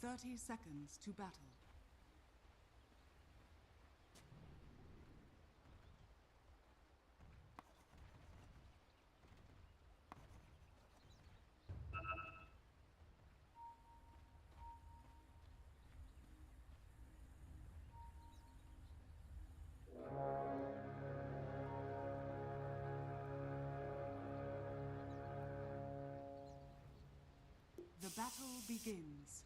30 seconds to battle. The battle begins.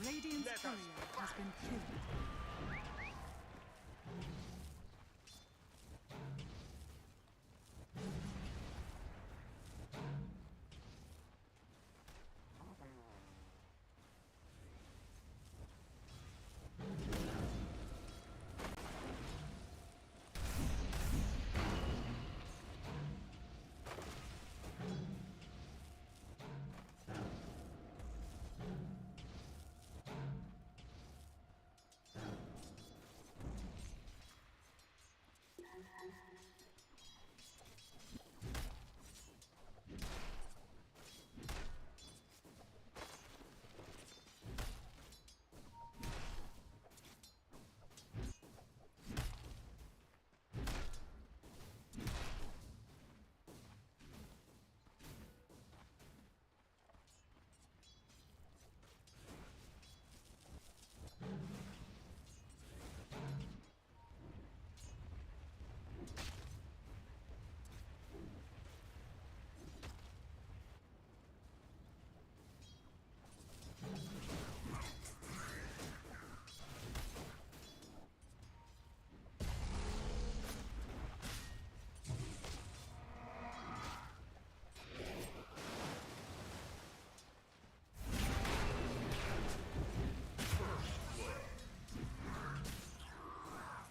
Radiant's courier has been killed.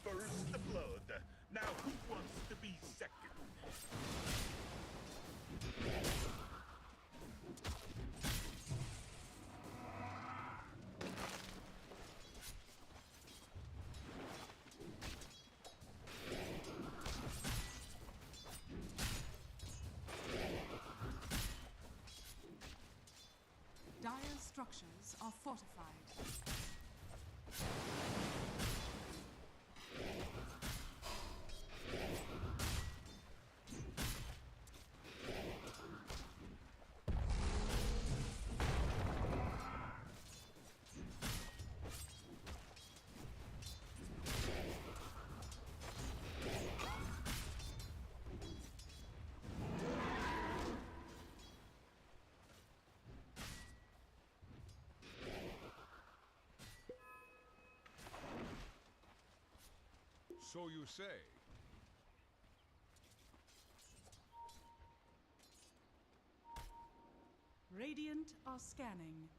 First the blood. Now who wants to be second? Dire structures are fortified. So you say. Radiant are scanning.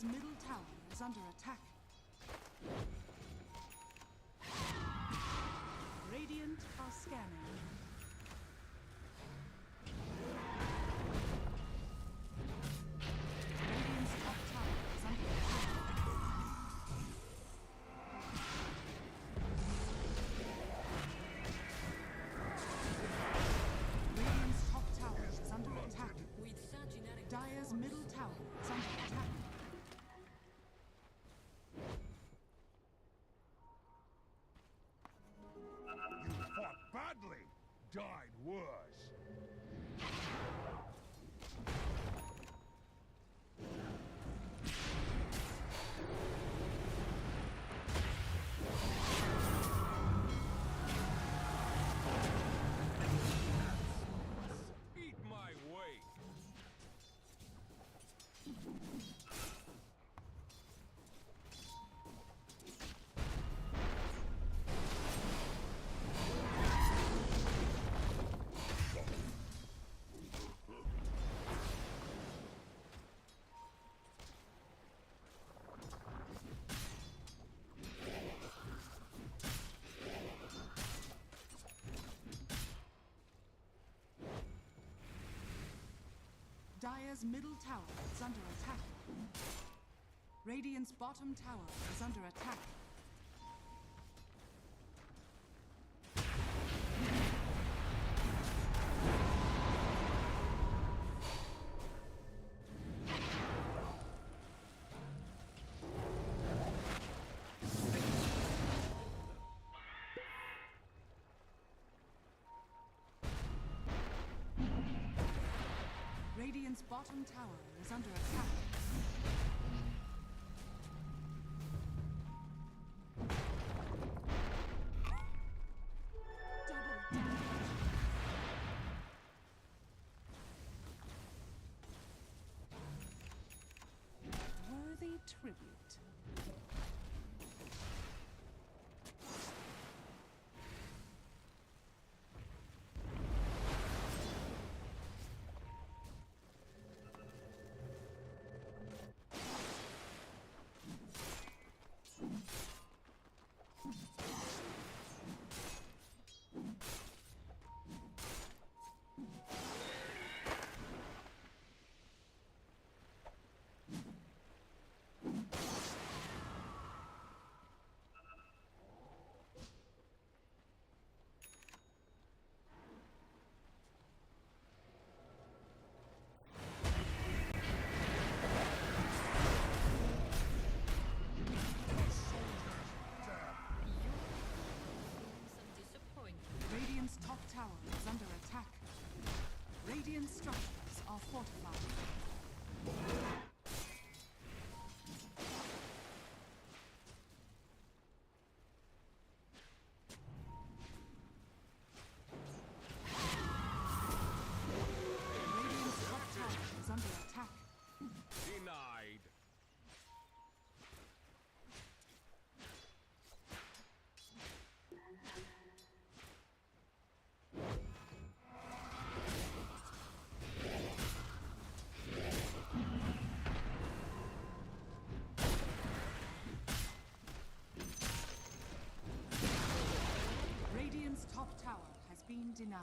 Dire's middle tower is under attack. Radiant are scanning. Radiant's top tower is under attack. Radiant's top tower is under attack. Dire's middle tower is under attack. You fought badly, died worse. Eat my way. Dire's middle tower is under attack. Radiant's bottom tower is under attack. Radiant's bottom tower is under attack. Double damage. Worthy tribute. Radiant's top tower is under attack. Radiant structures are fortified. Radiant's top tower is under attack. Denied. Radiant's top tower has been denied.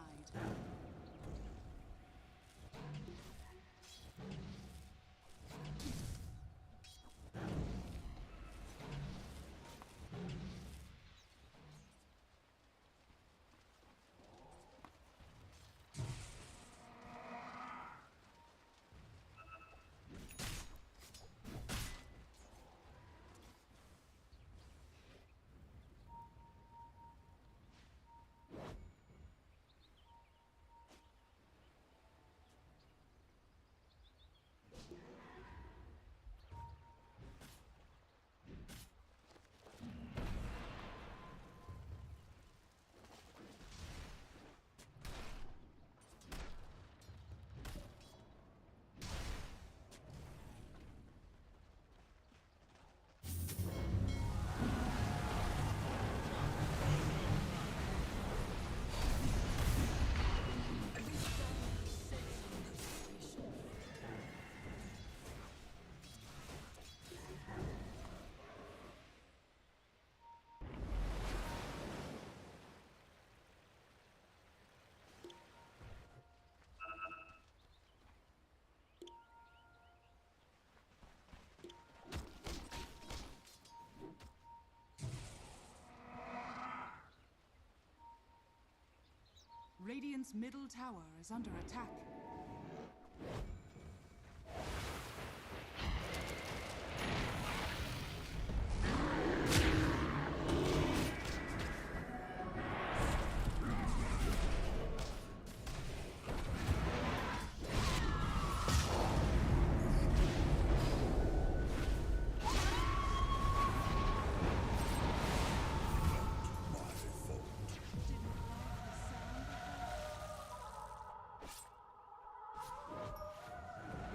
Radiant's middle tower is under attack.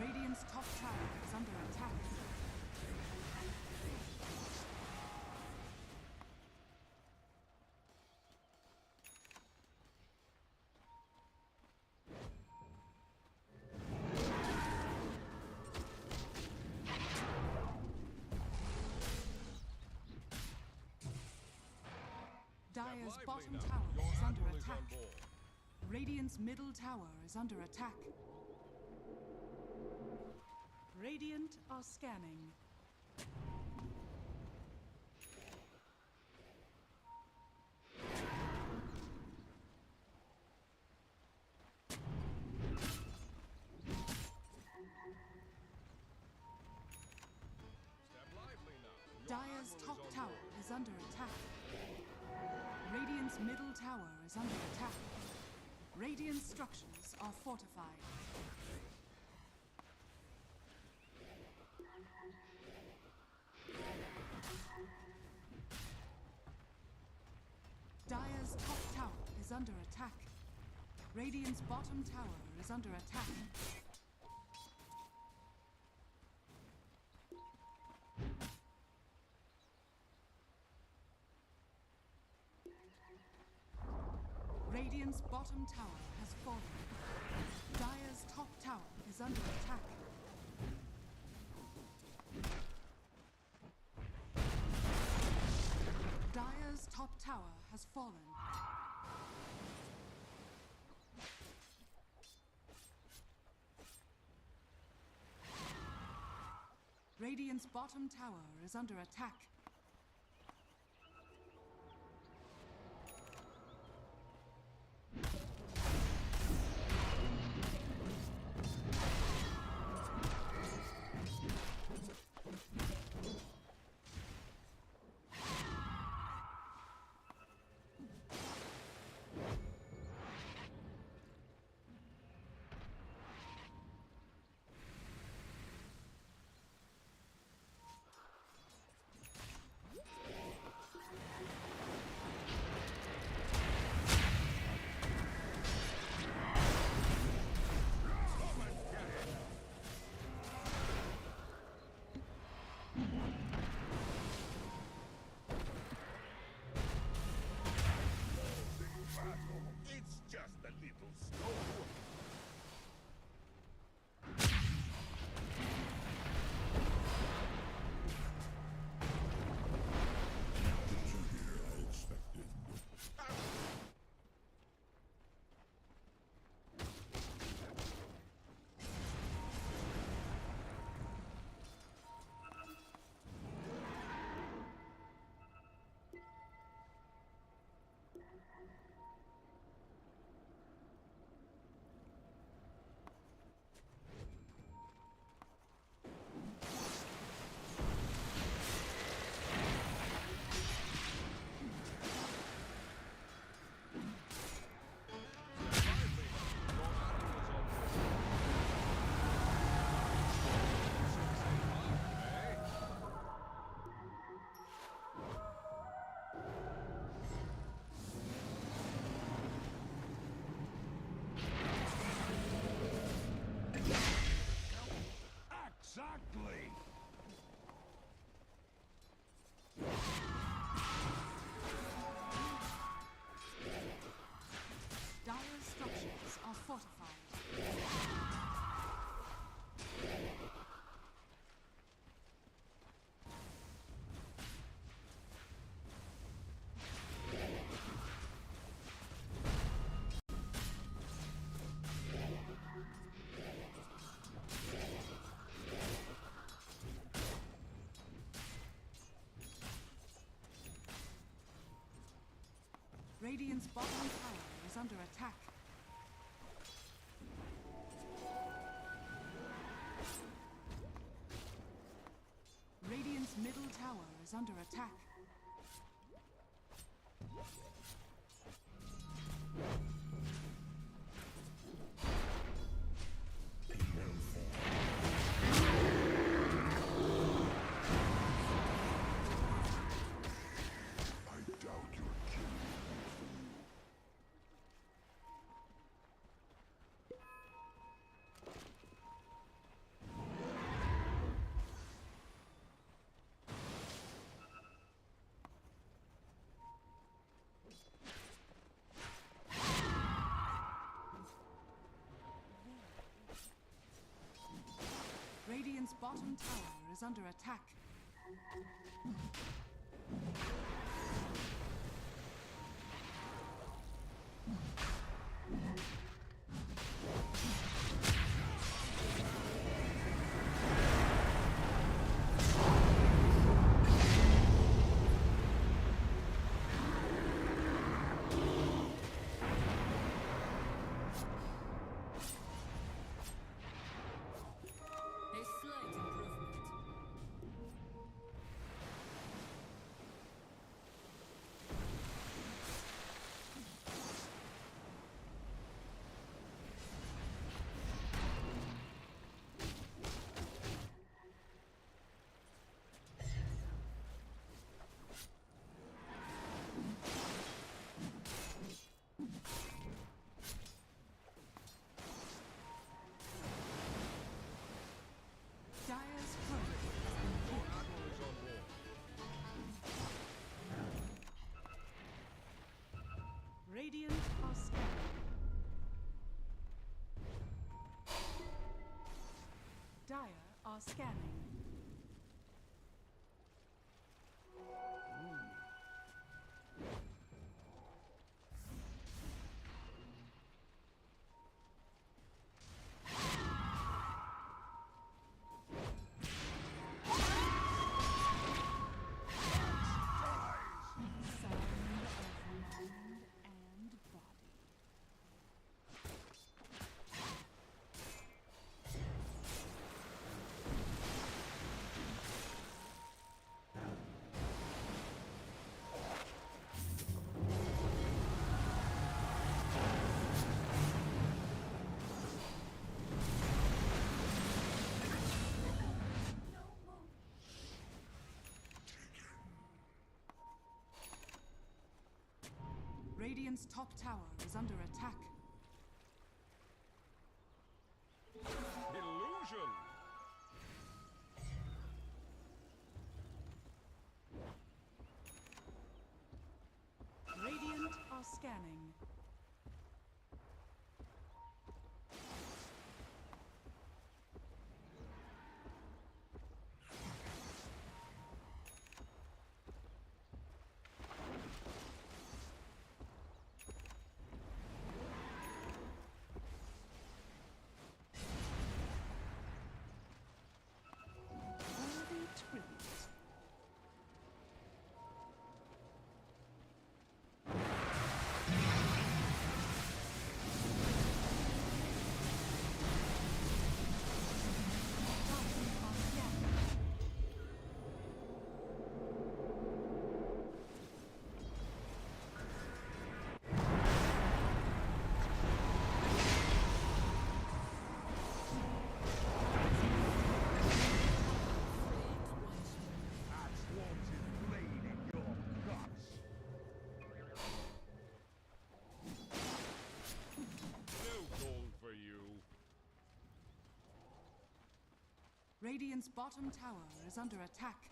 Radiant's top tower is under attack. Dire's bottom tower is under attack. Radiant's middle tower is under attack. Radiant are scanning. Dire's top tower is under attack. Radiant's middle tower is under attack. Radiant structures are fortified. Dire's top tower is under attack. Radiant's bottom tower is under attack. Radiant's bottom tower has fallen. Dire's top tower is under attack. Dire's top tower has fallen. Radiant's bottom tower is under attack. It's just a little snow. Exactly! Dire's structures are fortified. Radiant's bottom tower is under attack. Radiant's middle tower is under attack. Radiant's bottom tower is under attack. Dire's turret has been killed. Radiant are scanning. Dire are scanning. Radiant's top tower is under attack. Illusion! Radiant are scanning. Worthy tribute. That's wanted blade in your guts. No gold for you. Radiant's bottom tower is under attack.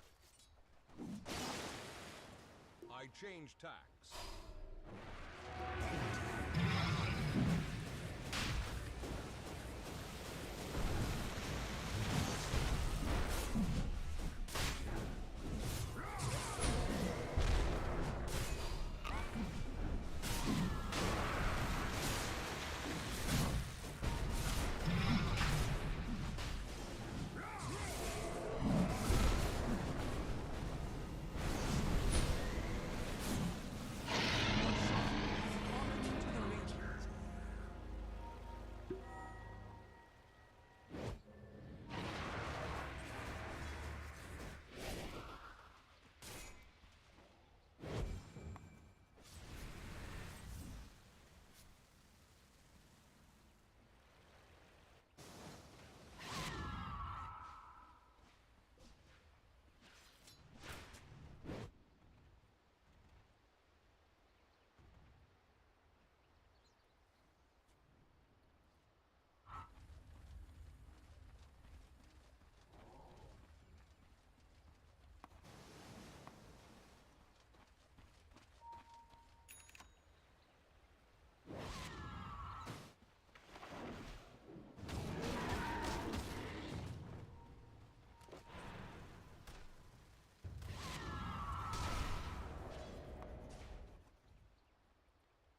I change tacks. Fallen into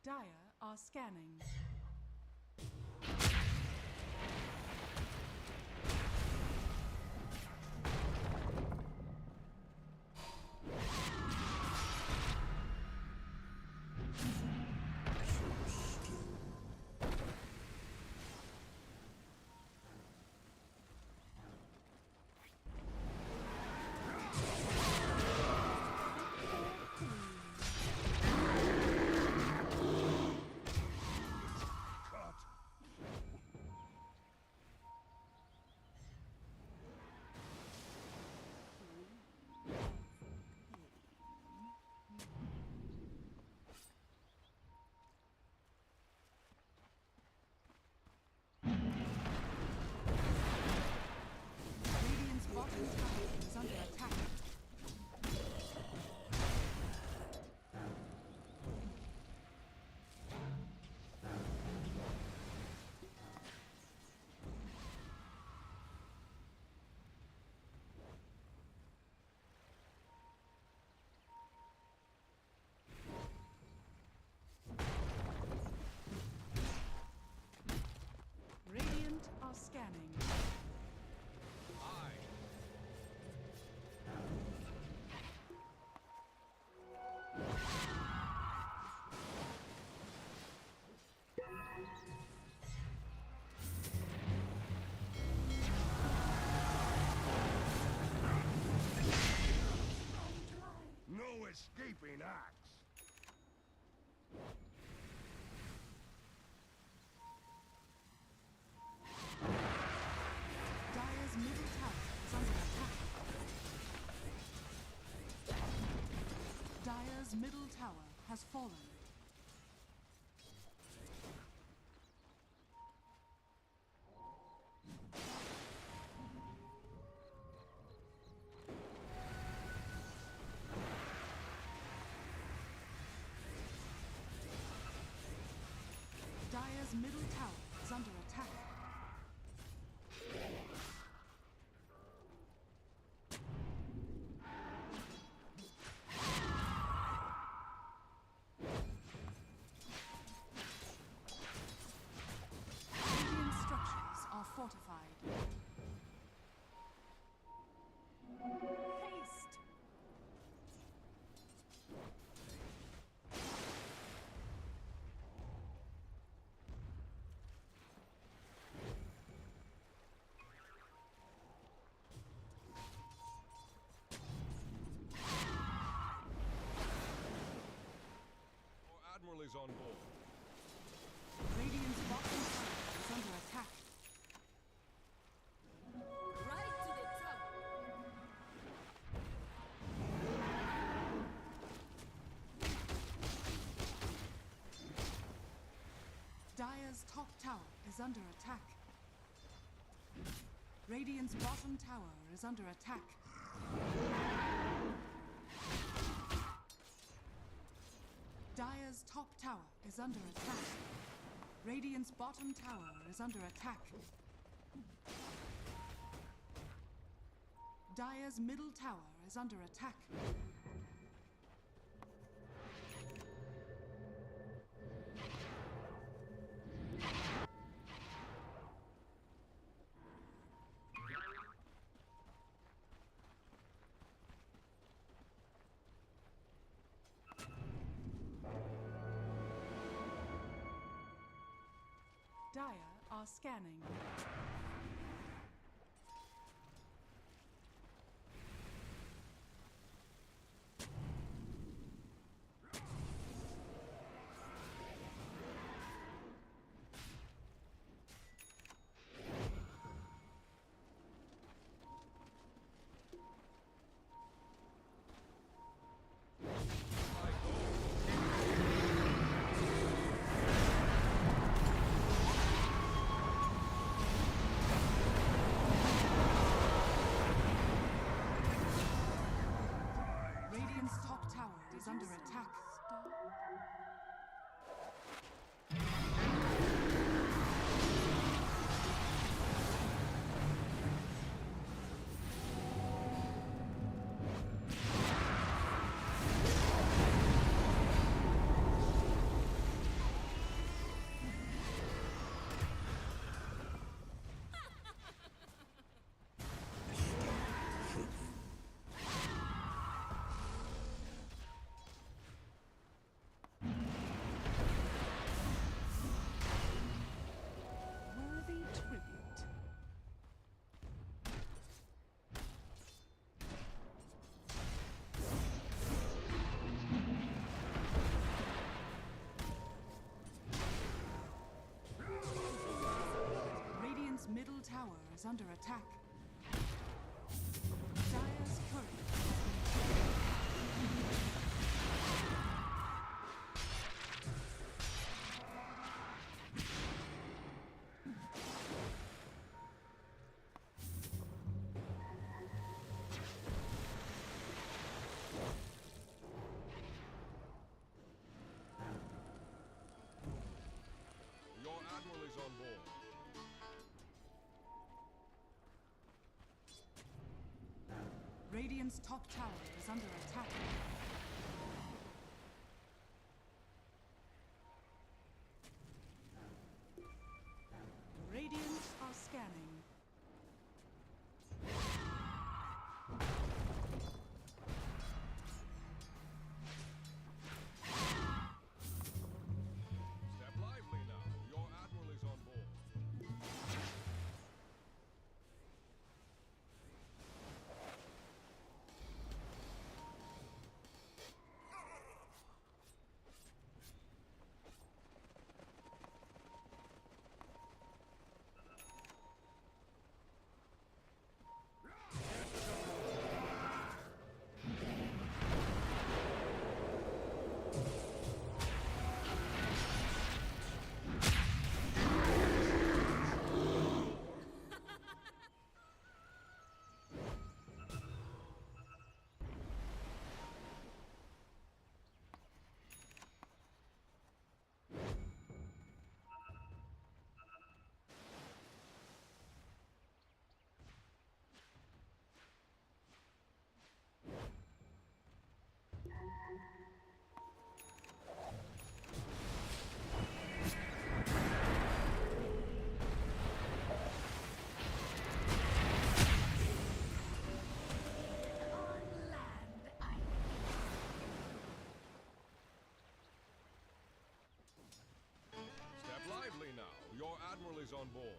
Dire are scanning. Radiant's bottom tower is under attack. Radiant are scanning. I. No escaping axe. Dire's middle tower is under attack. Dire's middle tower has fallen. Dire's middle tower is under attack. Radiant structures are fortified. Haste! Our admiral is on board. Radiant's bottom tower is under attack. Right to the top. Dire's top tower is under attack. Radiant's bottom tower is under attack. Dire's top tower is under attack. Radiant's bottom tower is under attack. Dire's middle tower is under attack. Dire are scanning. is under attack. Dire's turret has been Your admiral is on board. Radiant's top tower is under attack. Radiant are scanning. Step lively now. Your admiral is on board. Step lively now. Your admiral is on board.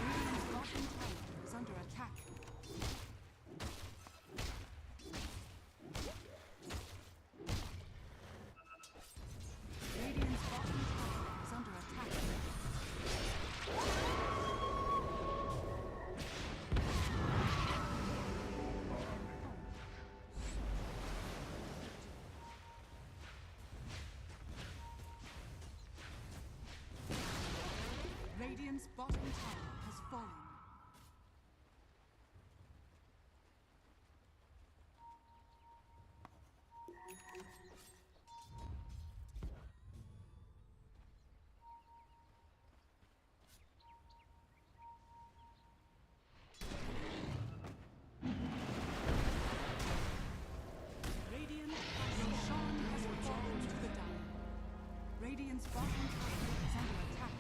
Radiant's bottom tower is under attack. Radiant's bottom tower is under attack. Radiant's bottom tower has fallen. Radiant Roshan has fallen to the dire. Radiant's bottom tower is under attack.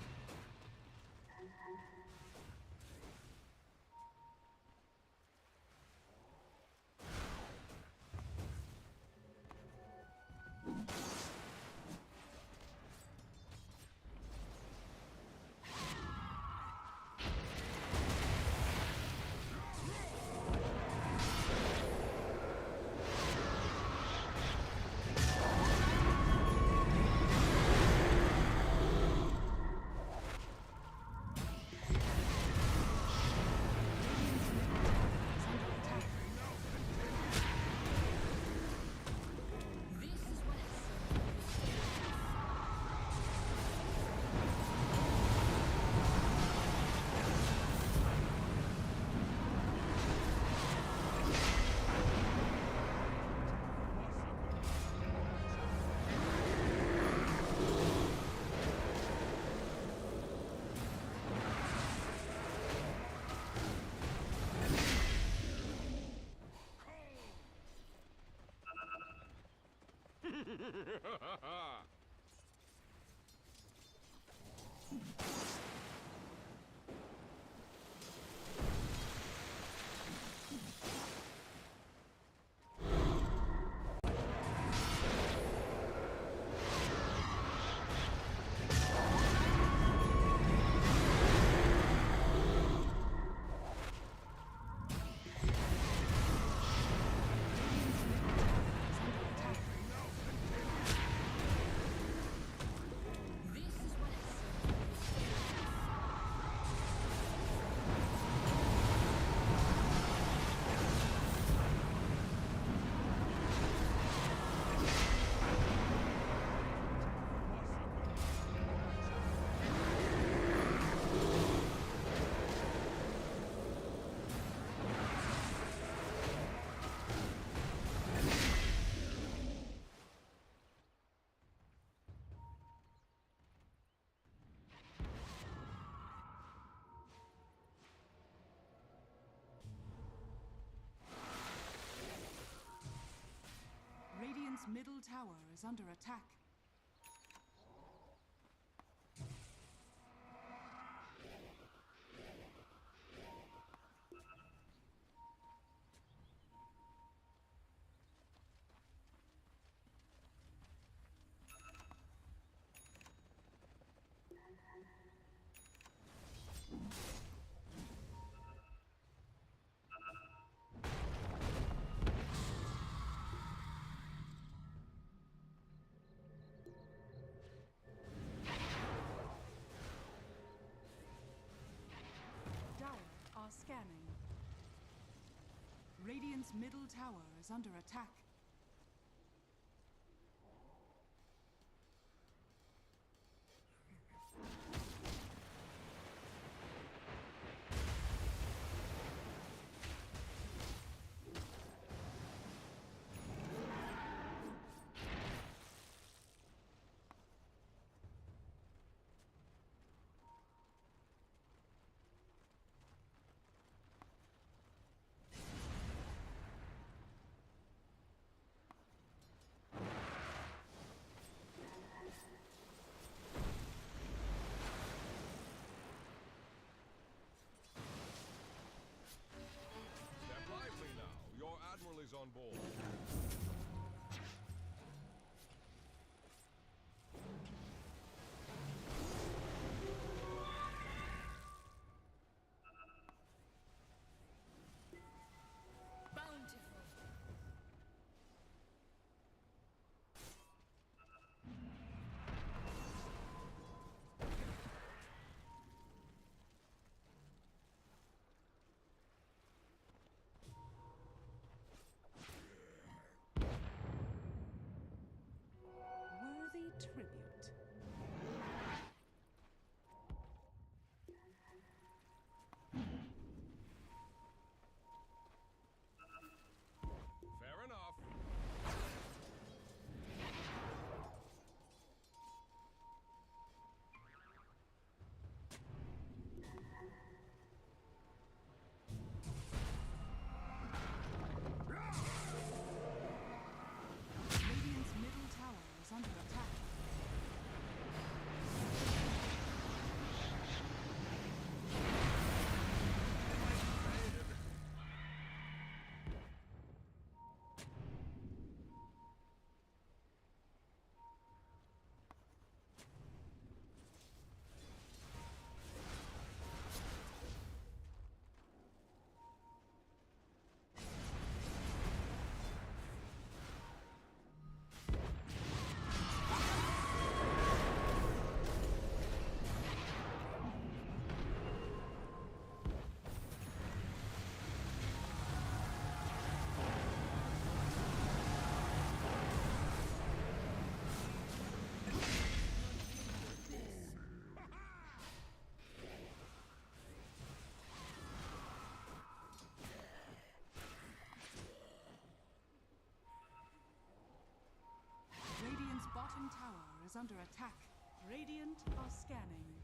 middle tower is under attack. Scanning. Radiant's middle tower is under attack. Is on board. Bountiful. Tribute. Fair enough. Radiant's middle tower is under attack. Radiant's bottom tower is under attack. Radiant are scanning.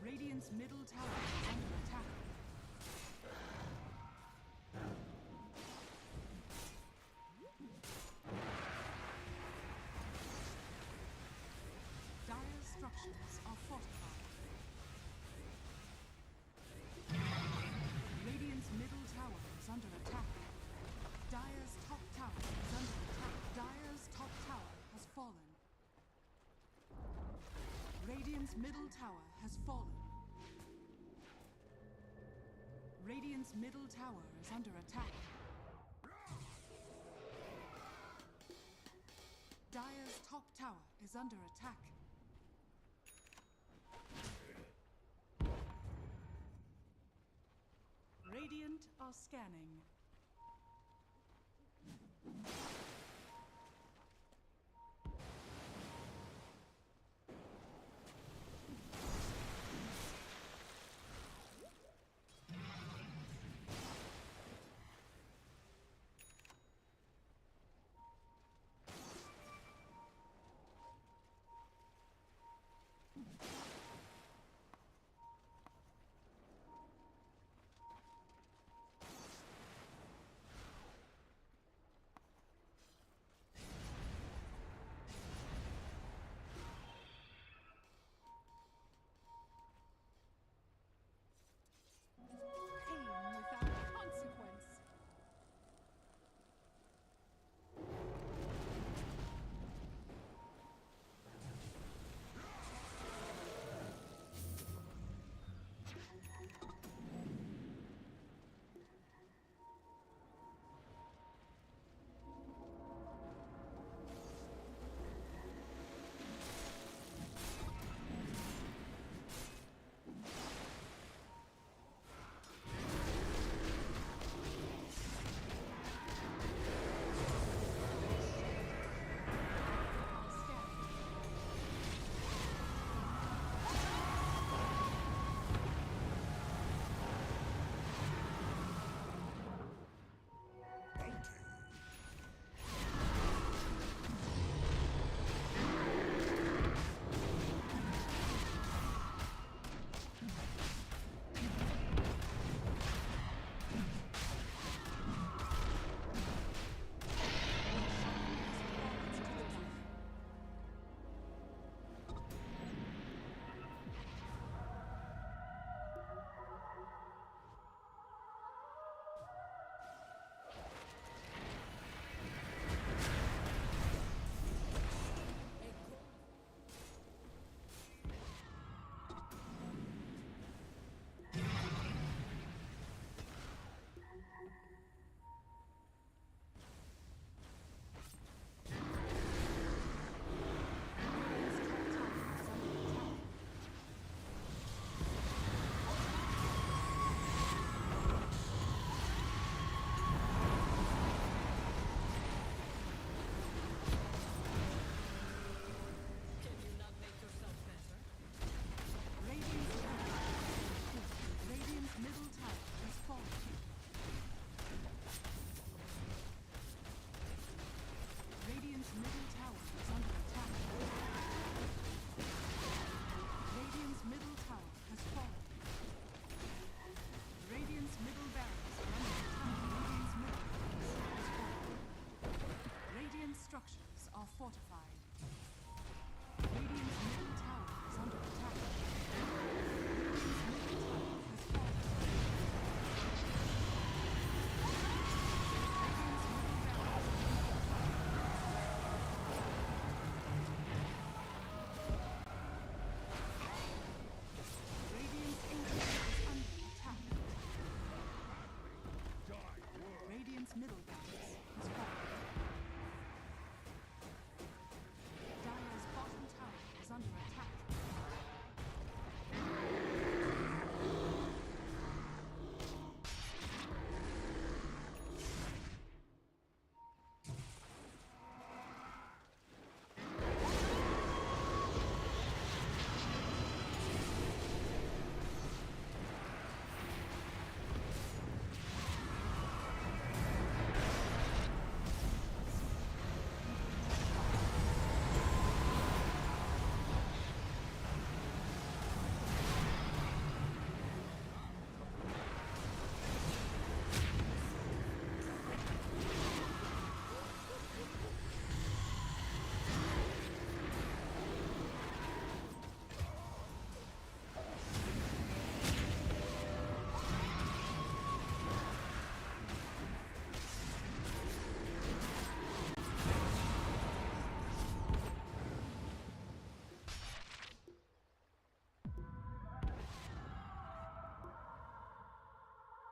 Radiant's middle tower is under attack. Dire's structures are fortified. Radiant's middle tower is under attack. Dire's top tower is under attack. Dire's top tower has fallen. Radiant's middle tower has fallen. Radiant's middle tower is under attack. Dire's top tower is under attack. Radiant are scanning. fortified. Radiant's middle tower is under attack. Radiant's middle tower has fallen. Radiant's ancient is under attack. Radiant's middle barracks has fallen. Dire's bottom tower is under attack.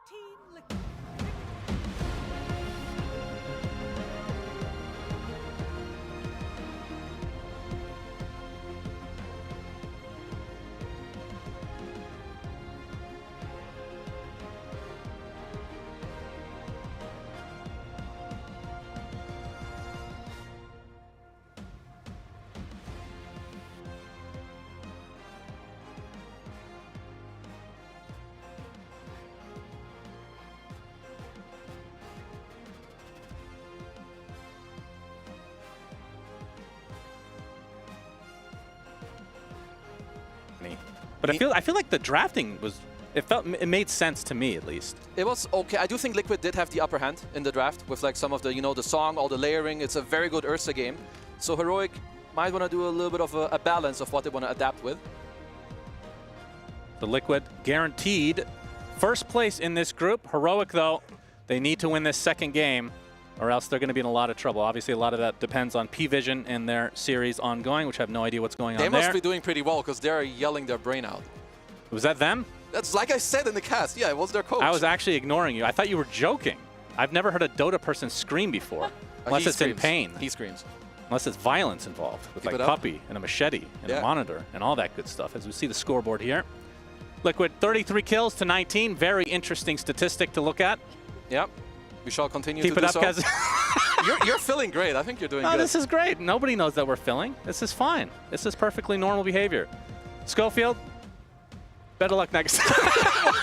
Team Liquid. But I feel like the drafting was it made sense to me at least. It was okay. I do think Liquid did have the upper hand in the draft with like some of the the song, all the layering. It's a very good Ursa game. So Heroic might want to do a little bit of a balance of what they want to adapt with. The Liquid guaranteed first place in this group. Heroic though, they need to win this second game or else they're going to be in a lot of trouble. Obviously, a lot of that depends on P-Vision and their series ongoing, which I have no idea what's going on there. They must be doing pretty well because they're yelling their brain out. Was that them? That's like I said in the cast. Yeah, it was their coach. I was actually ignoring you. I thought you were joking. I've never heard a Dota person scream before. Unless it's in pain. He screams. Unless it's violence involved with like puppy and a machete and a monitor and all that good stuff. As we see the scoreboard here. Liquid 33 kills to 19. Very interesting statistic to look at. Yep. We shall continue to do so. Keep it up, Kaz. You're feeling great. I think you're doing good. No, this is great. Nobody knows that we're filling. This is fine. This is perfectly normal behavior. Schofield, better luck next time.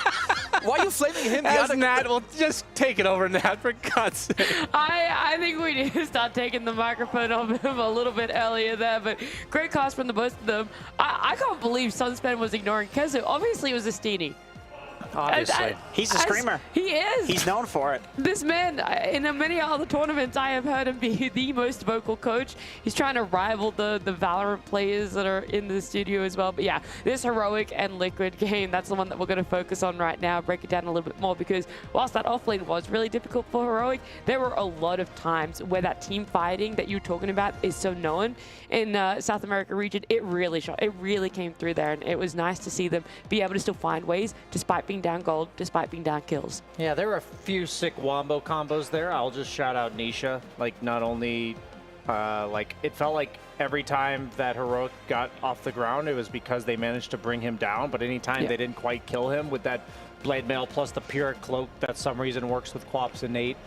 Why are you flaming him? Nat, well, just take it over, Nat, for God's sake. I think we need to start taking the microphone off him a little bit earlier there, but great cast from the both of them. I can't believe Sunspan was ignoring Kezu. Obviously, it was a Steenie. Obviously. He's a screamer. He is. He's known for it. This man, in many other tournaments, I have heard him be the most vocal coach. He's trying to rival the Valorant players that are in the studio as well. But yeah, this Heroic and Liquid game, that's the one that we're going to focus on right now, break it down a little bit more, because whilst that offlane was really difficult for Heroic, there were a lot of times where that team fighting that you're talking about is so known in South America region. It really shot. It really came through there, and it was nice to see them be able to still find ways despite being down gold, despite being down kills. Yeah, there were a few sick wombo combos there. I'll just shout out Nisha. Like, not only, like, it felt like every time that Heroic got off the ground, it was because they managed to bring him down, but anytime they didn't quite kill him with that blade mail plus the pure cloak that some reason works with Quaps and Nate.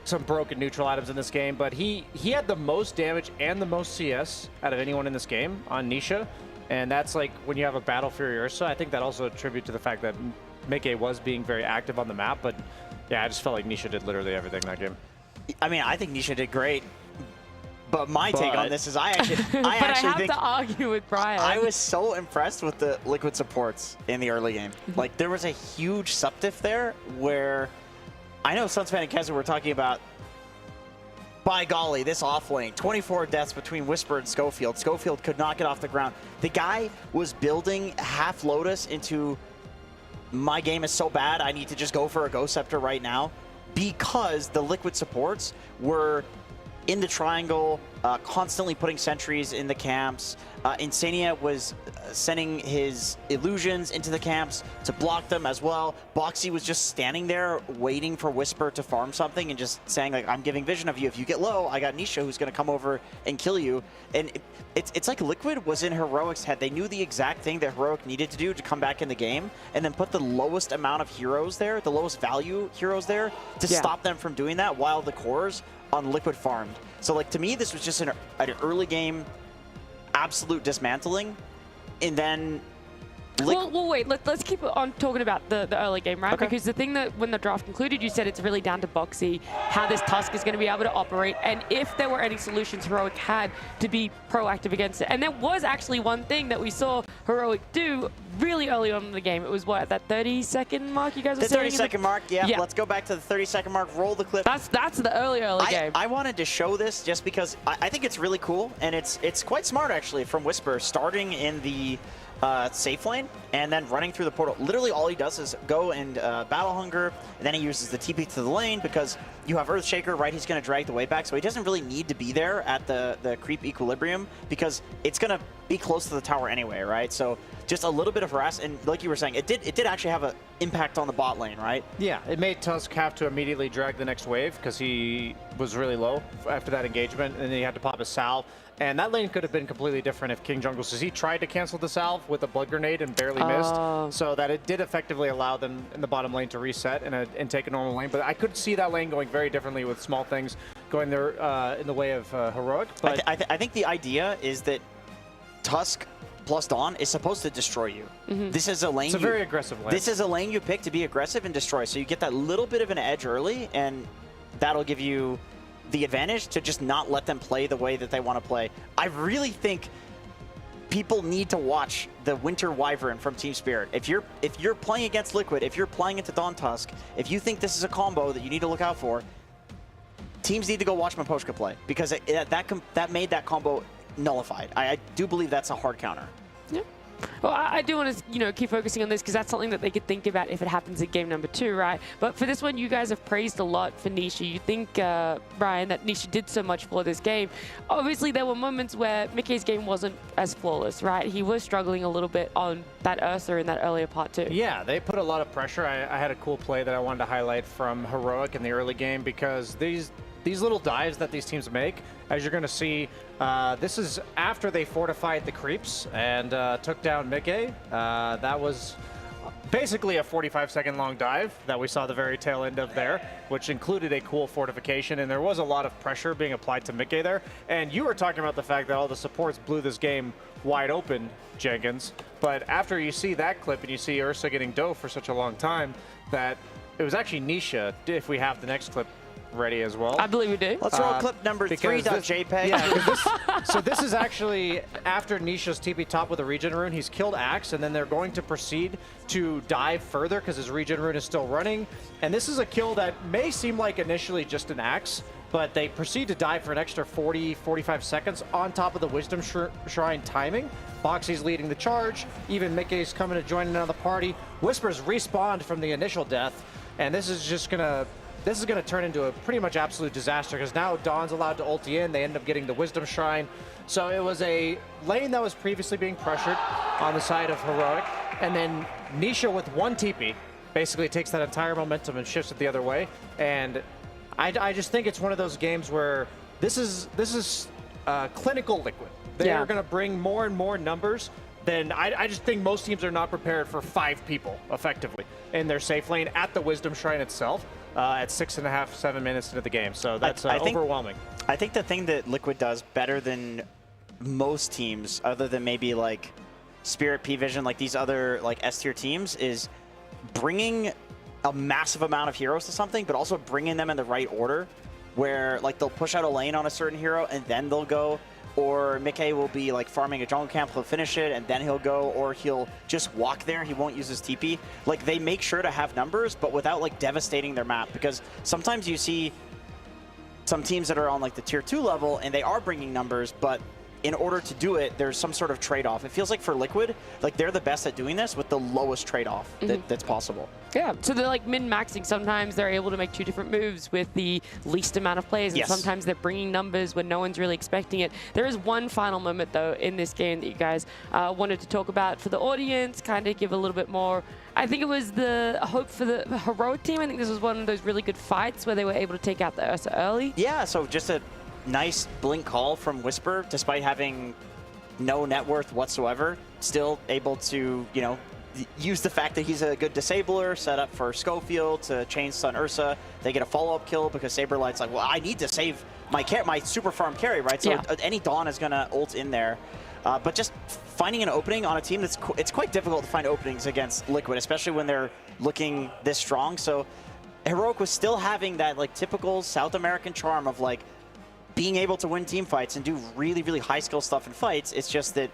Some broken neutral items in this game, but he had the most damage and the most CS out of anyone in this game on Nisha. And that's like when you have a Battle Fury Ursa. I think that also attributes to the fact that Mickey was being very active on the map. But yeah, I just felt like Nisha did literally everything that game. I mean, I think Nisha did great. But my take on this is I actually think have to argue with Brian. I was so impressed with the Liquid supports in the early game. Like, there was a huge sub-diff there where I know Sunspan and Keza were talking about by golly, this off lane, 24 deaths between Whisper and Schofield. Schofield could not get off the ground. The guy was building half Lotus into, my game is so bad, I need to just go for a Ghost Scepter right now, because the Liquid supports were in the triangle, constantly putting sentries in the camps. Insania was sending his illusions into the camps to block them as well. Boxy was just standing there waiting for Whisper to farm something and just saying, like, I'm giving vision of you. If you get low, I got Nisha who's going to come over and kill you. And it's like Liquid was in Heroic's head. They knew the exact thing that Heroic needed to do to come back in the game, and then put the lowest amount of heroes there, the lowest value heroes there, to stop them from doing that while the cores on Liquid farmed. So, like, to me, this was just an early game absolute dismantling, and then well, wait, let's keep on talking about the early game, right? Okay. Because the thing that when the draft concluded, you said it's really down to Boxy, how this Tusk is going to be able to operate, and if there were any solutions Heroic had to be proactive against it. And there was actually one thing that we saw Heroic do really early on in the game. It was, what, at that 30-second mark you guys were saying? The 30-second mark, yeah. Let's go back to the 30-second mark, roll the clip. That's the early game. I wanted to show this just because I think it's really cool, and it's quite smart, actually, from Whisper, starting in the safe lane and then running through the portal. Literally all he does is go and battle hunger, and then he uses the TP to the lane because you have Earthshaker, right? He's going to drag the wave back, so he doesn't really need to be there at the creep equilibrium because it's going to be close to the tower anyway, right? So just a little bit of harass, and like you were saying, it did actually have an impact on the bot lane, right? Yeah, it made Tusk have to immediately drag the next wave because he was really low after that engagement, and then he had to pop a salve. And that lane could have been completely different if King Jungle, because he tried to cancel the salve with a blood grenade and barely missed, so that it did effectively allow them in the bottom lane to reset and take a normal lane. But I could see that lane going very differently with small things going there in the way of Heroic. But I think the idea is that Tusk plus Dawn is supposed to destroy you. This is a lane. It's a very aggressive lane. This is a lane you pick to be aggressive and destroy. So you get that little bit of an edge early, and that'll give you the advantage to just not let them play the way that they want to play. I really think people need to watch the Winter Wyvern from Team Spirit. If you're playing against Liquid, if you're playing into Dawn Tusk, if you think this is a combo that you need to look out for, teams need to go watch Miposhka play, because that made that combo nullified. I do believe that's a hard counter. Yeah. Well, I do want to, keep focusing on this because that's something that they could think about if it happens in game number 2, right? But for this one, you guys have praised a lot for Nisha. You think, Brian, that Nisha did so much for this game. Obviously, there were moments where Mickey's game wasn't as flawless, right? He was struggling a little bit on that Ursa in that earlier part too. Yeah, they put a lot of pressure. I had a cool play that I wanted to highlight from Heroic in the early game, because these little dives that these teams make, as you're going to see, this is after they fortified the creeps and took down Mickey. That was basically a 45-second long dive that we saw the very tail end of there, which included a cool fortification, and there was a lot of pressure being applied to Mickey there. And you were talking about the fact that all the supports blew this game wide open, Jenkins, but after you see that clip and you see Ursa getting dove for such a long time, that it was actually Nisha, if we have the next clip ready as well. I believe we do. Let's roll clip number 3.jpg. Yeah, so this is actually after Nisha's TP top with a regen rune. He's killed Axe, and then they're going to proceed to dive further because his regen rune is still running. And this is a kill that may seem like initially just an Axe, but they proceed to dive for an extra 40-45 seconds on top of the Wisdom Shrine timing. Boxy's leading the charge. Even Mickey's coming to join another party. Whispers respawned from the initial death, and this is just gonna turn into a pretty much absolute disaster, because now Dawn's allowed to ulti in. They end up getting the Wisdom Shrine. So it was a lane that was previously being pressured on the side of Heroic, and then Nisha with one TP basically takes that entire momentum and shifts it the other way. And I just think it's one of those games where this is clinical Liquid. They are going to bring more and more numbers. Then I just think most teams are not prepared for 5 people effectively in their safe lane at the Wisdom Shrine itself. At 6.5-7 minutes into the game, so that's overwhelming. I think the thing that Liquid does better than most teams, other than maybe like Spirit, P-Vision, like these other like S-tier teams, is bringing a massive amount of heroes to something, but also bringing them in the right order, where like they'll push out a lane on a certain hero and then they'll go, or Mickey will be like farming a jungle camp, he'll finish it and then he'll go, or he'll just walk there, he won't use his TP. Like, they make sure to have numbers, but without like devastating their map, because sometimes you see some teams that are on like the tier 2 level and they are bringing numbers, but in order to do it, there's some sort of trade-off. It feels like for Liquid, like they're the best at doing this with the lowest trade-off that's possible. Yeah, so they're like min-maxing. Sometimes they're able to make 2 different moves with the least amount of players, and sometimes they're bringing numbers when no one's really expecting it. There is one final moment, though, in this game that you guys wanted to talk about for the audience, kind of give a little bit more. I think it was the hope for the Heroic team. I think this was one of those really good fights where they were able to take out the Ursa early. Yeah, so just a nice blink call from Whisper, despite having no net worth whatsoever, still able to, you know, use the fact that he's a good disabler, set up for Schofield to chain stun Ursa. They get a follow-up kill because Saberlight's like, well, I need to save my super farm carry, right? So any Dawn is gonna ult in there. But just finding an opening on a team it's quite difficult to find openings against Liquid, especially when they're looking this strong. So Heroic was still having that like typical South American charm of like being able to win team fights and do really, really high skill stuff in fights. It's just that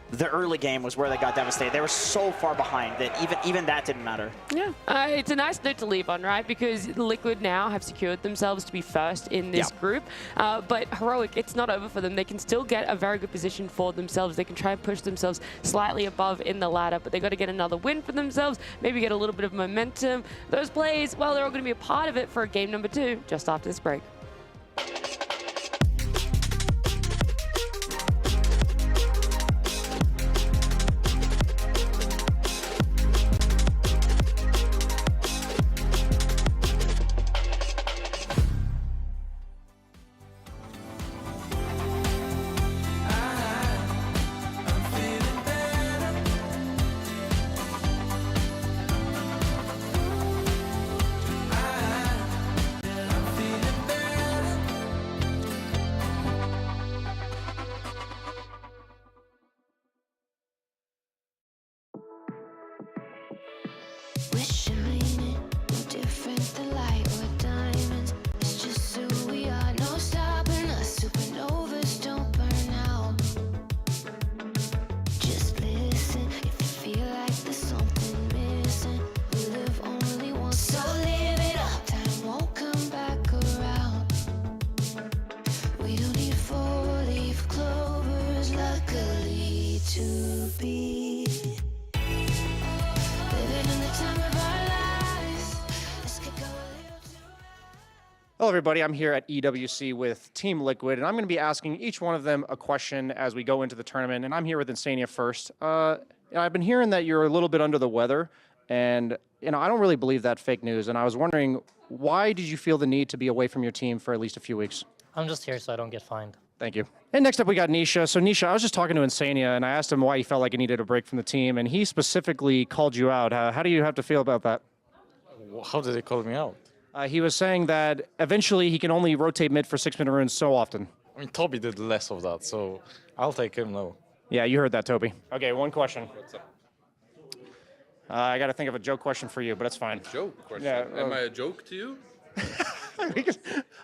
the early game was where they got devastated. They were so far behind that even that didn't matter. Yeah, it's a nice note to leave on, right? Because Liquid now have secured themselves to be first in this group. But Heroic, it's not over for them. They can still get a very good position for themselves. They can try and push themselves slightly above in the ladder, but they got to get another win for themselves, maybe get a little bit of momentum. Those plays, well, they're all going to be a part of it for game number 2 just after this break. Hello, everybody. I'm here at EWC with Team Liquid, and I'm going to be asking each one of them a question as we go into the tournament. And I'm here with Insania first. I've been hearing that you're a little bit under the weather, and I don't really believe that fake news. And I was wondering, why did you feel the need to be away from your team for at least a few weeks? I'm just here so I don't get fined. Thank you. And next up, we got Nisha. So, Nisha, I was just talking to Insania, and I asked him why he felt like he needed a break from the team, and he specifically called you out. How do you have to feel about that? How did he call me out? He was saying that eventually he can only rotate mid for 6-minute runes so often. I mean, Toby did less of that, so I'll take him now. Yeah, you heard that, Toby. Okay, one question. What's up? I got to think of a joke question for you, but it's fine. Joke question? Yeah, Am I a joke to you?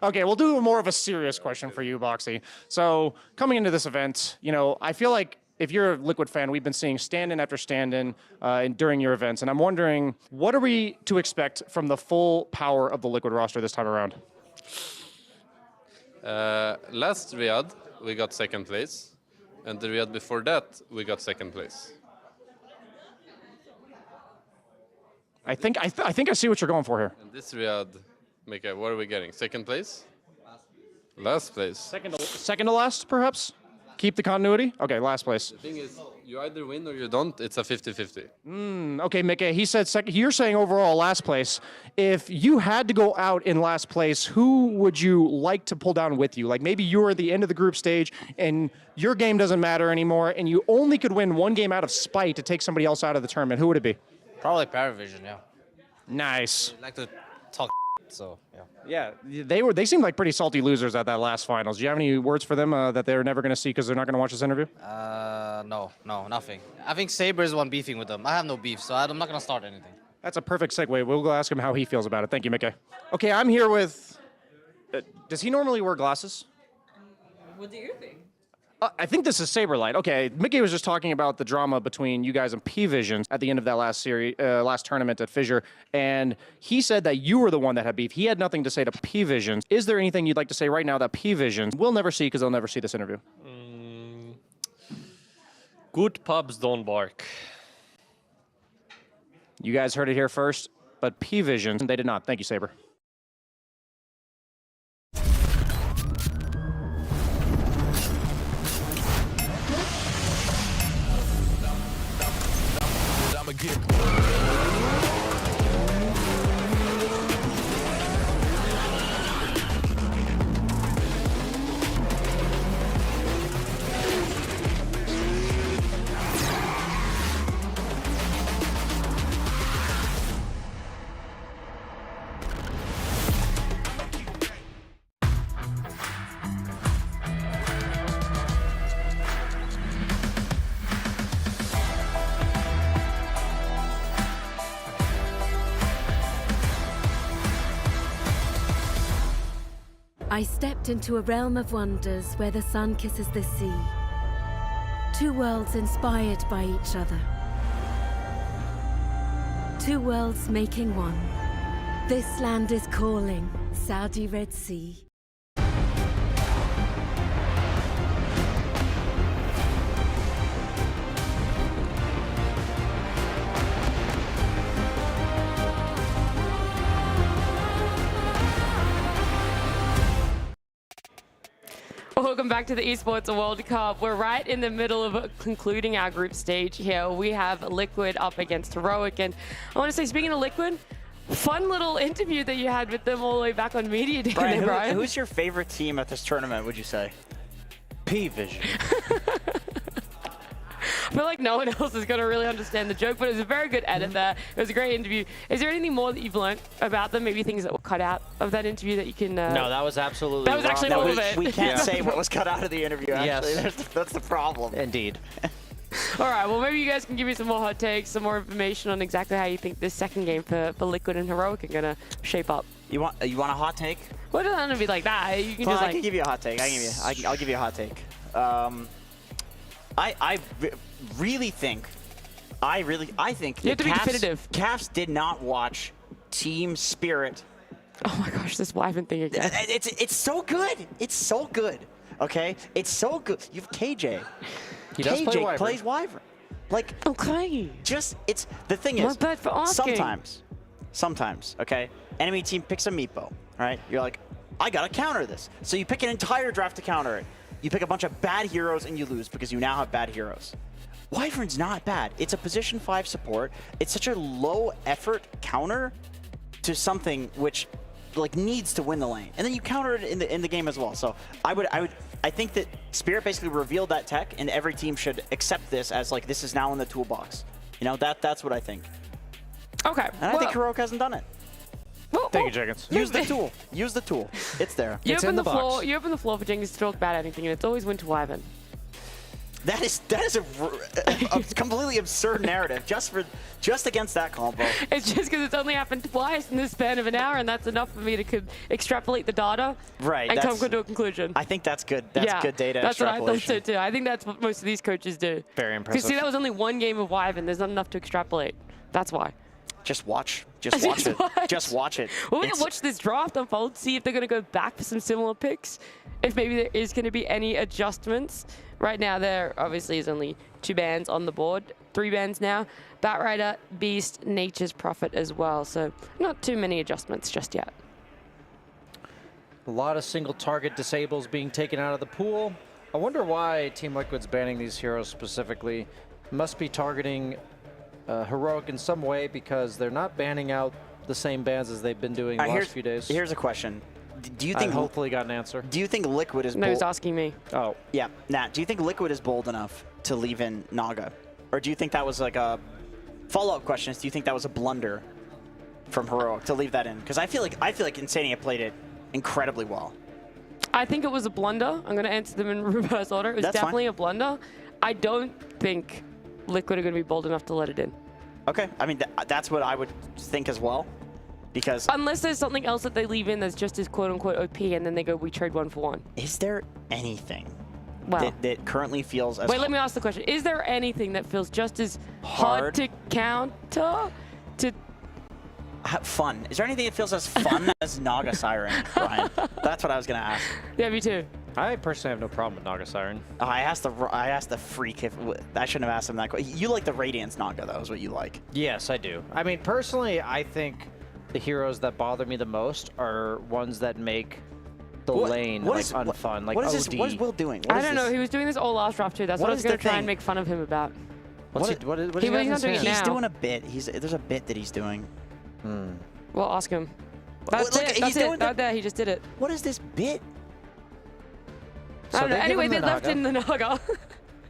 Okay, we'll do more of a serious question for you, Boxy. So, coming into this event, I feel like if you're a Liquid fan, we've been seeing stand-in after stand-in during your events, and I'm wondering, what are we to expect from the full power of the Liquid roster this time around? Last Riyadh, we got second place, and the Riyadh before that, we got second place. I think I see what you're going for here. And this Riyadh, Mika, what are we getting? Second place? Last place. Second to last, perhaps? Keep the continuity? Okay, last place. The thing is, you either win or you don't. It's a 50-50. Okay, Mika, he said second. You're saying overall last place. If you had to go out in last place, who would you like to pull down with you? Like maybe you're at the end of the group stage and your game doesn't matter anymore and you only could win one game out of spite to take somebody else out of the tournament. Who would it be? Probably Paravision, yeah. Nice. I like to talk so, yeah. Yeah, they seemed like pretty salty losers at that last finals. Do you have any words for them that they're never going to see because they're not going to watch this interview? No, nothing. I think Saber is the one beefing with them. I have no beef, so I'm not going to start anything. That's a perfect segue. We'll go ask him how he feels about it. Thank you, Mickey. Okay, I'm here with... does he normally wear glasses? What do you think? I think this is Saberlight. Okay, Mickey was just talking about the drama between you guys and P-Vision at the end of that last tournament at Fissure, and he said that you were the one that had beef. He had nothing to say to P-Vision. Is there anything you'd like to say right now that P-Vision will never see because they'll never see this interview? Good pubs don't bark. You guys heard it here first, but P-Vision, they did not. Thank you, Saber. I stepped into a realm of wonders where the sun kisses the sea. Two worlds inspired by each other. Two worlds making one. This land is calling, Saudi Red Sea. Welcome back to the Esports World Cup. We're right in the middle of concluding our group stage here. We have Liquid up against Heroic, and I want to say, speaking of Liquid, fun little interview that you had with them all the way back on Media Day. Brian, who's your favorite team at this tournament, would you say? P-Vision. I feel like no one else is going to really understand the joke, but it was a very good edit there. It was a great interview. Is there anything more that you've learned about them? Maybe things that were cut out of that interview that you can... No, that was absolutely That was actually all of it. We can't say what was cut out of the interview, actually. Yes. That's the problem. Indeed. All right, well, maybe you guys can give me some more hot takes, some more information on exactly how you think this second game for Liquid and Heroic are going to shape up. You want a hot take? Well, it doesn't have to be like that. You can just I can give you a hot take. I'll give you a hot take. I really think you have to be definitive. Cavs did not watch Team Spirit. Oh my gosh, this Wyvern thing again. It's so good. It's so good. Okay, it's so good. You have KJ. He does play Wyvern. Plays Wyvern. Like, okay. It's the thing is, not bad for asking. sometimes, okay, enemy team picks a Meepo, right? You're like, I gotta counter this. So you pick an entire draft to counter it. You pick a bunch of bad heroes and you lose because you now have bad heroes. Wyvern's not bad. It's a position 5 support. It's such a low effort counter to something which like needs to win the lane. And then you counter it in the game as well. So I think that Spirit basically revealed that tech, and every team should accept this as like this is now in the toolbox. You know, that's what I think. Okay. And I think Heroic hasn't done it. Thank you, Jenkins. Use the tool. Use the tool. It's there. You it's open in the box. floor. You open the floor for Jenkins to talk about anything, and it's always win to Wyvern. That is a completely absurd narrative just against that combo. It's just because it's only happened twice in the span of an hour, and that's enough for me to extrapolate the data and come to a conclusion. I think that's good. That's good data That's what I thought so extrapolation. too. I think that's what most of these coaches do. Very impressive. Because see, that was only one game of Wyvern. There's not enough to extrapolate. That's why. Just watch. Just watch it. Just watch it. We're going to watch this draft unfold, see if they're going to go back for some similar picks, if maybe there is going to be any adjustments. Right now, there obviously is only 2 bans on the board, 3 bans now. Batrider, Beast, Nature's Prophet as well. So not too many adjustments just yet. A lot of single target disables being taken out of the pool. I wonder why Team Liquid's banning these heroes specifically. Must be targeting Heroic in some way because they're not banning out the same bans as they've been doing the last few days. Here's a question. Do you think hopefully got an answer? Do you think Liquid is bold? No, he's asking me. Oh. Yeah, Nat, do you think Liquid is bold enough to leave in Naga? Or do you think that was like a follow-up question? Do you think that was a blunder from Heroic to leave that in? Because I feel like Insania played it incredibly well. I think it was a blunder. I'm going to answer them in reverse order. It was definitely a blunder. I don't think Liquid are going to be bold enough to let it in. Okay, I mean, that's what I would think as well. Because unless there's something else that they leave in that's just as quote-unquote OP, and then they go, we trade 1 for 1. Is there anything Wow. that currently feels as Wait, let me ask the question. Is there anything that feels just as hard to counter? Fun. Is there anything that feels as fun as Naga Siren, Brian? That's what I was going to ask. Yeah, me too. I personally have no problem with Naga Siren. I asked the freak if I shouldn't have asked him that question. You like the Radiance Naga, though, is what you like. Yes, I do. I mean, personally, I think the heroes that bother me the most are ones that make the lane unfun. Like what is OD. this? What is Will doing? I don't know. He was doing this all last draft too. That's what I was going to try and make fun of him about. What is he not doing it now. He's doing a bit. There's a bit that he's doing. Well, ask him. That's it. That's it. Right there. He just did it. What is this bit? I don't know. Anyway, they left in the Naga.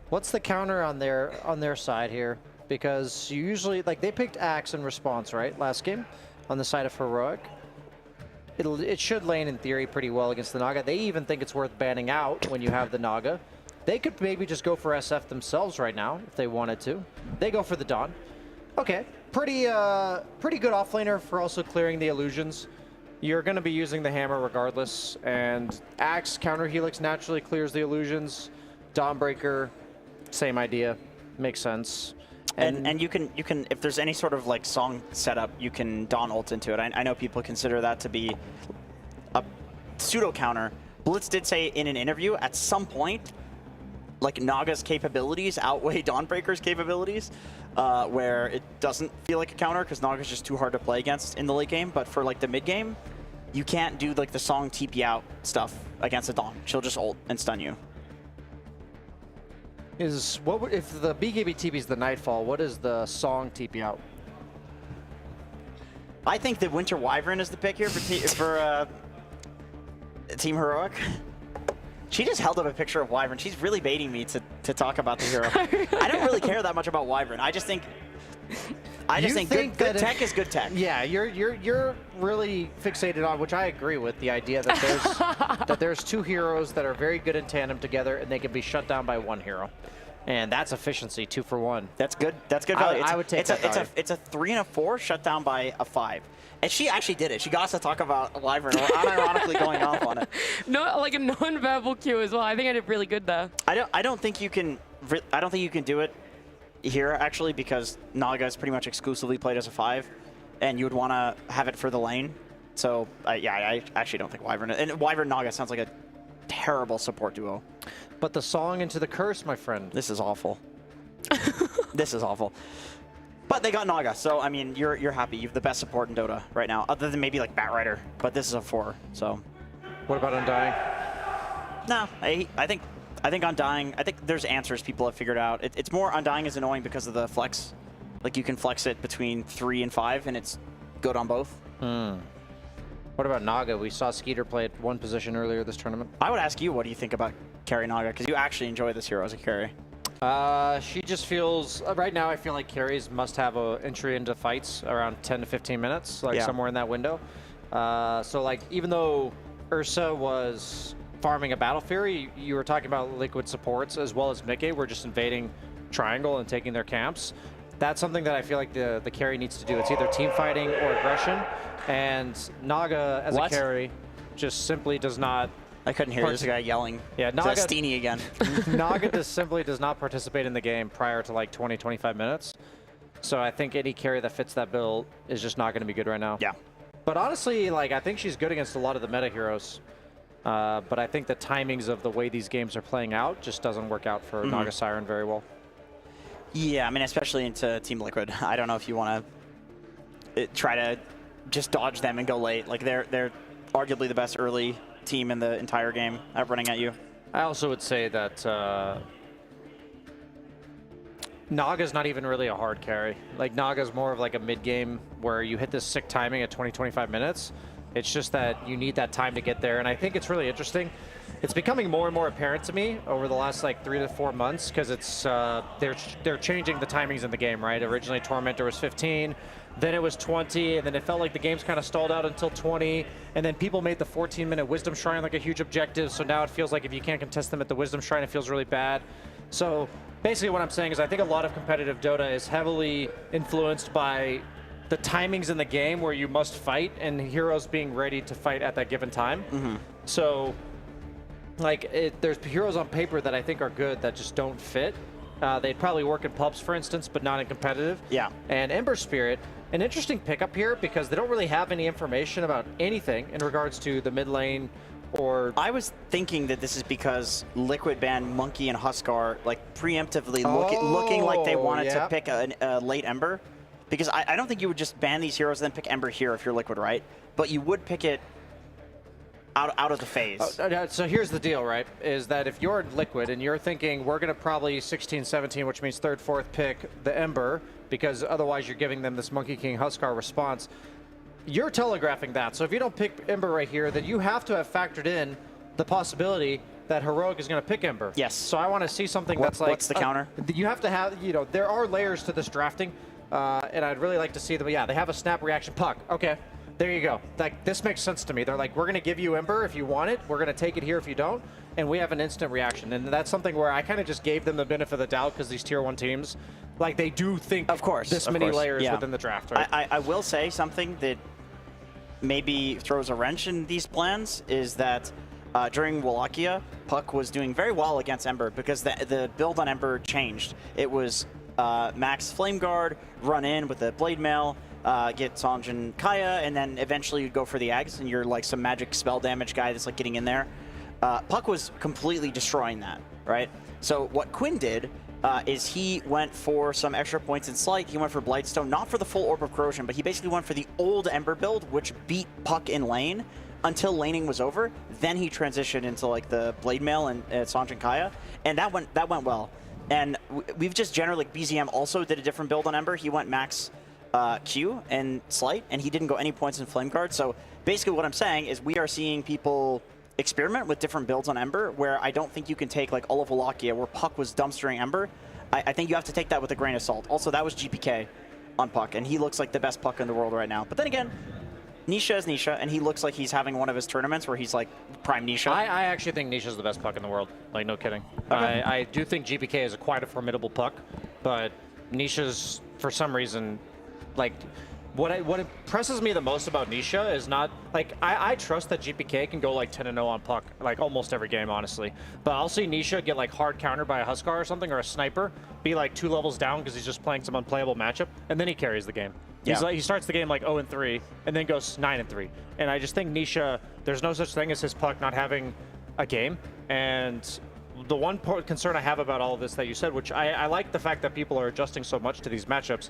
What's the counter on their side here? Because you usually, like, they picked Axe in response, right? Last game on the side of Heroic. It should lane in theory pretty well against the Naga. They even think it's worth banning out when you have the Naga. They could maybe just go for SF themselves right now if they wanted to. They go for the Dawn. Okay, pretty good offlaner for also clearing the illusions. You're going to be using the hammer regardless, and Axe counter Helix naturally clears the illusions. Dawnbreaker, same idea, makes sense. And you can if there's any sort of like song setup, you can Dawn ult into it. I know people consider that to be a pseudo counter. Blitz did say in an interview at some point, like Naga's capabilities outweigh Dawnbreaker's capabilities, where it doesn't feel like a counter because Naga's just too hard to play against in the late game. But for like the mid game, you can't do like the song TP out stuff against a Dawn. She'll just ult and stun you. If the BKB TP is the Nightfall, what is the song TP out? I think that Winter Wyvern is the pick here for Team Heroic. She just held up a picture of Wyvern. She's really baiting me to talk about the hero. I don't really care that much about Wyvern. I just think good tech is good tech. Yeah, you're really fixated on, which I agree with, the idea that there's there's two heroes that are very good in tandem together and they can be shut down by one hero. And that's efficiency, 2 for 1. That's good. That's good value. I would take that value. It's a 3 and a 4 shut down by a 5. And she actually did it. She got us to talk about Wyvern, unironically going off on it. No, like a non-verbal cue as well. I think I did really good there. I don't think you can do it here actually, because Naga is pretty much exclusively played as a 5, and you would want to have it for the lane. So yeah, I actually don't think Wyvern and Wyvern Naga sounds like a terrible support duo. But the song into the curse, my friend. This is awful. This is awful. But they got Naga, so I mean, you're happy. You have the best support in Dota right now, other than maybe like Batrider. But this is a 4, so. What about Undying? No, I think Undying. I think there's answers people have figured out. It's more Undying is annoying because of the flex. Like you can flex it between 3 and 5, and it's good on both. What about Naga? We saw Skeeter play at one position earlier this tournament. I would ask you, what do you think about carry Naga? Because you actually enjoy this hero as a carry. She just feels, right now I feel like carries must have an entry into fights around 10 to 15 minutes, like somewhere in that window. So like, even though Ursa was farming a Battle Fury, you were talking about Liquid supports as well as Mickey were just invading Triangle and taking their camps. That's something that I feel like the carry needs to do. It's either team fighting or aggression, and Naga as a carry just simply does not. I couldn't hear this guy yelling. Yeah, Naga. Steenie again. Naga just simply does not participate in the game prior to like 20, 25 minutes. So I think any carry that fits that bill is just not going to be good right now. Yeah. But honestly, like I think she's good against a lot of the meta heroes. But I think the timings of the way these games are playing out just doesn't work out for Naga Siren very well. Yeah, I mean, especially into Team Liquid. I don't know if you want to try to just dodge them and go late. Like they're arguably the best early team in the entire game at running at you. I also would say that Naga's not even really a hard carry. Like Naga's more of like a mid game where you hit this sick timing at 20-25 minutes. It's just that you need that time to get there, and I think it's really interesting. It's becoming more and more apparent to me over the last like 3 to 4 months, because it's they're changing the timings in the game, right? Originally Tormentor was 15, then it was 20, and then it felt like the game's kind of stalled out until 20, and then people made the 14-minute Wisdom Shrine like a huge objective, so now it feels like if you can't contest them at the Wisdom Shrine, it feels really bad. So basically what I'm saying is I think a lot of competitive Dota is heavily influenced by the timings in the game where you must fight and heroes being ready to fight at that given time. So Like, there's heroes on paper that I think are good that just don't fit. They'd probably work in pubs, for instance, but not in competitive. Yeah. And Ember Spirit, an interesting pickup here because they don't really have any information about anything in regards to the mid lane or... I was thinking that this is because Liquid banned Monkey and Huskar, like, preemptively looking like they wanted to pick a late Ember. Because I don't think you would just ban these heroes and then pick Ember here if you're Liquid, right? But you would pick it out of the phase. So here's the deal, right? Is that if you're Liquid and you're thinking we're going to probably 16, 17, which means 3rd, 4th pick the Ember, because otherwise you're giving them this Monkey King Huskar response, you're telegraphing that. So if you don't pick Ember right here, then you have to have factored in the possibility that Heroic is going to pick Ember. Yes. So I want to see something that's like... What's the counter? You have to have, you know, there are layers to this drafting, and I'd really like to see them. Yeah, they have a snap reaction puck. Okay. There you go. Like, this makes sense to me. They're like, we're going to give you Ember if you want it. We're going to take it here if you don't. And we have an instant reaction. And that's something where I kind of just gave them the benefit of the doubt because these tier 1 teams, like, they do think this many layers within the draft, right? I will say something that maybe throws a wrench in these plans is that during Wallachia, Puck was doing very well against Ember because the build on Ember changed. It was max Flame Guard, run in with the Blade Mail, get Sanjin Kaya, and then eventually you'd go for the Ags, and you're like some magic spell damage guy that's like getting in there. Puck was completely destroying that, right? So what Quinn did is he went for some extra points in Slight. He went for Blightstone, not for the full Orb of Corrosion, but he basically went for the old Ember build, which beat Puck in lane until laning was over. Then he transitioned into like the Blade Mail and Sanjin Kaya, and that went well. And we've just generally, like, BZM also did a different build on Ember. He went max Q and Slight, and he didn't go any points in Flame Guard. So basically what I'm saying is we are seeing people experiment with different builds on Ember, where I don't think you can take like all of Wallachia, where Puck was dumpstering Ember. I think you have to take that with a grain of salt. Also, that was GPK on Puck, and he looks like the best Puck in the world right now. But then again, Nisha is Nisha, and he looks like he's having one of his tournaments where he's like prime Nisha. I actually think Nisha's the best Puck in the world. Like, no kidding. Okay. I do think GPK is quite a formidable Puck, but Nisha's, for some reason, like, what impresses me the most about Nisha is not, like, I trust that GPK can go like 10-0 on Puck, like almost every game, honestly. But I'll see Nisha get like hard countered by a Huskar or something, or a sniper, be like 2 levels down because he's just playing some unplayable matchup, and then he carries the game. He's like, he starts the game like 0-3, and then goes 9-3. And I just think Nisha, there's no such thing as his Puck not having a game. And the one concern I have about all of this that you said, which I like the fact that people are adjusting so much to these matchups,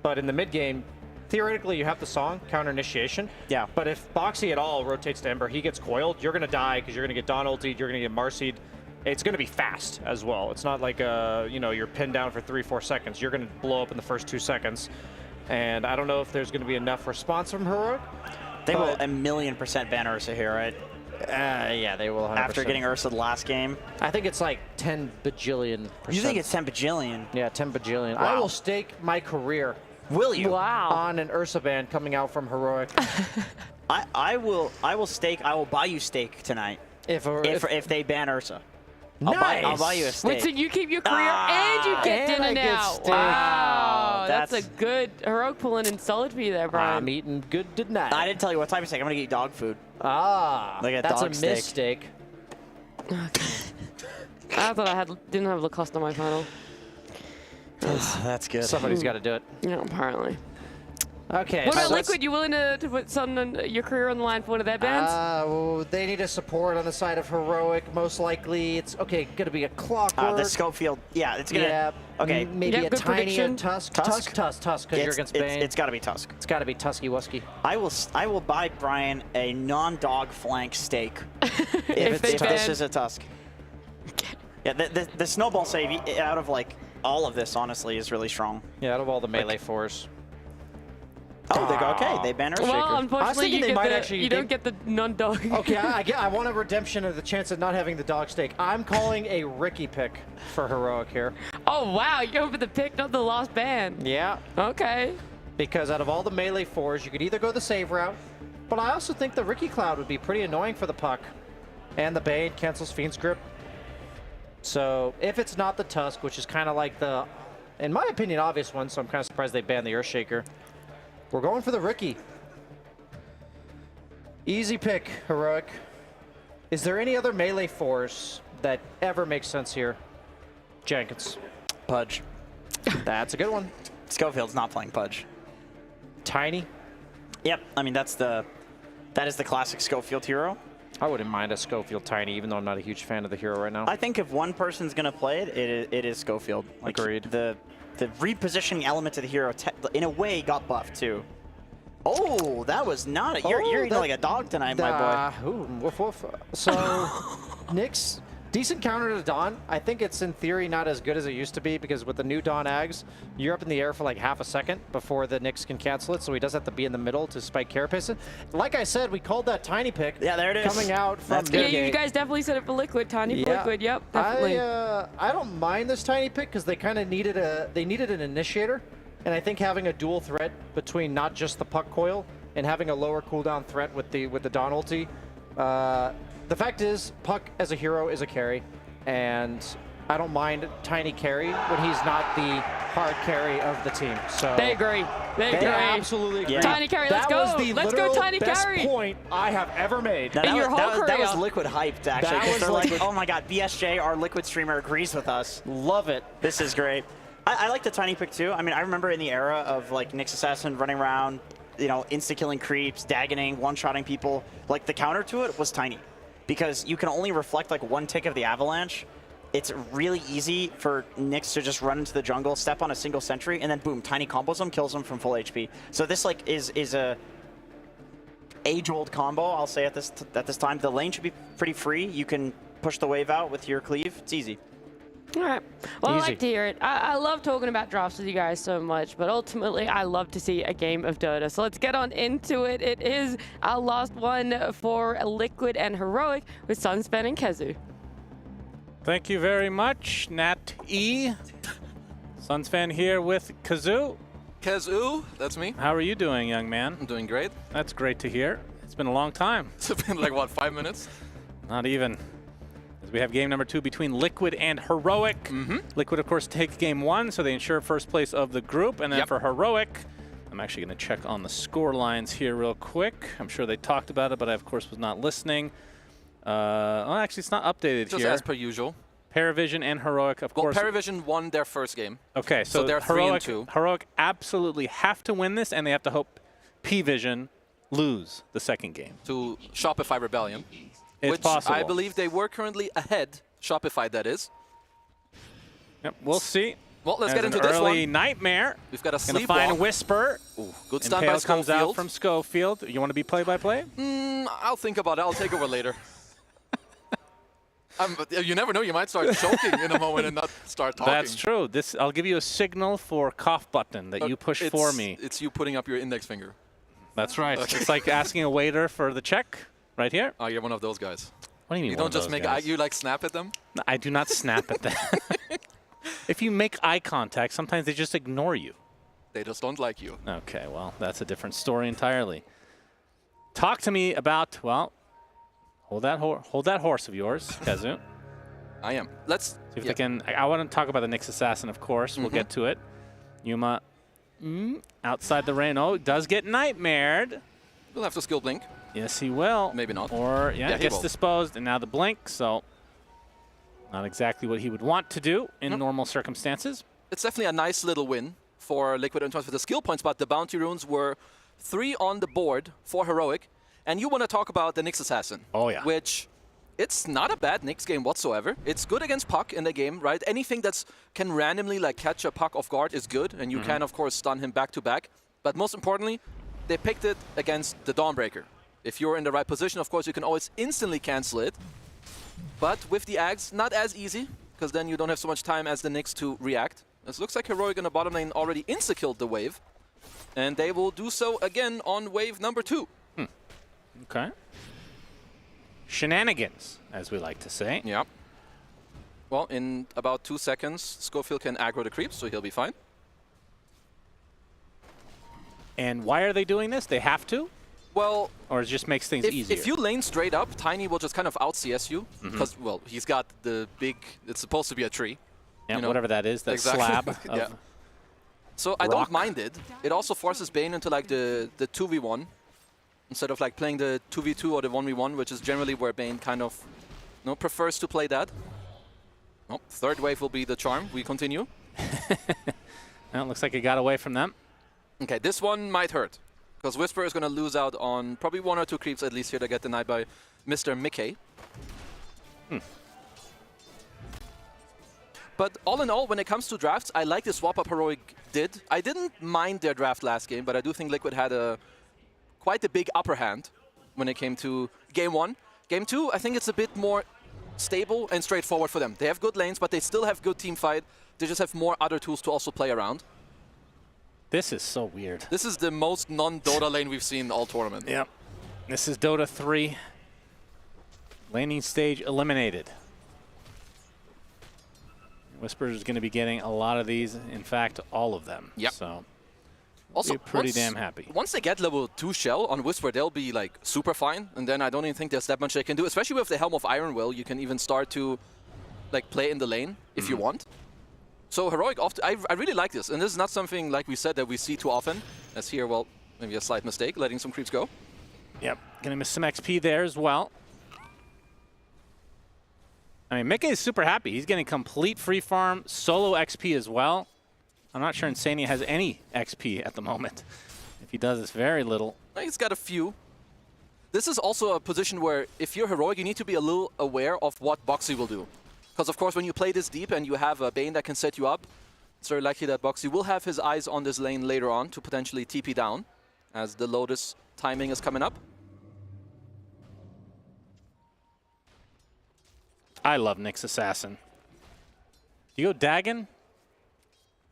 but in the mid game, theoretically, you have the song, counter initiation. Yeah. But if Boxy at all rotates to Ember, he gets coiled, you're going to die because you're going to get Dawn ultied, you're going to get Marcied. It's going to be fast as well. It's not like, you know, you're pinned down for 3-4 seconds. You're going to blow up in the first 2 seconds. And I don't know if there's going to be enough response from Heroic. They will 1,000,000% ban Ursa here, right? Yeah, they will 100%. After getting Ursa the last game. I think it's like 10 bajillion %. You think it's 10 bajillion? Yeah, 10 bajillion. Wow. I will stake my career. Will you? Wow. On an Ursa ban coming out from Heroic. I will buy you steak tonight. If they ban Ursa. Nice. I'll buy you a steak. Wait, so you keep your career and you get dinner now. Wow. That's a good Heroic pulling in solid for you there, Brian. I'm eating good tonight. I didn't tell you what type of steak. I'm going to get you dog food. Like that's dog a steak. mistake. Okay. I thought I didn't have Lacoste on my final. That's good. Somebody's got to do it. Yeah, apparently. Okay. What about Liquid? You willing to put your career on the line for one of their bands? Well, they need a support on the side of Heroic. Most likely, it's going to be a Clockwork. The Schofield. Yeah, it's going to. Yeah. Okay. Maybe a tiny Tusk. Tusk, because you're against Bane. It's got to be Tusk. It's got to be Tusky Wusky. I will buy Brian a non-dog flank steak if this is a Tusk. Yeah, the snowball save out of like all of this, honestly, is really strong. Yeah, out of all the melee fours. Oh, they go, okay. They ban Earthshaker. Well, unfortunately, you don't get the non-dog. Okay, I want a redemption of the chance of not having the dog steak. I'm calling a Ricky pick for Heroic here. Oh, wow. You're going for the pick, not the lost ban. Yeah. Okay. Because out of all the melee fours, you could either go the save route, but I also think the Ricky Cloud would be pretty annoying for the Puck. And the Bane cancels Fiend's Grip. So if it's not the Tusk, which is kind of like the, in my opinion, obvious one, so I'm kind of surprised they banned the Earthshaker. We're going for the Ricky. Easy pick, Heroic. Is there any other melee force that ever makes sense here? Jenkins. Pudge. That's a good one. Schofield's not playing Pudge. Tiny. Yep. I mean, that is the classic Schofield hero. I wouldn't mind a Schofield Tiny, even though I'm not a huge fan of the hero right now. I think if one person's going to play it, it is Schofield. Like, agreed. The repositioning element to the hero, in a way, got buffed too. Oh, that was not a... You're eating like a dog tonight, my boy. Ooh, woof woof. So, Nyx, decent counter to Dawn. I think it's in theory not as good as it used to be because with the new Dawn Ags, you're up in the air for like half a second before the Nyx can cancel it, so he does have to be in the middle to spike Carapace. Like I said, we called that Tiny pick. Yeah, there it is. Coming out from Yeah, you guys definitely said it for Liquid. Tiny for Liquid, yep, definitely. I don't mind this Tiny pick because they kind of needed an initiator. And I think having a dual threat between not just the puck coil and having a lower cooldown threat with the Dawn ulti. The fact is, Puck as a hero is a carry, and I don't mind Tiny carry when he's not the hard carry of the team. So they agree. They agree. Absolutely agree. Yeah. Tiny carry, let's go. Let's go Tiny best carry. Point I have ever made. That was Liquid hyped, actually. That was they're like, oh my god, BSJ, our Liquid streamer, agrees with us. Love it. This is great. I like the Tiny pick too. I mean, I remember in the era of like Nyx Assassin running around, you know, insta-killing creeps, daggening, one-shotting people, like the counter to it was Tiny. Because you can only reflect like one tick of the Avalanche. It's really easy for Nyx to just run into the jungle, step on a single sentry, and then boom, Tiny combos him, kills him from full HP. So this like is a age-old combo, I'll say at this time. The lane should be pretty free. You can push the wave out with your cleave. It's easy. All right. Well, I like to hear it. I love talking about drafts with you guys so much, but ultimately, I love to see a game of Dota. So let's get on into it. It is our last one for Liquid and Heroic with Sunspan and Kezu. Thank you very much, Nat E. Sunspan here with Kazoo. Kazoo, that's me. How are you doing, young man? I'm doing great. That's great to hear. It's been a long time. It's been like, what, 5 minutes? Not even. As we have game number 2 between Liquid and Heroic. Liquid, of course, takes game 1, so they ensure first place of the group. And then for Heroic, I'm actually going to check on the score lines here real quick. I'm sure they talked about it, but I, of course, was not listening. Well, actually, it's not updated Just here. as per usual. Paravision and Heroic, of course. Well, Paravision won their first game. Okay, so they're Heroic, 3-2. Heroic absolutely have to win this, and they have to hope P-Vision lose the second game. To Shopify Rebellion. It's which possible. I believe they were currently ahead. Shopify, that is. Yep, we'll see. Well, let's As get into an this early one. nightmare. We've got a Gonna sleepwalk. find Whisper. Ooh, good and stun by Pale comes out Schofield. from Schofield. You want to be play-by-play? I'll think about it. I'll take over later. You never know. You might start choking in a moment and not start talking. That's true. I'll give you a signal for cough button that you push for me. It's you putting up your index finger. That's right. Okay. It's like asking a waiter for the check right here. Oh, you're one of those guys. What do you mean? You one don't of just those make guys? you like snap at them? No, I do not snap at them. If you make eye contact, sometimes they just ignore you. They just don't like you. Okay, well, that's a different story entirely. Talk to me about, well, hold that horse of yours, Kezu. I am. Let's see if they can. I want to talk about the Nyx Assassin, of course. We'll get to it. Yuma, outside the rain. Oh, does get nightmared. We'll have to skill blink. Yes, he will. Maybe not. Or, yeah, gets will. disposed, and now the blink, so not exactly what he would want to do in normal circumstances. It's definitely a nice little win for Liquid in terms of the skill points, but the bounty runes were 3 on the board for Heroic. And you want to talk about the Nyx Assassin. Oh, yeah. Which, it's not a bad Nyx game whatsoever. It's good against Puck in the game, right? Anything that can randomly like catch a Puck off guard is good, and you can, of course, stun him back to back. But most importantly, they picked it against the Dawnbreaker. If you're in the right position, of course, you can always instantly cancel it. But with the Ags, not as easy, because then you don't have so much time as the Nyx to react. It looks like Heroic in the bottom lane already insta-killed the wave. And they will do so again on wave number 2. Okay. Shenanigans, as we like to say. Yeah. Well, in about 2 seconds, Schofield can aggro the creeps, so he'll be fine. And why are they doing this? They have to? Well, or it just makes things easier? If you lane straight up, Tiny will just kind of out-CS you. Because, well, he's got the big... It's supposed to be a tree. Yeah, you know? whatever that is, that slab of yeah. So I don't mind it. It also forces Bane into like the 2v1. instead of like playing the 2v2 or the 1v1, which is generally where Bane kind of prefers to play that. Oh, third wave will be the charm. We continue. Well, it looks like it got away from them. Okay, this one might hurt, because Whisper is going to lose out on probably 1 or 2 creeps at least here that get denied by Mr. Mickey. But all in all, when it comes to drafts, I like the swap up Heroic did. I didn't mind their draft last game, but I do think Liquid had quite a big upper hand when it came to game 1. Game 2, I think it's a bit more stable and straightforward for them. They have good lanes, but they still have good team fight. They just have more other tools to also play around. This is so weird. This is the most non-Dota lane we've seen all tournament. Yep. This is Dota 3. Laning stage eliminated. Whisper is going to be getting a lot of these. In fact, all of them. Yep. So also, be pretty damn happy. Once they get level 2 Shell on Whisper, they'll be like super fine. And then I don't even think there's that much they can do. Especially with the Helm of Iron Will, you can even start to like play in the lane if you want. So Heroic, I really like this. And this is not something, like we said, that we see too often. As here, well, maybe a slight mistake, letting some creeps go. Yep. Going to miss some XP there as well. I mean, Mickey is super happy. He's getting complete free farm, solo XP as well. I'm not sure Insania has any XP at the moment. If he does, it's very little. He's got a few. This is also a position where if you're Heroic, you need to be a little aware of what Boxy will do. Because, of course, when you play this deep and you have a Bane that can set you up, it's very likely that Boxy will have his eyes on this lane later on to potentially TP down as the Lotus timing is coming up. I love Nyx Assassin. You go Dagon?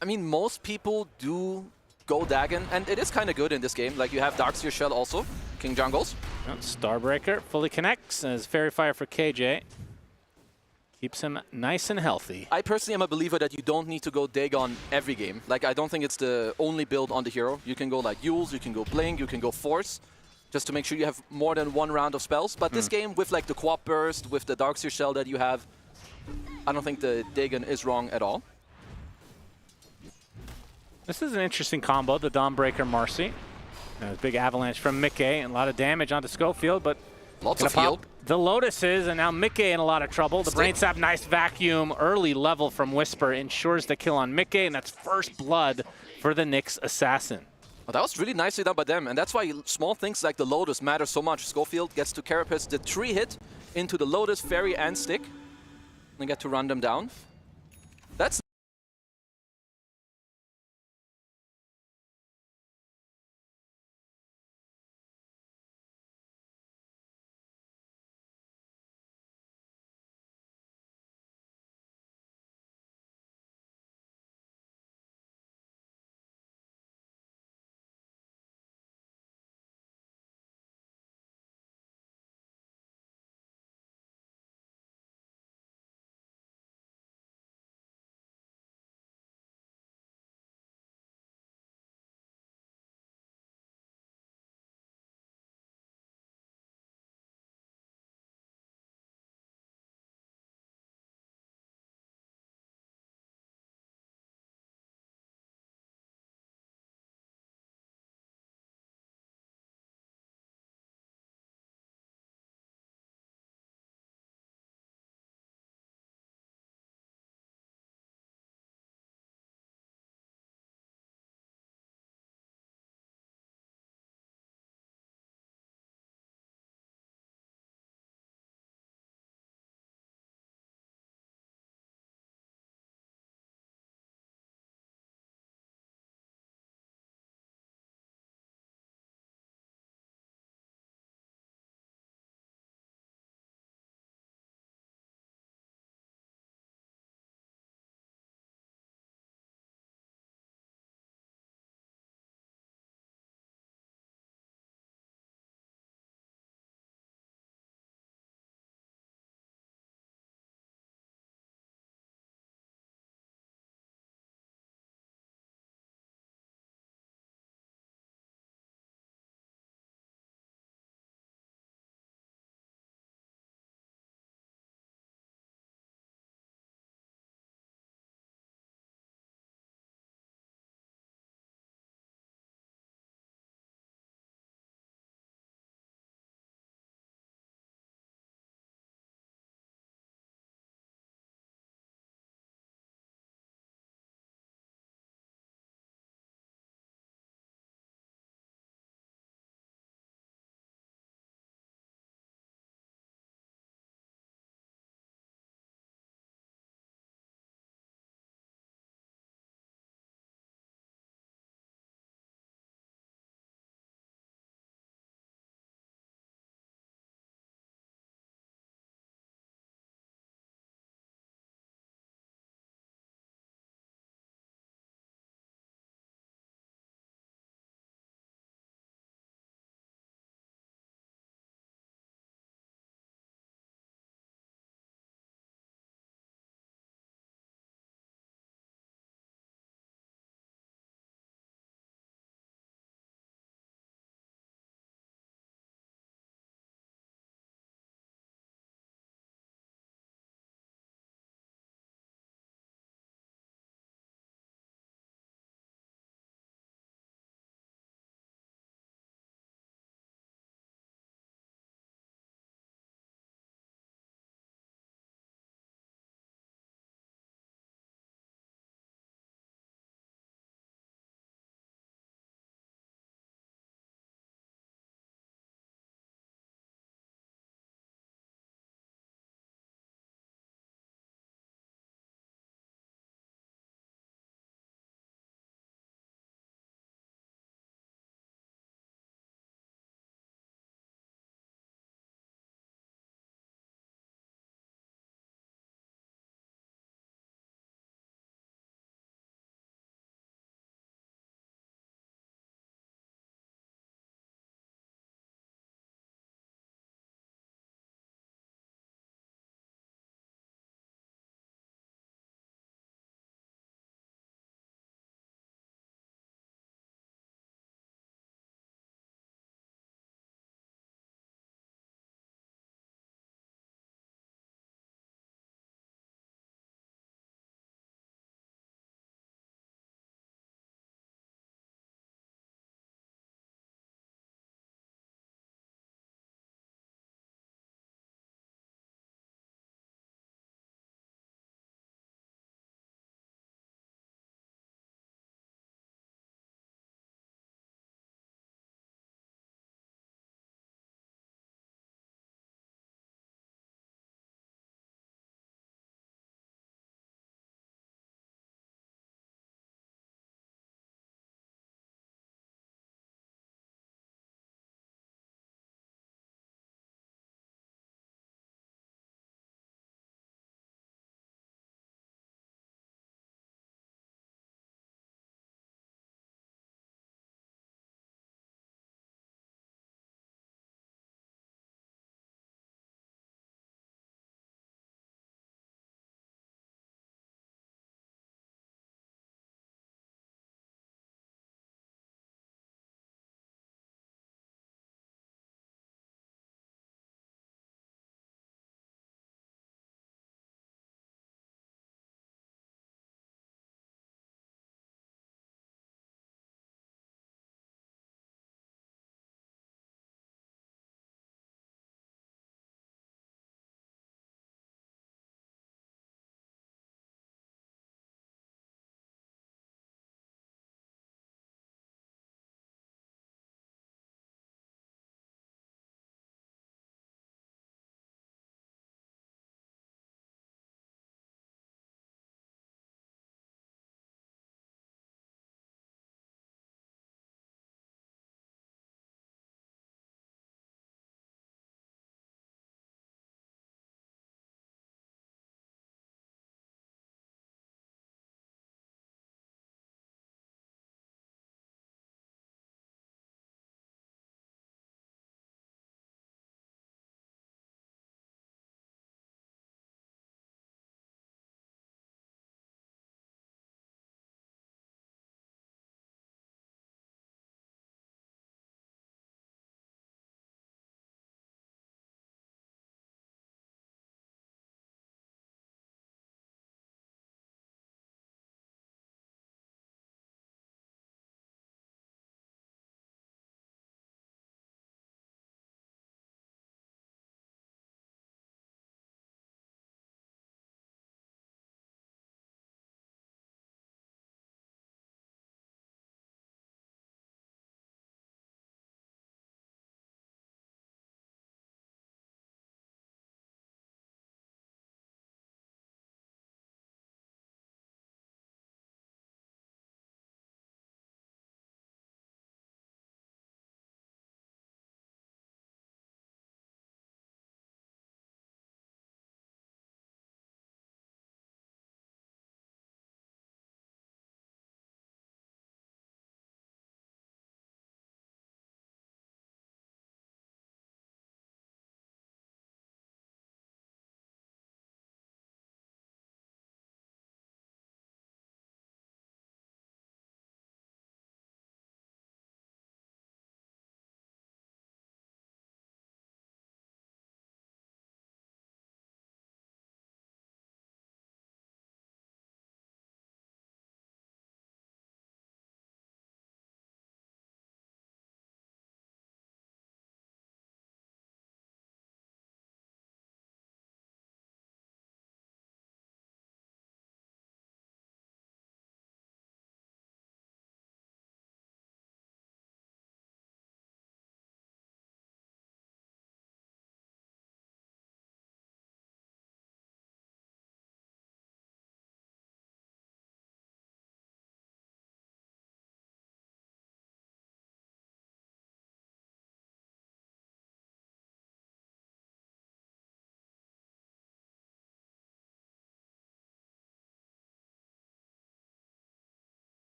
I mean, most people do go Dagon, and it is kind of good in this game. Like, you have Darkseer Shell also, King Jungles. Starbreaker fully connects as Fairy Fire for KJ. Keeps him nice and healthy. I personally am a believer that you don't need to go Dagon every game. Like, I don't think it's the only build on the hero. You can go like Yules, you can go Blink, you can go Force, just to make sure you have more than 1 round of spells. But this game, with like the Quap Burst, with the Darkseer Shell that you have, I don't think the Dagon is wrong at all. This is an interesting combo, the Dawnbreaker Marcy. Big avalanche from Mickey, and a lot of damage onto Schofield, but lots of heal. The Lotuses, and now Mickey in a lot of trouble. The Brain Sap, nice vacuum, early level from Whisper, ensures the kill on Mickey, and that's first blood for the Nyx Assassin. Well, that was really nicely done by them, and that's why small things like the Lotus matter so much. Schofield gets to Carapace the 3-hit into the Lotus, Fairy, and Stick. And get to run them down. That's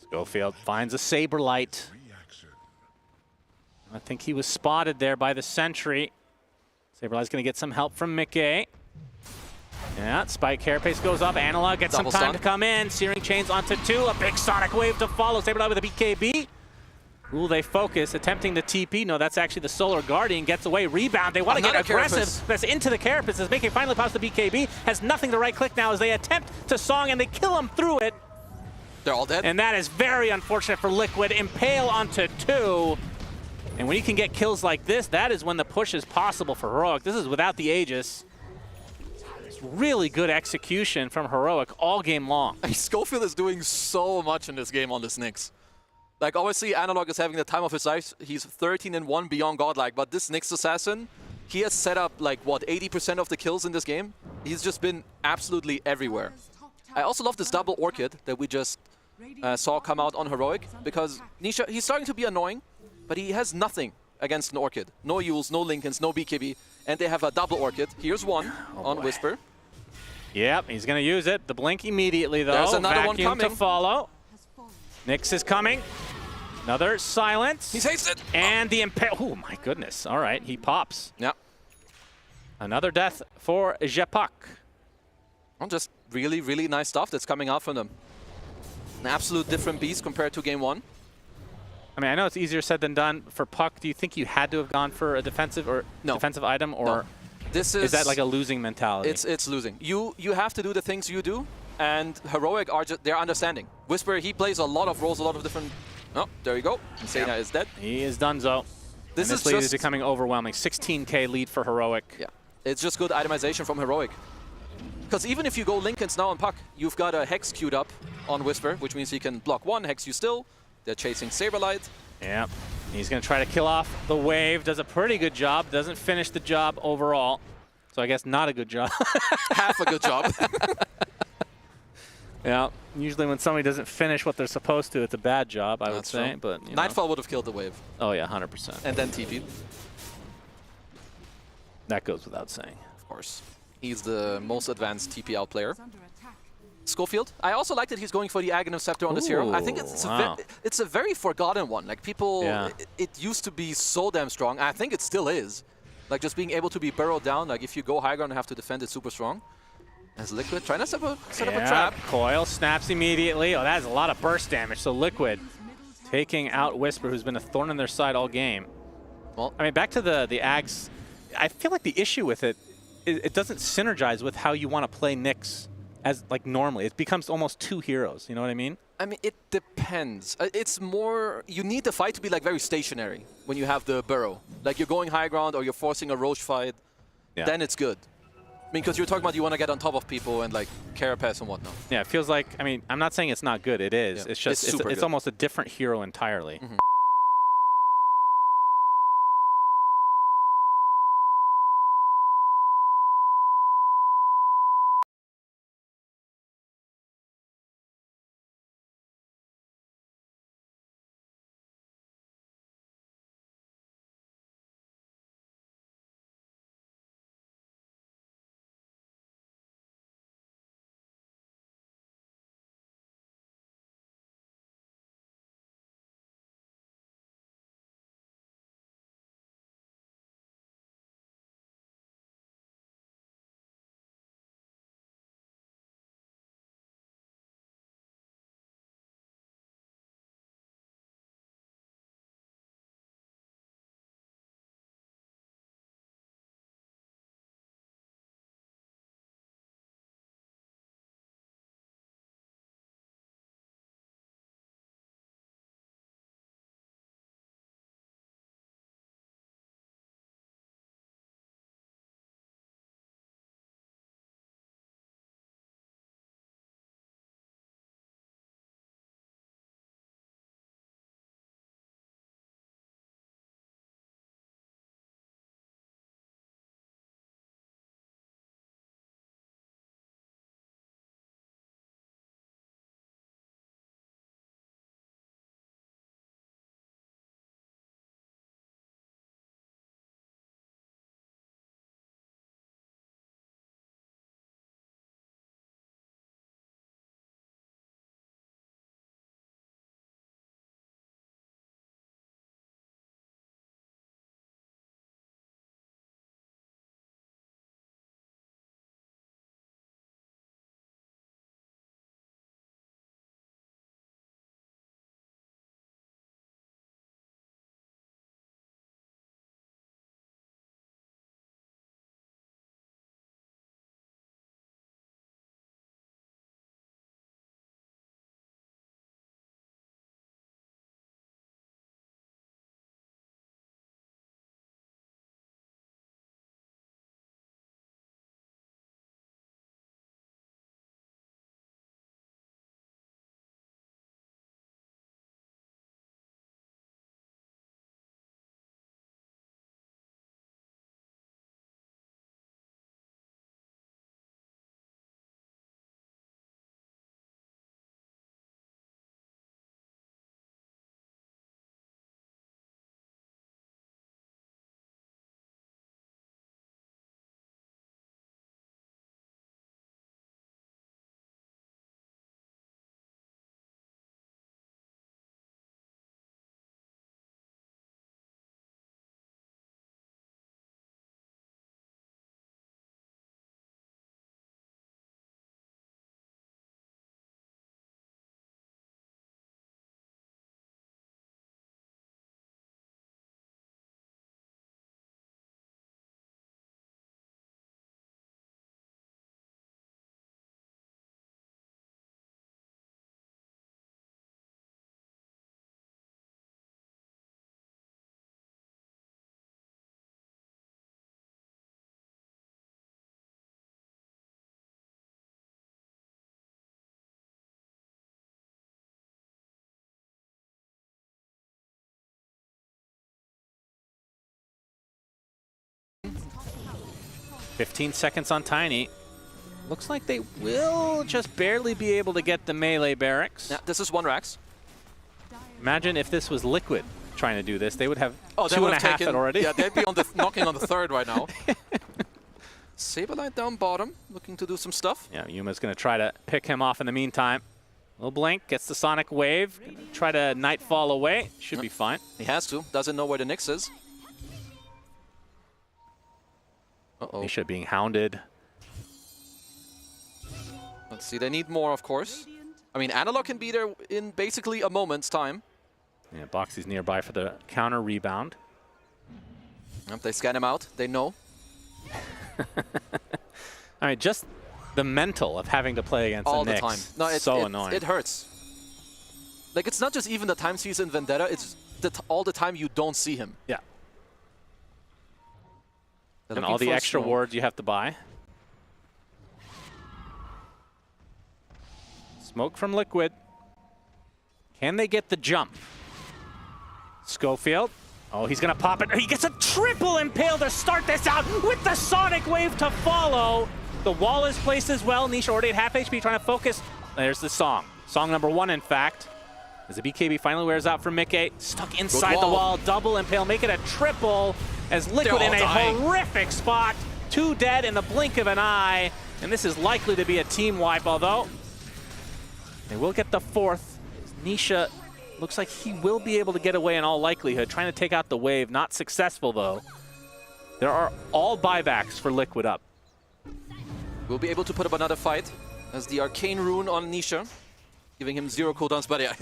Schofield finds a Saberlight. I think he was spotted there by the sentry. Saberlight's going to get some help from Mickey. Yeah, Spike Carapace goes up. Analog gets Double some time stun. to come in. Searing Chains onto 2. A big Sonic Wave to follow. Saberlight with a BKB. Ooh, they focus, attempting the TP. No, that's actually the Solar Guardian. Gets away, rebound. They want to get aggressive. Carapace. That's into the Carapace as Mickey finally pops the BKB. Has nothing to right-click now as they attempt to Song, and they kill him through it. They're all dead. And that is very unfortunate for Liquid. Impale onto 2. And when you can get kills like this, that is when the push is possible for Heroic. This is without the Aegis. It's really good execution from Heroic all game long. Schofield is doing so much in this game on this Nyx. Like, obviously, Analog is having the time of his life. He's 13-1 beyond Godlike, but this Nyx Assassin, he has set up, like, what, 80% of the kills in this game? He's just been absolutely everywhere. I also love this double Orchid that we just saw come out on Heroic, because Nisha, he's starting to be annoying, but he has nothing against an Orchid. No Yules, no Lincolns, no BKB, and they have a double Orchid. Here's one on Whisper. Yep, he's going to use it. The blink immediately, though. There's another one Vacuum coming. to follow. Nyx is coming. Another silence. He's hasted. And the Impale. Oh, my goodness. All right, he pops. Yeah. Another death for Jepak. Well, just really, really nice stuff that's coming out from them. An absolute different beast compared to game 1. I mean, I know it's easier said than done. For Puck, do you think you had to have gone for a defensive or defensive item, or No. This is that like a losing mentality? It's losing. You have to do the things you do, and Heroic are just they're understanding. Whisper, he plays a lot of roles, a lot of different. Oh, there you go. Insana is dead. He is donezo. This and is lead just is becoming overwhelming. 16K lead for Heroic. Yeah, it's just good itemization from Heroic. Because even if you go Lincolns now on Puck, you've got a Hex queued up on Whisper, which means he can block one, Hex you still. They're chasing Saberlight. Yep. He's going to try to kill off the wave. Does a pretty good job. Doesn't finish the job overall. So I guess not a good job. Half a good job. Yeah. Usually when somebody doesn't finish what they're supposed to, it's a bad job, I would say. True. But you know. Nightfall would have killed the wave. Oh, yeah, 100%. And then TP'd. That goes without saying. Of course. He's the most advanced TP out player. Schofield. I also like that he's going for the Aghanim Scepter on this hero. I think it's a very forgotten one. Like, people, it used to be so damn strong. I think it still is. Like, just being able to be burrowed down. Like, if you go high ground and have to defend it super strong. As Liquid trying to set up a trap. Coil snaps immediately. Oh, that is a lot of burst damage. So Liquid taking out Whisper, who's been a thorn in their side all game. Well, I mean, back to the Ags. I feel like the issue with it doesn't synergize with how you want to play Nyx as like normally. It becomes almost two heroes. You know what I mean? I mean, it depends. It's more, you need the fight to be like very stationary when you have the burrow. Like you're going high ground or you're forcing a Roche fight, then it's good. I mean, because you're talking about you want to get on top of people and like Carapace and whatnot. Yeah, it feels like, I mean, I'm not saying it's not good. It is. Yeah. It's just, it's almost a different hero entirely. 15 seconds on Tiny. Looks like they will just barely be able to get the melee barracks. Yeah, this is 1 Rax. Imagine if this was Liquid trying to do this. They would have they two would and a have half taken, it already. Yeah, they'd be on the knocking on the 3rd right now. Saberlight down bottom, looking to do some stuff. Yeah, Yuma's going to try to pick him off in the meantime. Little blink, gets the Sonic Wave. Try to Nightfall away. Should be fine. He has to. Doesn't know where the Nyx is. Uh-oh. Nisha being hounded. Let's see, they need more, of course. I mean, Analog can be there in basically a moment's time. Yeah, Boxy's nearby for the counter rebound. Yep, they scan him out. They know. I mean, just the mental of having to play against all the the Nyx. time. No, it's so annoying. It hurts. Like, it's not just even the time he's in Vendetta, it's all the time you don't see him. Yeah. They're And all the extra wards you have to buy. Smoke from Liquid. Can they get the jump? Schofield. Oh, he's going to pop it. He gets a triple impale to start this out with the Sonic Wave to follow. The wall is placed as well. Nisha already at half HP trying to focus. There's the song. Song number 1, in fact. As the BKB finally wears out for Mickey. Stuck inside the wall. Double impale. Make it a triple as Liquid in a horrific spot. 2 dead in the blink of an eye. And this is likely to be a team wipe, although they will get the 4th. Nisha looks like he will be able to get away in all likelihood, trying to take out the wave. Not successful, though. There are all buybacks for Liquid up. We'll be able to put up another fight as the Arcane Rune on Nisha, giving him 0 cooldowns. But yeah,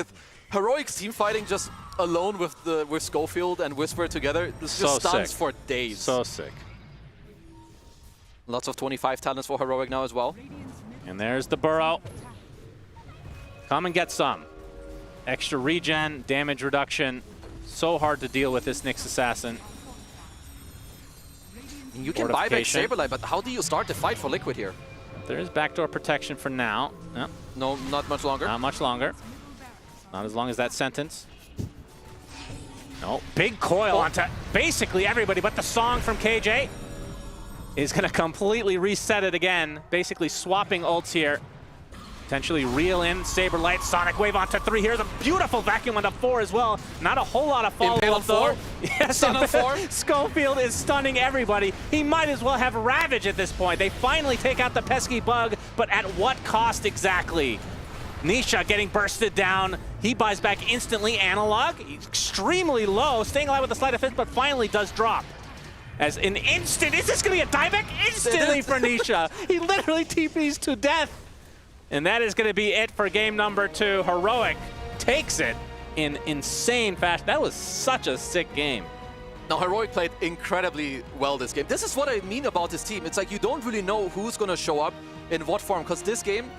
Heroic's team fighting just alone with Schofield and Whisper together, this just stuns for days. So sick. Lots of 25 talents for Heroic now as well. And there's the Burrow. Come and get some. Extra regen, damage reduction. So hard to deal with this Nyx Assassin. You can buy back Saberlight, but how do you start the fight for Liquid here? There is backdoor protection for now. Yep. No, not much longer. Not much longer. Not as long as that sentence. No, big coil onto basically everybody, but the song from KJ is going to completely reset it again. Basically swapping ults here. Potentially reel in Saberlight, Sonic Wave onto 3. Here's a beautiful vacuum onto 4 as well. Not a whole lot of follow-up though. Yes, stun on 4. Schofield is stunning everybody. He might as well have Ravage at this point. They finally take out the pesky bug, but at what cost exactly? Nisha getting bursted down. He buys back instantly. Analog, extremely low, staying alive with a sleight of fist, but finally does drop. As an instant, is this going to be a dieback? Instantly for Nisha. He literally TPs to death. And that is going to be it for game number 2. Heroic takes it in insane fashion. That was such a sick game. Now, Heroic played incredibly well this game. This is what I mean about this team. It's like you don't really know who's going to show up in what form, because this game,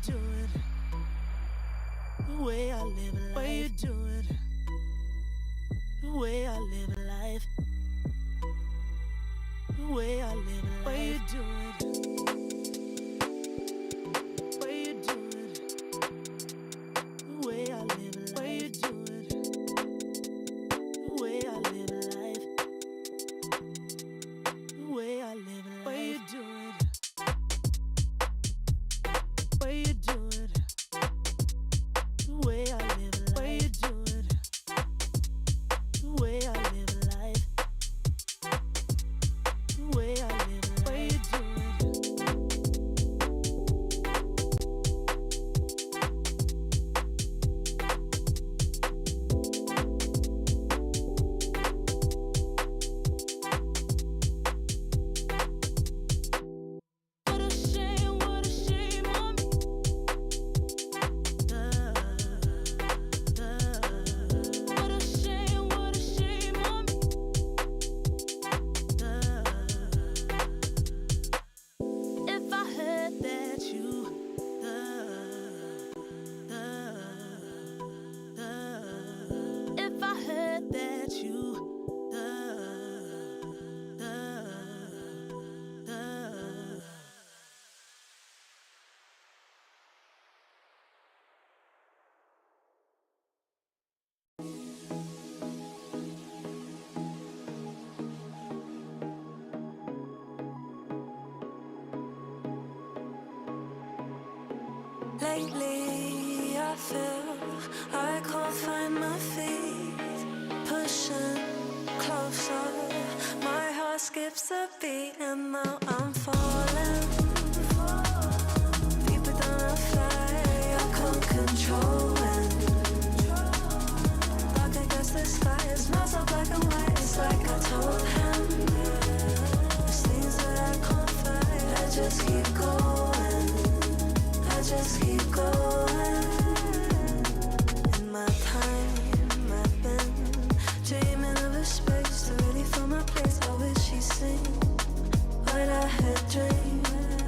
do it. The way I live life. Why you do it? The way I live life. The way I live life. Why you do it? Why you do it? The way I live life. Why you do it? The way I live life. The way I live life. Why you do it? Why you do it? The way I live life. Why you do it? The way I live life. The way I live life. Why you do Lately, I feel I can't find my feet. Pushing closer, my heart skips a beat, and now I'm falling. Deeper than I fly, I can't control it. Dark against the sky, it's not so black and white. It's like I told him. There's things that I can't fight. I just keep going. I just keep going. In my time, I've been dreaming of a space to really fill my place. I wish she'd sing what I had dreamed.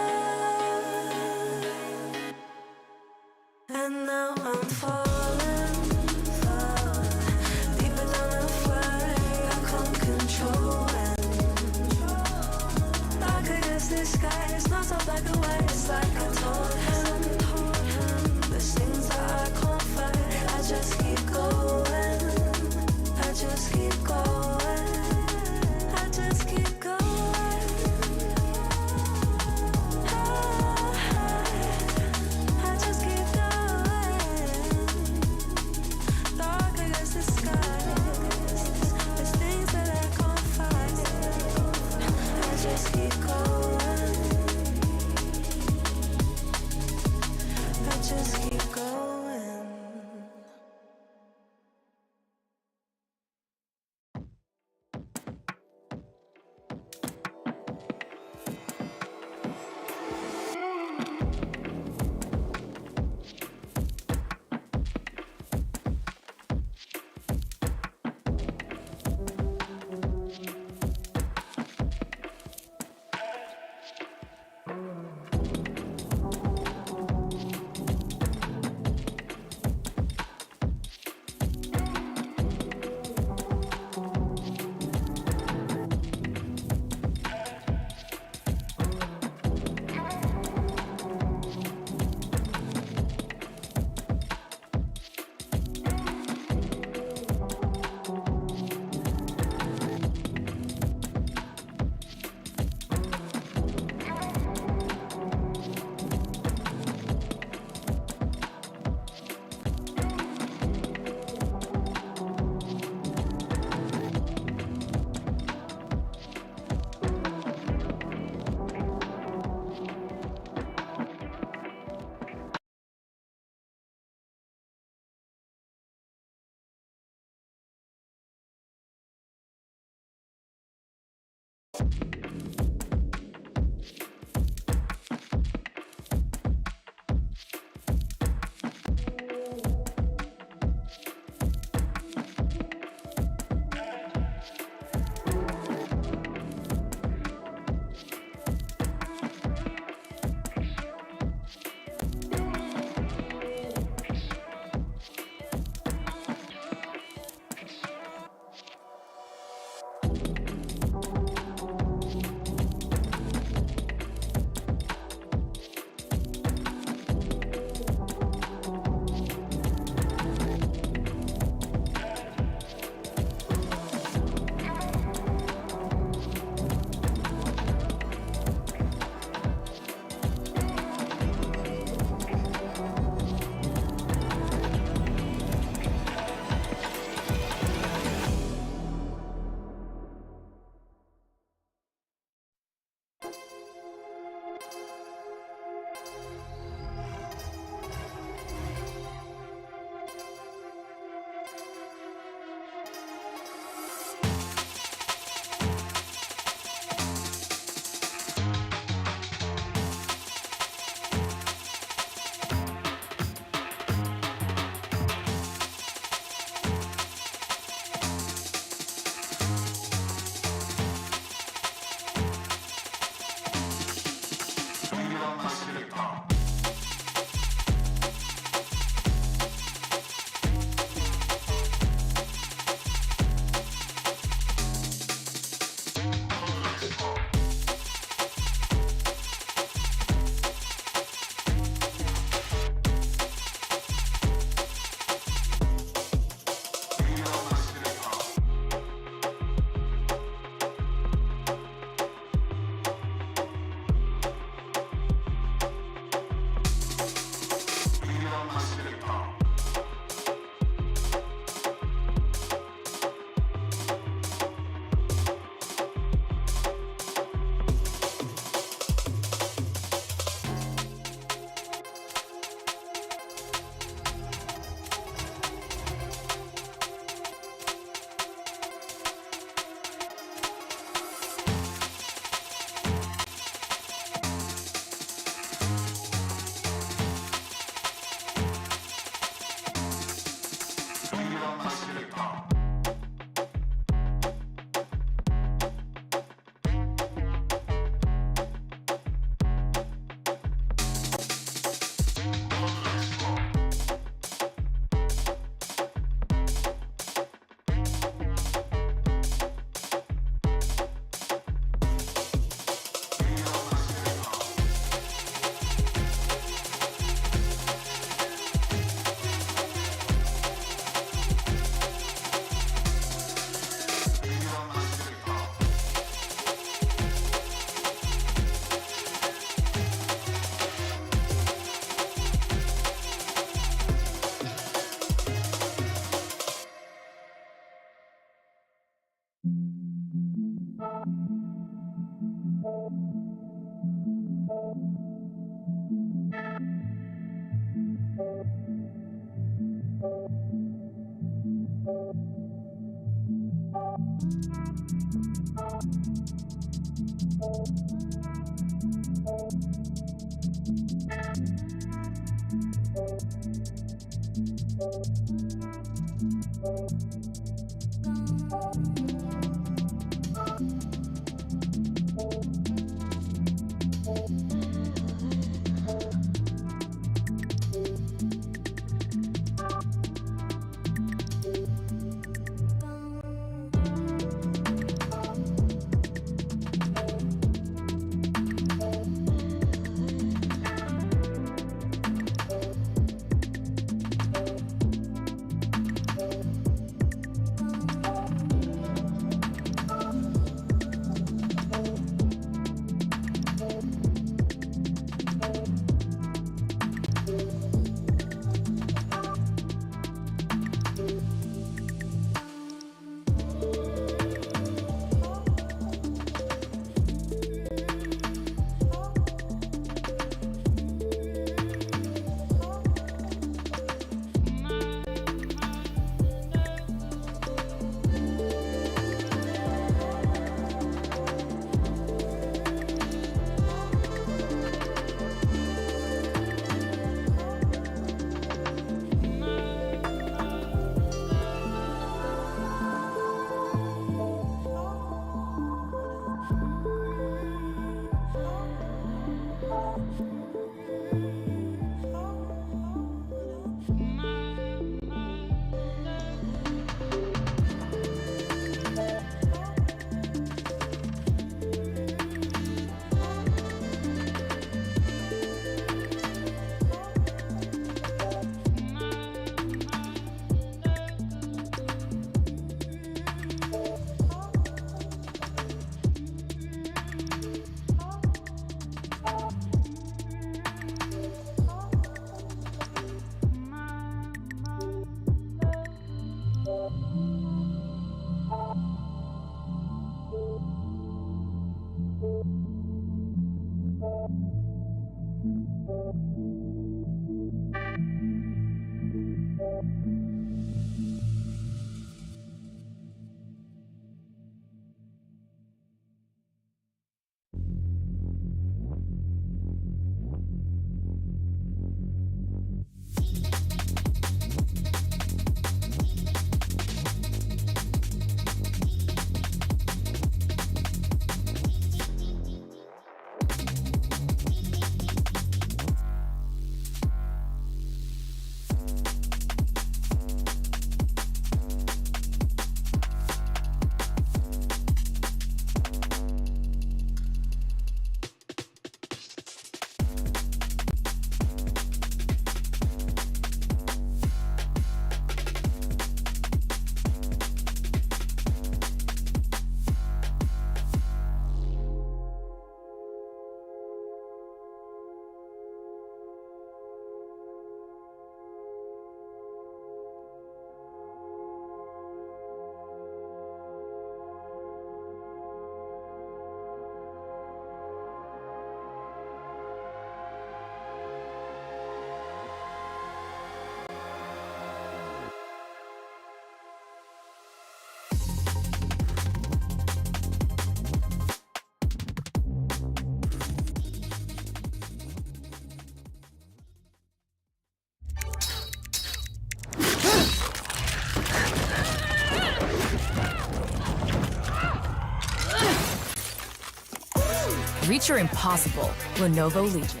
Reach your impossible. Lenovo Legion.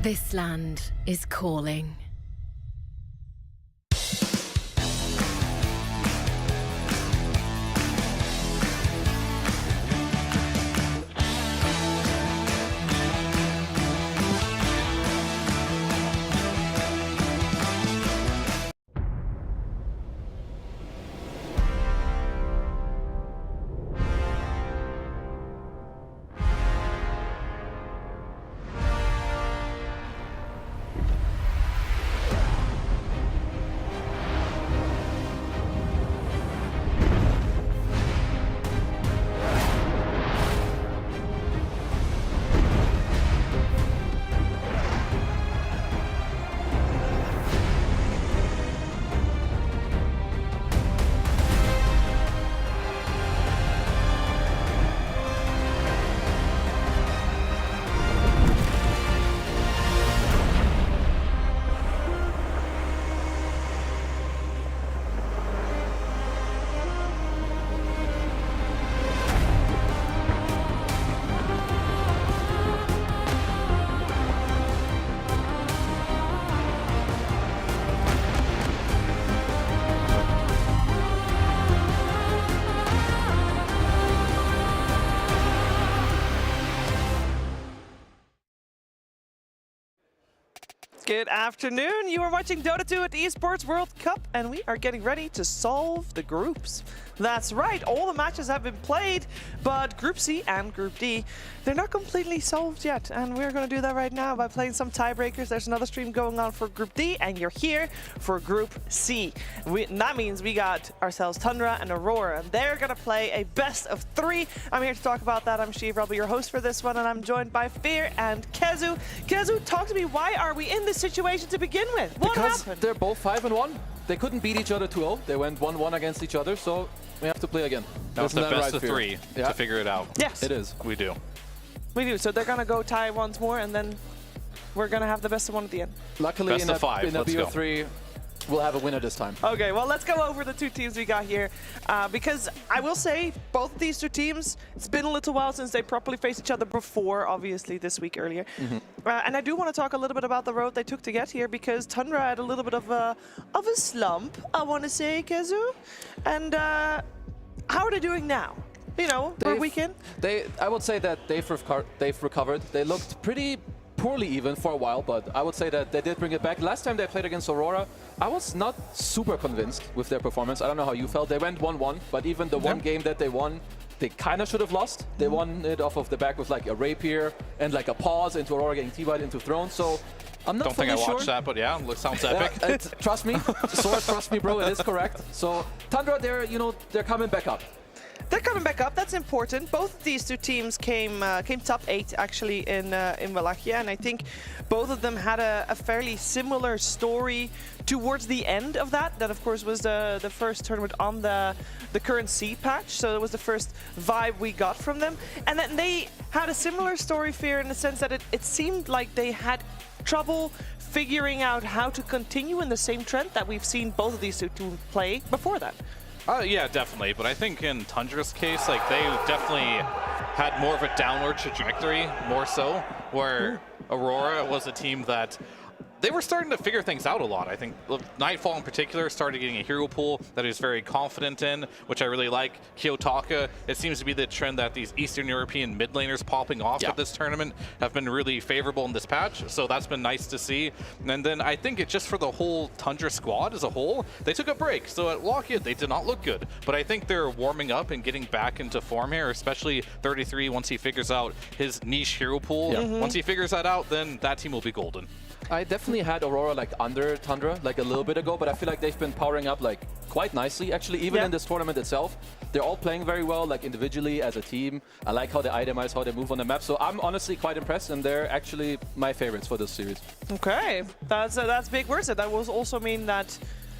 This land is calling. Good afternoon. You are watching Dota 2 at the Esports World Cup, and we are getting ready to solve the groups. That's right, all the matches have been played, but Group C and Group D, they're not completely solved yet, and we're going to do that right now by playing some tiebreakers. There's another stream going on for Group D, and you're here for Group C. That means we got ourselves Tundra and Aurora, and they're going to play a best of 3. I'm here to talk about that. I'm Shiva. I'll be your host for this one, and I'm joined by Fear and Kezu. Kezu, talk to me. Why are we in this situation to begin with? What because happened? They're both 5-1. They couldn't beat each other 2-0. They went 1-1 against each other, so we have to play again. Now it's the best of 3 yeah. to figure it out. Yes. It is. We do. We do. So they're going to go tie once more, and then we're going to have the best of 1 at the end. Luckily, best in of 5. in a BO3, we'll have a winner this time. Okay, well, let's go over the 2 teams we got here. Because I will say, both of these 2 teams, it's been a little while since they properly faced each other before, obviously, this week earlier. And I do want to talk a little bit about the road they took to get here, because Tundra had a little bit of a slump, I want to say, Kezu. And how are they doing now? You know, for a weekend? I would say that they've recovered. They looked pretty poorly even for a while, but I would say that they did bring it back. Last time they played against Aurora, I was not super convinced with their performance. I don't know how you felt. They went 1-1, but even the one game that they won, they kind of should have lost. They won it off of the back with like a rapier and like a pause into Aurora getting T-Bite into Throne. So I'm not fully sure. Don't think I watched that, but yeah, it sounds epic. Trust me, Sword, trust me, bro, it is correct. So Tundra, they're coming back up. They're coming back up. That's important. Both of these 2 teams came top 8 actually in Wallachia, and I think both of them had a fairly similar story towards the end of that. That of course was the first tournament on the current C patch, so it was the first vibe we got from them. And then they had a similar story, Fear, in the sense that it seemed like they had trouble figuring out how to continue in the same trend that we've seen both of these 2 play before that. Yeah, definitely. But I think in Tundra's case, like they definitely had more of a downward trajectory, more so, where Aurora was a team that they were starting to figure things out a lot. I think Nightfall in particular started getting a hero pool that he's very confident in, which I really like. Kiyotaka, it seems to be the trend that these Eastern European mid laners popping off at this tournament have been really favorable in this patch, so that's been nice to see. And then I think it's just for the whole Tundra squad as a whole, they took a break. So at Lockheed, they did not look good, but I think they're warming up and getting back into form here, especially 33 once he figures out his niche hero pool. Once he figures that out, then that team will be golden. I definitely had Aurora like under Tundra like a little bit ago, but I feel like they've been powering up like quite nicely actually, even in this tournament itself. They're all playing very well, like individually as a team. I like how they itemize, how they move on the map, so I'm honestly quite impressed, and they're actually my favorites for this series. Okay, that's big words. That will also mean that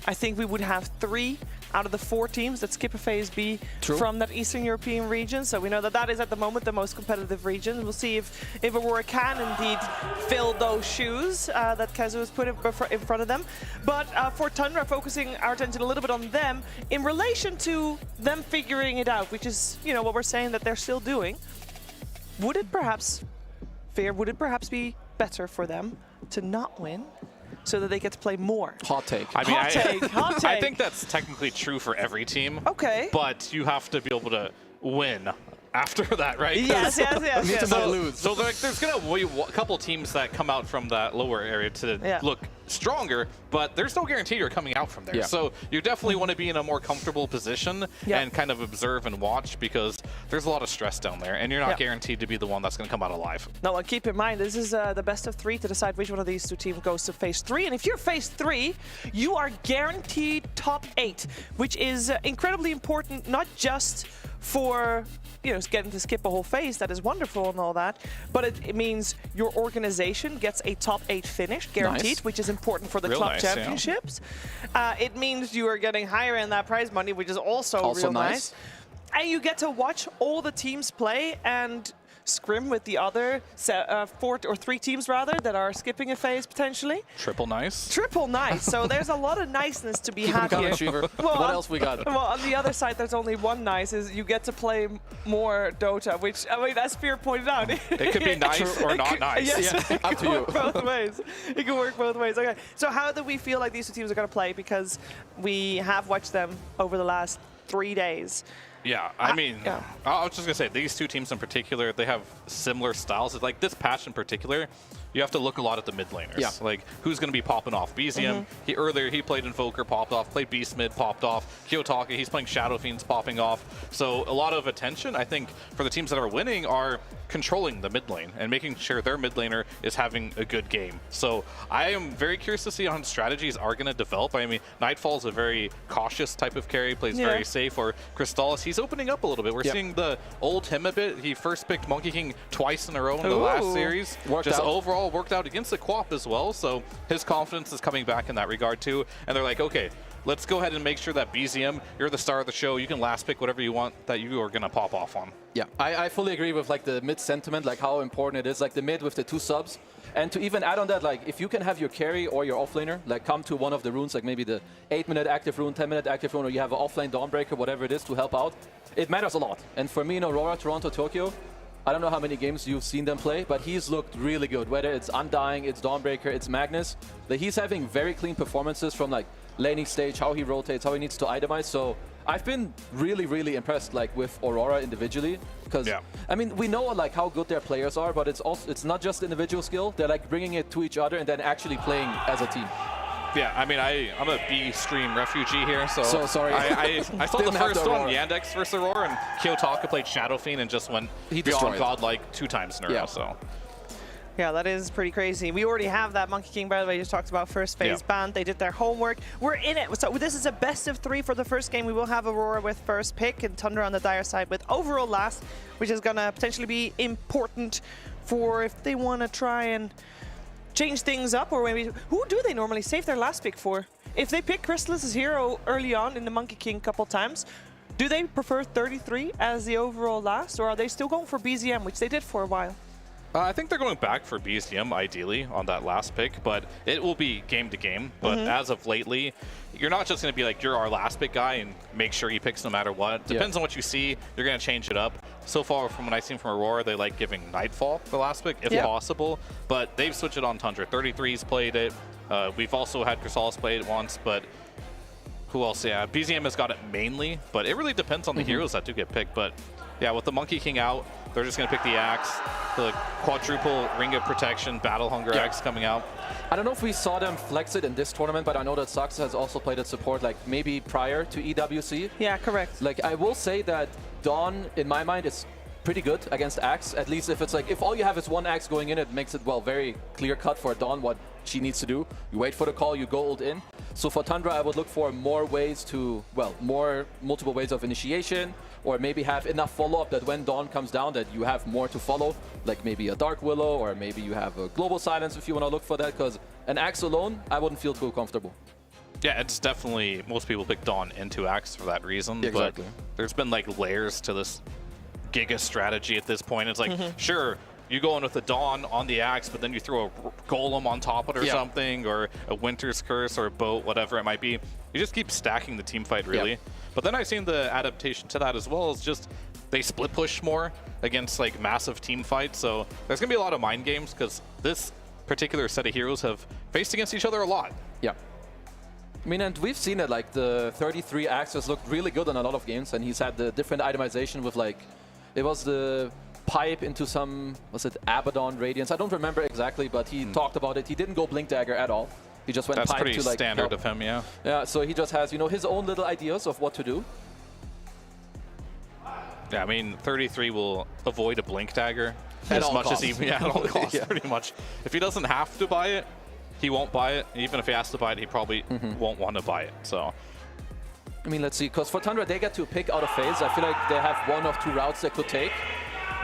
I think we would have 3 out of the 4 teams that skip a phase B from that Eastern European region. So we know that that is at the moment the most competitive region. We'll see if Aurora can indeed fill those shoes that Kazu has put in front of them. But for Tundra, focusing our attention a little bit on them in relation to them figuring it out, which is, you know, what we're saying that they're still doing. Would it perhaps be better for them to not win, so that they get to play more? Hot take. I mean, Hot take. I think that's technically true for every team. Okay. But you have to be able to win after that, right? Yes. So like, there's going to be a couple teams that come out from that lower area to look stronger, but there's no guarantee you're coming out from there. Yeah. So you definitely want to be in a more comfortable position and kind of observe and watch, because there's a lot of stress down there, and you're not guaranteed to be the one that's going to come out alive. Now, and keep in mind, this is the best of 3 to decide which one of these 2 teams goes to phase 3. And if you're phase 3, you are guaranteed top 8, which is incredibly important, not just for, you know, getting to skip a whole phase. That is wonderful and all that, but it means your organization gets a top 8 finish guaranteed, which is important for the club championships. It means you are getting higher in that prize money, which is also real nice. And you get to watch all the teams play and scrim with the other 4 or 3 teams rather that are skipping a phase potentially. Triple nice. Triple nice. So there's a lot of niceness to be had here. Well, what else we got? Well, on the other side, there's only one nice, is you get to play more Dota, which, I mean, as Spear pointed out, it could be nice or not nice. Yes, yeah, up to you. Both ways. It can work both ways. Okay. So how do we feel like these 2 teams are going to play? Because we have watched them over the last 3 days. Yeah, I mean, I was just going to say, these 2 teams in particular, they have similar styles. Like this patch in particular, you have to look a lot at the mid laners. Yeah. Like, who's going to be popping off? BZM, earlier he played Invoker, popped off, played Beast mid, popped off. Kiyotaka, he's playing Shadow Fiends, popping off. So a lot of attention, I think, for the teams that are winning are controlling the mid lane and making sure their mid laner is having a good game. So I am very curious to see how strategies are going to develop. I mean, Nightfall is a very cautious type of carry, plays very safe, or Crystallis, he's opening up a little bit. We're seeing the old him a bit. He first picked Monkey King twice in a row in the last series. Overall worked out against the Quap as well, so his confidence is coming back in that regard too. And they're like, okay, let's go ahead and make sure that BZM, you're the star of the show. You can last pick whatever you want that you are going to pop off on. Yeah, I fully agree with like the mid sentiment, like how important it is, like the mid with the 2 subs. And to even add on that, like if you can have your carry or your offlaner, like come to one of the runes, like maybe the 8-minute active rune, 10-minute active rune, or you have an offlane Dawnbreaker, whatever it is to help out, it matters a lot. And for me in Aurora, Toronto, Tokyo, I don't know how many games you've seen them play, but he's looked really good. Whether it's Undying, it's Dawnbreaker, it's Magnus, he's having very clean performances from like laning stage, how he rotates, how he needs to itemize. So I've been really, really impressed like with Aurora individually, because I mean, we know like how good their players are, but it's not just individual skill. They're like bringing it to each other and then actually playing as a team. Yeah, I mean, I'm a B-stream refugee here, so sorry. I saw the first one, Yandex versus Aurora, and Kiyotaka played Shadow Fiend and just went beyond God like 2 times in a row. So. Yeah, that is pretty crazy. We already have that Monkey King, by the way, just talked about first phase ban. They did their homework. We're in it. So this is a best of 3 for the first game. We will have Aurora with first pick and Tundra on the dire side with overall last, which is going to potentially be important for if they want to try and change things up, or maybe who do they normally save their last pick for? If they pick Crystallis as hero early on in the Monkey King a couple times, do they prefer 33 as the overall last, or are they still going for BZM, which they did for a while? I think they're going back for BZM ideally on that last pick, but it will be game to game. But as of lately, you're not just going to be like, you're our last pick guy and make sure he picks no matter what. Depends on what you see. You're going to change it up. So far, from what I've seen from Aurora, they like giving Nightfall the last pick, if possible. But they've switched it on Tundra. 33's played it. We've also had Crystallis play it once, but who else? Yeah, BZM has got it mainly, but it really depends on the heroes that do get picked. But yeah, with the Monkey King out, they're just going to pick the Axe, the quadruple Ring of Protection, Battle Hunger Axe coming out. I don't know if we saw them flex it in this tournament, but I know that Sux has also played at support like maybe prior to EWC. Yeah, correct. Like I will say that Dawn, in my mind, is pretty good against Axe. At least if it's like, if all you have is one Axe going in, it makes it, well, very clear cut for Dawn what she needs to do. You wait for the call, you go ult in. So for Tundra, I would look for more ways to, well, multiple ways of initiation, or maybe have enough follow-up that when Dawn comes down that you have more to follow, like maybe a Dark Willow, or maybe you have a Global Silence if you want to look for that, because an Axe alone, I wouldn't feel too comfortable. Yeah, it's definitely, most people pick Dawn into Axe for that reason. Exactly. But there's been like layers to this Giga strategy at this point. It's like, sure, you go in with the Dawn on the Axe, but then you throw a Golem on top of it or something, or a Winter's Curse or a Boat, whatever it might be. You just keep stacking the team fight, really. But then I've seen the adaptation to that as well as just they split push more against like massive team fights. So there's going to be a lot of mind games because this particular set of heroes have faced against each other a lot. Yeah. I mean, and we've seen it, like the 33 Axe has looked really good in a lot of games, and he's had the different itemization with like, it was the pipe into some, was it Abaddon Radiance? I don't remember exactly, but he talked about it. He didn't go Blink Dagger at all. He just went That's pipe pretty to like standard of him, yeah. Yeah, so he just has, you know, his own little ideas of what to do. Yeah, I mean, 33 will avoid a Blink Dagger At as all much costs. as he, at all costs, pretty much. If he doesn't have to buy it, he won't buy it. Even if he has to buy it, he probably won't want to buy it. So, I mean, let's see, because for Tundra, they get to pick out of phase. I feel like they have one of two routes they could take.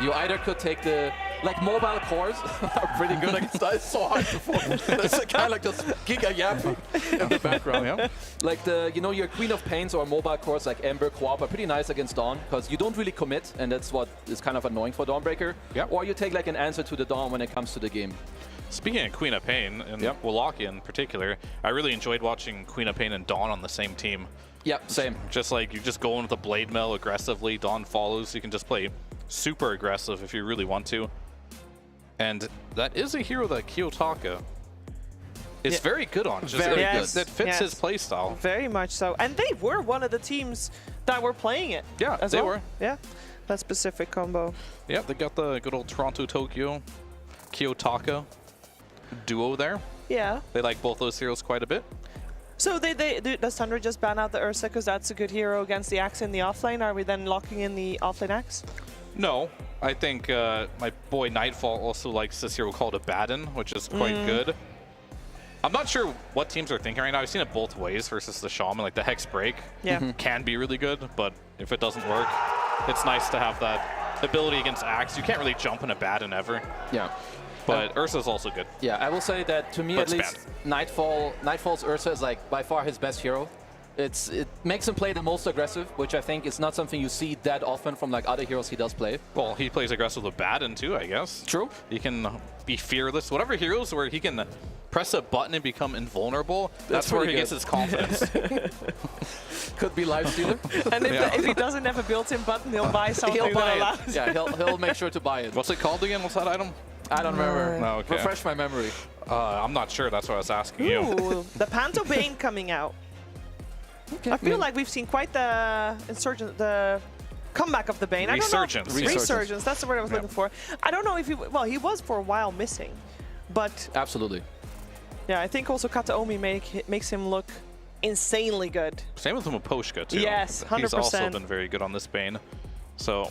You either could take the, like, mobile cores are pretty good against that. It's so hard to focus. There's a guy like this giga yapping in the background, yeah. Like the, you know, your Queen of Pains or mobile cores like Ember, Co-op are pretty nice against Dawn because you don't really commit, and that's what is kind of annoying for Dawnbreaker. Yep. Or you take like an answer to the Dawn when it comes to the game. Speaking of Queen of Pain, and Wallachia in particular, I really enjoyed watching Queen of Pain and Dawn on the same team. Yep, same. Just like you just go in with the Blade Mail aggressively, Dawn follows, you can just play super aggressive if you really want to. And that is a hero that Kiyotaka is very good on. Just Very good. good. That fits his playstyle. Very much so. And they were one of the teams that were playing it. Yeah, as they well. were. Yeah, that specific combo. Yeah, they got the good old Toronto-Tokyo Kiyotaka duo there. Yeah. They like both those heroes quite a bit. So does Tundra just ban out the Ursa because that's a good hero against the Axe in the offlane? Are we then locking in the offlane Axe? No, I think my boy Nightfall also likes this hero called Abaddon, which is quite good. I'm not sure what teams are thinking right now. I've seen it both ways versus the Shaman. Like the Hex Break can be really good, but if it doesn't work, it's nice to have that ability against Axe. You can't really jump in Abaddon ever. Yeah. But Ursa's also good. Yeah, I will say that to me But at least, Nightfall's Ursa is like by far his best hero. It makes him play the most aggressive, which I think is not something you see that often from like other heroes he does play. Well, he plays aggressive with Abaddon too, I guess. True. He can be fearless. Whatever heroes where he can press a button and become invulnerable, that's where he gets his confidence. Could be Lifestealer. And if he doesn't have a built-in button, he'll buy something He'll buy that allows it. Yeah, he'll make sure to buy it. What's it called again? What's that item? I don't remember. No, okay. Refresh my memory. I'm not sure. That's what I was asking Ooh, you. the Panto Bane coming out. Okay. I feel like we've seen quite the comeback of the Bane. Resurgence. I don't know. Resurgence. That's the word I was looking for. I don't know if he was for a while missing, but absolutely. Yeah, I think also Kataomi makes him look insanely good. Same with him with Poshka too. Yes, 100%. He's also been very good on this Bane. So,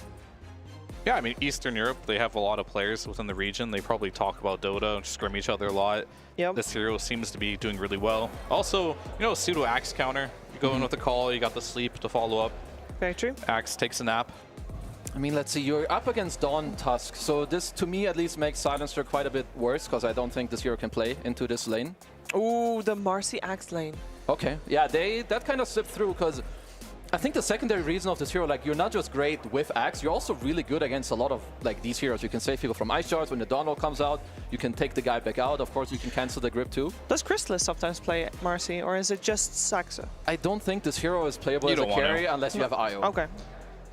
yeah, I mean, Eastern Europe, they have a lot of players within the region. They probably talk about Dota, scrim each other a lot. Yep. This hero seems to be doing really well. Also, you know, pseudo Axe counter. You go in with the call, you got the sleep to follow up. Very true. Axe takes a nap. I mean, let's see, you're up against Dawn Tusk, so this, to me, at least makes Silencer quite a bit worse, because I don't think this hero can play into this lane. Ooh, the Marcy Axe lane. Okay, yeah, that kind of slipped through, because I think the secondary reason of this hero, like, you're not just great with Axe, you're also really good against a lot of, like, these heroes. You can save people from Ice Shards when the Dawn Wall comes out, you can take the guy back out, of course, you can cancel the grip too. Does Chrysalis sometimes play Marcy, or is it just Saxa? I don't think this hero is playable as a carry unless you have IO. Okay.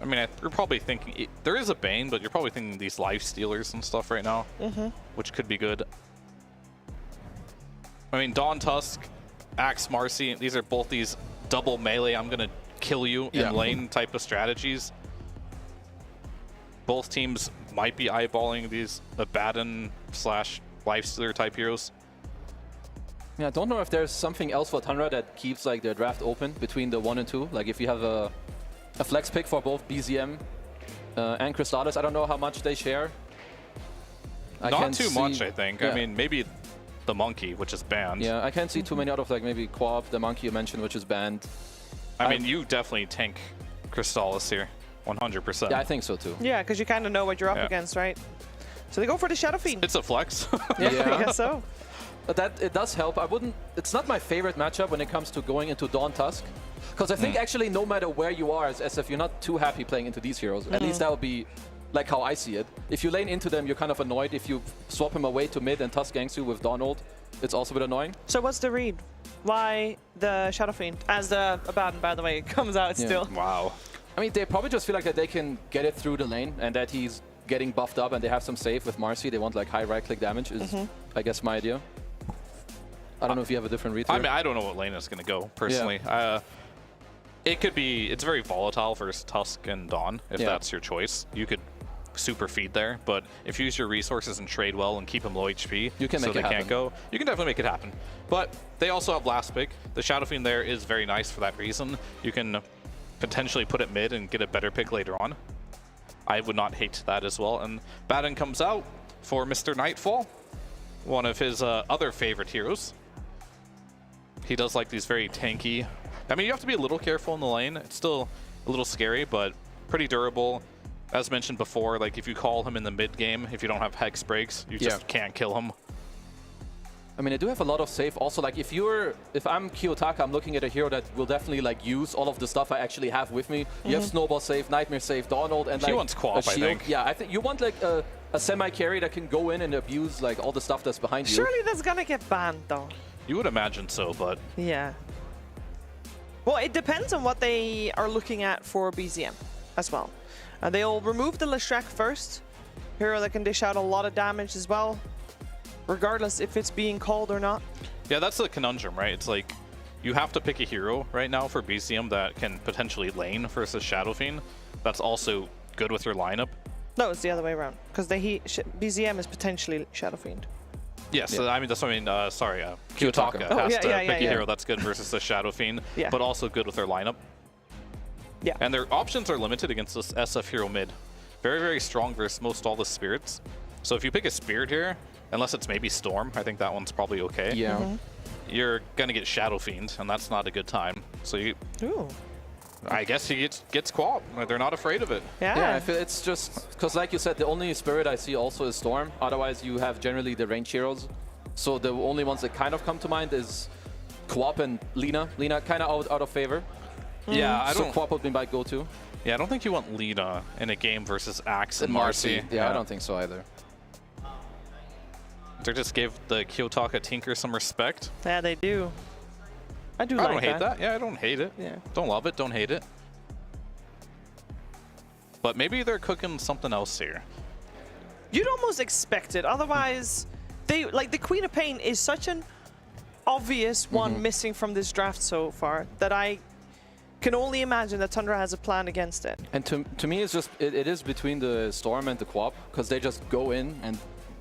I mean, you're probably thinking, there is a Bane, but you're probably thinking these life stealers and stuff right now, which could be good. I mean, Dawn Tusk, Axe Marcy, these are both these double melee, I'm going to kill you in lane type of strategies. Both teams might be eyeballing these Abaddon / Lifestealer type heroes. Yeah, I don't know if there's something else for Tundra that keeps like their draft open between the 1 and 2. Like if you have a flex pick for both BZM and Crystallis, I don't know how much they share. Not too much, I think. Yeah. I mean, maybe the Monkey, which is banned. Yeah, I can't see too many out of like maybe Quab, the Monkey you mentioned, which is banned. I mean, you definitely tank Crystallis here, 100%. Yeah, I think so too. Yeah, because you kind of know what you're up against, right? So they go for the Shadow Fiend. It's a flex. Yeah, I guess so. that it does help. I wouldn't. It's not my favorite matchup when it comes to going into Dawn Tusk, because I think actually no matter where you are as SF, you're not too happy playing into these heroes. At least that would be like how I see it. If you lane into them, you're kind of annoyed. If you swap him away to mid and Tusk ganks you with Dawn ult, it's also a bit annoying. So what's the read? Why the Shadow Fiend? As the Abaddon, by the way, comes out still. Wow. I mean, they probably just feel like that they can get it through the lane and that he's getting buffed up and they have some save with Marcy. They want like high right-click damage is, I guess, my idea. I don't know if you have a different read. I mean, I don't know what lane it's going to go, personally. Yeah. It could be, it's very volatile versus Tusk and Dawn, if that's your choice. You could super feed there, but if you use your resources and trade well and keep them low HP, you can so make it happen. Can't go, you can definitely make it happen. But they also have last pick. The Shadow Fiend there is very nice for that reason. You can potentially put it mid and get a better pick later on. I would not hate that as well. And Baden comes out for Mr. Nightfall, one of his other favorite heroes. He does like these very tanky. I mean, you have to be a little careful in the lane. It's still a little scary, but pretty durable. As mentioned before, like if you call him in the mid game, if you don't have Hex breaks, you just can't kill him. I mean, I do have a lot of save. Also, like if I'm Kiyotaka, I'm looking at a hero that will definitely like use all of the stuff I actually have with me. You have Snowball save, Nightmare save, Dawn ult, and like he wants Quap, a shield. I think. Yeah, I think you want like a semi-carry that can go in and abuse like all the stuff that's behind you. Surely that's gonna get banned though. You would imagine so, but yeah. Well, it depends on what they are looking at for BZM as well. They'll remove the Leshrac first, hero that can dish out a lot of damage as well, regardless if it's being called or not. Yeah, that's the conundrum, right? It's like you have to pick a hero right now for BZM that can potentially lane versus Shadow Fiend. That's also good with your lineup. No, it's the other way around, because BZM is potentially Shadow Fiend. Yes, I mean, that's what I mean. Sorry, Kiyotaka has to pick a hero that's good versus the Shadow Fiend, but also good with their lineup. Yeah. And their options are limited against this SF hero mid. Very, very strong versus most all the spirits. So if you pick a spirit here, unless it's maybe Storm, I think that one's probably okay. Yeah. You're going to get Shadow Fiend, and that's not a good time. So you... Ooh. I guess he gets Quap. They're not afraid of it. Yeah, I feel it's just... Because like you said, the only spirit I see also is Storm. Otherwise, you have generally the range heroes. So the only ones that kind of come to mind is Quap and Lina. Lina kind of out of favor. Yeah, So Quap would be my go-to. Yeah, I don't think you want Lina in a game versus Axe and Marcy. Yeah, I don't think so either. They just gave the Kiyotaka Tinker some respect. Yeah, they do. I don't hate that. Yeah, I don't hate it. Yeah. Don't love it, don't hate it. But maybe they're cooking something else here. You'd almost expect it. Otherwise, they like the Queen of Pain is such an obvious one missing from this draft so far that I can only imagine that Tundra has a plan against it. And to me, it's just it is between the Storm and the Quap, because they just go in and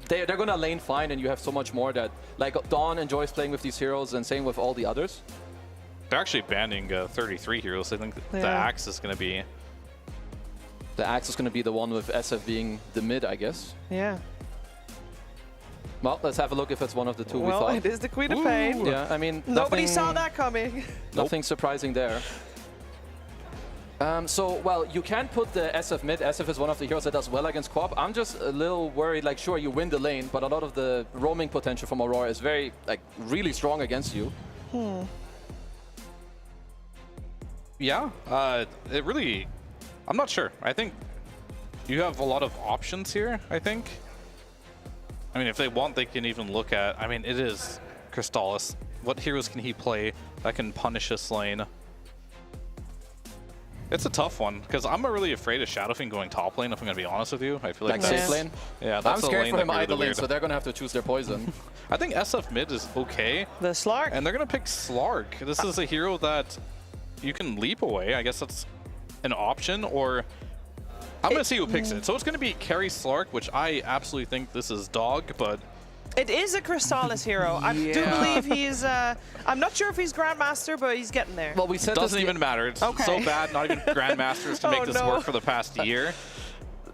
they're gonna lane fine, and you have so much more that like Dawn enjoys playing with these heroes, and same with all the others. They're actually banning 33 heroes. I think the Axe is gonna be... The Axe is gonna be the one with SF being the mid, I guess. Yeah. Well, let's have a look if it's one of the two we thought. Well, it is the Queen of Pain. Yeah, I mean... Nobody saw that coming. Nothing surprising there. So, well, you can put the SF mid. SF is one of the heroes that does well against Quap. I'm just a little worried, like, sure, you win the lane, but a lot of the roaming potential from Aurora is very, like, really strong against you. Yeah, it really... I'm not sure. I think you have a lot of options here, I think. I mean, if they want, they can even look at... I mean, it is Crystallis. What heroes can he play that can punish this lane? It's a tough one, because I'm really afraid of Shadow Fiend going top lane, if I'm going to be honest with you. I feel like that's... safe lane? Yeah, that's I'm scared lane for him really idling, so they're going to have to choose their poison. I think SF mid is okay. The Slark? And they're going to pick Slark. This is a hero that you can leap away. I guess that's an option, or... I'm going to see who picks it. So it's going to be carry Slark, which I absolutely think this is dog, but... It is a Crystallis hero. I do believe he's... I'm not sure if he's Grandmaster, but he's getting there. Well, we said it doesn't even matter. It's so bad, not even Grandmasters to make this work for the past year,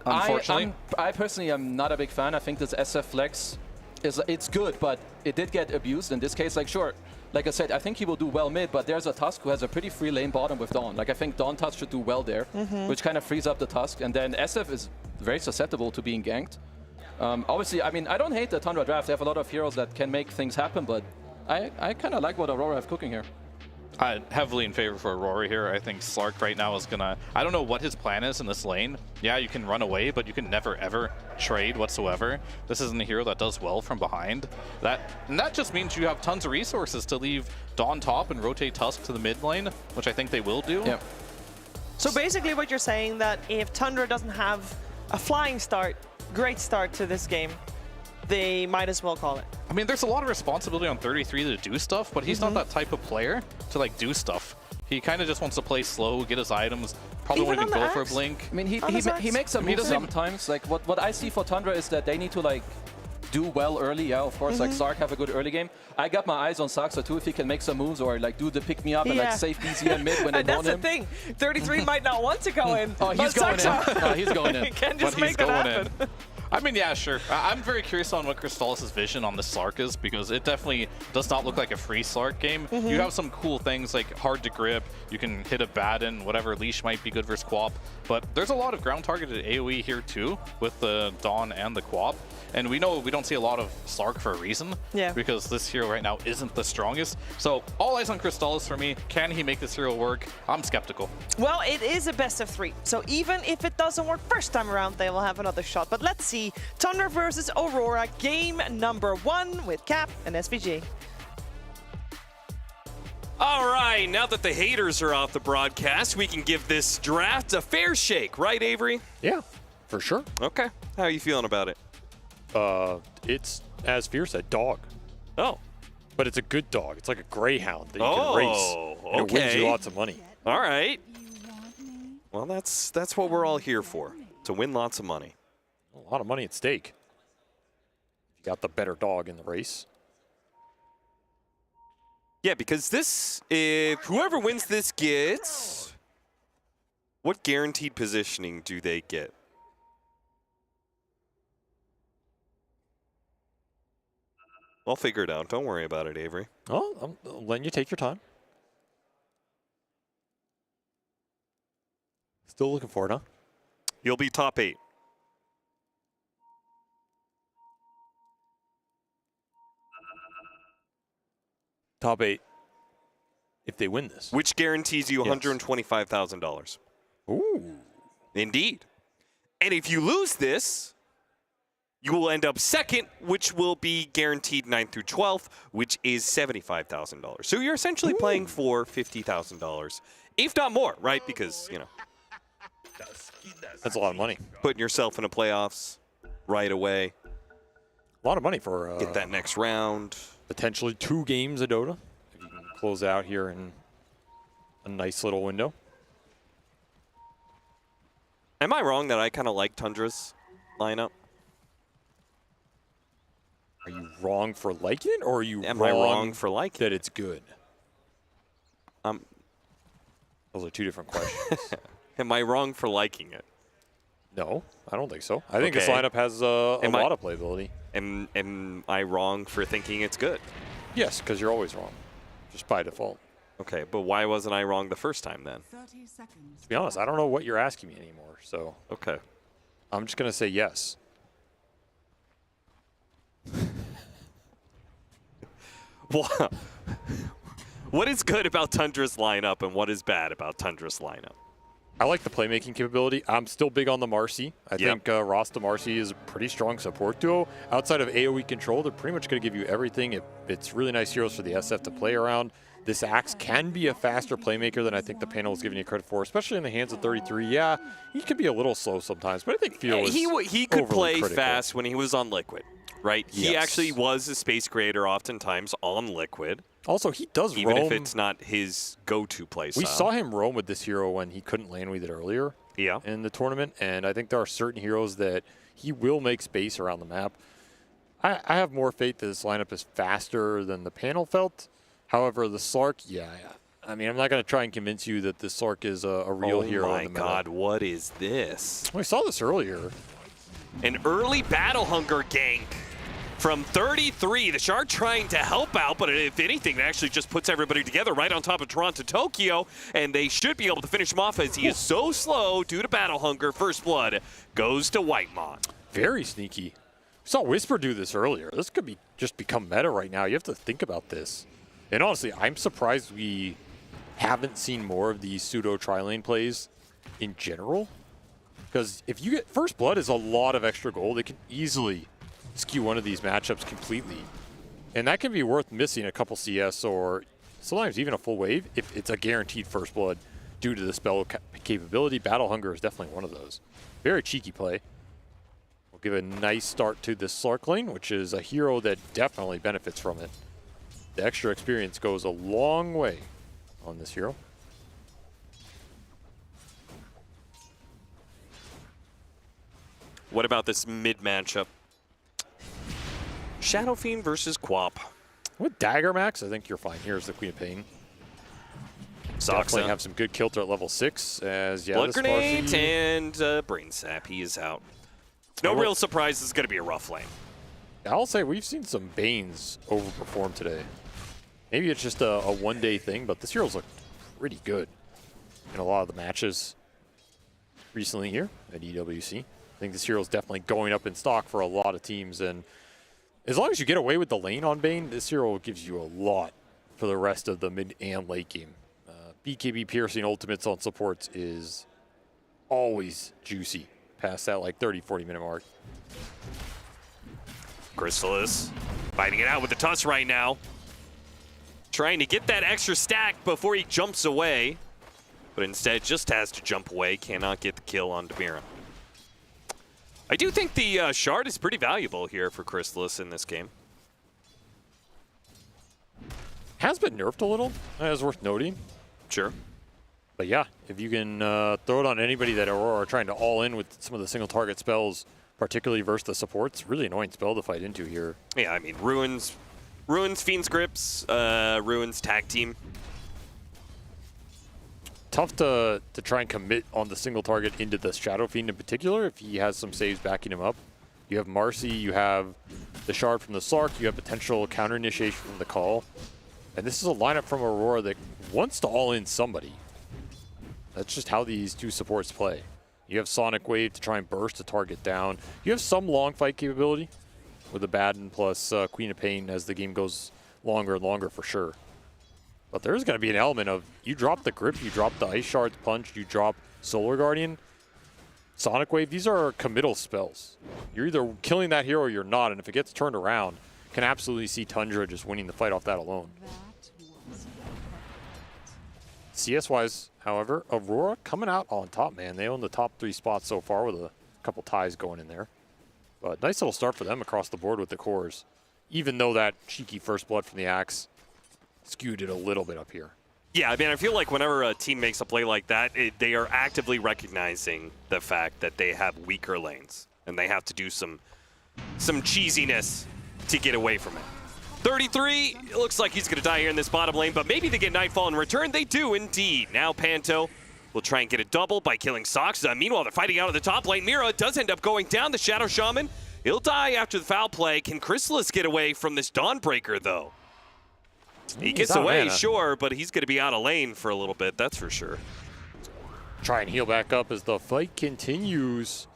unfortunately. I personally am not a big fan. I think this SF Flex, it's good, but it did get abused in this case. Like, sure, like I said, I think he will do well mid, but there's a Tusk who has a pretty free lane bottom with Dawn. Like, I think Dawn Tusk should do well there, which kind of frees up the Tusk. And then SF is very susceptible to being ganked. Obviously, I mean, I don't hate the Tundra draft. They have a lot of heroes that can make things happen, but I kind of like what Aurora have cooking here. Heavily in favor for Aurora here. I think Slark right now is gonna... I don't know what his plan is in this lane. Yeah, you can run away, but you can never, ever trade whatsoever. This isn't a hero that does well from behind. And that just means you have tons of resources to leave Dawn top and rotate Tusk to the mid lane, which I think they will do. Yeah. So basically what you're saying that if Tundra doesn't have a flying start, great start to this game, they might as well call it. I mean, there's a lot of responsibility on 33 to do stuff, but he's not that type of player to like do stuff. He kind of just wants to play slow, get his items, probably won't even go for a blink. I mean, he makes a move sometimes. Like what I see for Tundra is that they need to like do well early. Yeah, of course, like Sark have a good early game. I got my eyes on Saxa too if he can make some moves or like do the pick me up and like save BZM mid when they want him. That's the thing. 33 might not want to go in. Oh, he's going in. No, he's going in. He can just make it happen. I mean, yeah, sure. I'm very curious on what Crystallis' vision on the Slark is, because it definitely does not look like a free Slark game. You have some cool things like hard to grip, you can hit a Baden, whatever, Leash might be good versus Quap, but there's a lot of ground targeted AoE here too, with the Dawn and the Quap. And we know we don't see a lot of Slark for a reason, because this hero right now isn't the strongest. So all eyes on Crystallis for me. Can he make this hero work? I'm skeptical. Well, it is a best of 3. So even if it doesn't work first time around, they will have another shot. But let's see. Tundra versus Aurora, game number 1 with Cap and SVG. All right, now that the haters are off the broadcast, we can give this draft a fair shake, right, Avery? Yeah, for sure. Okay. How are you feeling about it? It's, as Fear said, dog. Oh. But it's a good dog. It's like a greyhound that you can race. And it wins you lots of money. All right. Well, that's what we're all here for, to win lots of money. A lot of money at stake. You got the better dog in the race. Yeah, because this, if whoever wins this gets, what guaranteed positioning do they get? I'll figure it out. Don't worry about it, Avery. Oh, I'm letting you take your time. Still looking for it, huh? You'll be top 8. Top 8 if they win this. Which guarantees you $125,000. Ooh. Indeed. And if you lose this, you will end up second, which will be guaranteed 9th through 12th, which is $75,000. So you're essentially playing for $50,000, if not more, right? Because, you know. That's a lot of money. Putting yourself in the playoffs right away. A lot of money for... get that next round. Potentially 2 games of Dota. If you can close out here in a nice little window. Am I wrong that I kind of like Tundra's lineup? Are you wrong for liking it, or are you Am I wrong for liking that it's good? Those are 2 different questions. Am I wrong for liking it? No, I don't think so. I think this lineup has a lot of playability. Am I wrong for thinking it's good? Yes, because you're always wrong, just by default. Okay, but why wasn't I wrong the first time then? 30 seconds. To be honest, I don't know what you're asking me anymore, so. Okay. I'm just going to say yes. What is good about Tundra's lineup and what is bad about Tundra's lineup? I like the playmaking capability. I'm still big on the Marcy. I think Rasta Marcy is a pretty strong support duo. Outside of AoE control, they're pretty much going to give you everything. It's really nice heroes for the SF to play around. This Axe can be a faster playmaker than I think the panel is giving you credit for, especially in the hands of 33. Yeah, he can be a little slow sometimes, but I think Fear was he could play critical. fast when he was on Liquid, right? He actually was a space creator oftentimes on Liquid. Also, he does even roam. if it's not his go-to play style. We saw him roam with this hero when he couldn't lane with it earlier in the tournament, and I think there are certain heroes that he will make space around the map. I have more faith that this lineup is faster than the panel felt. However, the Slark, I mean, I'm not going to try and convince you that the Slark is a real hero. Oh my God, what is this? We saw this earlier. An early battle hunger gank from 33. The Shark trying to help out, but if anything, it actually just puts everybody together right on top of Toronto Tokyo, and they should be able to finish him off as he is so slow due to battle hunger. First blood goes to Whitemon. Very sneaky. saw Whisper do this earlier. This could be just become meta right now. You have to think about this. And honestly, I'm surprised we haven't seen more of these pseudo tri-lane plays in general. Because if you get First Blood is a lot of extra gold. It can easily skew one of these matchups completely. And that can be worth missing a couple CS or sometimes even a full wave if it's a guaranteed First Blood due to the spell capability. Battle Hunger is definitely one of those. Very cheeky play. We'll give a nice start to this Slark lane, which is a hero that definitely benefits from it. The extra experience goes a long way on this hero. What about this mid matchup? Shadow Fiend versus Quap. With Dagger Max, I think you're fine. Here's the Queen of Pain. Definitely have some good kilter at level 6. As Blood Grenade and Brain Sap. He is out. No real surprise. This is going to be a rough lane. I'll say we've seen some Banes overperform today. Maybe it's just a one-day thing, but this hero's looked pretty good in a lot of the matches recently here at EWC. I think this hero's definitely going up in stock for a lot of teams, and as long as you get away with the lane on Bane, this hero gives you a lot for the rest of the mid and late game. BKB piercing ultimates on supports is always juicy past that like 30-40 minute mark. Crystallis fighting it out with the Tusk right now. Trying to get that extra stack before he jumps away, but instead just has to jump away, cannot get the kill on Demira. I do think the shard is pretty valuable here for Crystallis in this game. Has been nerfed a little, that's worth noting. Sure. But yeah, if you can throw it on anybody that are trying to all in with some of the single target spells, particularly versus the supports, really annoying spell to fight into here. Yeah, I mean, Ruins, Fiend's Grips, Ruins Tag Team. Tough to try and commit on the single target into the Shadow Fiend in particular if he has some saves backing him up. You have Marcy, you have the Shard from the Slark, you have potential counter initiation from the Call. And this is a lineup from Aurora that wants to all in somebody. That's just how these two supports play. You have Sonic Wave to try and burst the target down. You have some long fight capability with Abaddon plus Queen of Pain as the game goes longer and longer for sure. But there's going to be an element of you drop the Grip, you drop the Ice Shard's Punch, you drop Solar Guardian, Sonic Wave. These are committal spells. You're either killing that hero or you're not, and if it gets turned around, can absolutely see Tundra just winning the fight off that alone. CS-wise, however, Aurora coming out on top, man. They own the top 3 spots so far with a couple ties going in there. But nice little start for them across the board with the cores, even though that cheeky First Blood from the Axe skewed it a little bit up here. Yeah, I mean, I feel like whenever a team makes a play like that, they are actively recognizing the fact that they have weaker lanes, and they have to do some cheesiness to get away from it. 33, it looks like he's going to die here in this bottom lane, but maybe they get Nightfall in return. They do indeed. Now Panto will try and get a double by killing Sox. Meanwhile, they're fighting out of the top lane. Mira does end up going down. The Shadow Shaman, he'll die after the foul play. Can Crystallis get away from this Dawnbreaker, though? He gets away, sure, but he's going to be out of lane for a little bit, that's for sure. Try and heal back up as the fight continues.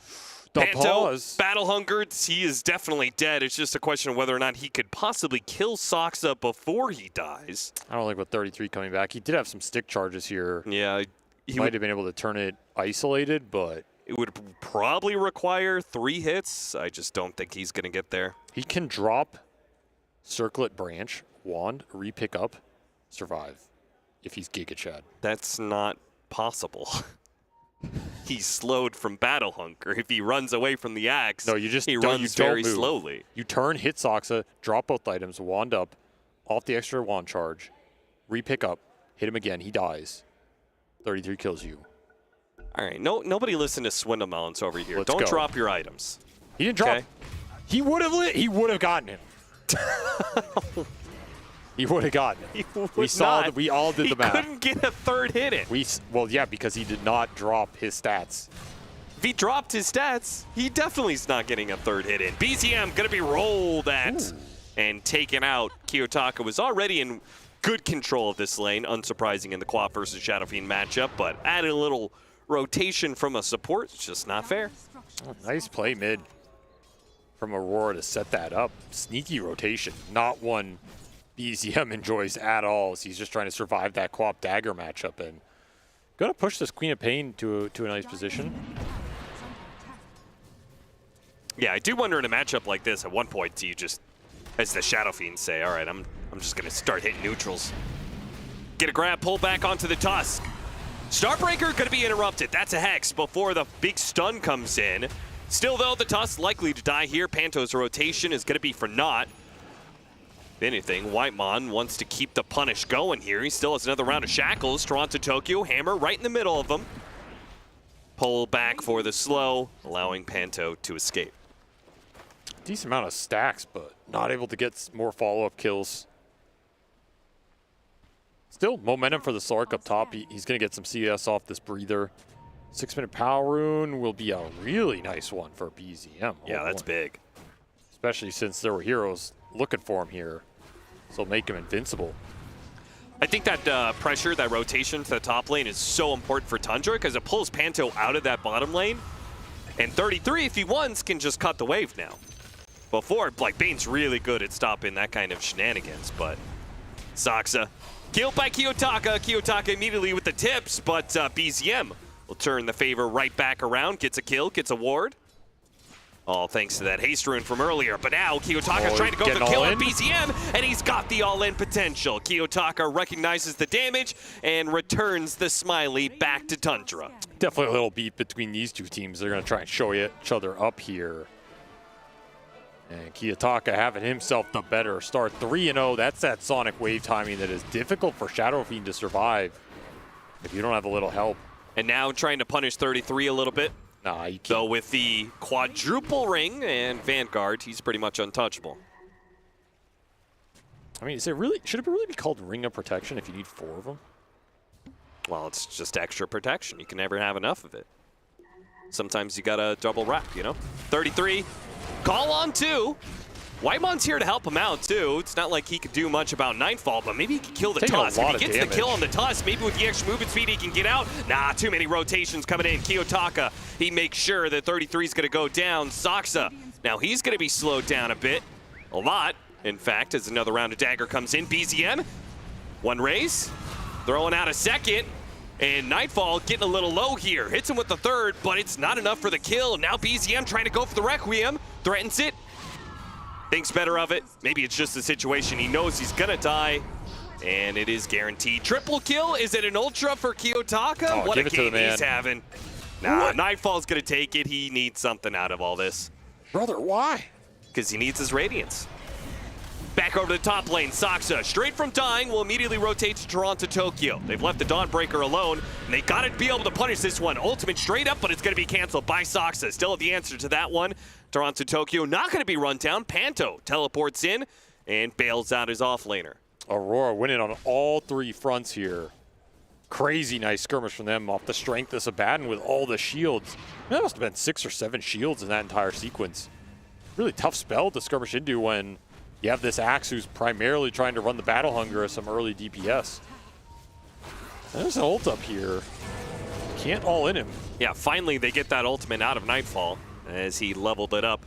Panto, battle hungered, he is definitely dead. It's just a question of whether or not he could possibly kill Soxa before he dies. I don't like with 33 coming back. He did have some stick charges here. Yeah. He might have been able to turn it isolated, but it would probably require 3 hits. I just don't think he's going to get there. He can drop Circlet Branch, Wand, re-pick up, survive if he's Giga Chad. That's not possible. He's slowed from battle hunger. If he runs away from the axe, no, he runs very slowly. You turn, hit Soxa, drop both items, wand up, off the extra wand charge, re-pick up, hit him again, he dies. 33 kills you. All right, nobody listen to Swindlemelons over here. Don't drop your items. He didn't drop. He would have gotten him. He would have gotten it. We all did the math. He couldn't get a 3rd hit in. Well, yeah, because he did not drop his stats. If he dropped his stats, he definitely is not getting a 3rd hit in. BZM going to be rolled at and taken out. Kiyotaka was already in good control of this lane, unsurprising in the Quap versus Shadow Fiend matchup, but adding a little rotation from a support, it's just not fair. Oh, nice play mid. from Aurora to set that up. Sneaky rotation, not one BZM enjoys at all, as he's just trying to survive that co-op dagger matchup and gonna push this Queen of Pain to a nice position. Yeah, I do wonder in a matchup like this, at one point, do you just, as the Shadow Fiends say, all right, I'm just gonna start hitting neutrals. Get a grab, pull back onto the Tusk. Starbreaker gonna be interrupted. That's a Hex before the big stun comes in. Still though, the Tusk likely to die here. Panto's rotation is gonna be for naught. If anything, Whitemon wants to keep the punish going here. He still has another round of Shackles. Toronto Tokyo, Hammer right in the middle of them. Pull back for the slow, allowing Panto to escape. Decent amount of stacks, but not able to get more follow-up kills. Still momentum for the Slark up top. He's going to get some CS off this breather. 6-minute power rune will be a really nice one for BZM. Yeah, that's big. Especially since there were heroes looking for him here. So make him invincible. I think that pressure, that rotation to the top lane is so important for Tundra because it pulls Panto out of that bottom lane. And 33, if he wants, can just cut the wave now. Before, like, Bane's really good at stopping that kind of shenanigans, but Saksa killed by Kiyotaka. Kiyotaka immediately with the tips, but BZM will turn the favor right back around. Gets a kill, gets a ward. All thanks to that haste rune from earlier. But now Kiyotaka's trying to go for the kill on BZM, and he's got the all-in potential. Kiyotaka recognizes the damage and returns the smiley back to Tundra. Definitely a little beat between these two teams. They're going to try and show each other up here. And Kiyotaka having himself the better start. 3-0, that's that Sonic Wave timing that is difficult for Shadow Fiend to survive if you don't have a little help. And now trying to punish 33 a little bit. Nah, you can't. Though with the quadruple ring and Vanguard, he's pretty much untouchable. I mean, should it really be called Ring of Protection if you need 4 of them? Well, it's just extra protection. You can never have enough of it. Sometimes you gotta double wrap, you know? 33. Call on 2. Whitemon's here to help him out, too. It's not like he could do much about Nightfall, but maybe he can kill the Tusk. If he gets the kill on the Tusk, maybe with the extra movement speed, he can get out. Nah, too many rotations coming in. Kiyotaka, he makes sure that 33 is going to go down. Saksa, now he's going to be slowed down a bit. A lot, in fact, as another round of dagger comes in. BZM, one raise, throwing out a second. And Nightfall getting a little low here. Hits him with the third, but it's not enough for the kill. Now BZM trying to go for the Requiem. Threatens it. Thinks better of it. Maybe it's just a situation he knows he's gonna die. And it is guaranteed. Triple kill. Is it an ultra for Kiyotaka? Oh, what a game he's having. Nah, Nightfall's gonna take it. He needs something out of all this. Brother, why? Because he needs his Radiance. Back over to the top lane, Saksa, straight from dying, will immediately rotate to Toronto Tokyo. They've left the Dawnbreaker alone, and they gotta be able to punish this one. Ultimate straight up, but it's gonna be canceled by Saksa. Still have the answer to that one. Toronto Tokyo not gonna be run down. Panto teleports in and bails out his offlaner. Aurora winning on all 3 fronts here. Crazy nice skirmish from them off the strength of Sabaton with all the shields. That must have been 6 or 7 shields in that entire sequence. Really tough spell to skirmish into when you have this Axe who's primarily trying to run the Battle Hunger as some early DPS. There's an ult up here. Can't all in him. Yeah, finally they get that ultimate out of Nightfall as he leveled it up.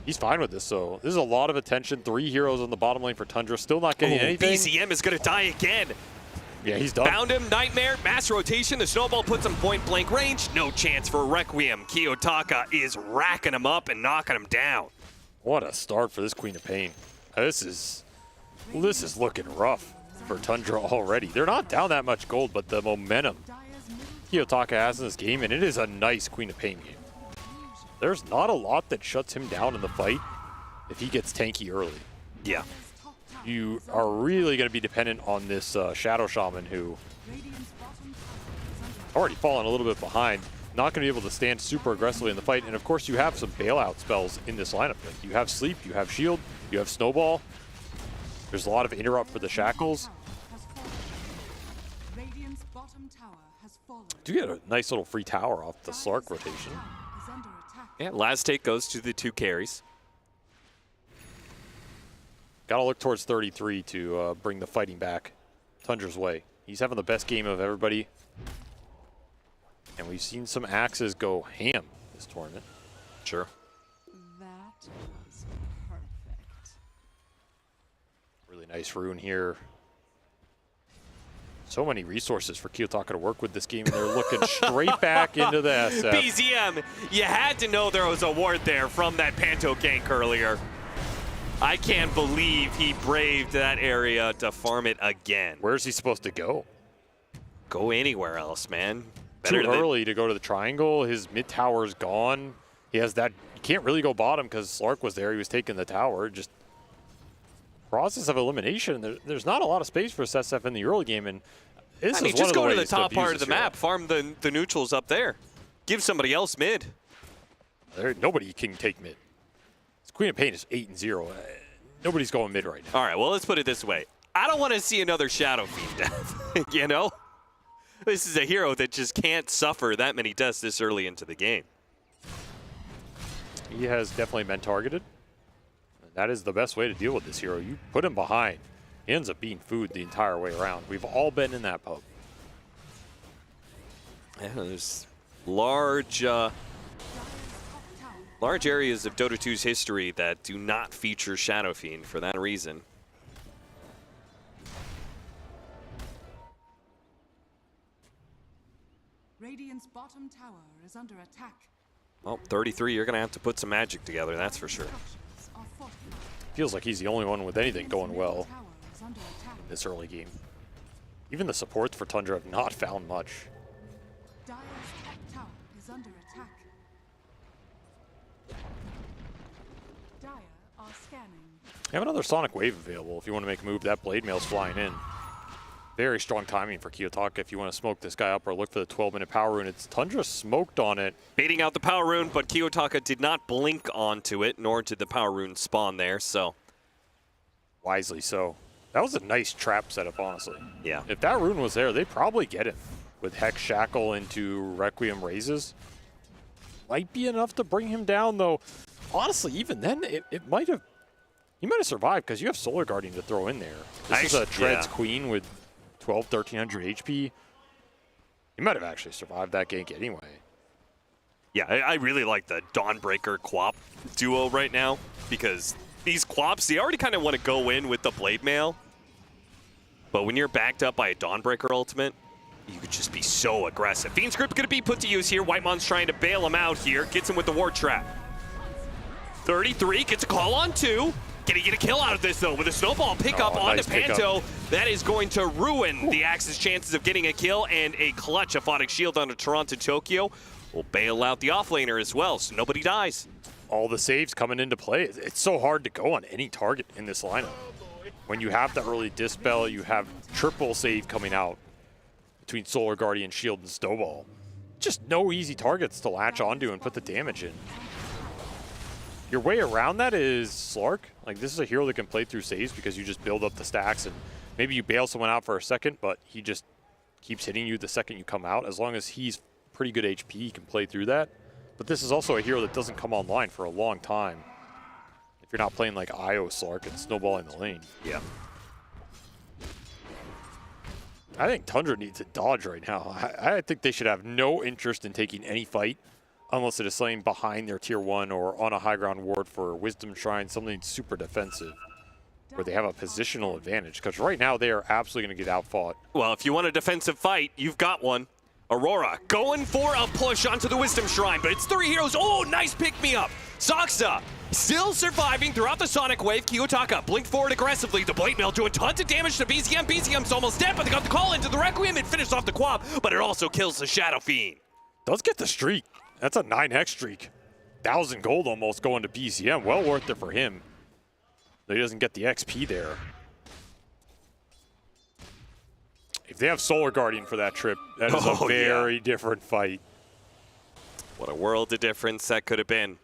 He's fine with this, so this is a lot of attention. 3 heroes on the bottom lane for Tundra, still not getting anything. BZM is gonna die again. Yeah, he's done. Found him, Nightmare, mass rotation. The snowball puts him point blank range. No chance for Requiem. Kiyotaka is racking him up and knocking him down. What a start for this Queen of Pain. This is looking rough for Tundra already. They're not down that much gold, but the momentum Kiyotaka has in this game, and it is a nice Queen of Pain game. There's not a lot that shuts him down in the fight if he gets tanky early. Yeah. You are really going to be dependent on this Shadow Shaman who already fallen a little bit behind. Not going to be able to stand super aggressively in the fight. And of course, you have some bailout spells in this lineup. Like you have Sleep, you have Shield, you have Snowball. There's a lot of interrupt for the Shackles. Do get a nice little free tower off the Slark rotation. Yeah, last take goes to the 2 carries. Got to look towards 33 to bring the fighting back Tundra's way. He's having the best game of everybody. And we've seen some Axes go ham this tournament. Sure. That nice rune here. So many resources for Kiyotaka to work with this game, and they're looking straight back into the SF. BZM, you had to know there was a ward there from that Panto gank earlier. I can't believe he braved that area to farm it again. Where's he supposed to go? Go anywhere else, man. Too early to go to the triangle. His mid tower's gone. He has that. You can't really go bottom because Slark was there. He was taking the tower. Just process of elimination. There's not a lot of space for SF in the early game, and this is just one go of the to the ways top to part abuse of the this map, farm the neutrals up there. Give somebody else mid. Nobody can take mid. Queen of Pain is 8-0. Nobody's going mid right now. All right, well, let's put it this way. I don't want to see another Shadow Fiend death, you know? This is a hero that just can't suffer that many deaths this early into the game. He has definitely been targeted. That is the best way to deal with this hero. You put him behind. He ends up being food the entire way around. We've all been in that pub. Yeah, there's large areas of Dota 2's history that do not feature Shadow Fiend for that reason. Radiant's bottom tower is under attack. Well, 33, you're going to have to put some magic together, that's for sure. Feels like he's the only one with anything going well in this early game. Even the supports for Tundra have not found much. Dire's top tower is under attack. Dire are scanning. You have another Sonic Wave available if you want to make a move. That Blade Mail's flying in. Very strong timing for Kiyotaka if you want to smoke this guy up or look for the 12-minute power rune. It's Tundra smoked on it. Baiting out the power rune, but Kiyotaka did not blink onto it, nor did the power rune spawn there, so. Wisely so. That was a nice trap setup, honestly. Yeah. If that rune was there, they'd probably get him. With Hex Shackle into Requiem Raises. Might be enough to bring him down, though. Honestly, even then, it might have. He might have survived because you have Solar Guardian to throw in there. This is a Treads Queen with 1,300 HP. He might have actually survived that gank anyway. Yeah, I really like the Dawnbreaker Quap duo right now because these Quaps, they already kind of want to go in with the Blade Mail. But when you're backed up by a Dawnbreaker ultimate, you could just be so aggressive. Fiend's Grip going to be put to use here. Whitemon's trying to bail him out here. Gets him with the Ward Trap. 33 gets a call on 2. Can he get a kill out of this, though? With a snowball pickup onto Panto, that is going to ruin the Axe's chances of getting a kill, and a clutch Aphotic Shield onto Toronto Tokyo will bail out the offlaner as well, so nobody dies. All the saves coming into play. It's so hard to go on any target in this lineup. When you have the early Dispel, you have triple save coming out between Solar Guardian, Shield, and Snowball. Just no easy targets to latch onto and put the damage in. Your way around that is Slark. Like, this is a hero that can play through saves because you just build up the stacks and maybe you bail someone out for a second, but he just keeps hitting you the second you come out. As long as he's pretty good HP, he can play through that. But this is also a hero that doesn't come online for a long time if you're not playing like Io Slark and snowballing the lane. Yeah. I think Tundra needs a dodge right now. I think they should have no interest in taking any fight unless it is something behind their tier 1 or on a high ground ward for Wisdom Shrine, something super defensive where they have a positional advantage. Because right now they are absolutely going to get outfought. Well, if you want a defensive fight, you've got one. Aurora going for a push onto the Wisdom Shrine, but it's 3 heroes. Oh, nice pick-me-up. Saksa still surviving throughout the Sonic Wave. Kiyotaka blinked forward aggressively. The Blade Mail doing tons of damage to BZM. BZM's almost dead, but they got the call into the Requiem and finished off the Quap, but it also kills the Shadow Fiend. Does get the streak. That's a 9x streak. 1,000 gold almost going to BZM. Well worth it for him. He doesn't get the XP there. If they have Solar Guardian for that trip, that is a very different fight. What a world of difference that could have been.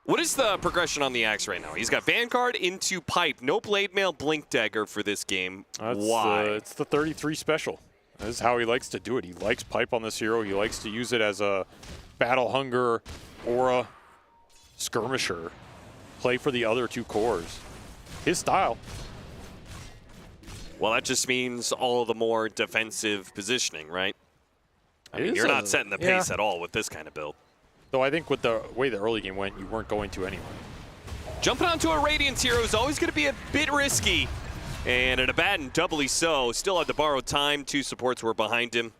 What is the progression on the Axe right now? He's got Vanguard into Pipe. No Blade Mail, Blink Dagger for this game. Why? It's the 33 special. This is how he likes to do it. He likes Pipe on this hero. He likes to use it as a Battle Hunger, Aura, Skirmisher. Play for the other 2 cores. His style. Well, that just means all the more defensive positioning, right? I mean, you're not setting the pace at all with this kind of build. Though I think with the way the early game went, you weren't going to anyway. Jumping onto a Radiance hero is always going to be a bit risky. And at Abaddon, doubly so. Still had to borrow time. 2 supports were behind him.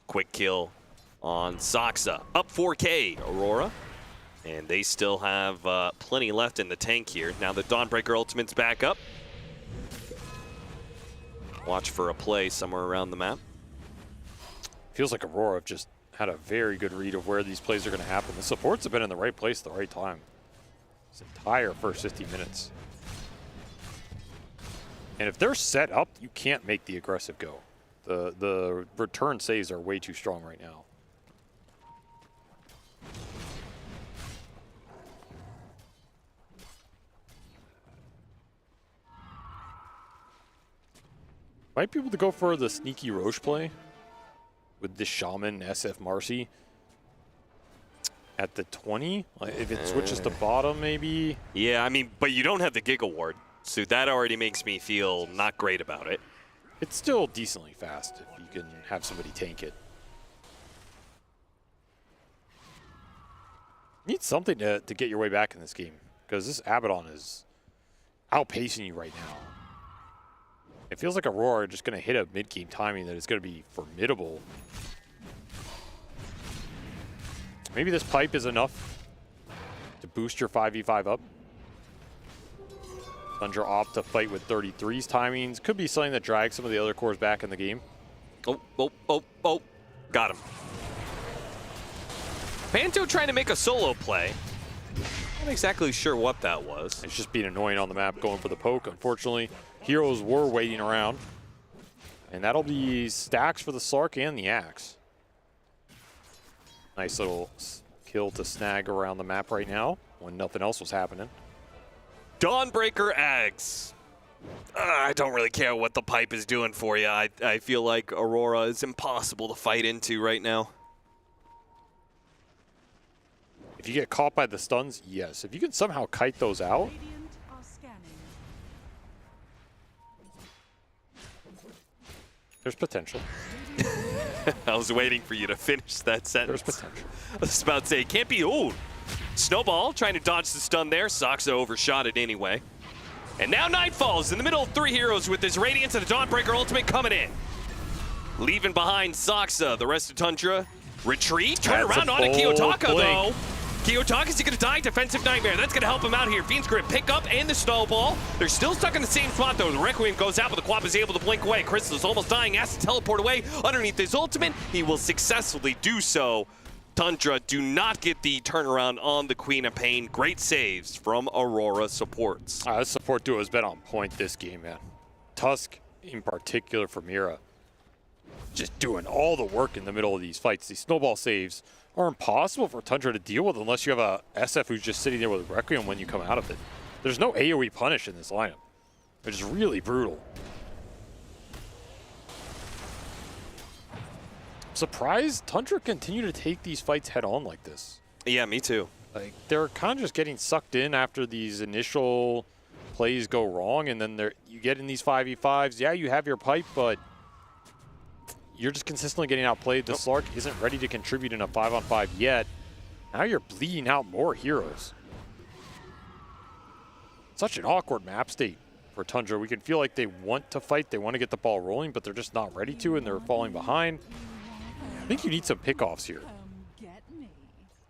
Quick kill on Soxa. Up 4K, Aurora. And they still have plenty left in the tank here. Now the Dawnbreaker ultimate's back up. Watch for a play somewhere around the map. Feels like Aurora have just had a very good read of where these plays are going to happen. The supports have been in the right place at the right time. This entire first 50 minutes. And if they're set up, you can't make the aggressive go. The return saves are way too strong right now. Might be able to go for the sneaky Roche play with the Shaman SF Marcy at the 20. Like if it switches to bottom, maybe. Yeah, I mean, but you don't have the Giga Ward, so that already makes me feel not great about it. It's still decently fast if you can have somebody tank it. Need something to get your way back in this game, because this Abaddon is outpacing you right now. It feels like Aurora are just going to hit a mid-game timing that is going to be formidable. Maybe this pipe is enough to boost your 5v5 up. Tundra opt to fight with 33's timings. Could be something that drags some of the other cores back in the game. Oh. Got him. Panto trying to make a solo play. Not exactly sure what that was. It's just being annoying on the map, going for the poke. Unfortunately, heroes were waiting around. And that'll be stacks for the Sark and the Axe. Nice little kill to snag around the map right now when nothing else was happening. Dawnbreaker Axe. I don't really care what the pipe is doing for you. I feel like Aurora is impossible to fight into right now. If you get caught by the stuns, yes. If you can somehow kite those out. There's potential. I was waiting for you to finish that sentence. There's potential. I was about to say, can't be. Ooh. Snowball trying to dodge the stun there. Soxa overshot it anyway. And now Nightfall's in the middle of 3 heroes with his Radiance and the Dawnbreaker ultimate coming in. Leaving behind Soxa. The rest of Tundra retreat. Turn around on Kiyotaka though. Kiyotaka's going to die. Defensive Nightmare. That's going to help him out here. Fiend's Grip pick up and the Snowball. They're still stuck in the same spot though. The Requiem goes out, but the Quap is able to blink away. Crystal is almost dying. Has to teleport away underneath his ultimate. He will successfully do so. Tundra do not get the turnaround on the Queen of Pain. Great saves from Aurora supports. This support duo has been on point this game, man. Tusk, in particular for Mira, just doing all the work in the middle of these fights. These snowball saves are impossible for Tundra to deal with unless you have a SF who's just sitting there with Requiem when you come out of it. There's no AoE punish in this lineup, which is really brutal. Surprised Tundra continue to take these fights head on like this. Yeah, me too. Like they're kind of just getting sucked in after these initial plays go wrong, and then you get in these 5v5s. Yeah, you have your pipe, but you're just consistently getting outplayed. The Slark isn't ready to contribute in a 5-on-5 yet. Now you're bleeding out more heroes. Such an awkward map state for Tundra. We can feel like they want to fight, they want to get the ball rolling, but they're just not ready to, and they're falling behind. I think you need some pickoffs here.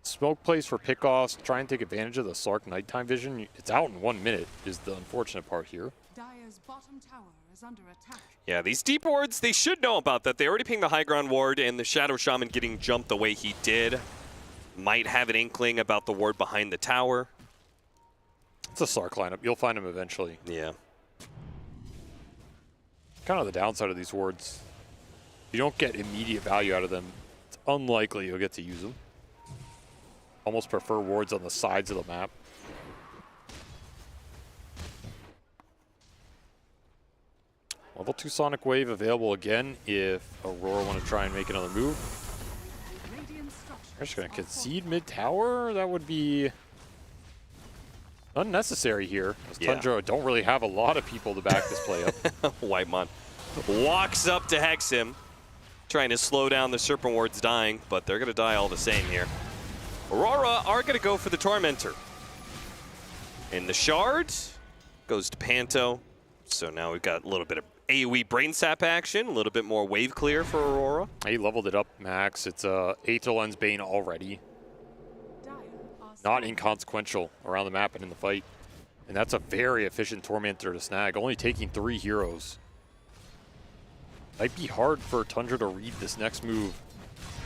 Smoke plays for pickoffs, try and take advantage of the Slark nighttime vision. It's out in 1 minute is the unfortunate part here. Dire's bottom tower is under attack. Yeah, these deep wards, they should know about that. They already pinged the high ground ward, and the Shadow Shaman getting jumped the way he did might have an inkling about the ward behind the tower. It's a Slark lineup. You'll find him eventually. Yeah. Kind of the downside of these wards. You don't get immediate value out of them. It's unlikely you'll get to use them. Almost prefer wards on the sides of the map. Level 2 Sonic Wave available again if Aurora want to try and make another move. They're just going to concede mid-tower. That would be unnecessary here. As Tundra don't really have a lot of people to back this play up. Whitemon walks up to hex him, trying to slow down the Serpent Wards dying, but they're going to die all the same here. Aurora are going to go for the Tormentor. And the shard goes to Panto. So now we've got a little bit of AoE brain sap action, a little bit more wave clear for Aurora. He leveled it up, Max. It's Aether Lens Bane already. Not inconsequential around the map and in the fight. And that's a very efficient Tormentor to snag, only taking 3 heroes. Might be hard for Tundra to read this next move.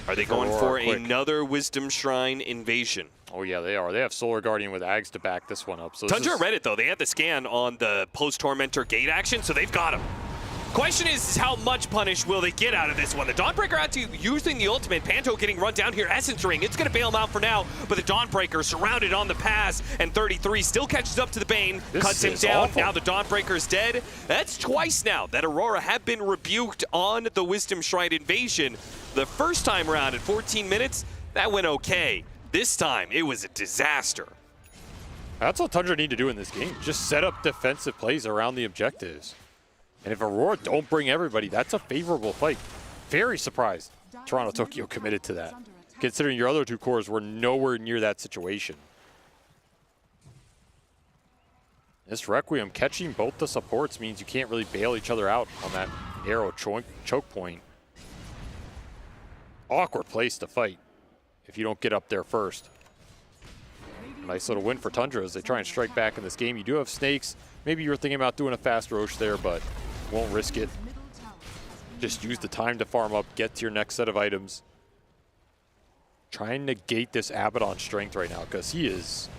Are they going for another Wisdom Shrine invasion? Oh yeah, they are. They have Solar Guardian with Ags to back this one up. So Tundra read it though. They had the scan on the post-Tormentor gate action, so they've got him. Question is how much punish will they get out of this one? The Dawnbreaker out to using the ultimate. Panto getting run down here. Essence Ring, it's going to bail him out for now, but the Dawnbreaker surrounded on the pass, and 33 still catches up to the Bane, cuts him down. Awful. Now the Dawnbreaker is dead. That's twice now that Aurora have been rebuked on the Wisdom Shrine invasion. The first time around at 14 minutes, that went okay. This time, it was a disaster. That's what Tundra need to do in this game. Just set up defensive plays around the objectives. And if Aurora don't bring everybody, that's a favorable fight. Very surprised Toronto Tokyo committed to that, considering your other 2 cores were nowhere near that situation. This Requiem catching both the supports means you can't really bail each other out on that arrow choke point. Awkward place to fight if you don't get up there first. Nice little win for Tundra as they try and strike back in this game. You do have snakes. Maybe you were thinking about doing a fast Roche there, but won't risk it. Just use the time to farm up, get to your next set of items. Try and negate this Abaddon strength right now because he is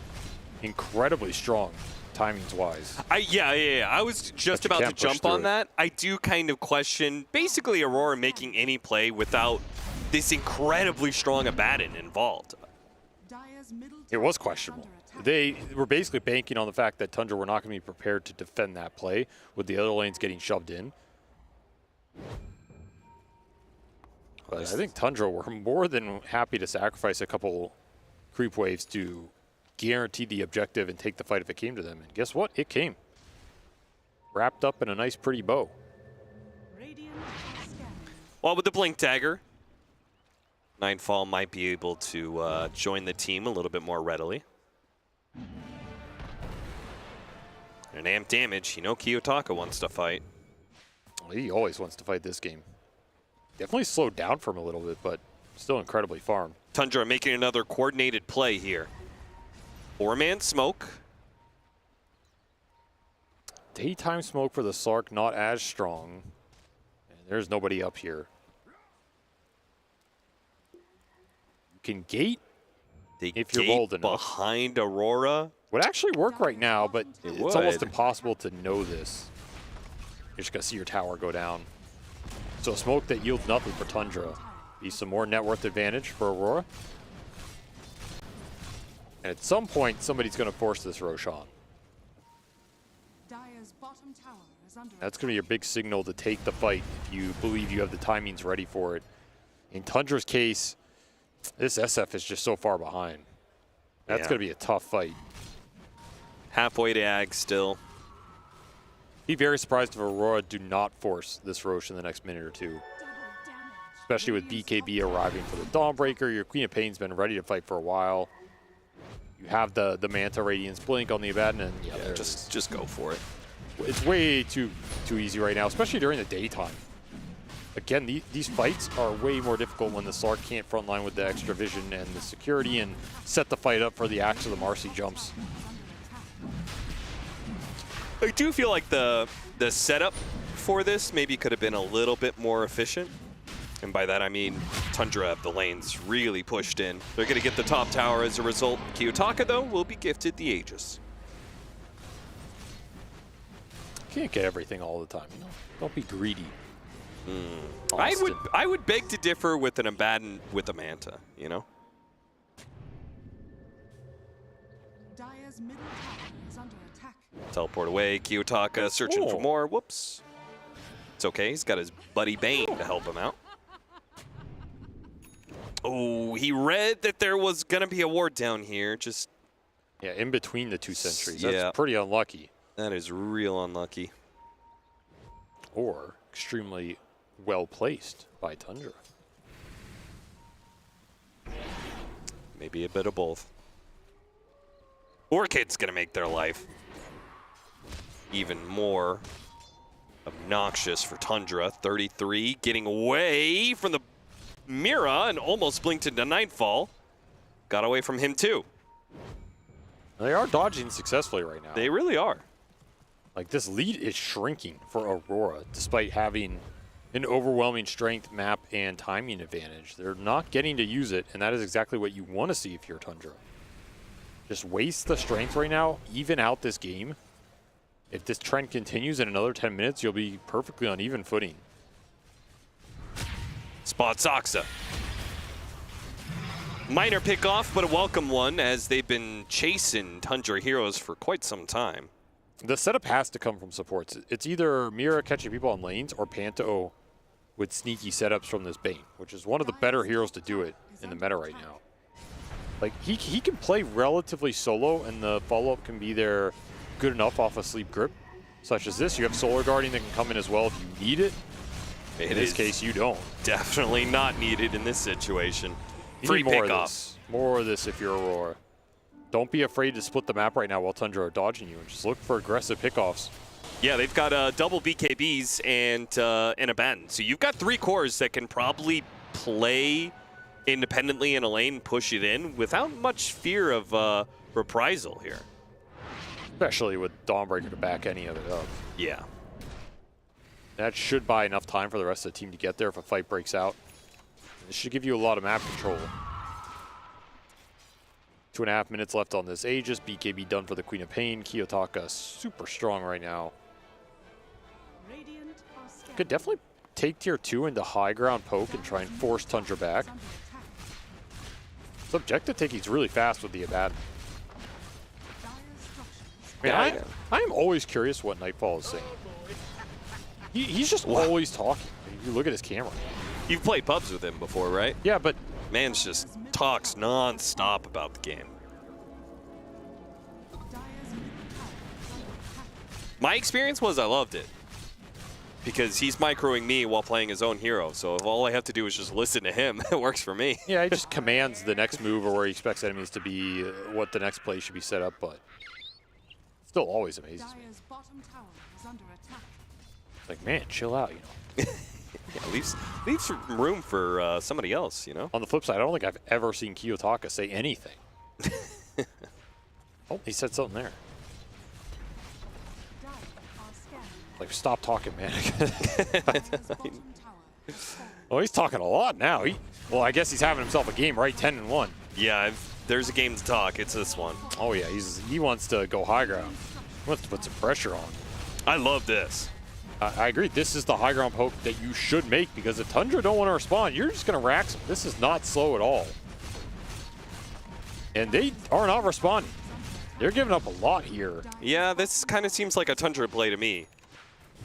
incredibly strong timings-wise. Yeah. I was just about to jump on that. I do kind of question basically Aurora making any play without this incredibly strong Abaddon involved. It was questionable. They were basically banking on the fact that Tundra were not going to be prepared to defend that play with the other lanes getting shoved in. But I think Tundra were more than happy to sacrifice a couple creep waves to guarantee the objective and take the fight if it came to them. And guess what? It came. Wrapped up in a nice, pretty bow. Well, with the Blink Dagger, Nightfall might be able to join the team a little bit more readily. And amp damage, you know Kiyotaka wants to fight. He always wants to fight this game. Definitely slowed down for him a little bit, but still incredibly farmed. Tundra making another coordinated play here. 4-man smoke. Daytime smoke for the Sark, not as strong. And there's nobody up here. You can gate if you're bold enough. Behind Aurora would actually work right now, but it's almost impossible to know this. You're just going to see your tower go down. So smoke that yields nothing for Tundra. Be some more net worth advantage for Aurora. And at some point, somebody's going to force this Roshan. That's going to be your big signal to take the fight if you believe you have the timings ready for it. In Tundra's case, this SF is just so far behind. That's going to be a tough fight. Halfway to Ag still. Be very surprised if Aurora do not force this Roche in the next minute or 2. Especially with BKB arriving for the Dawnbreaker. Your Queen of Pain's been ready to fight for a while. You have the Manta Radiance blink on the Abaddon, and yeah, just go for it. It's way too easy right now, especially during the daytime. Again, these fights are way more difficult when the Slark can't frontline with the extra vision and the security and set the fight up for the Axe of the Marcy jumps. I do feel like the setup for this maybe could have been a little bit more efficient. And by that I mean Tundra, the lanes really pushed in. They're going to get the top tower as a result. Kiyotaka, though, will be gifted the Aegis. Can't get everything all the time, you know? Don't be greedy. I would beg to differ with an Abaddon with a Manta, you know? Dire's middle tower is under attack. Teleport away, Kiyotaka searching for more. Whoops. It's okay, he's got his buddy Bane to help him out. Oh, he read that there was going to be a ward down here. Just yeah, in between the 2 sentries. That's pretty unlucky. That is real unlucky. Or extremely well placed by Tundra. Maybe a bit of both. Orchid's going to make their life even more obnoxious for Tundra. 33, getting away from the Mira and almost blinked into Nightfall. Got away from him too. They are dodging successfully right now. They really are. Like, this lead is shrinking for Aurora, despite having an overwhelming strength, map, and timing advantage. They're not getting to use it, and that is exactly what you want to see if you're Tundra. Just waste the strength right now, even out this game. If this trend continues in another 10 minutes, you'll be perfectly on even footing. Spot Soxa. Minor pickoff, but a welcome one, as they've been chasing Tundra heroes for quite some time. The setup has to come from supports. It's either Mira catching people on lanes or Panto with sneaky setups from this Bane, which is one of the better heroes to do it in the meta right now. Like, he can play relatively solo, and the follow-up can be there good enough off a sleep grip, such as this. You have Solar Guardian that can come in as well if you need it. In this case, you don't. Definitely not needed in this situation. Free pickoff. More of this if you're Aurora. Don't be afraid to split the map right now while Tundra are dodging you, and just look for aggressive pickoffs. Yeah, they've got double BKBs and a bend. So you've got 3 cores that can probably play independently in a lane and push it in without much fear of reprisal here. Especially with Dawnbreaker to back any of it up. Yeah. That should buy enough time for the rest of the team to get there if a fight breaks out. This should give you a lot of map control. 2.5 minutes left on this Aegis. BKB done for the Queen of Pain. Kiyotaka super strong right now. Could definitely take tier 2 into high ground poke and try and force Tundra back. This objective taking's really fast with the Abaddon. I mean, I'm always curious what Nightfall is saying. He's just always talking. You look at his camera. You've played pubs with him before, right? Yeah, but man's just talks non-stop about the game. My experience was I loved it, because he's microing me while playing his own hero. So if all I have to do is just listen to him, it works for me. Yeah, he just commands the next move or where he expects enemies to be, what the next play should be set up, but still always amazes me. Like, man, chill out, you know. Yeah, leaves some room for somebody else, you know? On the flip side, I don't think I've ever seen Kiyotaka say anything. Oh, he said something there. Like, stop talking, man. Well, he's talking a lot now. Well, I guess he's having himself a game, right? 10-1. Yeah, there's a game to talk. It's this one. Oh, yeah, he wants to go high ground. He wants to put some pressure on. I love this. I agree. This is the high ground poke that you should make, because if Tundra don't want to respond, you're just going to rack them. This is not slow at all. And they are not responding. They're giving up a lot here. Yeah, this kind of seems like a Tundra play to me.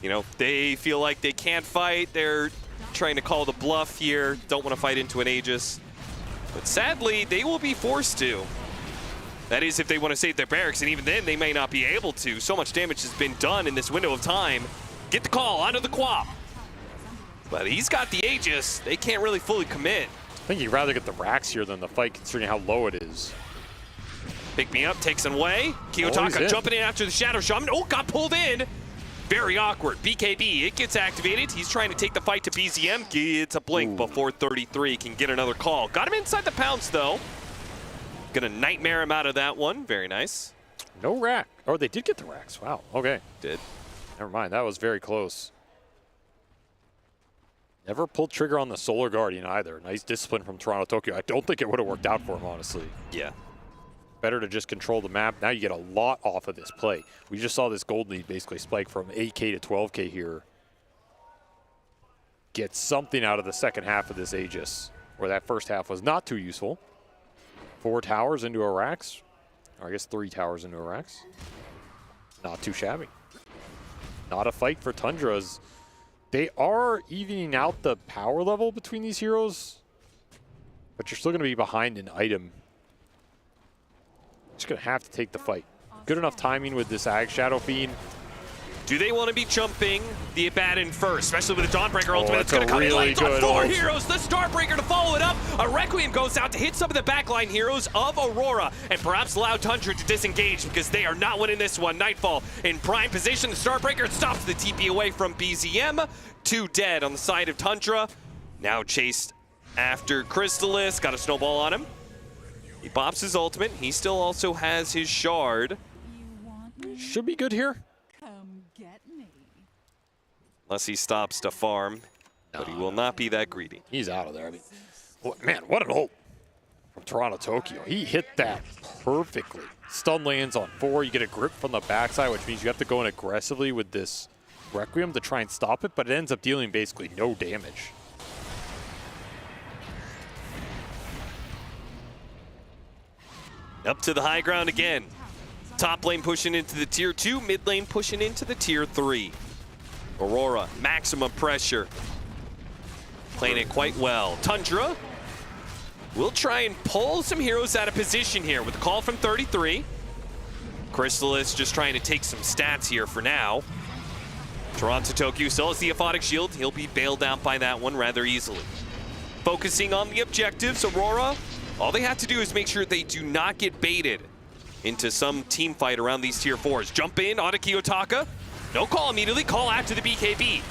You know, they feel like they can't fight. They're trying to call the bluff here. Don't want to fight into an Aegis. But sadly, they will be forced to. That is if they want to save their barracks, and even then they may not be able to. So much damage has been done in this window of time. Get the call onto the Quap. But he's got the Aegis. They can't really fully commit. I think you'd rather get the racks here than the fight, considering how low it is. Pick me up, takes him away. Kiyotaka jumping in after the Shadow Shaman. Oh, got pulled in. Very awkward. BKB, it gets activated. He's trying to take the fight to BZM. Gets a blink before 33 can get another call. Got him inside the pounce, though. Gonna nightmare him out of that one. Very nice. No rack. Oh, they did get the racks. Wow. Okay. Did. Never mind. That was very close. Never pulled trigger on the Solar Guardian either. Nice discipline from Toronto Tokyo. I don't think it would have worked out for him, honestly. Yeah. Better to just control the map. Now you get a lot off of this play. We just saw this gold lead basically spike from 8K to 12K here. Get something out of the second half of this Aegis, where that first half was not too useful. 4 towers into a racks, or I guess 3 towers into a racks. Not too shabby. Not a fight for Tundras. They are evening out the power level between these heroes, but you're still going to be behind an item. Just going to have to take the fight. Good enough timing with this Ag Shadow Fiend. Do they want to be jumping the Abaddon first, especially with the Dawnbreaker ultimate that's going to come in really late on good 4 ult. heroes? The Starbreaker to follow it up. A Requiem goes out to hit some of the backline heroes of Aurora and perhaps allow Tundra to disengage because they are not winning this one. Nightfall in prime position. The Starbreaker stops the TP away from BZM. 2 dead on the side of Tundra. Now chased after Crystallis. Got a snowball on him. He pops his ultimate. He still also has his shard. Should be good here. Unless he stops to farm, but he will not be that greedy. He's out of there. I mean, man, what an ult from Toronto Tokyo. He hit that perfectly. Stun lands on 4. You get a grip from the backside, which means you have to go in aggressively with this Requiem to try and stop it, but it ends up dealing basically no damage. Up to the high ground again. Top lane pushing into the tier 2, mid lane pushing into the tier 3. Aurora, maximum pressure. Playing it quite well. Tundra will try and pull some heroes out of position here with a call from 33. Crystallis just trying to take some stats here for now. Toronto Tokyo still has the Aphotic Shield. He'll be bailed out by that one rather easily. Focusing on the objectives, Aurora, all they have to do is make sure they do not get baited into some team fight around these tier 4s. Jump in onto Kiyotaka. No call immediately, call after the BKB.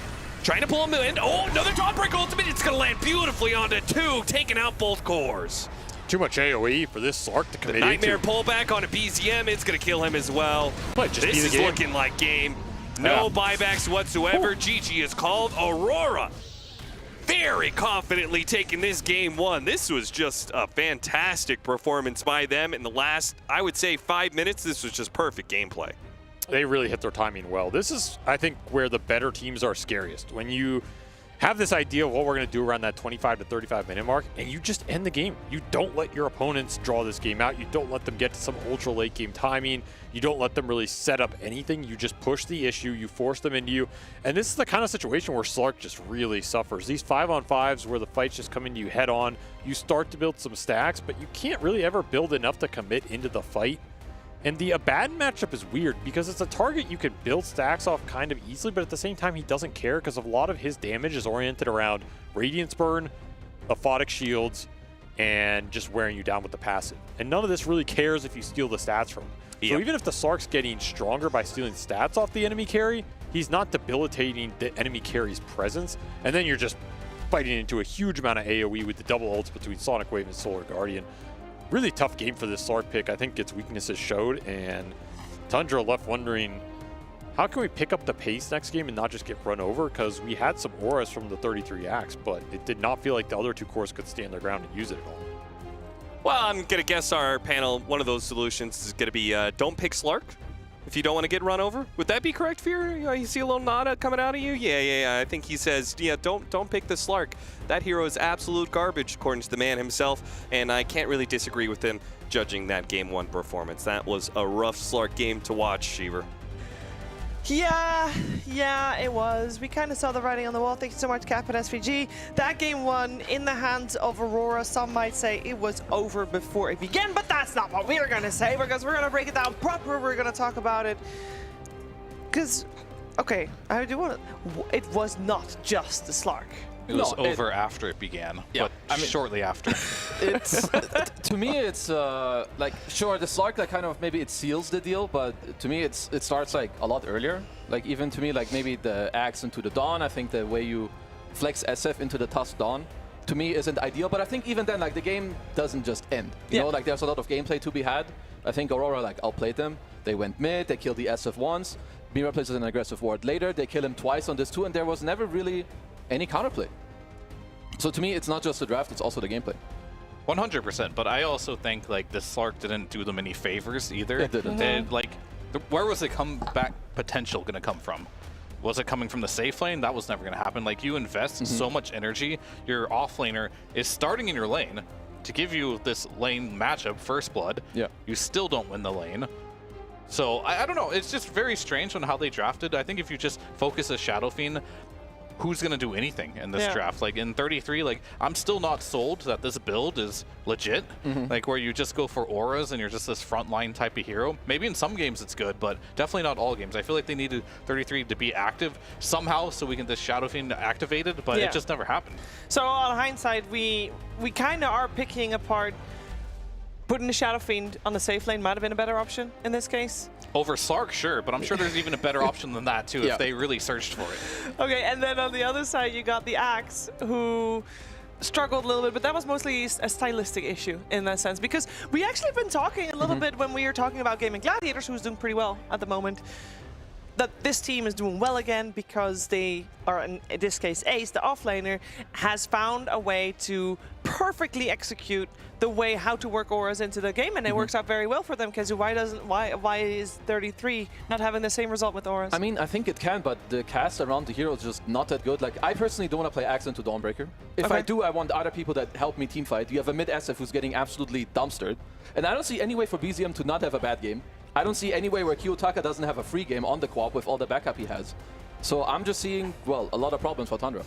Trying to pull him in. Oh, another Dawnbreaker ultimate. It's going to land beautifully onto 2, taking out both cores. Too much AoE for this Slark to commit into. Nightmare pullback onto BZM. It's going to kill him as well. Just this is looking like game. No buybacks whatsoever. GG is called. Aurora very confidently taking this game 1. This was just a fantastic performance by them in the last, I would say, 5 minutes. This was just perfect gameplay. They really hit their timing well. This is, I think, where the better teams are scariest. When you have this idea of what we're going to do around that 25 to 35 minute mark, and you just end the game. You don't let your opponents draw this game out. You don't let them get to some ultra late game timing. You don't let them really set up anything. You just push the issue. You force them into you. And this is the kind of situation where Slark just really suffers. These 5-on-5s where the fights just come into you head on, you start to build some stacks, but you can't really ever build enough to commit into the fight. And the Abaddon matchup is weird because it's a target you can build stacks off kind of easily, but at the same time, he doesn't care because a lot of his damage is oriented around Radiance Burn, Aphotic Shields, and just wearing you down with the passive. And none of this really cares if you steal the stats from him. So even if the Slark's getting stronger by stealing stats off the enemy carry, he's not debilitating the enemy carry's presence. And then you're just fighting into a huge amount of AoE with the double ults between Sonic Wave and Solar Guardian. Really tough game for this Slark pick. I think its weaknesses showed, and Tundra left wondering, how can we pick up the pace next game and not just get run over? Because we had some auras from the 33 Axe, but it did not feel like the other 2 cores could stand their ground and use it at all. Well, I'm going to guess our panel, one of those solutions is going to be don't pick Slark if you don't want to get run over. Would that be correct, Fear? You see a little nod coming out of you? Yeah. I think he says, yeah, don't pick the Slark. That hero is absolute garbage, according to the man himself, and I can't really disagree with him judging that Game 1 performance. That was a rough Slark game to watch, Shiver. Yeah, it was. We kind of saw the writing on the wall. Thank you so much, Cap and SVG. That Game 1 in the hands of Aurora. Some might say it was over before it began, but that's not what we're going to say because we're going to break it down proper. We're going to talk about it. Because, okay, I do want to... It was not just the Slark. It was over after it began, but shortly after. It's to me, it's like sure the Slark like kind of maybe it seals the deal, but to me it starts like a lot earlier. Like even to me, like maybe the Axe into the Dawn. I think the way you flex SF into the Tusk Dawn to me isn't ideal, but I think even then like the game doesn't just end. You know, like there's a lot of gameplay to be had. I think Aurora like outplayed them. They went mid, they killed the SF once. Mira plays an aggressive ward later. They kill him twice on this too, and there was never really any counterplay. So to me, it's not just the draft, it's also the gameplay. 100%, but I also think like the Slark didn't do them any favors either. It didn't. Like, where was the comeback potential going to come from? Was it coming from the safe lane? That was never going to happen. Like, you invest so much energy, your offlaner is starting in your lane to give you this lane matchup, First Blood. Yeah. You still don't win the lane. So, I don't know. It's just very strange on how they drafted. I think if you just focus as Shadow Fiend, who's going to do anything in this Yeah. draft. Like in 33, like I'm still not sold that this build is legit. Like where you just go for auras and you're just this frontline type of hero. Maybe in some games it's good, but definitely not all games. I feel like they needed 33 to be active somehow so we can just Shadow Fiend activated, but Yeah. it just never happened. So on hindsight, we kind of are picking apart. Putting the Shadow Fiend on the safe lane might have been a better option in this case. Over Slark, sure, but I'm sure there's even a better option than that too Yeah. if they really searched for it. Okay, and then on the other side, you got the Axe, who struggled a little bit, but that was mostly a stylistic issue in that sense, because we actually have been talking a little bit when we were talking about Gaming Gladiators, who's doing pretty well at the moment, that this team is doing well again because they are, in this case, Ace, the offlaner, has found a way to perfectly execute the way how to work auras into the game, and it works out very well for them. Because why is 33 not having the same result with auras? I mean, I think it can, but the cast around the hero is just not that good. Like, I personally don't want to play Axe into Dawnbreaker. If I do, I want other people that help me teamfight. You have a mid SF who's getting absolutely dumpstered, and I don't see any way for BZM to not have a bad game. I don't see any way where Kiyotaka doesn't have a free game on the co-op with all the backup he has. So I'm just seeing, well, a lot of problems for Tundra.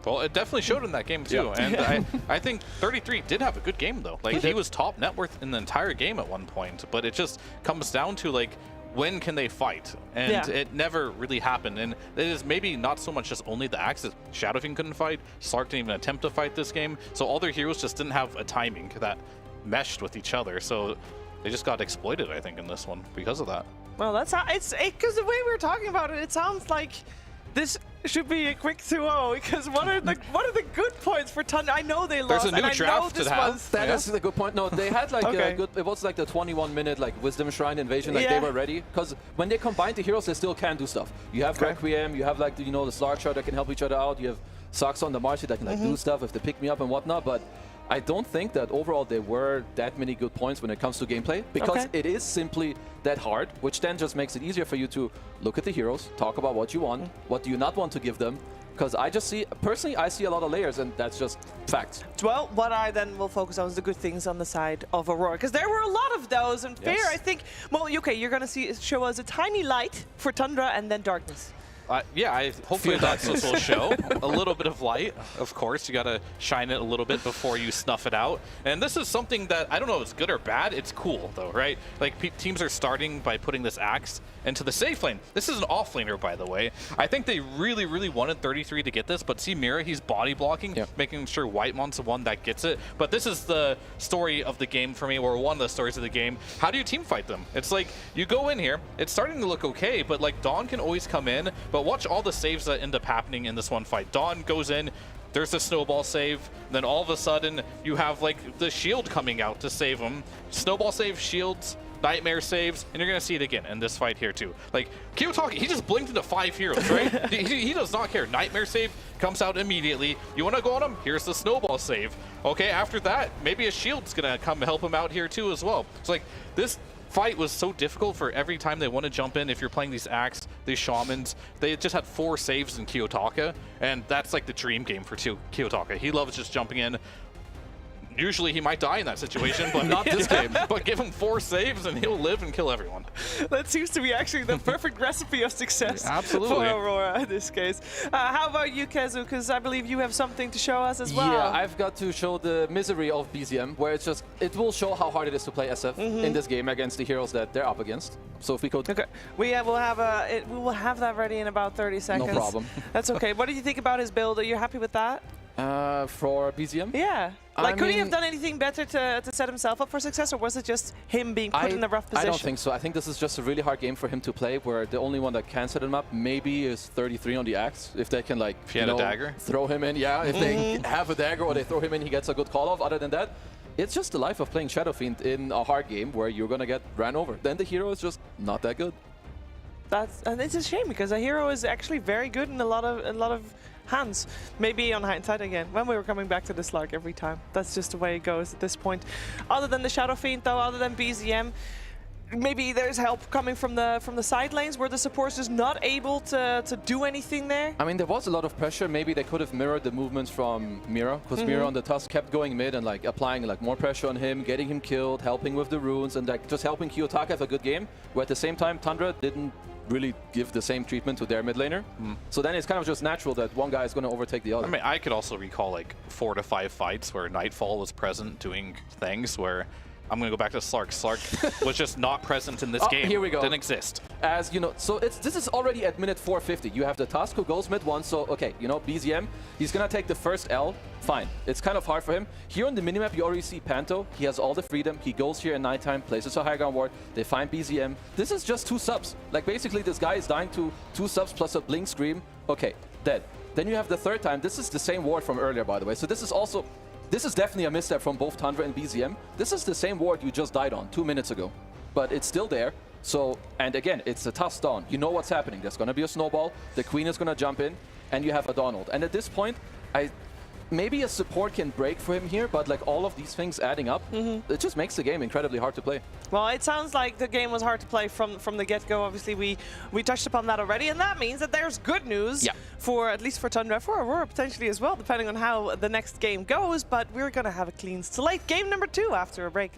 Well, it definitely showed in that game too, Yeah. and I think 33 did have a good game though. Like he was top net worth in the entire game at one point, but it just comes down to like when can they fight, and it never really happened. And it is maybe not so much just only the Axe. Shadow Fiend couldn't fight, Slark didn't even attempt to fight this game, so all their heroes just didn't have a timing that meshed with each other. So they just got exploited, I think, in this one because of that. Well, that's how because the way we were talking about it, it sounds like this should be a quick 2-0. Because what are the good points for Tundra? I know they lost. There's a new draft to have. That is a good point. No, they had like a good. It was like the 21-minute like Wisdom Shrine invasion. Like they were ready. Because when they combine the heroes, they still can do stuff. You have Requiem. You have like the, the Slark shot that can help each other out. You have Sox on the Marcy that can like do stuff if they pick me up and whatnot. But I don't think that overall there were that many good points when it comes to gameplay, because it is simply that hard, which then just makes it easier for you to look at the heroes, talk about what you want, what do you not want to give them, because I just see, personally, I see a lot of layers, and that's just facts. Well, what I then will focus on is the good things on the side of Aurora, because there were a lot of those, and fair, I think, well, okay, you're going to show us a tiny light for Tundra and then darkness. Yeah, hopefully that's what will show. A little bit of light, of course. You got to shine it a little bit before you snuff it out. And this is something that, I don't know if it's good or bad. It's cool, though, right? Like, teams are starting by putting this Axe into the safe lane. This is an offlaner, by the way. I think they really, really wanted 33 to get this, but see Mira, he's body blocking, making sure Whitemon's the one that gets it. But this is the story of the game for me, or one of the stories of the game. How do you team fight them? It's like, you go in here, it's starting to look okay, but like Dawn can always come in, but watch all the saves that end up happening in this one fight. Dawn goes in, there's a snowball save, then all of a sudden you have like the shield coming out to save him. Snowball save, shields, nightmare saves, and you're gonna see it again in this fight here too. Like Kiyotaka, he just blinked into 5 heroes, right? he does not care. Nightmare save comes out immediately. You wanna go on him? Here's the snowball save. Okay, after that, maybe a shield's gonna come help him out here too as well. It's like this fight was so difficult for every time they want to jump in. If you're playing these Axe, these Shamans, they just had 4 saves in Kiyotaka, and that's like the dream game for Kiyotaka. He loves just jumping in. Usually he might die in that situation, but not this game. But give him 4 saves and he'll live and kill everyone. That seems to be actually the perfect recipe of success for Aurora in this case. How about you, Kezu? Because I believe you have something to show us as well. Yeah, I've got to show the misery of BZM, where it's just, it will show how hard it is to play SF in this game against the heroes that they're up against. So if we could... Okay, we will have that ready in about 30 seconds. No problem. That's okay. What did you think about his build? Are you happy with that? For BZM? Yeah. Like, could he have done anything better to set himself up for success, or was it just him being put in a rough position? I don't think so. I think this is just a really hard game for him to play, where the only one that can set him up maybe is 33 on the Axe. If they can, like, if he had a dagger? Throw him in, if they have a dagger or they throw him in, he gets a good call off. Other than that, it's just the life of playing Shadow Fiend in a hard game where you're going to get ran over. Then the hero is just not that good. And it's a shame, because a hero is actually very good in a lot of hands. Maybe on hindsight again, when we were coming back to the Slark every time. That's just the way it goes at this point. Other than the Shadow Fiend, though, other than BZM, maybe there's help coming from the side lanes where the support's just not able to do anything there. I mean, there was a lot of pressure. Maybe they could have mirrored the movements from Mira, because Mira on the Tusk kept going mid and like applying like more pressure on him, getting him killed, helping with the runes, and like just helping Kiyotaka have a good game. Where at the same time, Tundra didn't really give the same treatment to their mid laner. So then it's kind of just natural that one guy is going to overtake the other. I mean, I could also recall like 4 to 5 fights where Nightfall was present doing things where I'm going to go back to Slark. Slark was just not present in this game. Here we go. Didn't exist. As you know, so this is already at minute 450. You have the Tusk who goes mid 1, so okay, you know, BZM, he's gonna take the first L, fine. It's kind of hard for him. Here on the minimap, you already see Panto. He has all the freedom. He goes here in nighttime, places a high ground ward. They find BZM. This is just 2 subs. Like, basically, this guy is dying to 2 subs plus a blink scream. Okay, dead. Then you have the third time. This is the same ward from earlier, by the way. So this is definitely a misstep from both Tundra and BZM. This is the same ward you just died on 2 minutes ago, but it's still there. So, and again, it's a tough Dawn. You know what's happening. There's going to be a snowball. The Queen is going to jump in, and you have a Donald. And at this point, maybe a support can break for him here, but like all of these things adding up, it just makes the game incredibly hard to play. Well, it sounds like the game was hard to play from the get-go. Obviously, we touched upon that already, and that means that there's good news for, at least for Tundra, for Aurora potentially as well, depending on how the next game goes. But we're going to have a clean slate. Game number 2 after a break.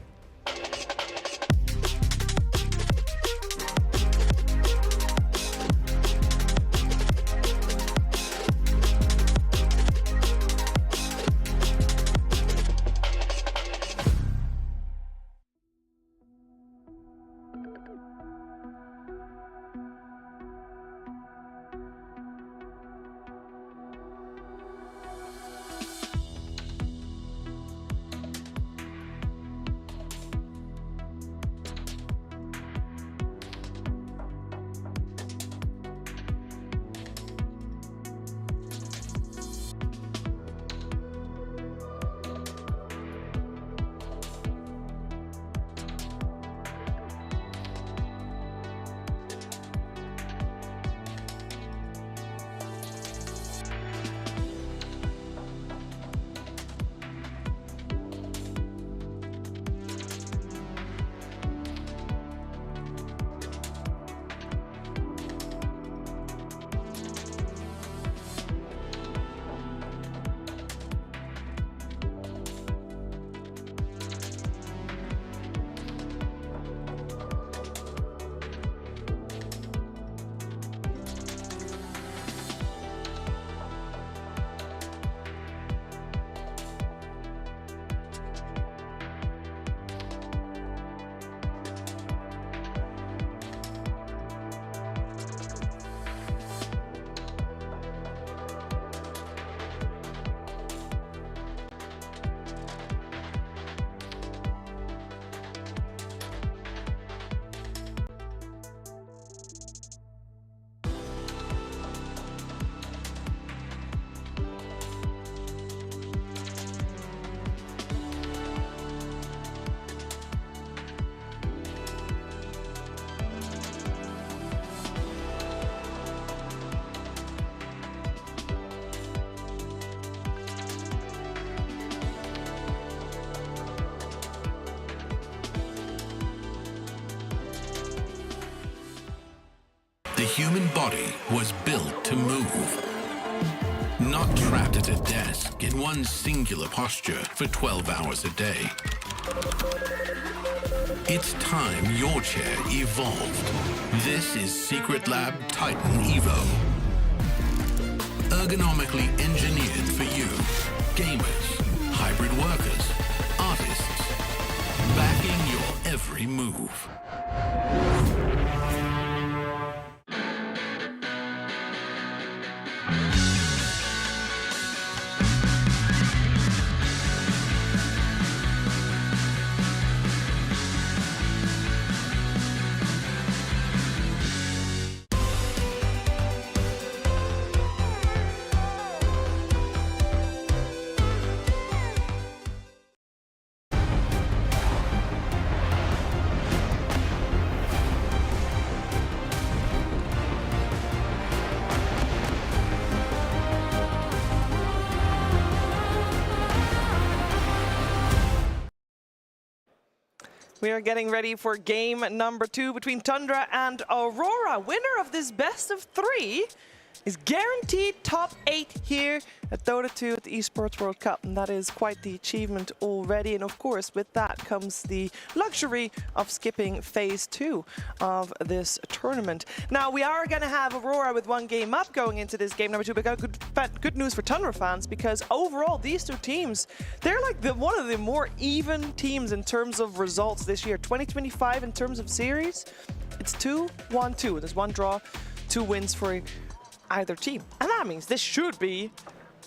The human body was built to move. Not trapped at a desk in one singular posture for 12 hours a day. It's time your chair evolved. This is Secret Lab Titan Evo. Ergonomically engineered for you. Gamers, hybrid workers, artists. Backing your every move. We are getting ready for game number 2 between Tundra and Aurora. Winner of this best of 3 is guaranteed top 8 here at Dota 2 at the Esports World Cup, and that is quite the achievement already. And of course, with that comes the luxury of skipping phase 2 of this tournament. Now, we are going to have Aurora with 1 game up going into this game number 2, but got good news for Tundra fans, because overall, these two teams, they're like one of the more even teams in terms of results this year. 2025 in terms of series, it's 2-1-2. There's 1 draw, 2 wins for either team. And that means this should be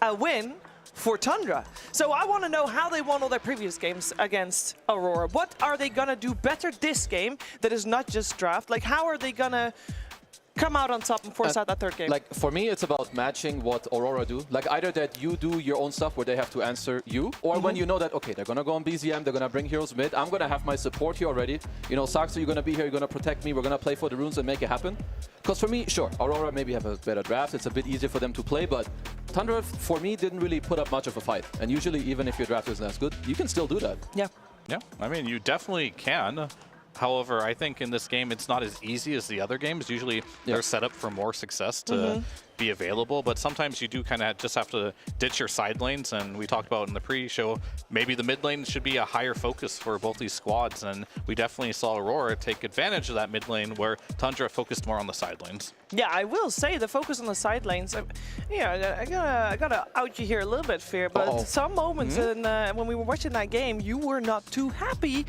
a win for Tundra. So I want to know how they won all their previous games against Aurora. What are they going to do better this game that is not just draft? Like, how are they going to come out on top and force out that third game? Like, for me, it's about matching what Aurora do. Like, either that you do your own stuff where they have to answer you, or when you know that, okay, they're going to go on BZM, they're going to bring heroes mid, I'm going to have my support here already. You know, Saxo, you're going to be here, you're going to protect me, we're going to play for the runes and make it happen. Because for me, sure, Aurora maybe have a better draft, it's a bit easier for them to play, but Tundra, for me, didn't really put up much of a fight. And usually, even if your draft isn't as good, you can still do that. Yeah. Yeah, I mean, you definitely can. However, I think in this game, it's not as easy as the other games. Usually, they're set up for more success to be available, but sometimes you do kind of just have to ditch your side lanes, and we talked about in the pre-show, maybe the mid lane should be a higher focus for both these squads, and we definitely saw Aurora take advantage of that mid lane where Tundra focused more on the side lanes. Yeah, I will say the focus on the side lanes, yeah, I gotta out you here a little bit, Fear, but some moments when we were watching that game, you were not too happy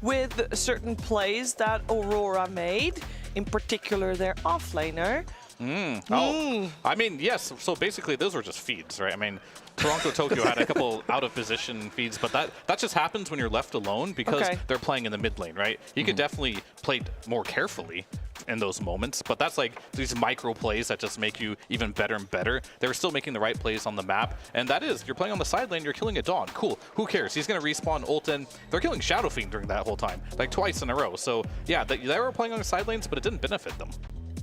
with certain plays that Aurora made, in particular their offlaner. I mean, yes, so basically those were just feeds, right? I mean, Toronto Tokyo had a couple out-of-position feeds, but that just happens when you're left alone because they're playing in the mid lane, right? You could definitely play more carefully in those moments, but that's like these micro plays that just make you even better and better. They were still making the right plays on the map, and that is, you're playing on the side lane, you're killing a Dawn. Cool, who cares? He's going to respawn ult in. They're killing Shadow Fiend during that whole time, like twice in a row. So yeah, they were playing on the side lanes, but it didn't benefit them.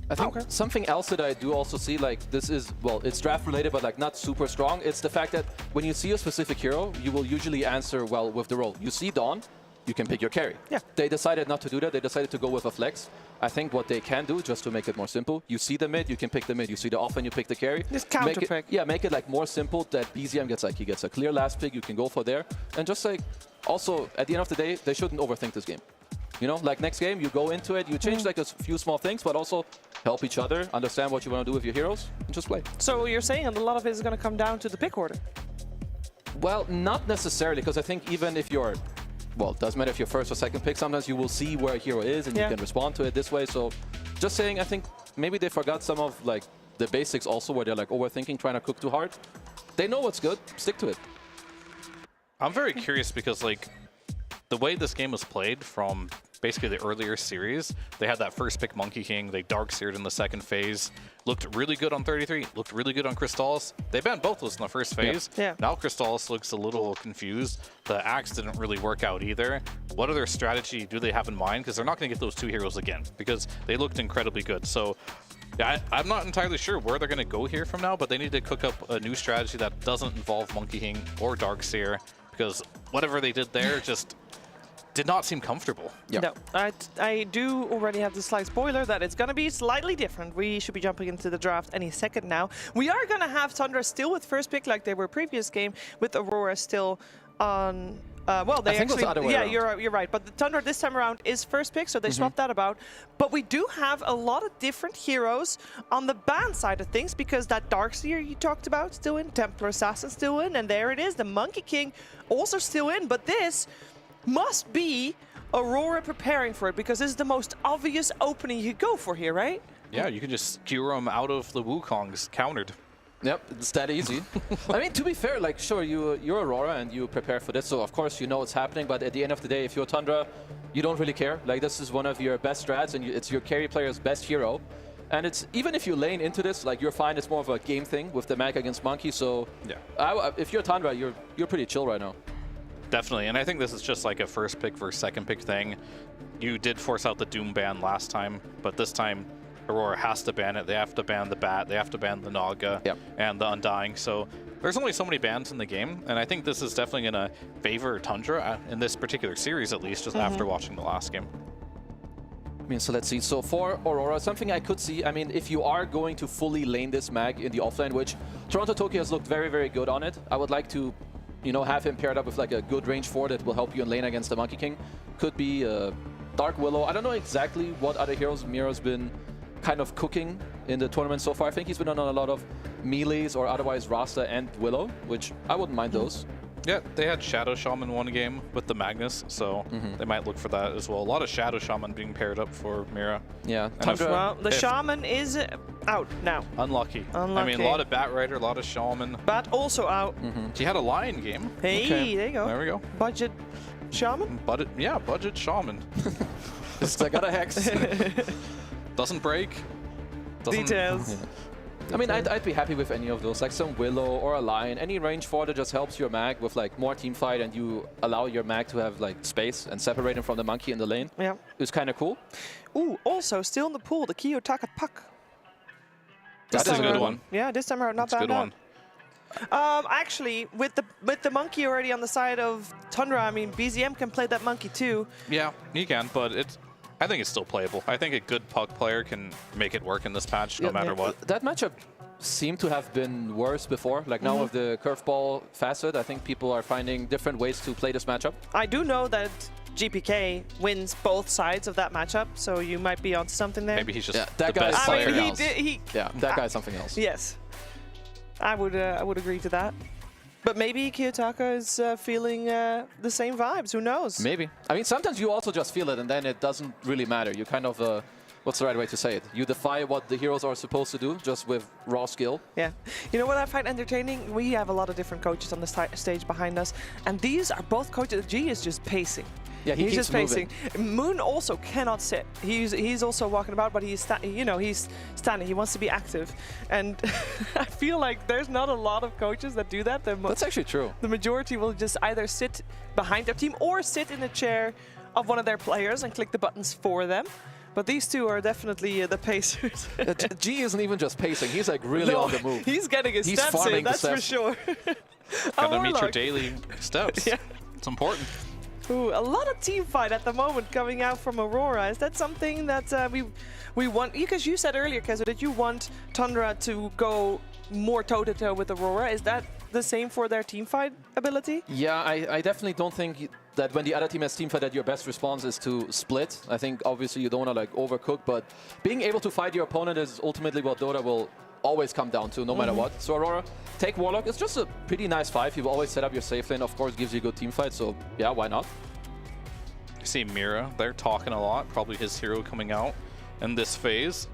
I think something else that I do also see, like, this is, well, it's draft related, but like not super strong. It's the fact that when you see a specific hero, you will usually answer well with the role. You see Dawn, you can pick your carry. Yeah. They decided not to do that. They decided to go with a flex. I think what they can do, just to make it more simple, you see the mid, you can pick the mid. You see the off and you pick the carry. Just counter pick. Yeah, make it like more simple that BZM gets like, he gets a clear last pick, you can go for there. And just like, also, at the end of the day, they shouldn't overthink this game. You know, like next game, you go into it, you change like a few small things, but also help each other, understand what you want to do with your heroes, and just play. So you're saying a lot of it is going to come down to the pick order? Well, not necessarily, because I think even if you're, well, it doesn't matter if you're first or second pick, sometimes you will see where a hero is and you can respond to it this way. So just saying, I think maybe they forgot some of like the basics also, where they're like overthinking, trying to cook too hard. They know what's good, stick to it. I'm very curious because like the way this game was played from basically the earlier series, they had that first pick Monkey King, they dark seared in the second phase, looked really good on 33, looked really good on Crystallis. They banned both those in the first phase. Now Crystallis looks a little confused. The Axe didn't really work out either. What other strategy do they have in mind? Because they're not going to get those 2 heroes again, because they looked incredibly good. So yeah, I'm not entirely sure where they're going to go here from now, but they need to cook up a new strategy that doesn't involve Monkey King or Darkseer, because whatever they did there just did not seem comfortable. No, I do already have the slight spoiler that it's going to be slightly different. We should be jumping into the draft any second now. We are going to have Tundra still with first pick like they were previous game, with Aurora still on... well, they actually... Yeah, you're right. But the Tundra this time around is first pick, so they swapped that about. But we do have a lot of different heroes on the ban side of things, because that Darkseer you talked about still in, Templar Assassin still in, and there it is, the Monkey King also still in. But this must be Aurora preparing for it, because this is the most obvious opening you could go for here, right? Yeah, you can just skewer them out of the Wukongs countered. Yep, it's that easy. I mean, to be fair, like, sure, you're Aurora and you prepare for this, so of course you know what's happening, but at the end of the day, if you're Tundra, you don't really care. Like, this is one of your best strats, and it's your carry player's best hero. And it's, even if you lane into this, like, you're fine. It's more of a game thing with the Mag against Monkey, so yeah. If you're Tundra, you're pretty chill right now. Definitely, and I think this is just like a first pick versus second pick thing. You did force out the Doom ban last time, but this time Aurora has to ban it. They have to ban the Bat, they have to ban the Naga, and the Undying. So there's only so many bans in the game, and I think this is definitely going to favor Tundra in this particular series, at least, just after watching the last game. I mean, so let's see. So for Aurora, something I could see, I mean, if you are going to fully lane this mag in the offlane, which Toronto Tokyo has looked very, very good on it, I would like to, you know, have him paired up with like a good range 4 that will help you in lane against the Monkey King. Could be Dark Willow. I don't know exactly what other heroes Mira's been kind of cooking in the tournament so far. I think he's been on a lot of melees or otherwise Rasta and Willow, which I wouldn't mind those. Yeah, they had Shadow Shaman one game with the Magnus, so they might look for that as well. A lot of Shadow Shaman being paired up for Mira. Yeah. Well, the Shaman is out now. Unlucky. I mean, a lot of Bat Rider, a lot of Shaman. Bat also out. He had a Lion game. Hey, there you go. There we go. Budget Shaman? Budget Shaman. I got a Hex. Doesn't break. Details. Yeah. I mean, I'd be happy with any of those, like some Willow or a Lion. Any range 4 that just helps your mag with like more team fight and you allow your mag to have like space and separate him from the monkey in the lane. Yeah. It's kind of cool. Ooh, also still in the pool, the Kiyotaka puck. That's a good one. Yeah, this time around, not bad. Good one. Actually, with the monkey already on the side of Tundra, I mean, BZM can play that monkey too. Yeah, he can, but I think it's still playable. I think a good puck player can make it work in this patch no matter what. That matchup seemed to have been worse before. Like now with the curveball facet, I think people are finding different ways to play this matchup. I do know that GPK wins both sides of that matchup, so you might be onto something there. Maybe he's just that the best player. That guy's something else. Yes, I would agree to that. But maybe Kiyotaka is feeling the same vibes. Who knows? Maybe. I mean, sometimes you also just feel it, and then it doesn't really matter. You kind of, what's the right way to say it? You defy what the heroes are supposed to do just with raw skill. Yeah. You know what I find entertaining? We have a lot of different coaches on the stage behind us, and these are both coaches. G is just pacing. Yeah, he's just pacing. Moon also cannot sit. He's also walking about, but he's standing. He wants to be active, and I feel like there's not a lot of coaches that do that. That's actually true. The majority will just either sit behind their team or sit in the chair of one of their players and click the buttons for them. But these two are definitely the pacers. G isn't even just pacing. He's like really on the move. He's getting his steps in, that's for sure. Gotta meet your daily steps. Yeah. It's important. Ooh, a lot of team fight at the moment coming out from Aurora. Is that something that we want? Because you said earlier, Kezo, that you want Tundra to go more toe-to-toe with Aurora. Is that the same for their team fight ability? Yeah, I definitely don't think that when the other team has team fight that your best response is to split. I think obviously you don't want to like overcook, but being able to fight your opponent is ultimately what Dota will always come down to, no matter what. So Aurora, take Warlock. It's just a pretty nice 5. You've always set up your safe lane. Of course, gives you a good team fight. So yeah, why not? You see Mira, they're talking a lot. Probably his hero coming out in this phase.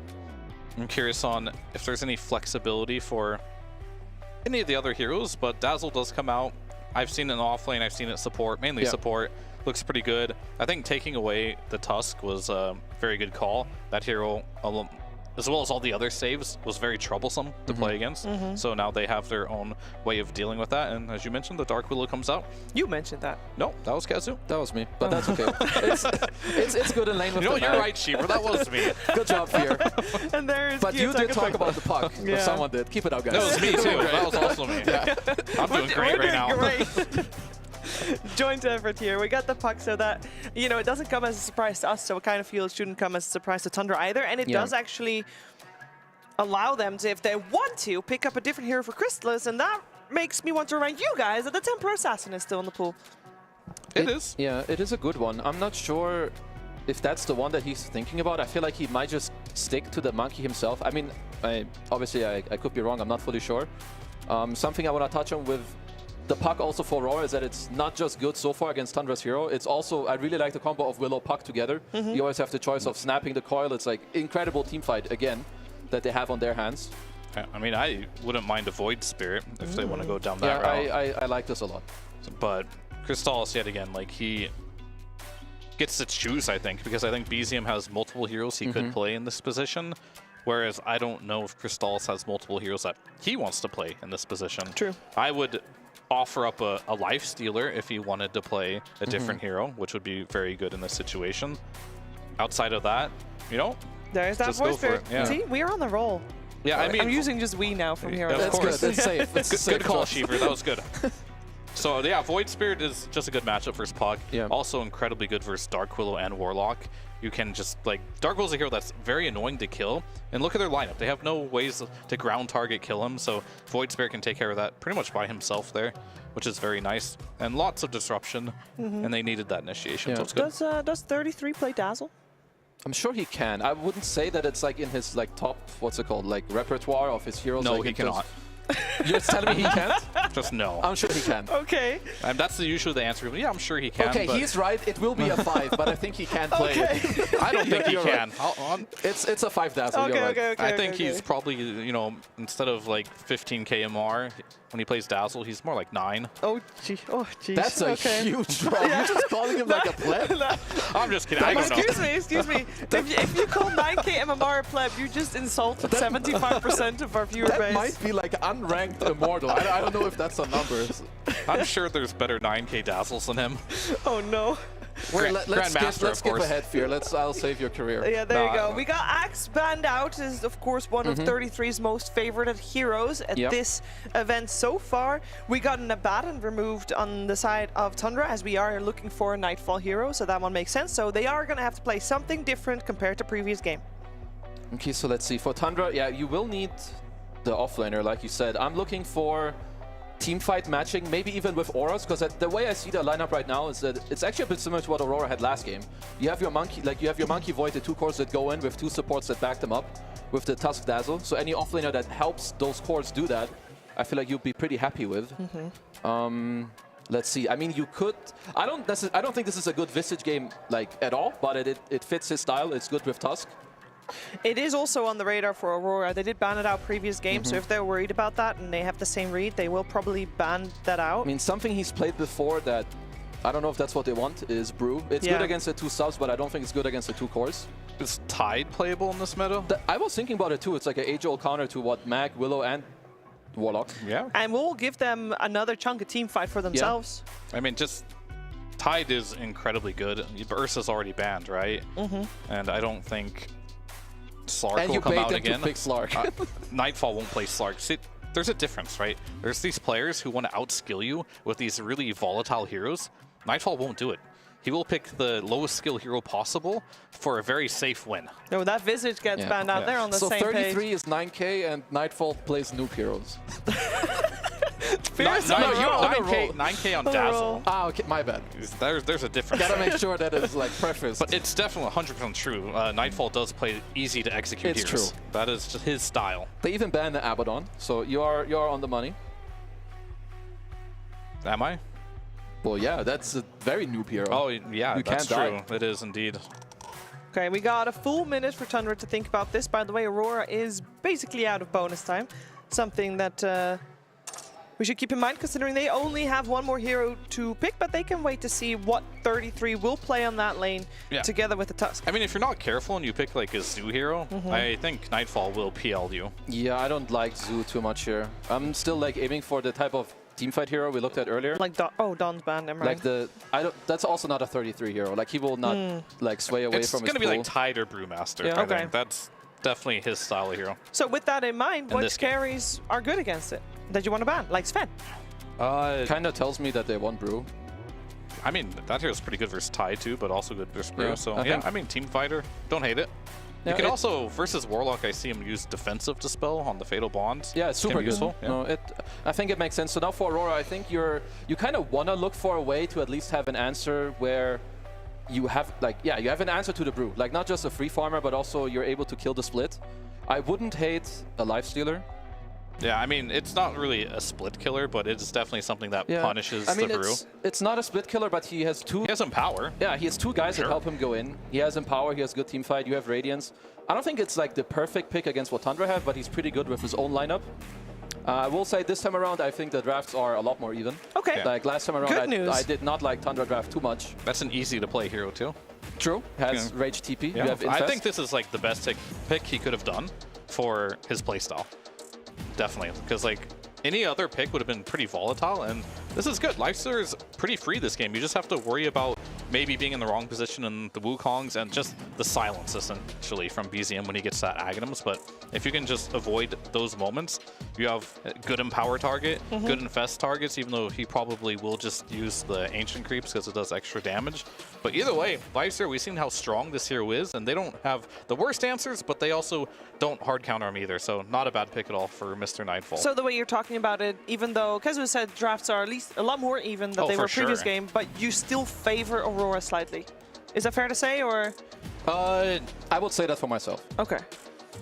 I'm curious on if there's any flexibility for any of the other heroes, but Dazzle does come out. I've seen it in offlane, I've seen it support, mainly support. Looks pretty good. I think taking away the Tusk was a very good call. That hero, as well as all the other saves, was very troublesome to play against. So now they have their own way of dealing with that. And as you mentioned, the Dark Willow comes out. You mentioned that. No, that was Kazu. That was me, but that's okay. it's good in lane with you're right, Sheeper. That was me. Good job here. And there is But you did talk about the puck. Or someone did. Keep it up, guys. That was me too. That was also me. Yeah. I'm doing great right now. Great. Joint effort here. We got the puck so that, you know, it doesn't come as a surprise to us, so it kind of feels shouldn't come as a surprise to Tundra either. And it does actually allow them to, if they want to, pick up a different hero for Crystallis, and that makes me want to remind you guys that the Temper Assassin is still in the pool. It is. Yeah, it is a good one. I'm not sure if that's the one that he's thinking about. I feel like he might just stick to the monkey himself. I mean, obviously I could be wrong. I'm not fully sure. Something I want to touch on with the puck also for Aurora is that it's not just good so far against Tundra's hero. It's also, I really like the combo of Willow puck together. You always have the choice of snapping the coil. It's like incredible team fight again that they have on their hands. I mean, I wouldn't mind a Void Spirit if they want to go down that route. I like this a lot. But Crystallis, yet again, like he gets to choose, I think, because I think BZM has multiple heroes he could play in this position. Whereas I don't know if Crystallis has multiple heroes that he wants to play in this position. True. I would offer up a life stealer if he wanted to play a different hero, which would be very good in this situation. Outside of that, you know, there's that voice spirit. Yeah. See, we are on the roll. Yeah, I mean, I'm using just we now from here on. That's good. It's safe. It's good call, Sheeper. That was good. So yeah, Void Spirit is just a good matchup versus Puck. Yeah. Also incredibly good versus Dark Willow and Warlock. You can just, like, Dark Willow's a hero that's very annoying to kill. And look at their lineup. They have no ways to ground target kill him, so Void Spirit can take care of that pretty much by himself there, which is very nice. And lots of disruption, and they needed that initiation, so it's good. Does 33 play Dazzle? I'm sure he can. I wouldn't say that it's like in his like top, what's it called, like repertoire of his heroes. No, like he cannot. You're telling me he can't? Just no. I'm sure he can. Okay. And that's usually the answer. Yeah, I'm sure he can. Okay, but he's right. It will be a 5, but I think he can play it. I don't think he You're can. right. It's a 5 Dazzle. Okay, you're right. okay, I think he's probably, you know, instead of like 15k MR, when he plays Dazzle, he's more like 9. Oh, gee. Oh, geez. That's a huge drop. You're just calling him like a pleb? I'm just kidding. I don't know. Excuse me. If you call 9k MMR a pleb, you just insulted 75% of our viewer That base. might be like unranked immortal. I don't know if that's a number. I'm sure there's better 9k Dazzles than him. Oh, no. Let's skip ahead, Fear. I'll save your career. Yeah, there you go. We got Axe banned out, is of course one of 33's most favorited heroes at this event so far. We got an Abaddon removed on the side of Tundra, as we are looking for a Nightfall hero, so that one makes sense. So they are going to have to play something different compared to previous game. Okay, so let's see. For Tundra, yeah, you will need the offlaner, like you said. I'm looking for team fight matching, maybe even with auras, because the way I see the lineup right now is that it's actually a bit similar to what Aurora had last game. You have your monkey, monkey void, the 2 cores that go in with 2 supports that back them up with the Tusk Dazzle. So any offlaner that helps those cores do that, I feel like you'd be pretty happy with. Let's see. I mean, you could. I don't think this is a good Visage game like at all, but it fits his style. It's good with Tusk. It is also on the radar for Aurora. They did ban it out previous games, so if they're worried about that and they have the same read, they will probably ban that out. I mean, something he's played before that, I don't know if that's what they want, is Brew. It's good against the 2 subs, but I don't think it's good against the 2 cores. Is Tide playable in this meta? I was thinking about it too. It's like an age-old counter to what Mag, Willow, and Warlock. Yeah. And we'll give them another chunk of team fight for themselves. I mean, just Tide is incredibly good. Ursa's already banned, right? And I don't think Slark will come out again. To pick Slark. Nightfall won't play Slark. See, there's a difference, right? There's these players who want to outskill you with these really volatile heroes. Nightfall won't do it. He will pick the lowest skill hero possible for a very safe win. No, that Visage gets banned out there on the same page. So 33 is 9k and Nightfall plays noob heroes. 9k on Dazzle. Ah, okay, my bad. There's a difference. Gotta make sure that is like prefaced. But it's definitely 100% true. Nightfall does play easy to execute It's heroes. true. That is just his style. They even banned the Abaddon, so you are on the money. Am I? Well, yeah, that's a very noob hero. Oh, yeah, that's true. It is indeed. Okay, we got a full minute for Tundra to think about this. By the way, Aurora is basically out of bonus time. Something that we should keep in mind, considering they only have 1 more hero to pick, but they can wait to see what 33 will play on that lane together with the Tusk. I mean, if you're not careful and you pick like a Zoo hero, I think Nightfall will PL you. Yeah, I don't like Zoo too much here. I'm still like aiming for the type of teamfight hero we looked at earlier. Like Don's banned, never mind. Like that's also not a 33 hero. Like he will not like sway away from his It's going to be like Tide or Brewmaster. Yeah. I think that's definitely his style of hero. So with that in mind, which carries are good against it that you want to ban? Like Sven? Kind of tells me that they want Brew. I mean, that hero's pretty good versus Tide too, but also good versus Brew. Yeah, So I I mean, team fighter, don't hate it. You can also, versus Warlock, I see him use defensive dispel on the Fatal Bond. Yeah, it's super useful. Yeah. No, I think it makes sense. So now for Aurora, I think you kind of want to look for a way to at least have an answer where you have you have an answer to the Brew. Like not just a free farmer, but also you're able to kill the split. I wouldn't hate a Lifestealer. Yeah, I mean, it's not really a split killer, but it's definitely something that punishes the Brew. It's not a split killer, but he has 2... He has Empower. Yeah, he has 2 guys that help him go in. He has Empower, he has good team fight, you have Radiance. I don't think it's like the perfect pick against what Tundra have, but he's pretty good with his own lineup. I will say this time around, I think the drafts are a lot more even. Okay. Yeah. Like last time around, I did not like Tundra draft too much. That's an easy to play hero too. True. Has Rage TP. Yeah. You have I think this is like the best pick he could have done for his playstyle. Definitely, because like Any other pick would have been pretty volatile, and this is good. Lifesteal is pretty free this game. You just have to worry about maybe being in the wrong position in the Wukongs and just the silence, essentially, from BZM when he gets that Aghanims. But if you can just avoid those moments, you have good Empower target, good Infest targets, even though he probably will just use the Ancient Creeps because it does extra damage. But either way, Lifesteal, we've seen how strong this hero is, and they don't have the worst answers, but they also don't hard counter him either. So not a bad pick at all for Mr. Nightfall. So the way you're talking about it, even though Kazu said drafts are at least a lot more even than they were previous game, but you still favor Aurora slightly. Is that fair to say, or? I would say that for myself. Okay.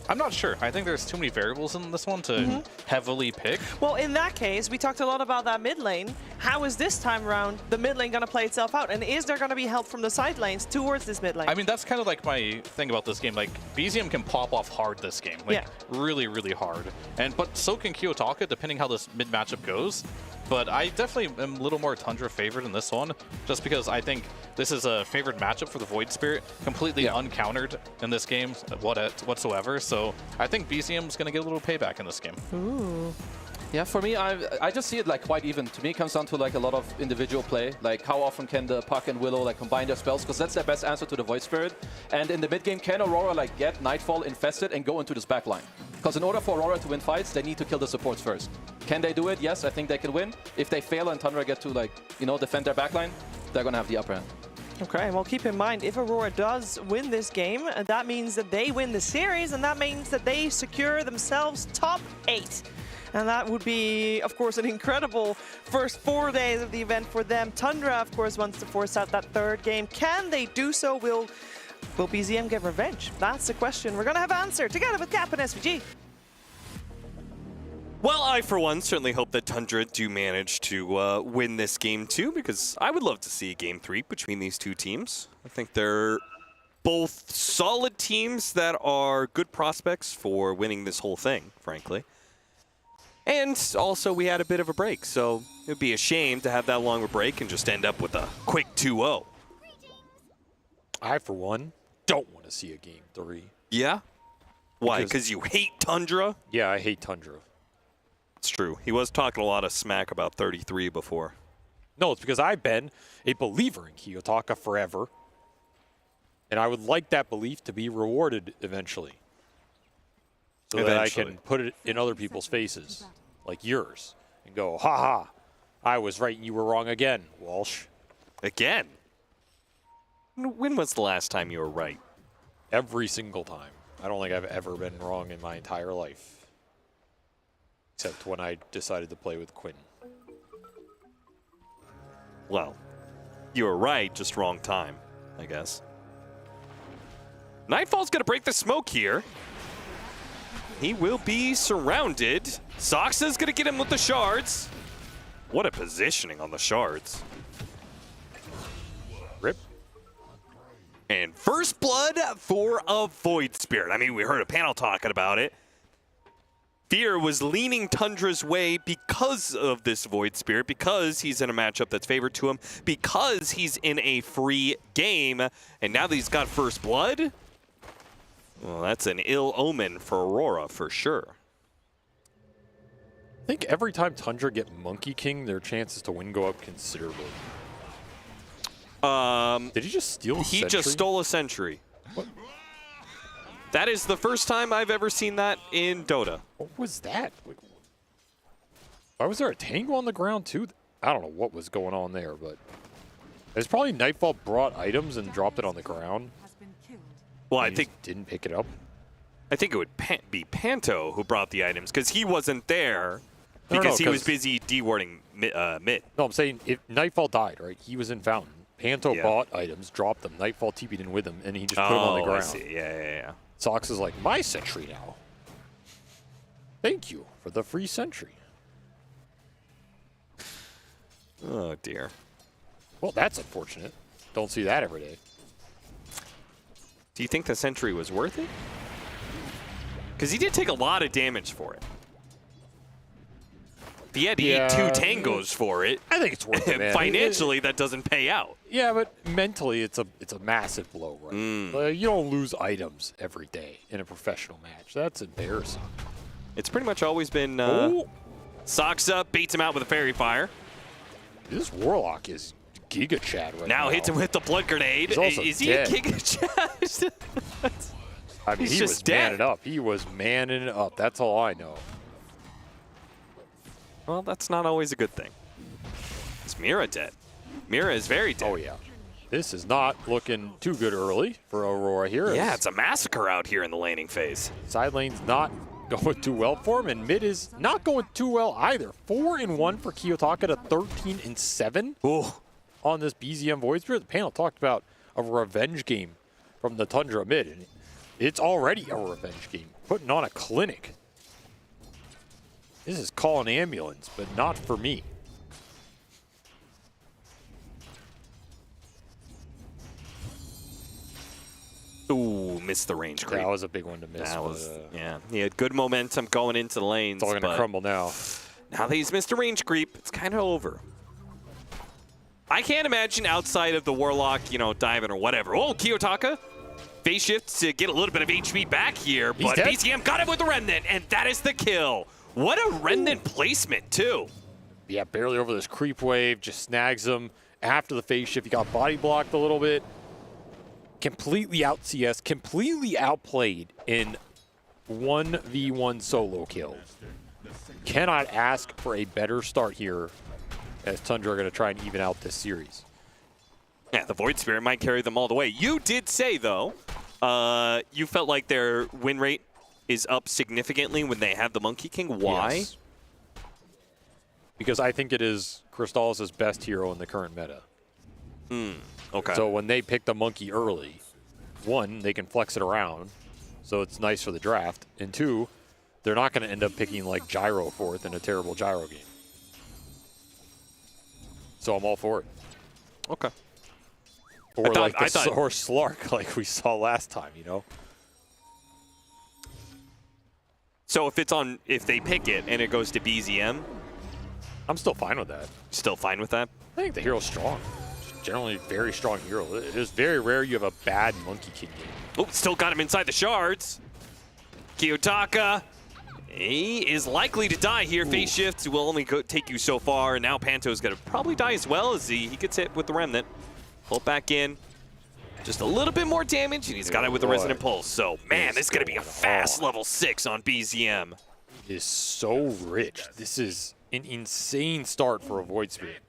I'm not sure. I think there's too many variables in this one to heavily pick. Well, in that case, we talked a lot about that mid lane. How is this time around the mid lane going to play itself out? And is there going to be help from the side lanes towards this mid lane? I mean, that's kind of like my thing about this game. Like, BZM can pop off hard this game. Like, really, really hard. But so can Kiyotaka, depending how this mid matchup goes. But I definitely am a little more Tundra favored in this one, just because I think this is a favored matchup for the Void Spirit, completely uncountered in this game whatsoever. So I think BZM is going to get a little payback in this game. Ooh. Yeah, for me, I just see it like quite even. To me, it comes down to like a lot of individual play. Like how often can the Puck and Willow like combine their spells? Because that's their best answer to the Void Spirit. And in the mid game, can Aurora like get Nightfall infested and go into this backline? Because in order for Aurora to win fights, they need to kill the supports first. Can they do it? Yes, I think they can win. If they fail and Tundra get to like, you know, defend their backline, they're gonna have the upper hand. Okay, well, keep in mind, if Aurora does win this game, that means that they win the series, and that means that they secure themselves top 8. And that would be, of course, an incredible first 4 days of the event for them. Tundra, of course, wants to force out that third game. Can they do so? Will BZM get revenge? That's the question we're going to have answered together with Cap and SVG. Well, I, for one, certainly hope that Tundra do manage to win this game, too, because I would love to see Game 3 between these two teams. I think they're both solid teams that are good prospects for winning this whole thing, frankly. And also, we had a bit of a break, so it would be a shame to have that long of a break and just end up with a quick 2-0. I, for one, don't want to see a Game 3. Yeah? Why? Because you hate Tundra? Yeah, I hate Tundra. It's true. He was talking a lot of smack about 33 before. No, it's because I've been a believer in Kiyotaka forever, and I would like that belief to be rewarded eventually. So that I can put it in other people's faces, like yours, and go, ha ha, I was right and you were wrong again, Walsh. Again? When was the last time you were right? Every single time. I don't think I've ever been wrong in my entire life. Except when I decided to play with Quentin. Well, you were right, just wrong time, I guess. Nightfall's going to break the smoke here. He will be surrounded. Soxa's going to get him with the shards. What a positioning on the shards. Rip. And first blood for a Void Spirit. I mean, we heard a panel talking about it. Fear was leaning Tundra's way because of this Void Spirit, because he's in a matchup that's favored to him, because he's in a free game. And now that he's got first blood, well, that's an ill omen for Aurora, for sure. I think every time Tundra get Monkey King, their chances to win go up considerably. Did he just steal a He sentry? just stole a sentry. What? That is the first time I've ever seen that in Dota. What was that? Why was there a tango on the ground, too? I don't know what was going on there, but it's probably Nightfall brought items and dropped it on the ground. Well, I think didn't pick it up. I think it would be Panto who brought the items because he wasn't there because he was busy dewarding mid. No, I'm saying if Nightfall died, right? He was in Fountain. Panto bought items, dropped them. Nightfall TP'd in with him, and he just put them on the ground. I see. Yeah. Sox is like, my sentry now. Thank you for the free sentry. Oh, dear. Well, that's unfortunate. Don't see that every day. Do you think the sentry was worth it? Because he did take a lot of damage for it. If he had to eat 2 tangos for it, I think it's worth it, man. Financially, that doesn't pay out. Yeah, but mentally, it's a massive blow, right? You don't lose items every day in a professional match. That's embarrassing. It's pretty much always been Saksa baits him out with a fairy fire. This Warlock is Giga Chad right now. Now hits him with the blood grenade. He's also is dead. he a Giga Chad? I mean, He's he just was dead. manning up. He was manning up. That's all I know. Well, that's not always a good thing. Is Mira dead? Mira is very dead. Oh, yeah. This is not looking too good early for Aurora here. Yeah, it's a massacre out here in the laning phase. Side lane's not going too well for him, and mid is not going too well either. 4-1 for Kiyotaka to 13-7 on this BZM Void Spirit. The panel talked about a revenge game from the Tundra mid, and it's already a revenge game, putting on a clinic. This is call an ambulance, but not for me. Ooh, missed the range creep. That was a big one to miss. That was, yeah. He had good momentum going into the lanes. It's all going to crumble now. Now that he's missed a range creep, it's kind of over. I can't imagine outside of the Warlock, you know, diving or whatever. Oh, Kiyotaka. Phase shift to get a little bit of HP back here, but BCM got him with the Remnant, and that is the kill. What a Remnant placement, too. Yeah, barely over this creep wave, just snags him. After the phase shift, he got body blocked a little bit. Completely out CS, completely outplayed in 1v1 solo kill. Cannot ask for a better start here as Tundra are going to try and even out this series. Yeah, the Void Spirit might carry them all the way. You did say, though, you felt like their win rate is up significantly when they have the Monkey King. Why? Yes. Because I think it is Crystallis' best hero in the current meta. Okay. So when they pick the Monkey early, one, they can flex it around, so it's nice for the draft, and two, they're not going to end up picking like Gyro fourth in a terrible Gyro game. So I'm all for it. Okay. Or or Slark like we saw last time, you know? So if they pick it and it goes to BZM, I'm still fine with that. Still fine with that? I think the hero's strong. Generally very strong hero. It is very rare you have a bad Monkey King game. Oh, still got him inside the shards. Kiyotaka, he is likely to die here. Phase shifts will only take you so far, and now Panto's going to probably die as well as he gets hit with the Remnant. Pull back in. Just a little bit more damage, and he's got it with the Resonant Pulse. So, man, this is going to be a fast level 6 on BZM. It is so rich. This is an insane start for a Void Spirit.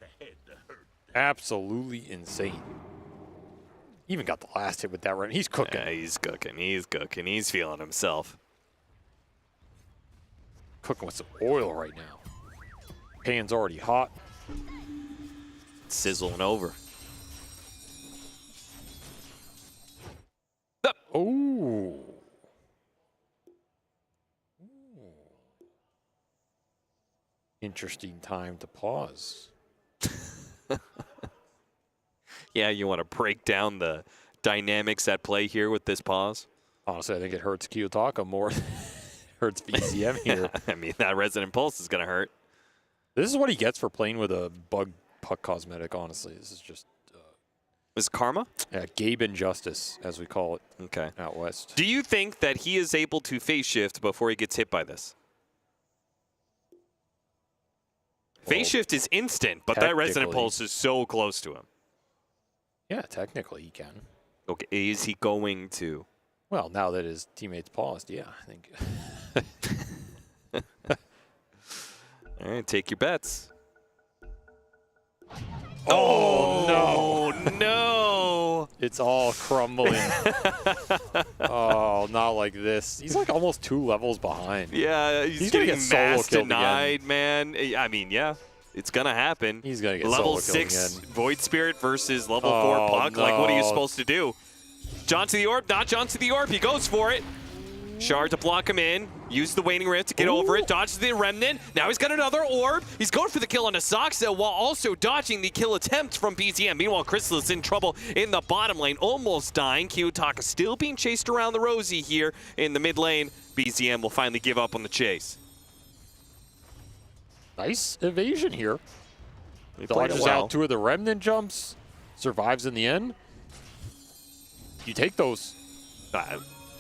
Absolutely insane. Even got the last hit with that run. He's cooking. Yeah, he's cooking. He's cooking. He's feeling himself. Cooking with some oil right now. Pan's already hot. Sizzling over. Oh. Interesting time to pause. Yeah, you want to break down the dynamics at play here with this pause? Honestly, I think it hurts Kiyotaka more than it hurts BZM here. I mean, that Resonant Pulse is going to hurt. This is what he gets for playing with a bug puck cosmetic, honestly. This is just... is Karma? Yeah, Gabe Injustice, as we call it. Okay. Out west. Do you think that he is able to phase shift before he gets hit by this? Phase shift is instant, but that Resonant Pulse is so close to him. Yeah, technically he can. Okay, is he going to? Well, now that his teammates paused, yeah, I think. All right, take your bets. Oh, no. It's all crumbling. Oh, not like this. He's like almost 2 levels behind. Yeah, he's gonna getting get solo mass killed denied, again. man. I mean, yeah, it's going to happen. He's going to get level solo killed 6 again. Void Spirit versus level 4 Puck. No. Like, what are you supposed to do? John to the orb, not John to the orb. He goes for it. Shard to block him in. Use the Waning Rift to get over it. Dodges the Remnant. Now he's got another orb. He's going for the kill on Asaxa while also dodging the kill attempt from BZM. Meanwhile, Crystal is in trouble in the bottom lane, almost dying. Kiyotaka still being chased around the Rosie here in the mid lane. BZM will finally give up on the chase. Nice evasion here. He played it Dodges well. out 2 of the Remnant jumps. Survives in the end. You take those.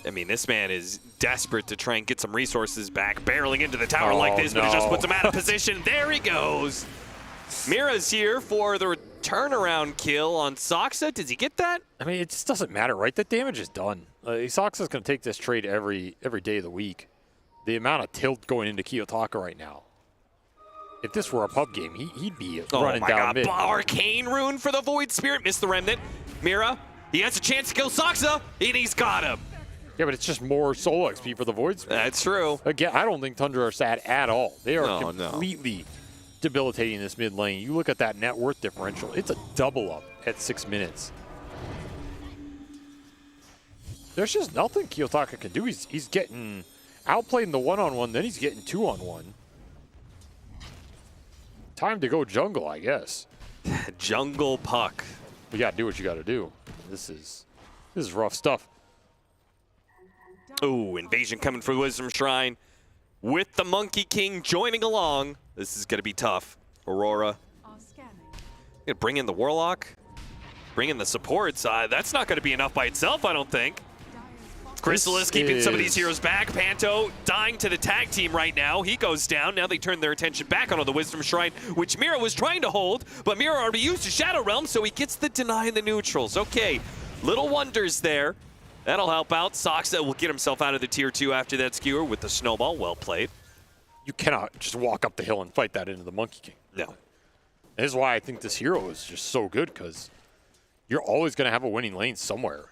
I mean, this man is desperate to try and get some resources back, barreling into the tower like this, but it just puts him out of position. There he goes. Mira's here for the turnaround kill on Soxa. Does he get that? I mean, it just doesn't matter, right? The damage is done. Soxa's going to take this trade every day of the week. The amount of tilt going into Kiyotaka right now. If this were a pub game, he'd be running down mid. Arcane rune for the Void Spirit. Missed the Remnant. Mira, he has a chance to kill Soxa, and he's got him. Yeah, but it's just more solo XP for the Void Spirit. That's true. Again, I don't think Tundra are sad at all. They are completely debilitating this mid lane. You look at that net worth differential. It's a double up at 6 minutes. There's just nothing Kiyotaka can do. He's getting outplayed in the one-on-one, then he's getting two-on-one. Time to go jungle, I guess. Jungle Puck. You gotta do what you gotta do. This is rough stuff. Ooh, invasion coming for the Wisdom Shrine. With the Monkey King joining along. This is gonna be tough. Aurora. Gonna bring in the Warlock. Bring in the supports. That's not gonna be enough by itself, I don't think. Chrysalis keeping some of these heroes back. Panto dying to the tag team right now. He goes down. Now they turn their attention back onto the Wisdom Shrine, which Mira was trying to hold, but Mira already used his Shadow Realm, so he gets the deny in the neutrals. Okay, little wonders there. That'll help out. Soxa will get himself out of the tier 2 after that skewer with the snowball. Well played. You cannot just walk up the hill and fight that into the Monkey King. No. This is why I think this hero is just so good, because you're always going to have a winning lane somewhere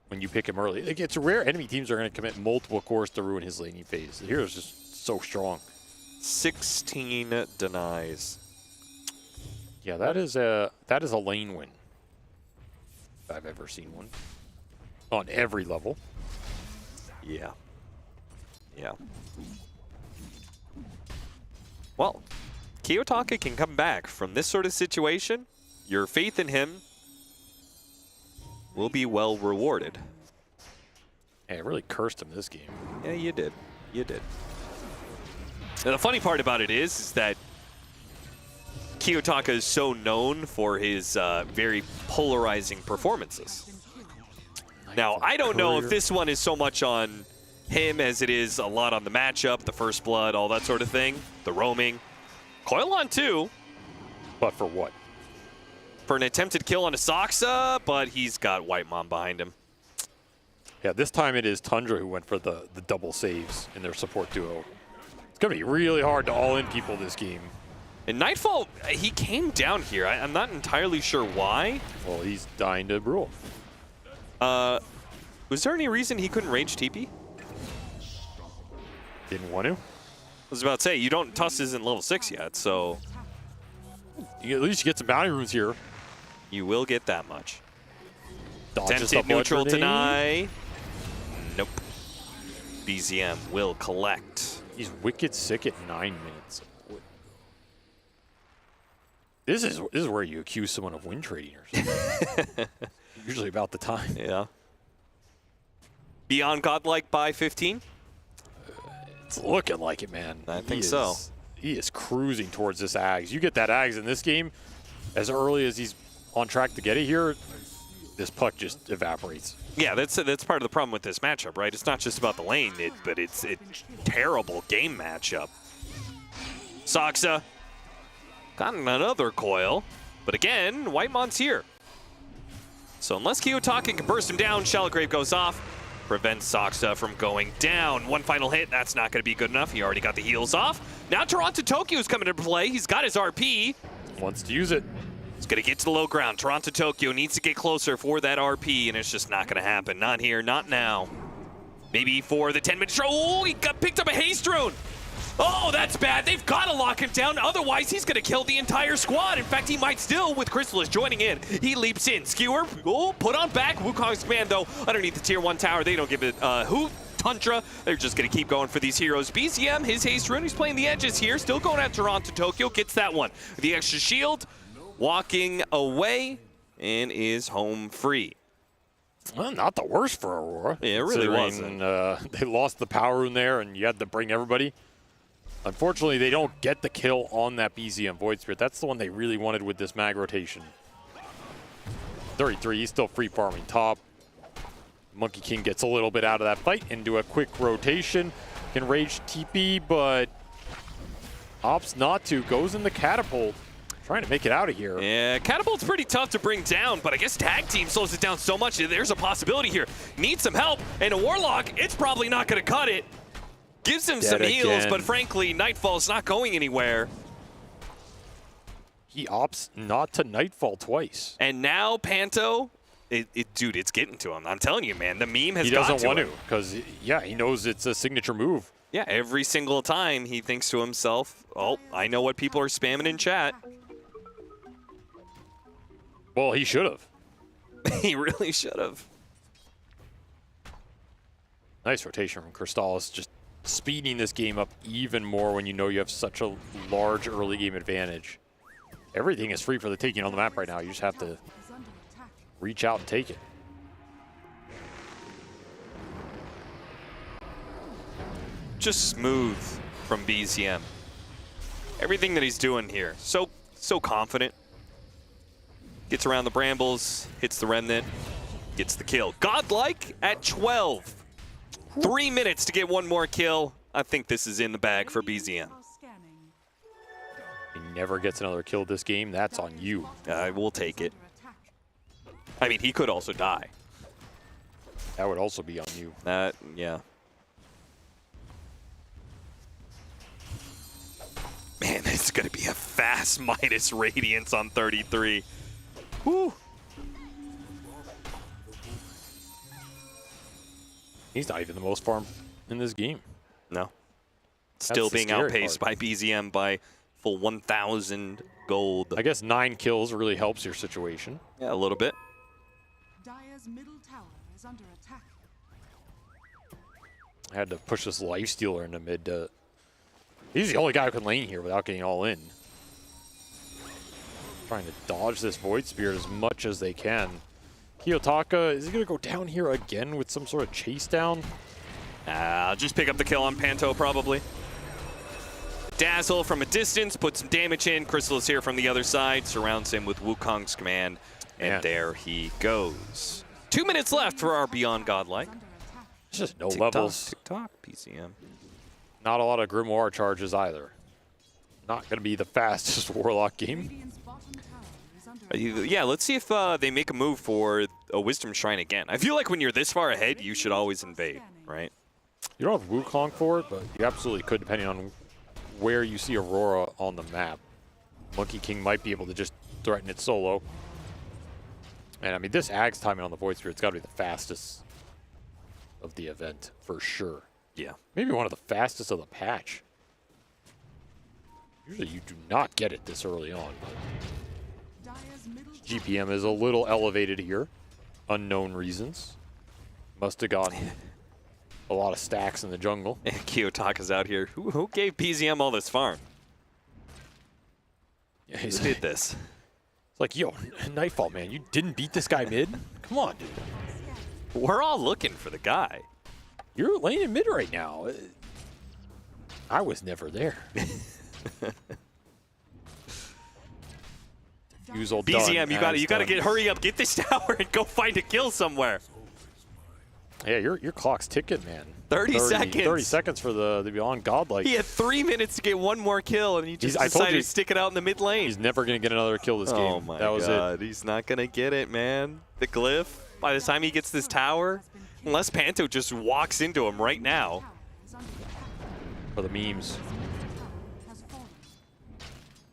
when you pick him early. Like, it's rare enemy teams are going to commit multiple cores to ruin his laning phase. The hero's just so strong. 16 denies. Yeah, that is a lane win, if I've ever seen one. On every level. Yeah. Yeah. Well, Kiyotaka can come back from this sort of situation. Your faith in him will be well rewarded. Hey, I really cursed him this game. Yeah, you did. You did. And the funny part about it is that Kiyotaka is so known for his very polarizing performances. Now, I don't know if this one is so much on him as it is a lot on the matchup, the first blood, all that sort of thing, the roaming. Coil on too. But for what? For an attempted kill on a Soxa, but he's got White Mom behind him. Yeah, this time it is Tundra who went for the double saves in their support duo. It's going to be really hard to all-in people this game. And Nightfall, he came down here. I'm not entirely sure why. Well, he's dying to Brule. Was there any reason he couldn't range TP? Didn't want to? I was about to say, you don't, Tuss isn't level 6 yet, so. You at least get some bounty runes here. You will get that much. Dodges Tempted neutral deny. Nope. BZM will collect. He's wicked sick at 9 minutes. This is where you accuse someone of win trading or something. Usually about the time. Yeah. Beyond godlike by 15? It's looking like it, man. I think so. He is cruising towards this Ags. You get that Ags in this game, as early as he's on track to get it here, this puck just evaporates. Yeah, that's part of the problem with this matchup, right? It's not just about the lane, but it's a terrible game matchup. Soxa got another coil, but again, Whitemon's here. So unless Kiyotaka can burst him down, Shallowgrave goes off, prevents Soxa from going down. One final hit, that's not going to be good enough. He already got the heals off. Now Toronto Tokyo's coming into play. He's got his RP. Wants to use it. He's going to get to the low ground. Toronto Tokyo needs to get closer for that RP, and it's just not going to happen. Not here, not now. Maybe for the 10-minute show. Oh, he got picked up a haste rune. Oh, that's bad. They've got to lock him down. Otherwise, he's going to kill the entire squad. In fact, he might still, with Chrysalis joining in. He leaps in. Skewer, oh, put on back. Wukong's command, though, underneath the tier 1 tower. They don't give it hoot. Tundra, they're just going to keep going for these heroes. BZM, his haste rune, he's playing the edges here. Still going at Toronto Tokyo. Gets that one. The extra shield, walking away, and is home free. Well, not the worst for Aurora. Yeah, it really wasn't. They lost the power rune there, and you had to bring everybody. Unfortunately, they don't get the kill on that BZM Void Spirit. That's the one they really wanted with this mag rotation. 33, he's still free farming top. Monkey King gets a little bit out of that fight into a quick rotation. Can rage TP, but opts not to. Goes in the catapult. Trying to make it out of here. Yeah, catapult's pretty tough to bring down, but I guess tag team slows it down so much. There's a possibility here. Needs some help, and a Warlock, it's probably not going to cut it. Gives him some heals, but frankly, Nightfall's not going anywhere. He opts not to Nightfall twice. And now Panto, dude, it's getting to him. I'm telling you, man, the meme has He got to him. doesn't want to, because, yeah, he knows it's a signature move. Yeah, every single time he thinks to himself, oh, I know what people are spamming in chat. Well, he should have. He really should have. Nice rotation from Crystallis, just speeding this game up even more when you know you have such a large early game advantage. Everything is free for the taking on the map right now. You just have to reach out and take it. Just smooth from BZM. Everything that he's doing here, so confident. Gets around the brambles, hits the remnant, gets the kill. Godlike at 12. 3 minutes to get one more kill. I think this is in the bag for BZM. He never gets another kill this game. That's on you. I will take it. I mean, he could also die. That would also be on you. Yeah. Man, this is going to be a fast Midas Radiance on 33. Whew. He's not even the most farmed in this game. No. Still being outpaced by BZM by full 1,000 gold. I guess 9 kills really helps your situation. Yeah, a little bit. Dire's middle tower is under attack. I had to push this Lifestealer into mid. He's the only guy who can lane here without getting all in. Trying to dodge this Void Spirit as much as they can. Kiyotaka, is he going to go down here again with some sort of chase down? I'll just pick up the kill on Panto, probably. Dazzle from a distance, put some damage in. Crystal is here from the other side, surrounds him with Wukong's command, and there he goes. 2 minutes left for our Beyond Godlike. It's just no levels. Tick-tock, PCM. Not a lot of Grimoire charges either. Not going to be the fastest Warlock game. Yeah, let's see if they make a move for a Wisdom Shrine again. I feel like when you're this far ahead, you should always invade, right? You don't have Wukong for it, but you absolutely could, depending on where you see Aurora on the map. Monkey King might be able to just threaten it solo. And I mean, this Ag's timing on the Void Spirit's got to be the fastest of the event, for sure. Yeah. Maybe one of the fastest of the patch. Usually you do not get it this early on, but GPM is a little elevated here. Unknown reasons. Must have gotten a lot of stacks in the jungle. And Kiyotaka's out here. Who gave PZM all this farm? Yeah, who did this? It's like, yo, Nightfall, man, you didn't beat this guy mid? Come on, dude. We're all looking for the guy. You're laning mid right now. I was never there. Use old BZM, you gotta get hurry up, get this tower and go find a kill somewhere. Yeah, your clock's ticking, man. 30 seconds. 30 seconds for the Beyond Godlike. He had 3 minutes to get one more kill, and he just decided to stick it out in the mid lane. He's never going to get another kill this game. Oh my god, he's not going to get it, man. The glyph, by the time he gets this tower, unless Panto just walks into him right now. For the memes.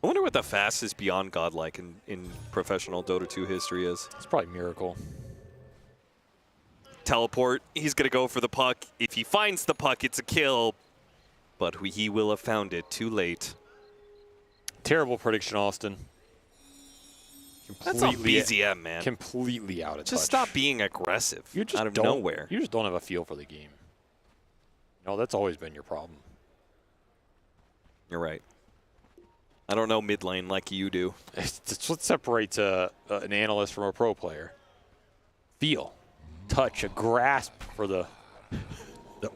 I wonder what the fastest Beyond Godlike in professional Dota 2 history is. It's probably Miracle. Teleport, he's going to go for the puck. If he finds the puck, it's a kill. But he will have found it too late. Terrible prediction, Austin. That's all BZM, man. Completely out of touch. Just stop being aggressive out of nowhere. You just don't have a feel for the game. No, that's always been your problem. You're right. I don't know mid lane like you do. It's what separates an analyst from a pro player. Feel. Touch, a grasp for the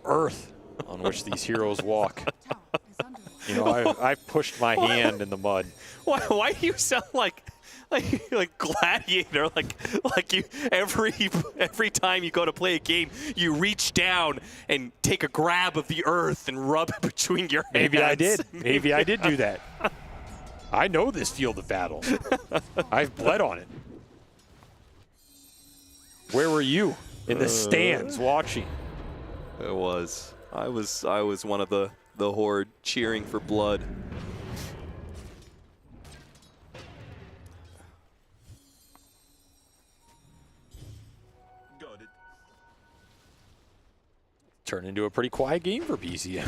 earth on which these heroes walk. You know, I've pushed my hand in the mud. Why do you sound like Gladiator? Like you every time you go to play a game, you reach down and take a grab of the earth and rub it between your hands. Maybe I did. Maybe I did do that. I know this field of battle. I've bled on it. Where were you? In the stands watching. I was one of the horde cheering for blood. Turned into a pretty quiet game for BCM.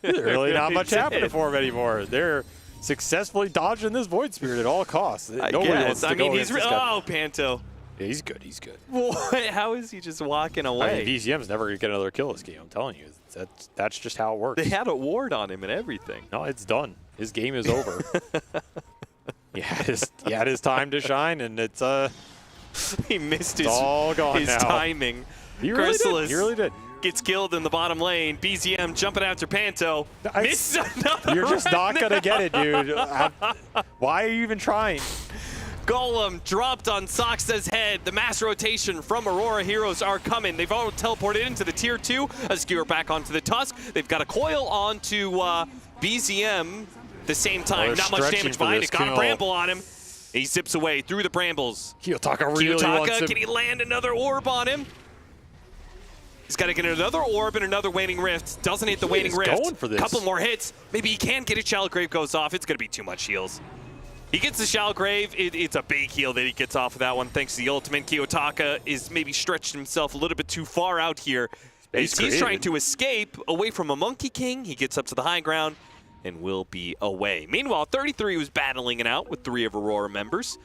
There's really not much happening for them anymore. They're successfully dodging this Void Spirit at all costs. Nobody wants to go against this guy. Panto. Yeah, he's good. He's good. What? How is he just walking away? I mean, BCM's never going to get another kill this game. I'm telling you. That's just how it works. They had a ward on him and everything. No, it's done. His game is over. he had his time to shine, and it's he missed his timing. He really did. Gets killed in the bottom lane. BZM jumping after Panto. Misses another. You're just not going to get it, dude. Why are you even trying? Golem dropped on Soxa's head. The mass rotation from Aurora Heroes are coming. They've all teleported into the tier 2. A skewer back onto the Tusk. They've got a coil onto BZM. The same time, not much damage behind it. Got a bramble on him. He zips away through the brambles. Kiyotaka really wants him. Can he land another orb on him? He's got to get another orb and another Waning Rift. Doesn't hit the Waning Rift. Going for this. Couple more hits. Maybe he can get it. Shallow Grave goes off. It's going to be too much heals. He gets the Shallow Grave. It's a big heal that he gets off of that one thanks to the ultimate. Kiyotaka is maybe stretched himself a little bit too far out here. He's trying to escape away from a Monkey King. He gets up to the high ground and will be away. Meanwhile, 33 was battling it out with 3 of Aurora members.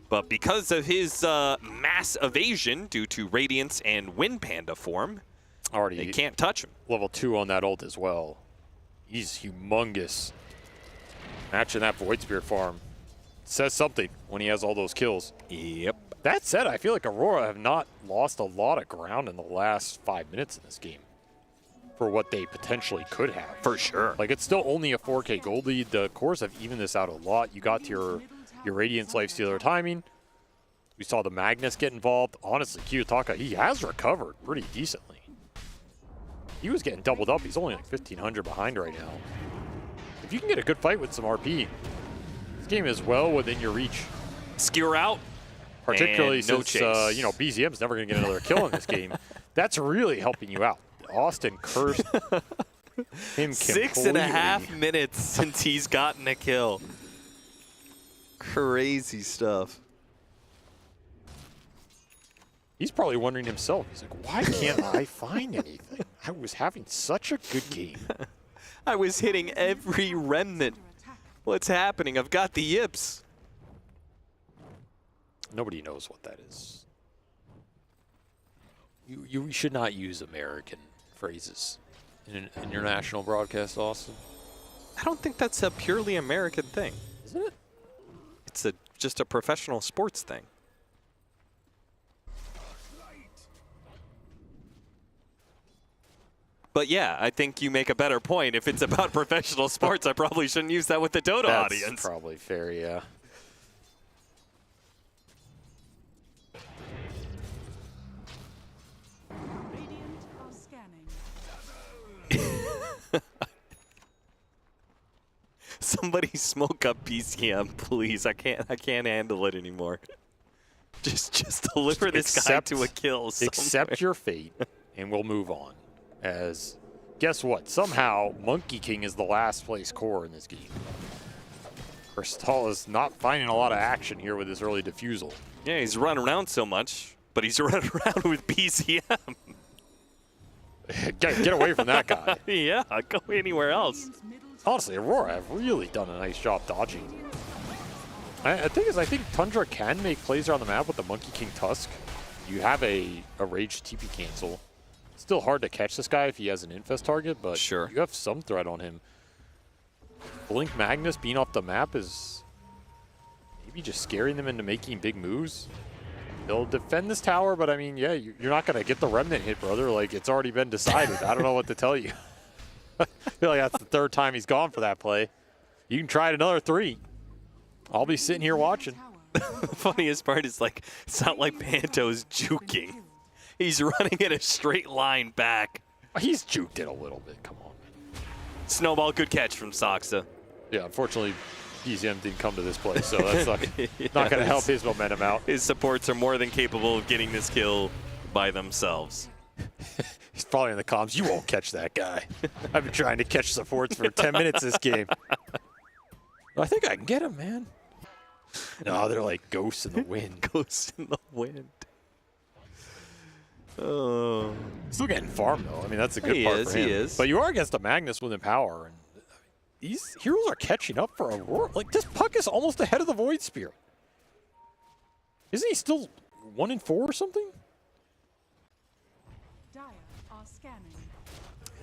But because of his mass evasion due to Radiance and Wind Panda form, they can't touch him. Level 2 on that ult as well. He's humongous. Matching that Void Spirit farm says something when he has all those kills. Yep. That said, I feel like Aurora have not lost a lot of ground in the last 5 minutes in this game for what they potentially could have. For sure. Like, it's still only a 4K gold lead. The cores have evened this out a lot. You got your Radiance Lifestealer timing. We saw the Magnus get involved. Honestly, Kiyotaka, he has recovered pretty decently. He was getting doubled up. He's only like 1,500 behind right now. If you can get a good fight with some RP, this game is well within your reach. Skewer out. Particularly since, you know, BZM's never going to get another kill in this game. That's really helping you out. Austin cursed him 6.5 minutes since he's gotten a kill. Crazy stuff. He's probably wondering himself. He's like, why can't I find anything? I was having such a good game. I was hitting every remnant. What's happening? I've got the yips. Nobody knows what that is. You should not use American phrases in an international broadcast, Austin. I don't think that's a purely American thing. Isn't it? It's just a professional sports thing. But yeah, I think you make a better point. If it's about professional sports, I probably shouldn't use that with the Dota audience. That's probably fair, yeah. Radiant are scanning. Somebody smoke up BCM, please. I can't handle it anymore. Just deliver this guy to a kill somewhere. Accept your fate, and we'll move on. As, guess what? Somehow, Monkey King is the last place core in this game. Crystal is not finding a lot of action here with his early defusal. Yeah, he's running around so much, but he's running around with BCM. Get away from that guy. Yeah, go anywhere else. Honestly, Aurora have really done a nice job dodging. I think Tundra can make plays around the map with the Monkey King Tusk. You have a rage TP cancel. Still hard to catch this guy if he has an infest target, but sure, you have some threat on him. Blink Magnus being off the map is maybe just scaring them into making big moves. They'll defend this tower, but I mean, yeah, you're not going to get the remnant hit, brother. Like, it's already been decided. I don't know what to tell you. I feel like that's third time he's gone for that play. You can try it another 3. I'll be sitting here watching. The funniest part is, like, it's not like Panto's juking. He's running in a straight line back. He's juked it a little bit. Come on. Snowball, good catch from Soxa. Yeah, unfortunately, BZM didn't come to this play, so that's not, not going to help his momentum out. His supports are more than capable of getting this kill by themselves. He's probably in the comms. You won't catch that guy. I've been trying to catch supports for 10 minutes this game. I think I can get him, man. No, they're like ghosts in the wind. Ghosts in the wind. Oh. Still getting farmed, though. I mean, that's a good part for him. He is. But you are against a Magnus with Empower, and these heroes are catching up for Aurora. Like, this puck is almost ahead of the Void Spear. Isn't he still 1-4 or something? Dire are scanning.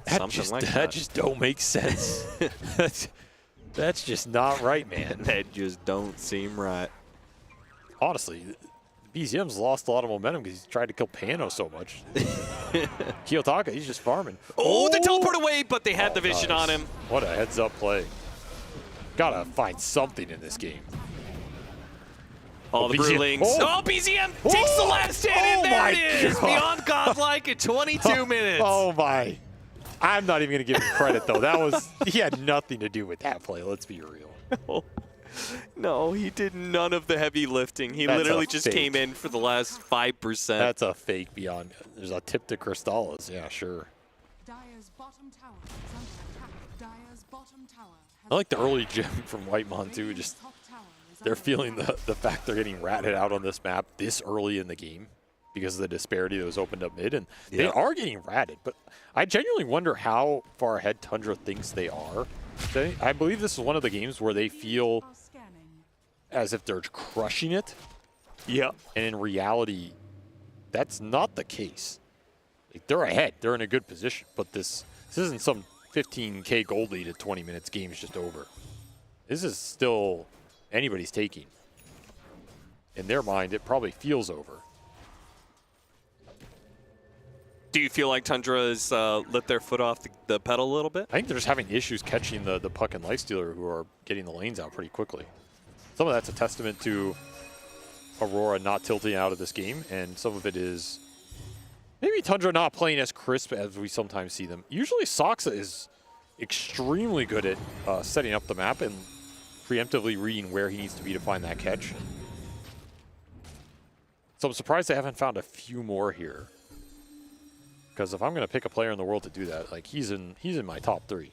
That just don't make sense. That's just not right, man. That just don't seem right. Honestly, BZM's lost a lot of momentum because he's tried to kill Pano so much. Kiyotaka, he's just farming. Oh, the teleport away, but they had the vision on him. What a heads-up play. Gotta find something in this game. All the Brewlings. Oh, BZM takes the last hit, and there it is. Beyond godlike at 22 minutes. Oh, my. I'm not even going to give him credit, though. He had nothing to do with that play. Let's be real. No, he did none of the heavy lifting. He literally just came in for the last 5%. That's a fake beyond. There's a tip to Crystallis. Yeah, sure. Dire's bottom tower is under attack. Dire's bottom tower I like the early gem from Whitemon, too. Just they're feeling the fact they're getting ratted out on this map this early in the game because of the disparity that was opened up mid. And they are getting ratted, but I genuinely wonder how far ahead Tundra thinks they are. I believe this is one of the games where they feel as if they're crushing it. Yeah. And in reality, that's not the case. Like, they're ahead. They're in a good position. But this isn't some 15K gold lead at 20 minutes. Game's just over. This is still anybody's taking. In their mind, it probably feels over. Do you feel like Tundra has let their foot off the pedal a little bit? I think they're just having issues catching the puck and Lifestealer, who are getting the lanes out pretty quickly. Some of that's a testament to Aurora not tilting out of this game, and some of it is maybe Tundra not playing as crisp as we sometimes see them. Usually Soxa is extremely good at setting up the map and preemptively reading where he needs to be to find that catch. So I'm surprised they haven't found a few more here. Because if I'm going to pick a player in the world to do that, like he's in my top 3.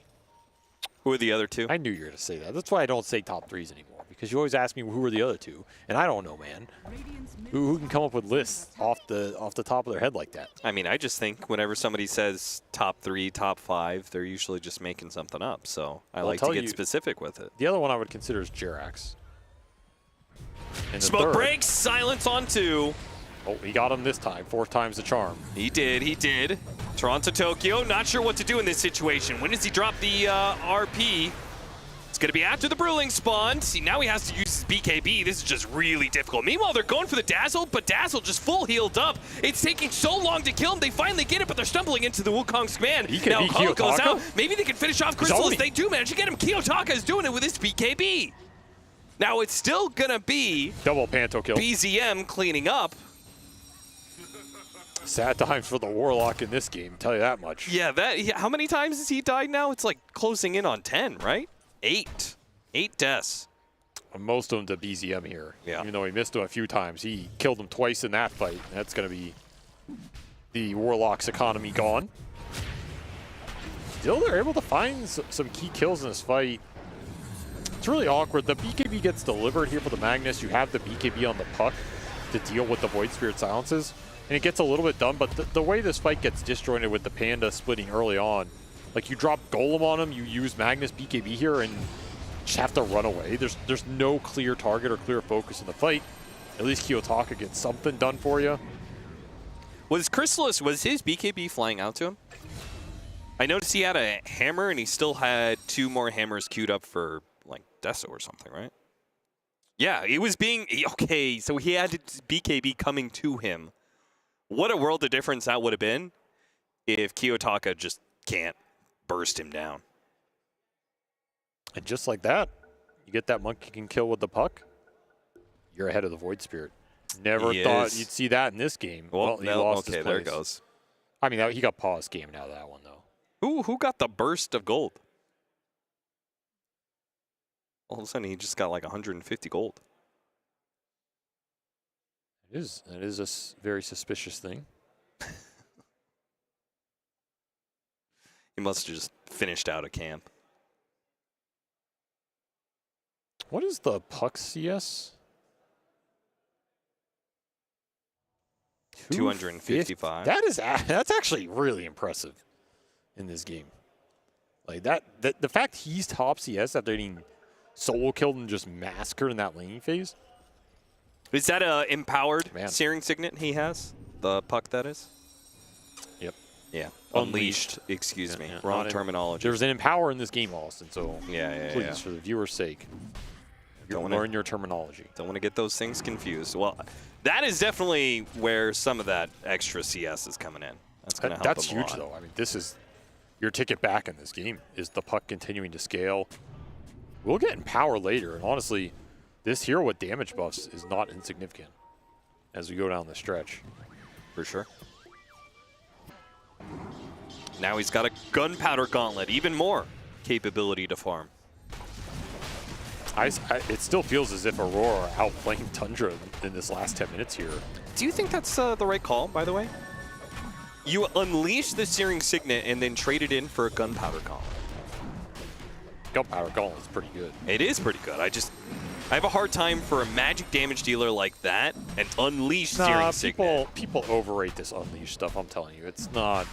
Who are the other 2? I knew you were going to say that. That's why I don't say top 3s anymore. Because you always ask me who are the other 2, and I don't know, man. Who can come up with lists off the top of their head like that? I mean, I just think whenever somebody says top 3, top 5, they're usually just making something up. So I like to get specific with it. The other one I would consider is Jerax. Smoke breaks, silence on 2. Oh, he got him this time. 4th time's the charm. He did. Toronto, Tokyo, not sure what to do in this situation. When does he drop the RP? It's going to be after the Brewling spawn. See, now he has to use his BKB. This is just really difficult. Meanwhile, they're going for the Dazzle, but Dazzle just full healed up. It's taking so long to kill him. They finally get it, but they're stumbling into the Wukong's command. Now Ho goes out. Maybe they can finish off Crystallis. They do manage to get him. Kiyotaka is doing it with his BKB. Now it's still going to be double Panto kill. BZM cleaning up. Sad times for the Warlock in this game, tell you that much. Yeah, how many times has he died now? It's like closing in on 10, right? 8. 8 deaths. Most of them to BZM here. Yeah. Even though he missed him a few times. He killed him twice in that fight. That's going to be the Warlock's economy gone. Still, they're able to find some key kills in this fight. It's really awkward. The BKB gets delivered here for the Magnus. You have the BKB on the puck to deal with the Void Spirit silences. And it gets a little bit done, but the way this fight gets disjointed with the Panda splitting early on, like you drop Golem on him, you use Magnus BKB here, and just have to run away. There's no clear target or clear focus in the fight. At least Kiyotaka gets something done for you. Was his BKB flying out to him? I noticed he had a hammer, and he still had 2 more hammers queued up for, like, Deso or something, right? Yeah, it was being... Okay, so he had his BKB coming to him. What a world of difference that would have been if Kiyotaka just can't burst him down. And just like that, you get that Monkey Can Kill with the puck, you're ahead of the Void Spirit. Never thought you'd see that in this game. Well, he lost his place. There it goes. I mean, he got paused game out of that one, though. Ooh, who got the burst of gold? All of a sudden, he just got like 150 gold. That is a very suspicious thing. He must have just finished out of camp. What is the puck CS? 255. That's actually really impressive in this game. Like the fact he's top CS after getting solo killed and just massacred in that laning phase. Is that a empowered Searing Signet he has? The puck, that is? Yep. Yeah. Unleashed. Excuse me. Wrong terminology. There's an empower in this game, Austin, so yeah. please, for the viewer's sake, learn your terminology. Don't want to get those things confused. Well, that is definitely where some of that extra CS is coming in. That's going to help That's him a huge, lot. though. I mean, this is your ticket back in this game, is the puck continuing to scale. We'll get Empower later, and honestly, this hero with damage buffs is not insignificant as we go down the stretch. For sure. Now he's got a Gunpowder Gauntlet, even more capability to farm. It still feels as if Aurora are outplaying Tundra in this last 10 minutes here. Do you think that's the right call, by the way? You unleash the Searing Signet and then trade it in for a Gunpowder Gauntlet. Gunpowder Gauntlet is pretty good. It is pretty good. I have a hard time for a magic damage dealer like that and unleash Searing Signet. People overrate this unleash stuff, I'm telling you. It's not.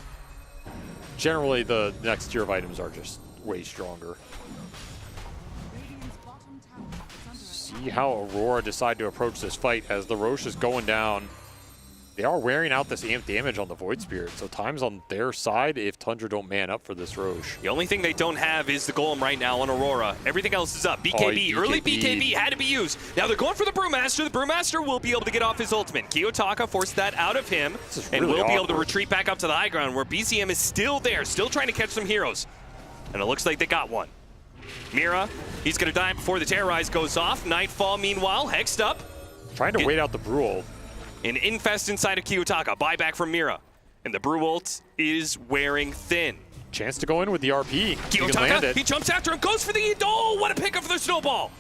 Generally, the next tier of items are just way stronger. See how Aurora decide to approach this fight as the Roche is going down. They are wearing out this amp damage on the Void Spirit, so time's on their side if Tundra don't man up for this Roche. The only thing they don't have is the Golem right now on Aurora. Everything else is up. BKB, early BKB had to be used. Now they're going for the Brewmaster. The Brewmaster will be able to get off his ultimate. Kiyotaka forced that out of him and will be able to retreat back up to the high ground where BCM is still there, still trying to catch some heroes. And it looks like they got one. Mira, he's going to die before the Terrorize goes off. Nightfall, meanwhile, hexed up. Trying to wait out the Brew ult. An infest inside of Kiyotaka. Buyback from Mira. And the Brew ult is wearing thin. Chance to go in with the RP. Kiyotaka, he jumps after him, goes for the... Oh, what a pickup for the snowball.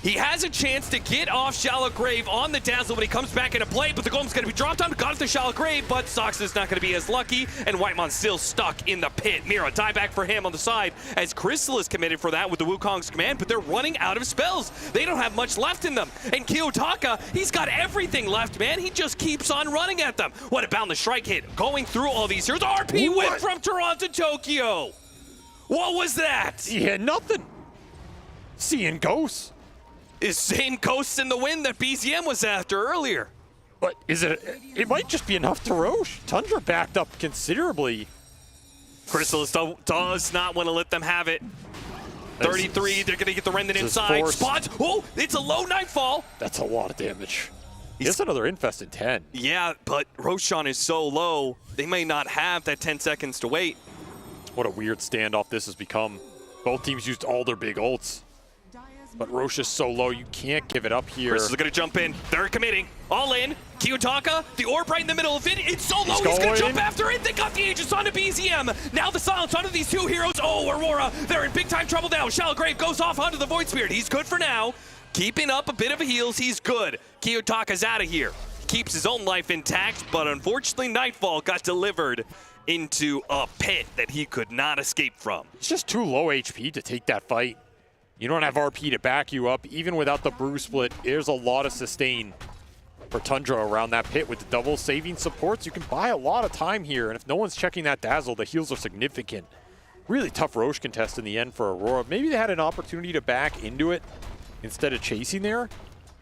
He has a chance to get off Shallow Grave on the Dazzle when he comes back into play, but the Golem's going to be dropped on. Got it to Shallow Grave, but Sox is not going to be as lucky, and Whitemon's still stuck in the pit. Mira, dieback for him on the side, as Crystal is committed for that with the Wukong's command, but they're running out of spells. They don't have much left in them. And Kiyotaka, he's got everything left, man. He just keeps on running at them. What a boundless strike hit. Going through all these heroes. RP win from Toronto, Tokyo. What was that? He had nothing. Seeing ghosts. Is same ghosts in the wind that BZM was after earlier. But is it might just be enough to Roche. Tundra backed up considerably. Crystal does not want to let them have it. 33, they're going to get the Remnant inside. Spots, oh, it's a low Nightfall. That's a lot of damage. He's another infest in 10. Yeah, but Roshan is so low, they may not have that 10 seconds to wait. What a weird standoff this has become. Both teams used all their big ults. But Roche is so low, you can't give it up here. Chris is going to jump in. They're committing. All in. Kiyotaka, the orb right in the middle of it. It's so low, he's going to jump after it. They got the Aegis onto BZM. Now the silence onto these two heroes. Oh, Aurora, they're in big time trouble now. Shallow Grave goes off onto the Void Spirit. He's good for now. Keeping up a bit of a heals, he's good. Kiyotaka's out of here. Keeps his own life intact, but unfortunately Nightfall got delivered into a pit that he could not escape from. It's just too low HP to take that fight. You don't have RP to back you up. Even without the Brew split, there's a lot of sustain for Tundra around that pit. With the double saving supports, you can buy a lot of time here. And if no one's checking that Dazzle, the heals are significant. Really tough Roche contest in the end for Aurora. Maybe they had an opportunity to back into it instead of chasing there.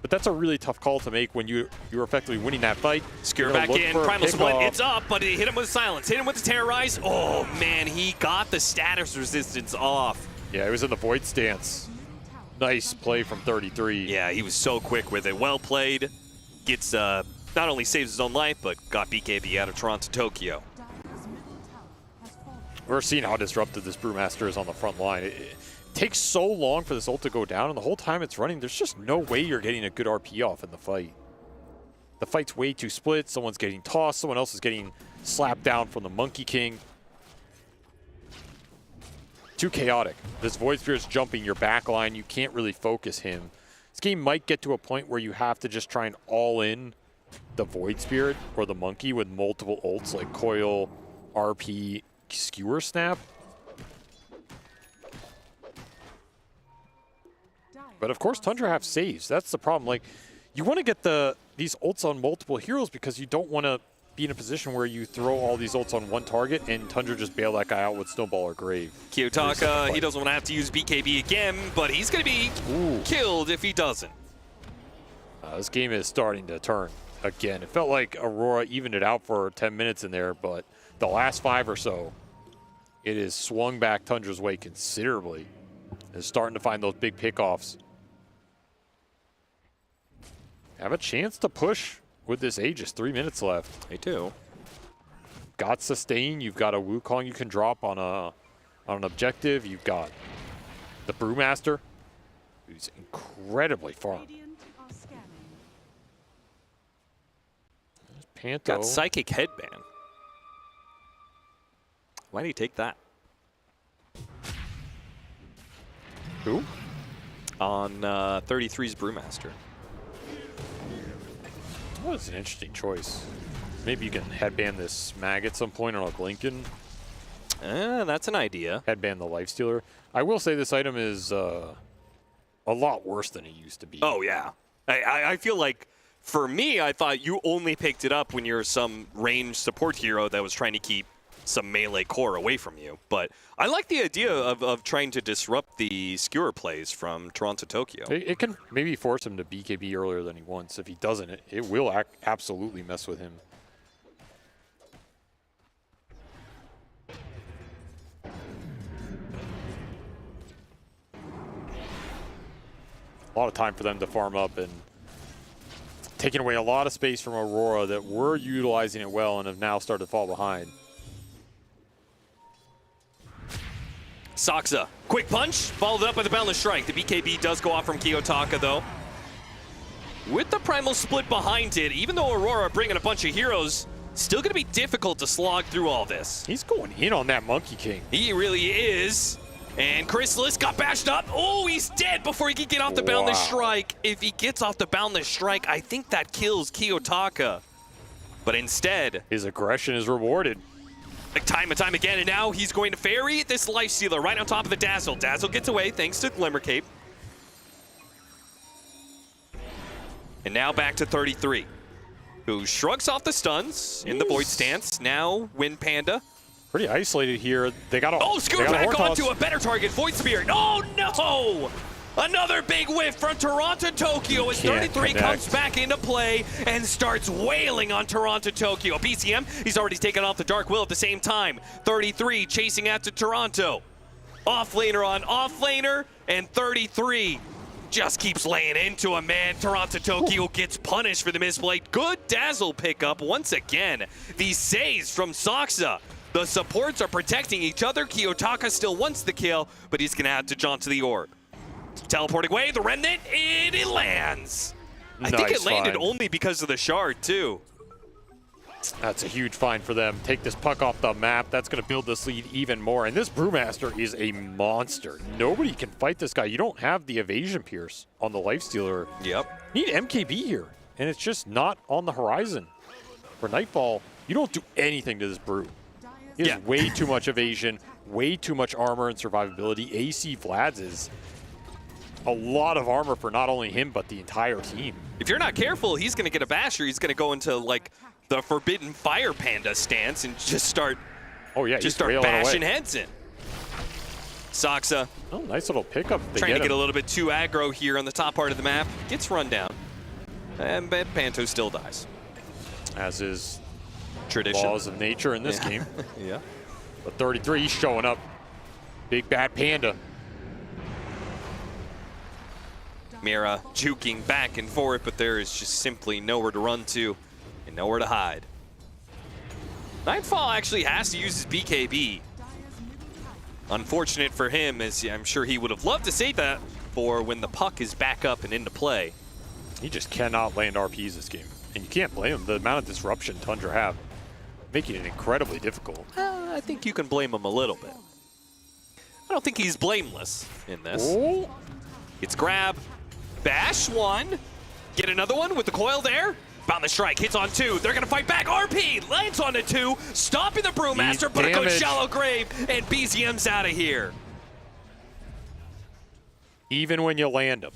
But that's a really tough call to make when you're effectively winning that fight. Skewer back in, Primal Split, it's up, but he hit him with Silence. Hit him with the Terrorize. Oh man, he got the status resistance off. Yeah, he was in the Void stance. Nice play from 33. Yeah, he was so quick with it. Well played. Gets, not only saves his own life, but got BKB out of Toronto, Tokyo. We're seeing how disruptive this Brewmaster is on the front line. takes so long for this ult to go down, and the whole time it's running, there's just no way you're getting a good RP off in the fight. The fight's way too split. Someone's getting tossed. Someone else is getting slapped down from the Monkey King. Too chaotic. This Void Spirit's jumping your back line. You can't really focus him. This game might get to a point where you have to just try and all in the Void Spirit or the Monkey with multiple ults like Coil, RP, Skewer Snap. But of course, Tundra have saves. That's the problem. Like, you want to get these ults on multiple heroes because you don't want to be in a position where you throw all these ults on one target and Tundra just bail that guy out with Snowball or Grave. Kiyotaka, he doesn't want to have to use BKB again, but he's going to be killed if he doesn't. This game is starting to turn again. It felt like Aurora evened it out for 10 minutes in there, but the last 5 or so, it has swung back Tundra's way considerably. It's starting to find those big pickoffs. Have a chance to push with this Aegis. 3 minutes left. They do. Got sustain. You've got a Wukong you can drop on an objective. You've got the Brewmaster, who's incredibly far. Panto. Got Psychic Headband. Why did he take that? Who? On 33's Brewmaster. Well, that's an interesting choice. Maybe you can headband this Smag at some point on a Blinken. That's an idea. Headband the Lifestealer. I will say this item is a lot worse than it used to be. Oh, yeah. I feel like, for me, I thought you only picked it up when you're some ranged support hero that was trying to keep some melee core away from you. But I like the idea of trying to disrupt the skewer plays from Toronto Tokyo. It can maybe force him to BKB earlier than he wants. If he doesn't, it will absolutely mess with him. A lot of time for them to farm up and taking away a lot of space from Aurora that were utilizing it well and have now started to fall behind. Saksa, quick punch, followed up with a Boundless Strike. The BKB does go off from Kiyotaka, though. With the Primal Split behind it, even though Aurora bringing a bunch of heroes, still going to be difficult to slog through all this. He's going in on that Monkey King. He really is. And Chrysalis got bashed up. Oh, he's dead before he can get off the Boundless Strike. If he gets off the Boundless Strike, I think that kills Kiyotaka. But instead, his aggression is rewarded. Like time and time again, and now he's going to ferry this Lifestealer right on top of the Dazzle. Dazzle gets away thanks to Glimmer Cape. And now back to 33, who shrugs off the stuns in the Void stance. Now Wind Panda. Pretty isolated here. They got a scoot back onto a better target, Void Spirit. Oh no! Another big whiff from Toronto Tokyo as 33 comes back into play and starts wailing on Toronto Tokyo. BCM, he's already taken off the Dark Will at the same time. 33 chasing after Toronto. Offlaner on offlaner, and 33 just keeps laying into him, man. Toronto Tokyo gets punished for the misplay. Good Dazzle pickup once again. These saves from Saksa. The supports are protecting each other. Kiyotaka still wants the kill, but he's going to have to jaunt to the orb. Teleporting away, the Remnant, and it lands. I think it landed only because of the shard, too. That's a huge find for them. Take this puck off the map. That's going to build this lead even more. And this Brewmaster is a monster. Nobody can fight this guy. You don't have the Evasion Pierce on the Lifestealer. Yep. You need MKB here, and it's just not on the horizon. For Nightfall, you don't do anything to this Brew. He has way too much evasion, way too much armor and survivability. AC Vlad's is a lot of armor for not only him, but the entire team. If you're not careful, he's going to get a basher. He's going to go into, like, the Forbidden Fire Panda stance and just start bashing heads in. Saksa. Oh, nice little pickup. Trying to get a little bit too aggro here on the top part of the map. Gets run down. And Panto still dies. As is tradition. Laws of nature in this game. Yeah. But 33 showing up. Big bad Panda. Mira juking back and forth, but there is just simply nowhere to run to and nowhere to hide. Nightfall actually has to use his BKB. Unfortunate for him, as I'm sure he would have loved to say that for when the puck is back up and into play. He just cannot land RPs this game. And you can't blame him. The amount of disruption Tundra have, making it incredibly difficult. I think you can blame him a little bit. I don't think he's blameless in this. Oh. It's grab, bash one, get another one with the coil there. Bound the strike, hits on 2. They're going to fight back. RP lands on the 2, stopping the Brewmaster, but it goes shallow grave, and BZM's out of here. Even when you land them,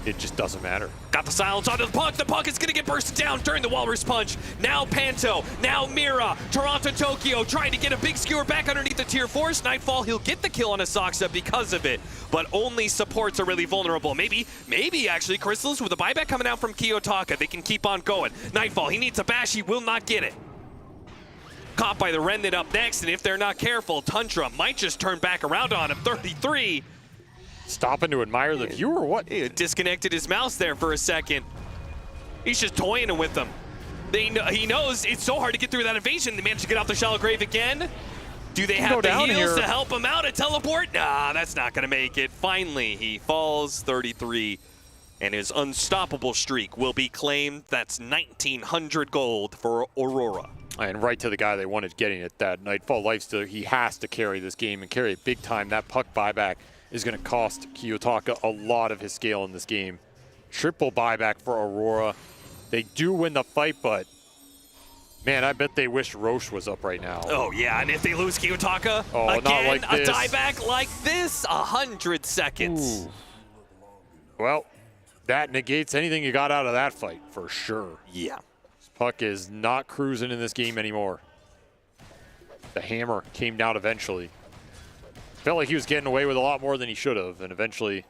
it just doesn't matter. Got the silence onto the puck. The puck is going to get bursted down during the Walrus Punch. Now Panto, now Mira, Toronto Tokyo trying to get a big skewer back underneath the tier 4s. Nightfall, he'll get the kill on Asaxa because of it, but only supports are really vulnerable. Maybe actually Crystals with a buyback coming out from Kiyotaka. They can keep on going. Nightfall, he needs a bash. He will not get it. Caught by the Remnant up next, and if they're not careful, Tundra might just turn back around on him. 33. Stopping to admire the view or what? He disconnected his mouse there for a second. He's just toying with them. He knows it's so hard to get through that evasion. They managed to get off the shallow grave again. Do they have the heals to help him out? A teleport? Nah, that's not going to make it. Finally, he falls 33, and his unstoppable streak will be claimed. That's 1,900 gold for Aurora. And right to the guy they wanted getting it, that Nightfall Lifestealer. He has to carry this game and carry it big time. That puck buyback is going to cost Kiyotaka a lot of his scale in this game. Triple buyback for Aurora. They do win the fight, but man, I bet they wish Roche was up right now. Oh yeah, and if they lose Kiyotaka, again, not like this. A dieback like this, 100 seconds. Ooh. Well, that negates anything you got out of that fight, for sure. Yeah. This puck is not cruising in this game anymore. The hammer came down eventually. Felt like he was getting away with a lot more than he should have, and eventually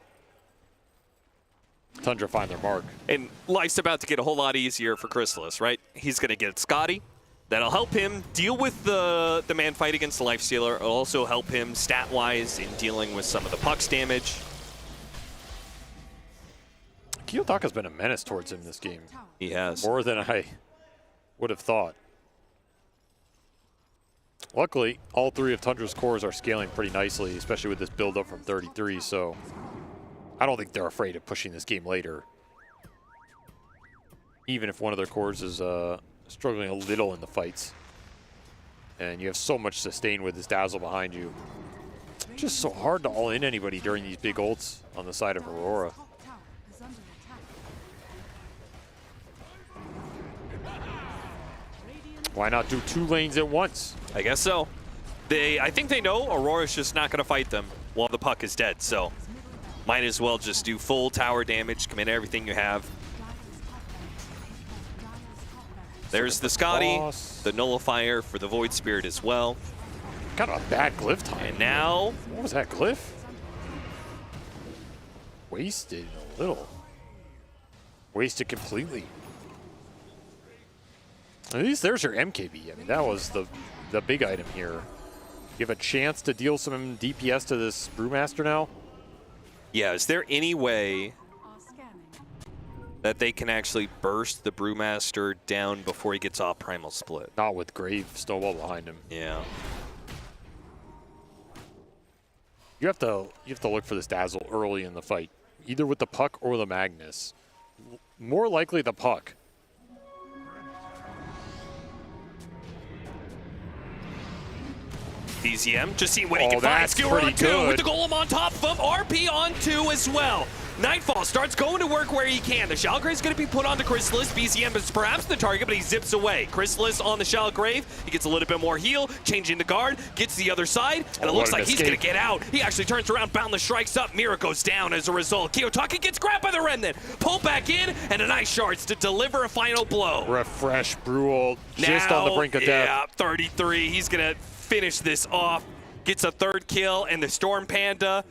Tundra find their mark. And life's about to get a whole lot easier for Chrysalis, right? He's going to get Scotty. That'll help him deal with the man fight against the Lifestealer. It'll also help him stat-wise in dealing with some of the puck's damage. Kiyotaka's been a menace towards him this game. He has. More than I would have thought. Luckily, all 3 of Tundra's cores are scaling pretty nicely, especially with this build-up from 33, so I don't think they're afraid of pushing this game later. Even if one of their cores is struggling a little in the fights. And you have so much sustain with this Dazzle behind you. It's just so hard to all-in anybody during these big ults on the side of Aurora. Why not do 2 lanes at once? I guess so. I think they know Aurora's just not going to fight them while the puck is dead, so might as well just do full tower damage, commit everything you have. There's the Scotty, the Nullifier for the Void Spirit as well. Got a bad glyph time. And now... What was that glyph? Wasted a little. Wasted completely. At least there's your MKB. I mean, that was the big item here. You have a chance to deal some DPS to this Brewmaster now? Yeah, is there any way that they can actually burst the Brewmaster down before he gets off Primal Split? Not with Grave Snowball behind him. Yeah. You have to look for this Dazzle early in the fight, either with the puck or the Magnus. More likely the puck. BZM, just see what he can find. Skewer on 2 with the Golem on top of him. RP on 2 as well. Nightfall starts going to work where he can. The Shallow Grave is going to be put onto Chrysalis. BZM is perhaps the target, but he zips away. Chrysalis on the Shallow Grave. He gets a little bit more heal, changing the guard, gets the other side, and it looks like he's going to get out. He actually turns around, Boundless strikes up. Mira goes down as a result. Kiyotaka gets grabbed by the Remnant. Pull back in, and a nice shards to deliver a final blow. Refresh Brewell just on the brink of death. Yeah, 33. He's going to finish this off. Gets a 3rd kill, and the Storm Panda,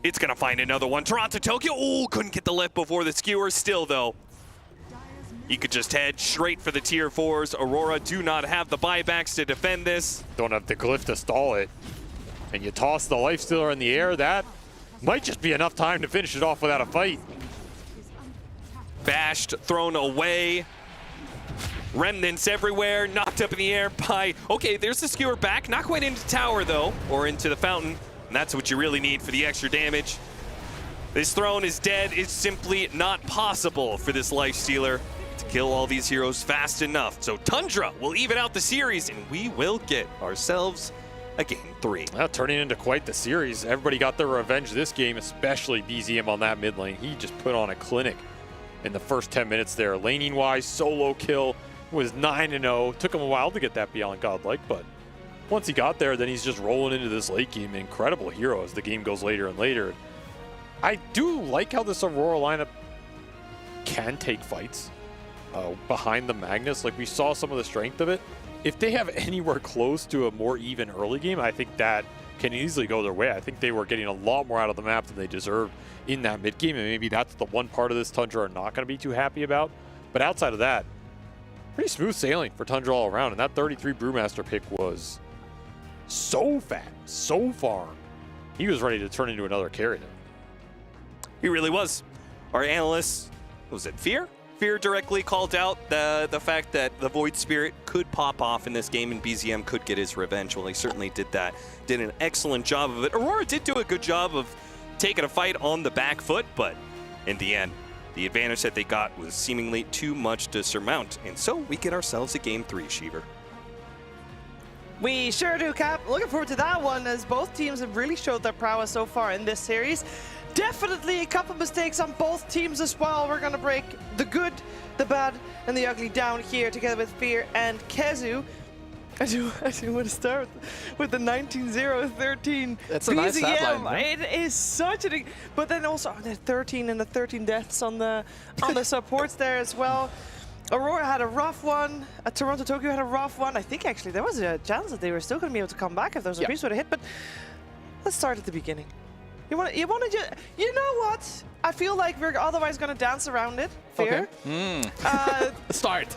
it's going to find another one. Toronto Tokyo, ooh, couldn't get the lift before the skewer. Still, though, you could just head straight for the tier 4s. Aurora do not have the buybacks to defend this. Don't have the glyph to stall it. And you toss the Lifestealer in the air. That might just be enough time to finish it off without a fight. Bashed, thrown away. Remnants everywhere, knocked up in the air by... Okay, there's the skewer back. Not quite into tower, though, or into the fountain. And that's what you really need for the extra damage. This throne is dead. It's simply not possible for this Lifestealer to kill all these heroes fast enough. So Tundra will even out the series, and we will get ourselves a Game 3. Well, turning into quite the series. Everybody got their revenge this game, especially BZM on that mid lane. He just put on a clinic in the first 10 minutes there. Laning-wise, solo kill, was 9-0. Took him a while to get that beyond godlike, but once he got there, then he's just rolling into this late game. Incredible hero as the game goes later and later. I do like how this Aurora lineup can take fights behind the Magnus. Like, we saw some of the strength of it. If they have anywhere close to a more even early game, I think that can easily go their way. I think they were getting a lot more out of the map than they deserved in that mid game, and maybe that's the one part of this Tundra are not going to be too happy about. But outside of that, pretty smooth sailing for Tundra all around, and that 33 Brewmaster pick was so fat, so farm. He was ready to turn into another carry there. He really was. Our analysts, was it Fear? Fear directly called out the fact that the Void Spirit could pop off in this game and BZM could get his revenge. Well, he certainly did that. Did an excellent job of it. Aurora did do a good job of taking a fight on the back foot, but in the end, the advantage that they got was seemingly too much to surmount. And so we get ourselves a Game 3, Sheever. We sure do, Cap. Looking forward to that one, as both teams have really showed their prowess so far in this series. Definitely a couple mistakes on both teams as well. We're going to break the good, the bad, and the ugly down here together with Fear and Kezu. I do want to start with the 19-0-13 That's a nice stat line. It is such a... But then also the 13 and the 13 deaths on the supports there as well. Aurora had a rough one. Toronto Tokyo had a rough one. I think actually there was a chance that they were still going to be able to come back if there was a piece would have hit. But let's start at the beginning. You want to just, you know what? I feel like we're otherwise going to dance around it. Fear. Okay. Start.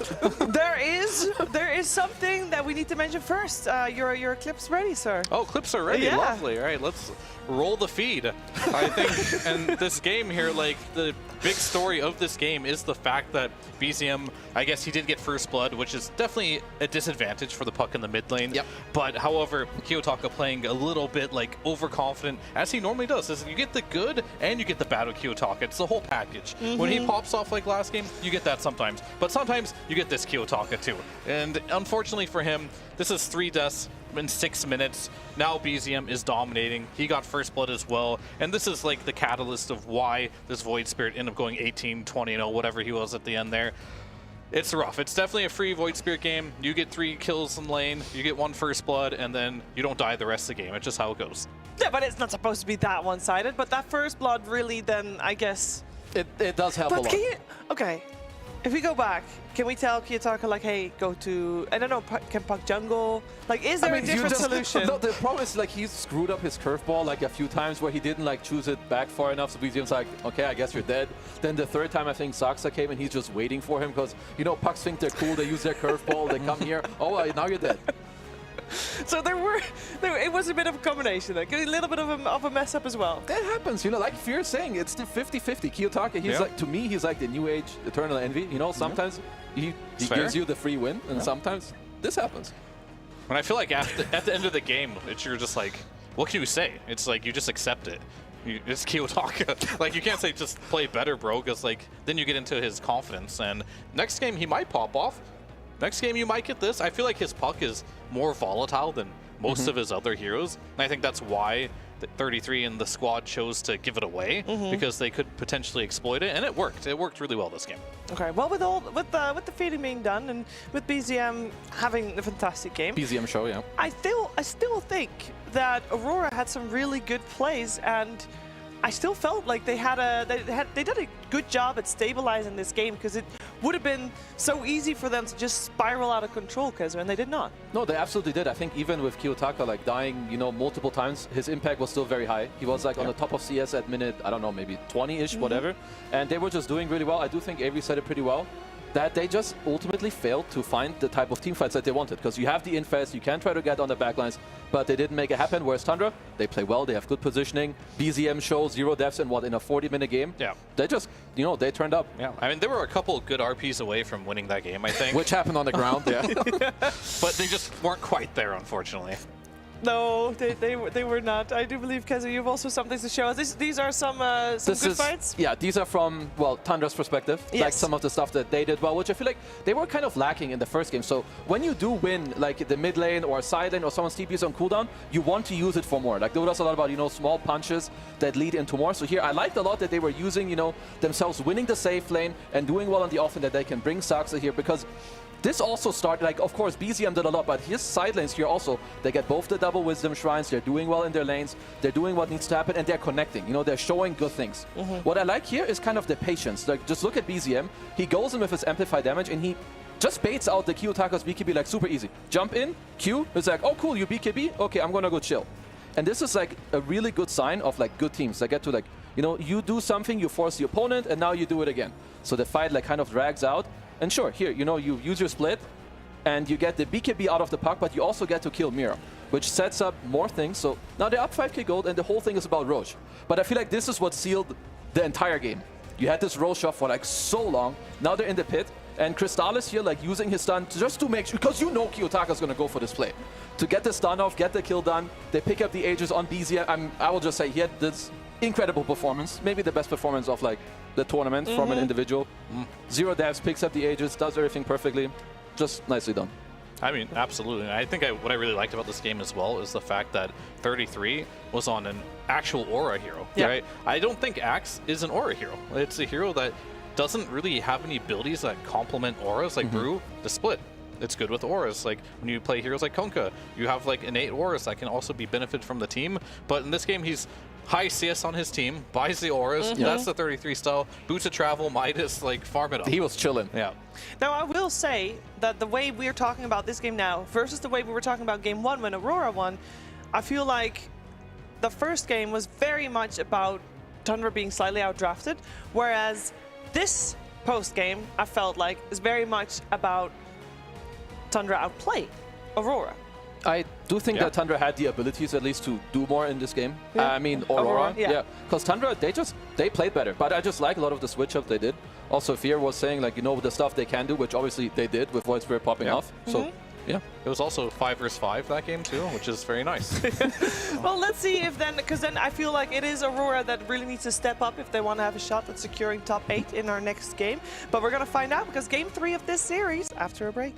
there is something that we need to mention first. Your clip's ready, sir. Oh, clips are ready. Yeah. Lovely. All right, let's roll the feed. I think, and this game here, like the big story of this game is the fact that BZM, I guess he did get first blood, which is definitely a disadvantage for the puck in the mid lane. Yep. But however, Kiyotaka playing a little bit like overconfident, as he normally does. Is you get the good and you get the bad with Kiyotaka. It's the whole package. When he pops off like last game, you get that sometimes. But sometimes you get this Kiyotaka too. And unfortunately for him, this is 3 deaths in 6 minutes. Now BZM is dominating. He got first blood as well. And this is like the catalyst of why this Void Spirit ended up going 18, 20-0, whatever he was at the end there. It's rough. It's definitely a free Void Spirit game. You get 3 kills in lane, you get 1 first blood, and then you don't die the rest of the game. It's just how it goes. Yeah, but it's not supposed to be that one-sided. But that first blood really then, I guess... It does help a lot. Okay, if we go back, can we tell Kiyotaka, like, hey, go to, I don't know, can Puck jungle? Like, is there a different solution? No, the problem is, like, he's screwed up his curveball, like, a few times where he didn't, like, choose it back far enough, so BZM's like, okay, I guess you're dead. Then the third time, I think Saksa came and he's just waiting for him because, you know, Pucks think they're cool, they use their curveball, they come here, oh, now you're dead. So it was a bit of a combination, like a little bit of a mess up as well. That happens, you know, like Fear's saying, it's the 50-50. Kiyotaka, he's like, to me, he's like the new age Eternal Envy. You know, sometimes he gives you the free win, and sometimes this happens. And I feel like at the end of the game, you're just like, what can you say? It's like, you just accept it. It's Kiyotaka. Like, you can't say just play better, bro, because like, then you get into his confidence, and next game he might pop off. Next game, you might get this. I feel like his puck is more volatile than most of his other heroes. And I think that's why the 33 and the squad chose to give it away, because they could potentially exploit it, and it worked. It worked really well this game. Okay, well, with the feeding being done and with BZM having a fantastic game, BZM show, yeah. I still think that Aurora had some really good plays, and I still felt like they did a good job at stabilizing this game, because it would have been so easy for them to just spiral out of control, Kezu, and they did not. No, they absolutely did. I think even with Kiyotaka like dying, you know, multiple times, his impact was still very high. He was like on the top of CS at minute, I don't know, maybe 20-ish, whatever. And they were just doing really well. I do think Avery said it pretty well, that they just ultimately failed to find the type of team fights that they wanted. Because you have the infest, you can try to get on the backlines, but they didn't make it happen. Whereas Tundra, they play well, they have good positioning. BZM shows 0 deaths in a 40-minute game. Yeah. They just, you know, they turned up. Yeah, I mean, there were a couple good RPs away from winning that game, I think. Which happened on the ground, yeah. But they just weren't quite there, unfortunately. No, they were not. I do believe, Keza, you have also something to show us. These are some good fights? Yeah, these are from, well, Tundra's perspective. Yes. Like some of the stuff that they did well, which I feel like they were kind of lacking in the first game. So when you do win, like the mid lane or side lane or someone's TP is on cooldown, you want to use it for more. Like there was a lot about, you know, small punches that lead into more. So here I liked a lot that they were using, you know, themselves winning the safe lane and doing well on the offense, that they can bring Saxa here, because this also started, like, of course, BZM did a lot, but his side lanes here also, they get both the double wisdom shrines, they're doing well in their lanes, they're doing what needs to happen, and they're connecting. You know, they're showing good things. What I like here is kind of the patience. Like, just look at BZM. He goes in with his amplified damage, and he just baits out the Kiyotaka's BKB, like, super easy. Jump in, Q, it's like, oh, cool, you BKB? Okay, I'm gonna go chill. And this is, like, a really good sign of, like, good teams that get to, like, you know, you do something, you force the opponent, and now you do it again. So the fight, like, kind of drags out. And sure, here, you know, you use your split, and you get the BKB out of the puck, but you also get to kill Mira, which sets up more things. So now they're up 5k gold, and the whole thing is about Roche. But I feel like this is what sealed the entire game. You had this Roche off for like so long. Now they're in the pit, and Crystallis here, like, using his stun just to make sure, because you know Kiyotaka's going to go for this play. To get the stun off, get the kill done. They pick up the Aegis on BZM. I will just say he had this incredible performance, maybe the best performance of like the tournament from an individual. 0 devs, picks up the Aegis, does everything perfectly. Just nicely done. I mean, absolutely. I think what I really liked about this game as well is the fact that 33 was on an actual aura hero, right? I don't think Axe is an aura hero. It's a hero that doesn't really have any abilities that complement auras, like Brew, the split. It's good with auras. Like when you play heroes like Konka, you have like innate auras that can also be benefited from the team. But in this game, he's high CS on his team, buys the auras. That's the 33 style. Boots of travel, Midas, like farm it up. He was chilling. Yeah. Now, I will say that the way we're talking about this game now versus the way we were talking about game 1 when Aurora won, I feel like the first game was very much about Tundra being slightly outdrafted, whereas this post-game, I felt like, is very much about Tundra outplay Aurora. I do think that Tundra had the abilities at least to do more in this game. I mean, Aurora, because Tundra, they played better, but I just like a lot of the switch up they did. Also, Fear was saying, like, you know, the stuff they can do, which obviously they did with Void Spirit popping off. So, yeah. It was also 5 versus 5 that game too, which is very nice. Well, let's see if then, because then I feel like it is Aurora that really needs to step up if they want to have a shot at securing top 8 in our next game. But we're going to find out because game 3 of this series after a break.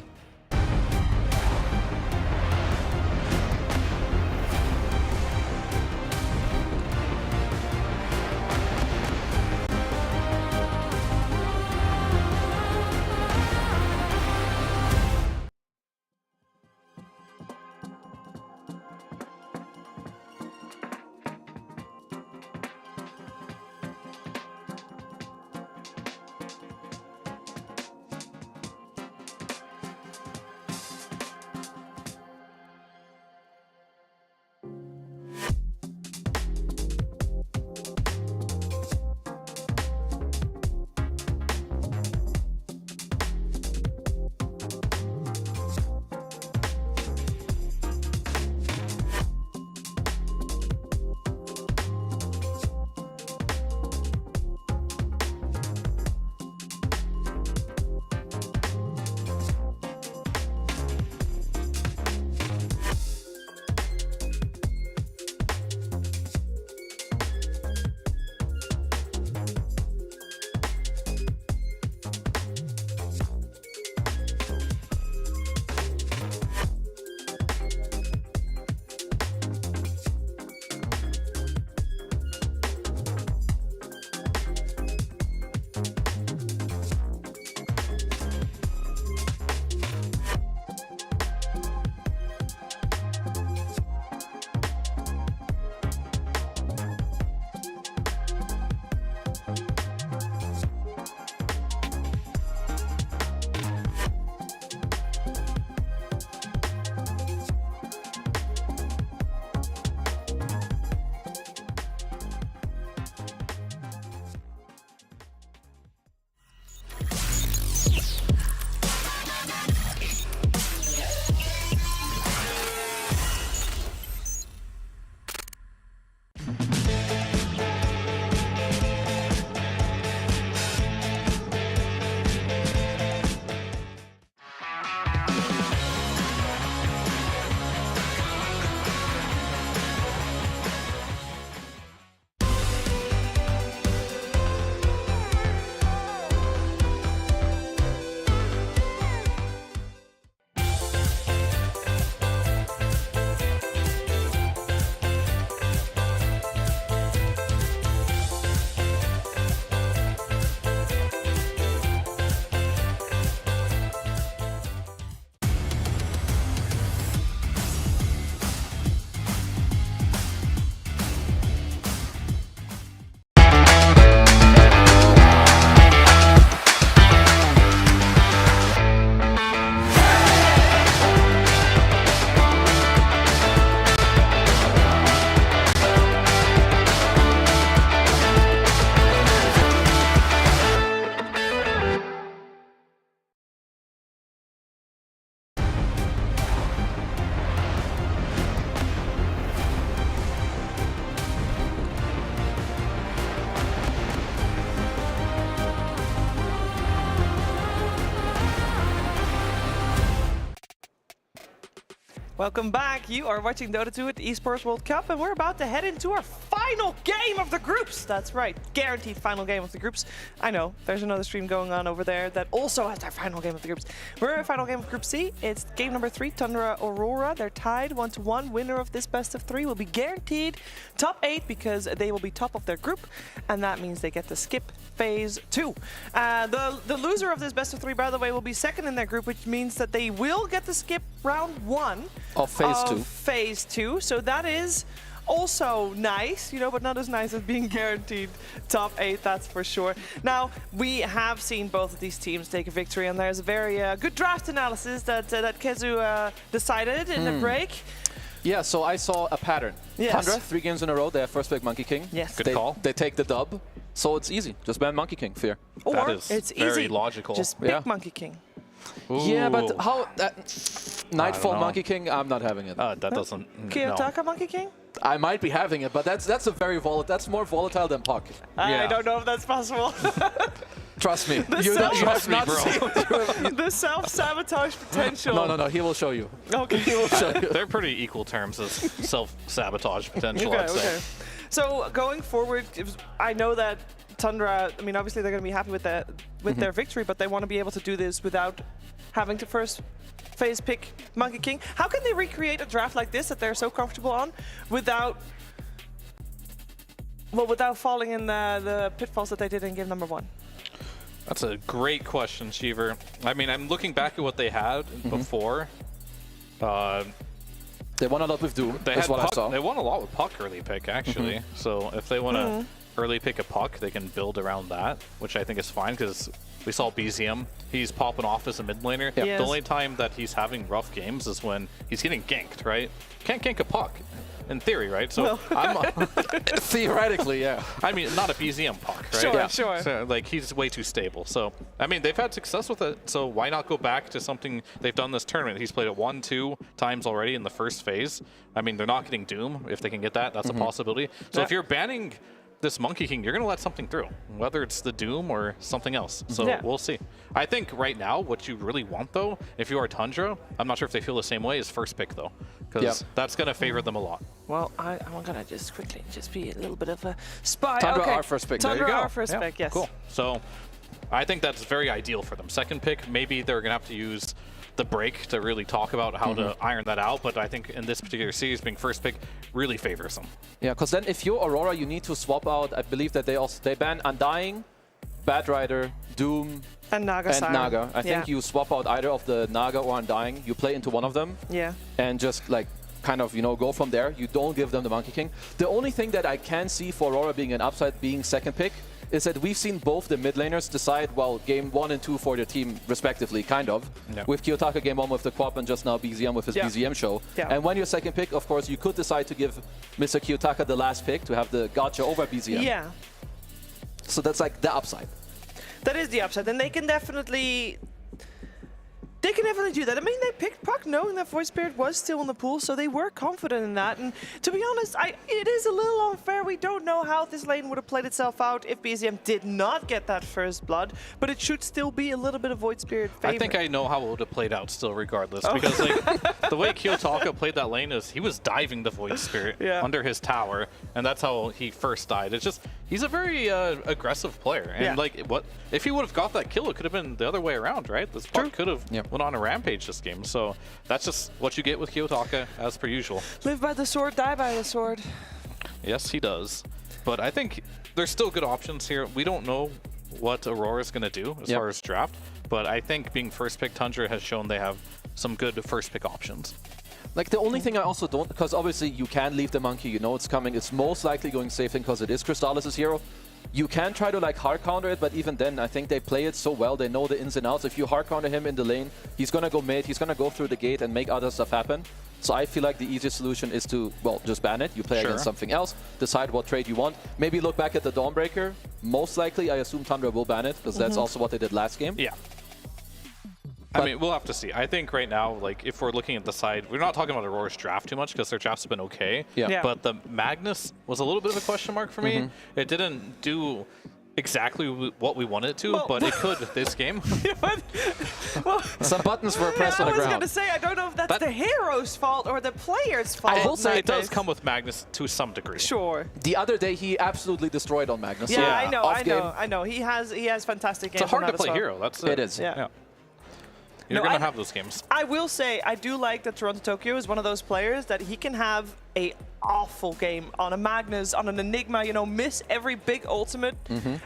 Welcome back. You are watching Dota 2 at the Esports World Cup, and we're about to head into our final game of the groups. That's right, guaranteed final game of the groups. I know, there's another stream going on over there that also has their final game of the groups. We're in our final game of Group C. It's game number 3, Tundra Aurora. They're tied 1-1. Winner of this best of 3 will be guaranteed top 8 because they will be top of their group, and that means they get to skip phase 2. The loser of this best of 3, by the way, will be second in their group, which means that they will get to skip round 1 of phase 2. Phase 2. So that is also nice, you know, but not as nice as being guaranteed top 8, that's for sure. Now, we have seen both of these teams take a victory, and there's a very good draft analysis that Kezu decided in the break. Yeah, so I saw a pattern. Yes. Tundra, 3 games in a row, they have first pick Monkey King. Yes. Good call. They take the dub, so it's easy. Just ban Monkey King, fear. Or that is it's very easy. logical. Just pick Monkey King. Yeah, but Ooh. how... Nightfall know. Monkey King, I'm not having it. That doesn't... Kiyotaka Monkey King? I might be having it, but that's a very volatile... That's more volatile than Puck. I don't know if that's possible. Trust me. Trust me, bro. The self-sabotage potential. No, he will show you. Okay. He will show you. They're pretty equal terms as self-sabotage potential, I'd say. Okay. So going forward, I know that Tundra, I mean, obviously they're going to be happy with that their victory, but they want to be able to do this without having to first phase pick Monkey King. How can they recreate a draft like this that they're so comfortable on without falling in the pitfalls that they did in game number 1? That's a great question, Cheever. I mean, I'm looking back at what they had before. They won a lot with Doom. That's what I saw. They won a lot with Puck early pick, actually. So if they want to early pick a Puck, they can build around that, which I think is fine because we saw BZM. He's popping off as a mid laner. Yep. Yes. The only time that he's having rough games is when he's getting ganked, right? Can't gank a Puck. In theory, right? So theoretically, yeah. I mean, not a BZM Puck, right? Sure, yeah. sure. So, like, he's way too stable. So, I mean, they've had success with it. So why not go back to something they've done this tournament? He's played it 1-2 times already in the first phase. I mean, they're not getting Doom. If they can get that, that's a possibility. So if you're banning this Monkey King, you're going to let something through, whether it's the Doom or something else. So we'll see. I think right now, what you really want, though, if you are Tundra, I'm not sure if they feel the same way, is first pick, though, because that's going to favor them a lot. Well, I'm going to just quickly be a little bit of a spy. Tundra our first pick. Tundra there you go. our first pick, yes. Cool. So I think that's very ideal for them. Second pick, maybe they're going to have to use the break to really talk about how to iron that out, but I think in this particular series, being first pick really favors them. Yeah, because then if you're Aurora, you need to swap out. I believe that they ban Undying, Bad Rider, Doom, and Naga. I think you swap out either of the Naga or Undying. You play into one of them. Yeah. And just like kind of, you know, go from there. You don't give them the Monkey King. The only thing that I can see for Aurora being an upside, being second pick, is that we've seen both the mid laners decide, well, game 1 and 2 for their team respectively, kind of. Yeah. With Kiyotaka game 1 with the Quap and just now BZM with his BZM show. Yeah. And when you're second pick, of course, you could decide to give Mr. Kiyotaka the last pick to have the gotcha over BZM. Yeah. So that's like the upside. That is the upside, and they can definitely do that. I mean, they picked Puck knowing that Void Spirit was still in the pool, so they were confident in that. And to be honest, it is a little unfair. We don't know how this lane would have played itself out if BZM did not get that first blood, but it should still be a little bit of Void Spirit favor. I think I know how it would have played out still regardless, because like the way Kiyotaka played that lane is he was diving the Void Spirit under his tower, and that's how he first died. It's just, he's a very aggressive player, and like, what if he would have got that kill, it could have been the other way around, right? This Puck could have went on a rampage this game, so that's just what you get with Kiyotaka as per usual. Live by the sword, die by the sword. Yes, he does. But I think there's still good options here. We don't know what Aurora's going to do as far as draft, but I think being first pick Tundra has shown they have some good first pick options. Like, the only thing I also don't, because obviously you can leave the Monkey, you know it's coming. It's most likely going safe thing because it is Crystallis' hero. You can try to like hard counter it, but even then, I think they play it so well. They know the ins and outs. If you hard counter him in the lane, he's going to go mid, he's going to go through the gate and make other stuff happen. So I feel like the easiest solution is to, well, just ban it. You play against something else, decide what trade you want. Maybe look back at the Dawnbreaker. Most likely, I assume Tundra will ban it, because that's also what they did last game. Yeah. I mean, we'll have to see. I think right now, like, if we're looking at the side, we're not talking about Aurora's draft too much because their drafts have been okay. Yeah. But the Magnus was a little bit of a question mark for me. It didn't do exactly what we wanted it to, but it could this game. Some buttons were pressed on the I was ground. going to say, I don't know if that's the hero's fault or the player's fault. I will say it does nowadays. come with Magnus to some degree. Sure. The other day, he absolutely destroyed on Magnus. Yeah, I know, Off I game. know, I know. He has fantastic games. It's a hard on to that as play well. hero. That's It is. Yeah. You're No, going to I- have those games. I will say, I do like that Toronto Tokyo is one of those players that he can have a awful game on a Magnus, on an Enigma, you know, miss every big ultimate,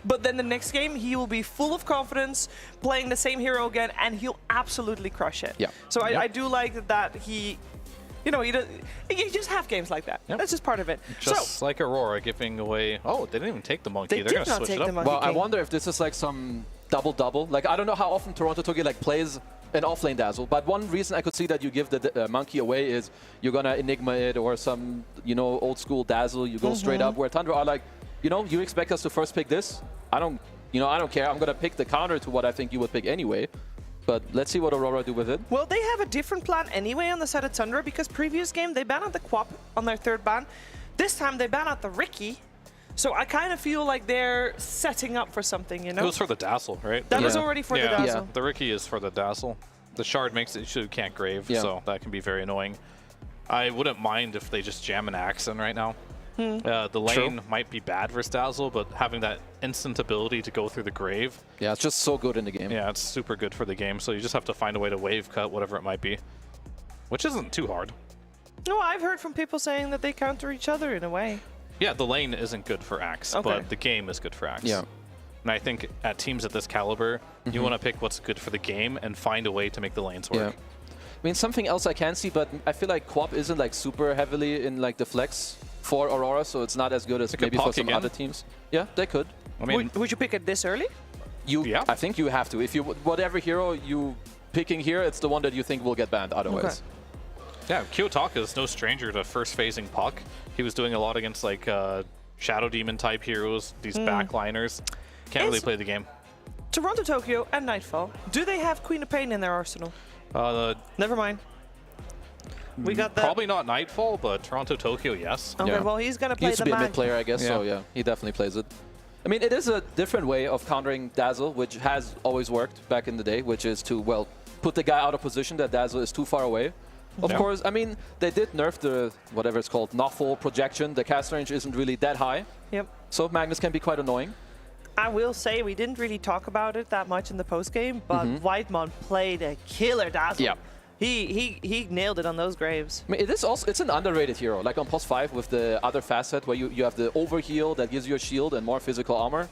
but then the next game he will be full of confidence, playing the same hero again, and he'll absolutely crush it. Yeah. So I do like that he, you know, you just have games like that. Yep. That's just part of it. Just like Aurora giving away. Oh, they didn't even take the monkey. They They're going did to not switch take it the up. monkey. Well, I King. wonder if this is like some double-double. Like, I don't know how often Toronto Tokyo like plays an offlane dazzle, but one reason I could see that you give the monkey away is you're gonna Enigma it or some, you know, old school dazzle. You go straight up. Where Tundra are like, you know, you expect us to first pick this. I don't care. I'm gonna pick the counter to what I think you would pick anyway. But let's see what Aurora do with it. Well, they have a different plan anyway on the side of Tundra because previous game they banned out the Quap on their third ban. This time they ban out the Ricky. So I kind of feel like they're setting up for something, you know? It was for the Dazzle, right? That was already for the Dazzle. Yeah. The Ricky is for the Dazzle. The Shard makes it so you can't grave, so that can be very annoying. I wouldn't mind if they just jam an Axe in right now. The lane might be bad versus Dazzle, but having that instant ability to go through the grave. Yeah, it's just so good in the game. Yeah, it's super good for the game, so you just have to find a way to wave cut, whatever it might be. Which isn't too hard. No, I've heard from people saying that they counter each other in a way. Yeah, the lane isn't good for Axe, but the game is good for Axe. Yeah. And I think at teams at this caliber, you want to pick what's good for the game and find a way to make the lanes work. Yeah. I mean, something else I can see, but I feel like Quap isn't like super heavily in like the flex for Aurora, so it's not as good as maybe for some other teams. Yeah, they could. I mean, would you pick it this early? I think you have to. If you whatever hero you picking here, it's the one that you think will get banned otherwise. Yeah, Kiyotaka is no stranger to first phasing Puck. He was doing a lot against like Shadow Demon type heroes, these backliners. Can't really play the game. Toronto Tokyo and Nightfall, do they have Queen of Pain in their arsenal? Never mind. We got the probably not Nightfall, but Toronto Tokyo, yes. Okay, well he's gonna play He used to the be a mag. mid player, I guess. So yeah, he definitely plays it. I mean, it is a different way of countering Dazzle, which has always worked back in the day, which is to put the guy out of position that Dazzle is too far away. Of course, I mean, they did nerf the, whatever it's called, Novel projection. The cast range isn't really that high. Yep. So Magnus can be quite annoying. I will say we didn't really talk about it that much in the post game, but Whitemon played a killer Dazzle. Yeah. He nailed it on those graves. I mean, it's an underrated hero. Like on post 5 with the other facet where you have the overheal that gives you a shield and more physical armor.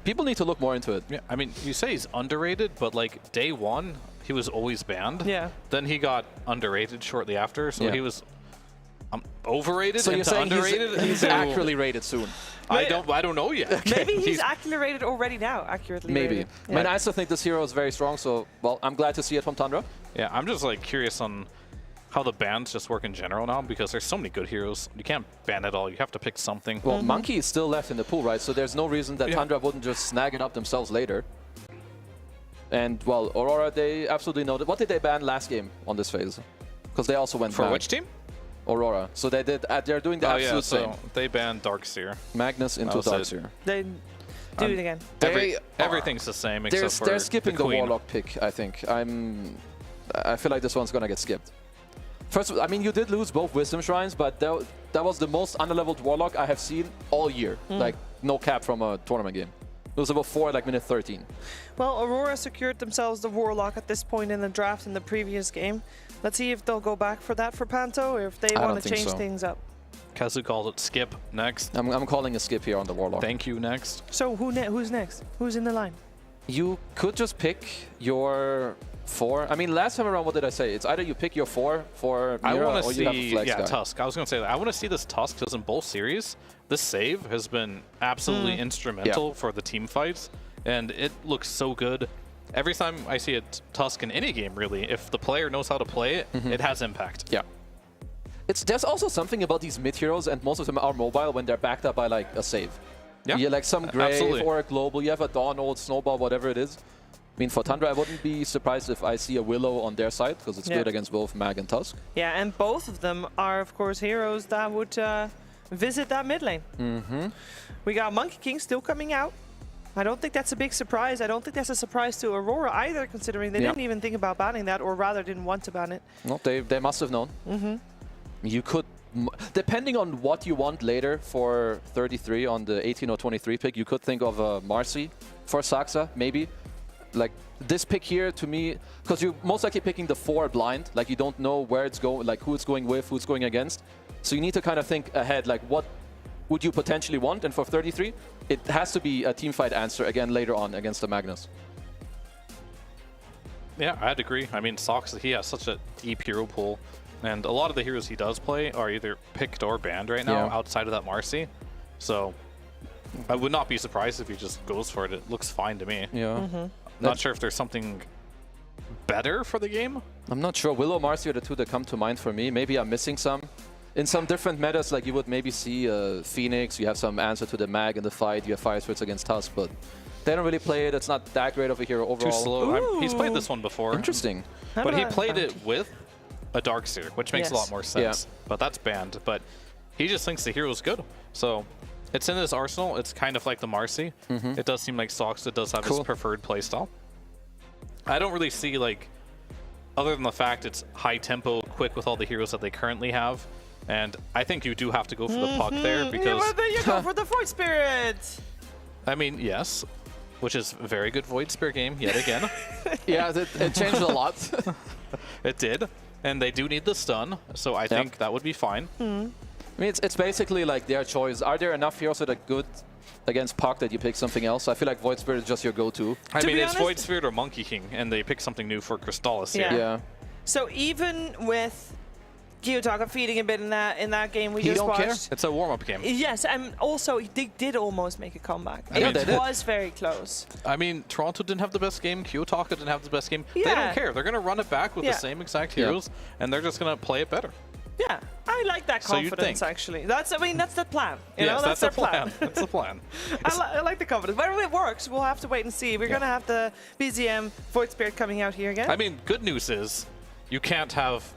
People need to look more into it. Yeah, I mean, you say he's underrated, but like day one, he was always banned. Yeah. Then he got underrated shortly after, so he was overrated So you're into saying underrated. he's accurately rated soon? I don't know yet. Maybe he's accurately rated already now. Accurately Maybe. rated. I mean, I still think this hero is very strong, so, well, I'm glad to see it from Tundra. Yeah, I'm just like curious on how the bans just work in general now, because there's so many good heroes. You can't ban it all. You have to pick something. Well, Monkey is still left in the pool, right? So there's no reason that Tundra wouldn't just snag it up themselves later. And, well, Aurora, they absolutely know that. What did they ban last game on this phase? Because they also went For back. which team? Aurora. So they did. They're doing the absolute same. So they banned Darkseer. Magnus into Darkseer. They do it again. Everything's the same except for they're skipping the Queen. Warlock pick, I think. I feel like this one's gonna get skipped. First, I mean, you did lose both Wisdom Shrines, but that was the most underleveled Warlock I have seen all year. Like, no cap from a tournament game. It was about 4 at like minute 13. Well, Aurora secured themselves the Warlock at this point in the draft in the previous game. Let's see if they'll go back for that for Panto, or if they want to change things up. Kazu called it skip next. I'm calling a skip here on the Warlock. Thank you, next. So who's next? Who's in the line? You could just pick your 4. I mean, last time around, what did I say? It's either you pick your 4 for Mira or you have a flex guy. Tusk. I was going to say that. I want to see this Tusk, because in both series, this save has been absolutely instrumental for the team fights, and it looks so good. Every time I see a Tusk in any game, really, if the player knows how to play it, it has impact. Yeah. There's also something about these mid heroes, and most of them are mobile when they're backed up by like a save. Yeah, like some Grave or a Global. You have a Dawn Old Snowball, whatever it is. I mean, for Tundra, I wouldn't be surprised if I see a Willow on their side, because it's good against both Mag and Tusk. Yeah, and both of them are, of course, heroes that would visit that mid lane. We got Monkey King still coming out. I don't think that's a big surprise. I don't think that's a surprise to Aurora either, considering they didn't even think about banning that, or rather didn't want to ban it. No, they must have known. You could, depending on what you want later for 33 on the 18 or 23 pick, you could think of Marcy for Saxa, maybe. Like this pick here, to me, because you're most likely picking the 4 blind, like you don't know where it's going, like who it's going with, who it's going against. So you need to kind of think ahead, like what would you potentially want? And for 33, it has to be a teamfight answer again later on against the Magnus. Yeah, I'd agree. I mean, Sox, he has such a deep hero pool, and a lot of the heroes he does play are either picked or banned right now outside of that Marcy. So I would not be surprised if he just goes for it. It looks fine to me. Yeah. Not sure if there's something better for the game. I'm not sure. Willow, Marcy are the two that come to mind for me. Maybe I'm missing some. In some different metas, like you would maybe see Phoenix, you have some answer to the mag in the fight, you have Fire Spirits against Tusk, but they don't really play it. It's not that great of a hero overall. Too slow. He's played this one before. Interesting. But he played it with a Darkseer, which makes a lot more sense. But that's banned. But he just thinks the hero is good. So it's in his arsenal. It's kind of like the Marcy. It does seem like Soxa does have his preferred playstyle. I don't really see, like, other than the fact it's high tempo, quick with all the heroes that they currently have. And I think you do have to go for the puck there because... Yeah, well, then you go for the Void Spirit! I mean, yes. Which is a very good Void Spirit game, yet again. Yeah, it changed a lot. It did. And they do need the stun, so I think that would be fine. I mean, it's basically like their choice. Are there enough heroes that are good against puck that you pick something else? I feel like Void Spirit is just your go-to. I mean, it's Void Spirit or Monkey King, and they pick something new for Crystallis here. Yeah. So even with Kiyotaka feeding a bit in that game we just watched. Care. It's a warm-up game. Yes, and also they did almost make a comeback. I mean, it was very close. I mean, Toronto didn't have the best game. Kiyotaka didn't have the best game. They don't care. They're going to run it back with the same exact heroes, and they're just going to play it better. Yeah, I like that confidence, actually. That's the plan. You know, that's their plan. That's the plan. I like the confidence. Whether it works, we'll have to wait and see. We're going to have the BZM Void Spirit coming out here again. I mean, good news is you can't have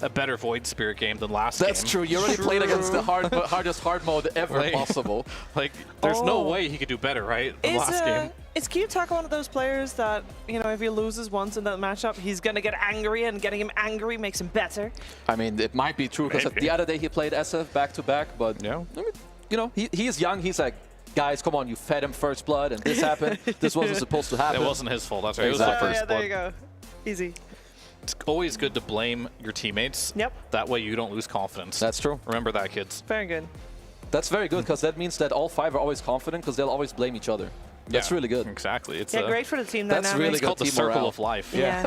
a better Void Spirit game than last game. That's true. You already played against the hardest hard mode ever possible. Like, there's no way he could do better, right? Than last game. Is Kiyotaka one of those players that, you know, if he loses once in that matchup, he's going to get angry, and getting him angry makes him better? I mean, it might be true, because the other day he played SF back-to-back, but, I mean, you know, he's young. He's like, guys, come on, you fed him first blood, and this happened. This wasn't supposed to happen. It wasn't his fault. That's right. Exactly. It was the first blood. There you go. Easy. It's always good to blame your teammates. Yep. That way you don't lose confidence. That's true. Remember that, kids. Very good. That's very good, because that means that all 5 are always confident, because they'll always blame each other. That's really good. Exactly. It's great for the team dynamic. That's really it's called good the team circle morale. of life. Yeah.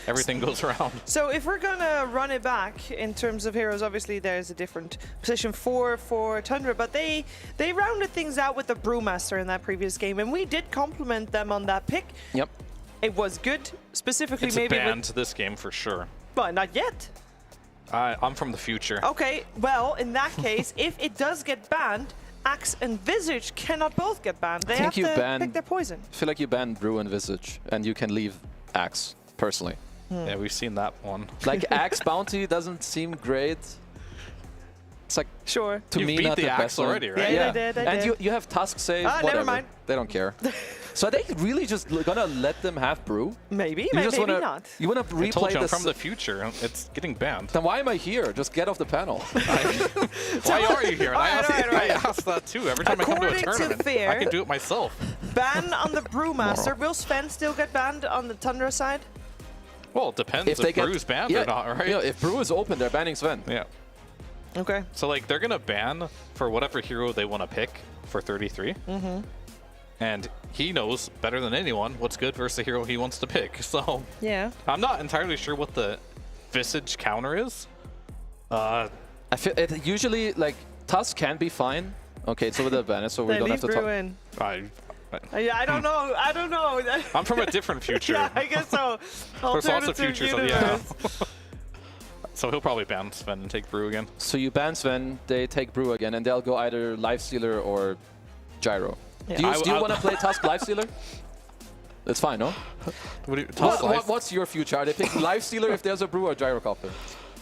Everything goes around. So if we're going to run it back in terms of heroes, obviously there's a different position 4 for Tundra, but they rounded things out with the Brewmaster in that previous game, and we did compliment them on that pick. Yep. It was good, specifically It's maybe banned this game for sure. But not yet. I'm from the future. Okay, well, in that case, if it does get banned, Axe and Visage cannot both get banned. They have to pick their poison. I feel like you ban Brew and Visage, and you can leave Axe, personally. Yeah, we've seen that one. Like, Axe Bounty doesn't seem great. It's like, sure. To me, beat not the Axe best one. already, right? Yeah, they did. And you have Tusk save, whatever. Never mind. They don't care. So are they really just gonna let them have Brew? Maybe, maybe not. You wanna replay I told you I'm this? from the future. It's getting banned. Then why am I here? Just get off the panel. Why are you here? And I asked that too. Every time I come to a tournament, I can do it myself. Ban on the Brewmaster. Will Sven still get banned on the Tundra side? Well, it depends if Brew's banned or not, right? Yeah, if Brew is open, they're banning Sven. Yeah. Okay. So, like, they're going to ban for whatever hero they want to pick for 33. Mm-hmm. And he knows better than anyone what's good versus the hero he wants to pick. So, yeah. I'm not entirely sure what the Visage counter is. I feel it usually, like, Tusk can be fine. Okay, so with the ban, so we don't have to talk. I don't know. I don't know. I'm from a different future. Yeah, I guess so. There's lots of futures. Yeah. So he'll probably ban Sven and take Brew again. So you ban Sven, they take Brew again, and they'll go either Lifestealer or Gyro. Yeah. Do you want to play Tusk Lifestealer? That's fine, no? What's your future? Are they picking Lifestealer if there's a Brew or Gyrocopter?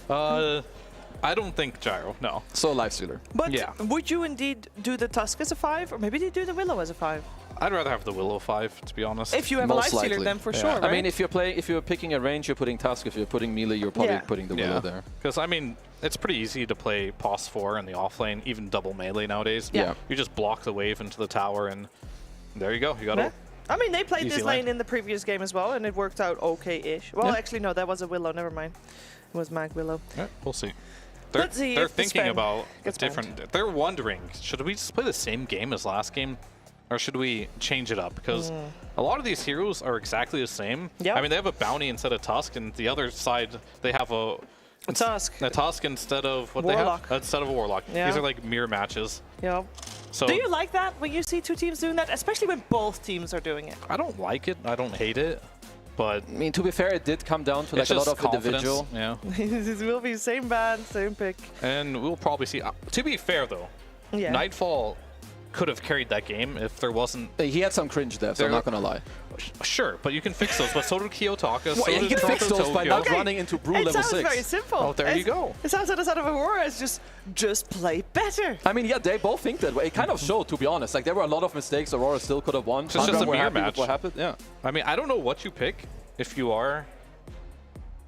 I don't think Gyro, no. So Lifestealer. But would you indeed do the Tusk as a 5, or maybe they do the Willow as a 5? I'd rather have the Willow 5, to be honest. If you have a life stealer, then for sure, right? I mean, if you're picking a range, you're putting Tusk. If you're putting melee, you're probably putting the Willow there. Because, I mean, it's pretty easy to play Pos 4 in the offlane, even double melee nowadays. Yeah. You just block the wave into the tower, and there you go. You got I mean, they played Easy this lane. lane in the previous game as well, and it worked out okay-ish. Well, Yeah. actually, no, that was a Willow. Never mind. It was Mag Willow. Yeah, we'll see. Let's see They're if the thinking Sven about gets different. They're wondering, should we just play the same game as last game, or should we change it up? Because a lot of these heroes are exactly the same. Yep. I mean, they have a bounty instead of Tusk, and the other side they have a Tusk. A Tusk instead of what Warlock. they have. Instead of a Warlock. Yeah. These are like mirror matches. Yeah. So Do you like that when you see two teams doing that, especially when both teams are doing it? I don't like it. I don't hate it. But I mean, to be fair, it did come down to like it's a lot just of individual. Yeah. This will be same band, same pick. And we'll probably see. To be fair, though, Yeah. Nightfall could have carried that game if there wasn't. He had some cringe there, so I'm not gonna lie. Sure, but you can fix those. But so did Kiyotaka. Well, so yeah, did you can fix Toronto those by Tokyo. not running into Brew It level sounds 6. very simple. Oh, there you go. It sounds like the side of Aurora is just play better. I mean, yeah, they both think that way. It kind of showed, to be honest. Like, there were a lot of mistakes Aurora still could have won. It's just a Tundra were mirror happy with match. what happened. Yeah. I mean, I don't know what you pick if you are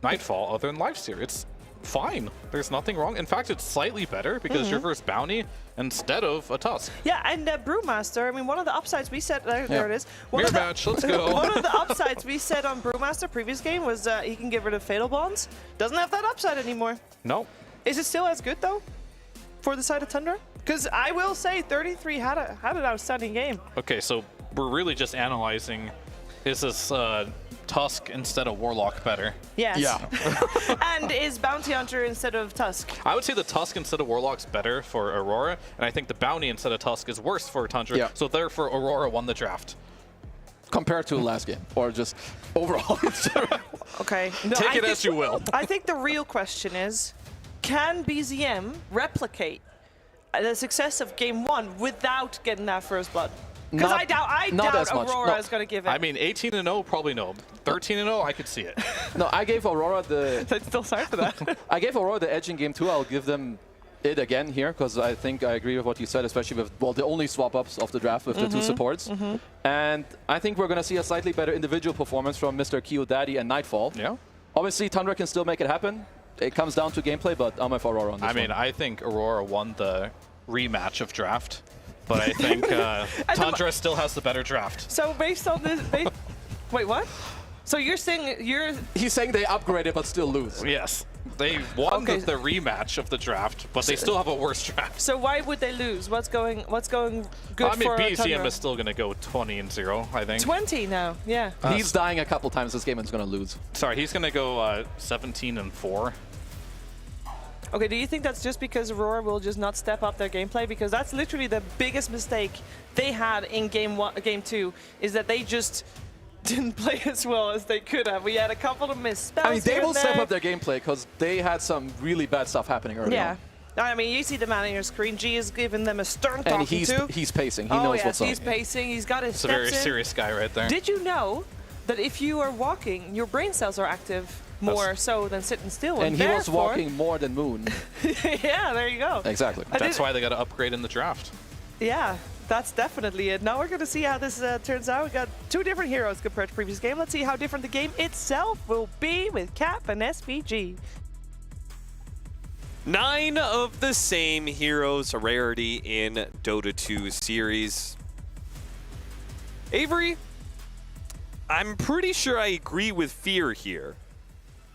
Nightfall other than Lifesteal. It's fine. There's nothing wrong. In fact, it's slightly better because you're versus Bounty instead of a Tusk. Yeah, and Brewmaster, I mean, one of the upsides we said, there it is. One Mirror of the- match, let's go. One of the upsides we said on Brewmaster previous game was he can get rid of Fatal Bonds. Doesn't have that upside anymore. No. Is it still as good, though, for the side of Tundra? Because I will say 33 had an outstanding game. Okay, so we're really just analyzing, is this Tusk instead of Warlock better? Yes. Yeah. And is Bounty Hunter instead of Tusk? I would say the Tusk instead of Warlock's better for Aurora, and I think the Bounty instead of Tusk is worse for Tundra. Yeah. So therefore, Aurora won the draft. Compared to the last game, or just overall. Okay. No, Take I it think- as you will. I think the real question is, can BZM replicate the success of Game 1 without getting that first blood? Because I doubt Aurora is going to give it. I mean, 18-0, probably no. 13-0, I could see it. No, I gave Aurora the... I'm still sorry for that. I gave Aurora the edge in Game 2. I'll give them it again here, because I think I agree with what you said, especially with, well, the only swap-ups of the draft with the two supports. And I think we're going to see a slightly better individual performance from Mr. Kyo Daddy and Nightfall. Yeah. Obviously, Tundra can still make it happen. It comes down to gameplay, but I'm with Aurora on this I mean, I think Aurora won the rematch of draft, but I think Tundra still has the better draft. So based on this... Wait, what? So you're saying He's saying they upgraded but still lose. Yes. They won Okay. the rematch of the draft, but they still have a worse draft. So why would they lose? What's going good I mean, for BCM Tundra? is still going to go 20-0, I think. 20 now, yeah. He's dying a couple times this game and he's going to lose. Sorry, he's going to go 17-4. Okay, do you think that's just because Aurora will just not step up their gameplay? Because that's literally the biggest mistake they had in Game 2, is that they just didn't play as well as they could have. We had a couple of missed spells. I mean, they here will and step there. up their gameplay because they had some really bad stuff happening early Yeah. on. I mean, you see the man on your screen. G is giving them a stern talking And he's to. pacing. He Oh, knows yes, what's up. he's pacing. He's got his It's a steps very in. serious guy right there. Did you know that if you are walking, your brain cells are active more so than sitting still? And he was therefore- walking more than Moon. Yeah, there you go. Exactly. That's why they got to upgrade in the draft. Yeah, that's definitely it. Now we're going to see how this turns out. We got two different heroes compared to previous game. Let's see how different the game itself will be with Cap and SPG. 9 of the same heroes, a rarity in Dota 2 series. Avery, I'm pretty sure I agree with Fear here.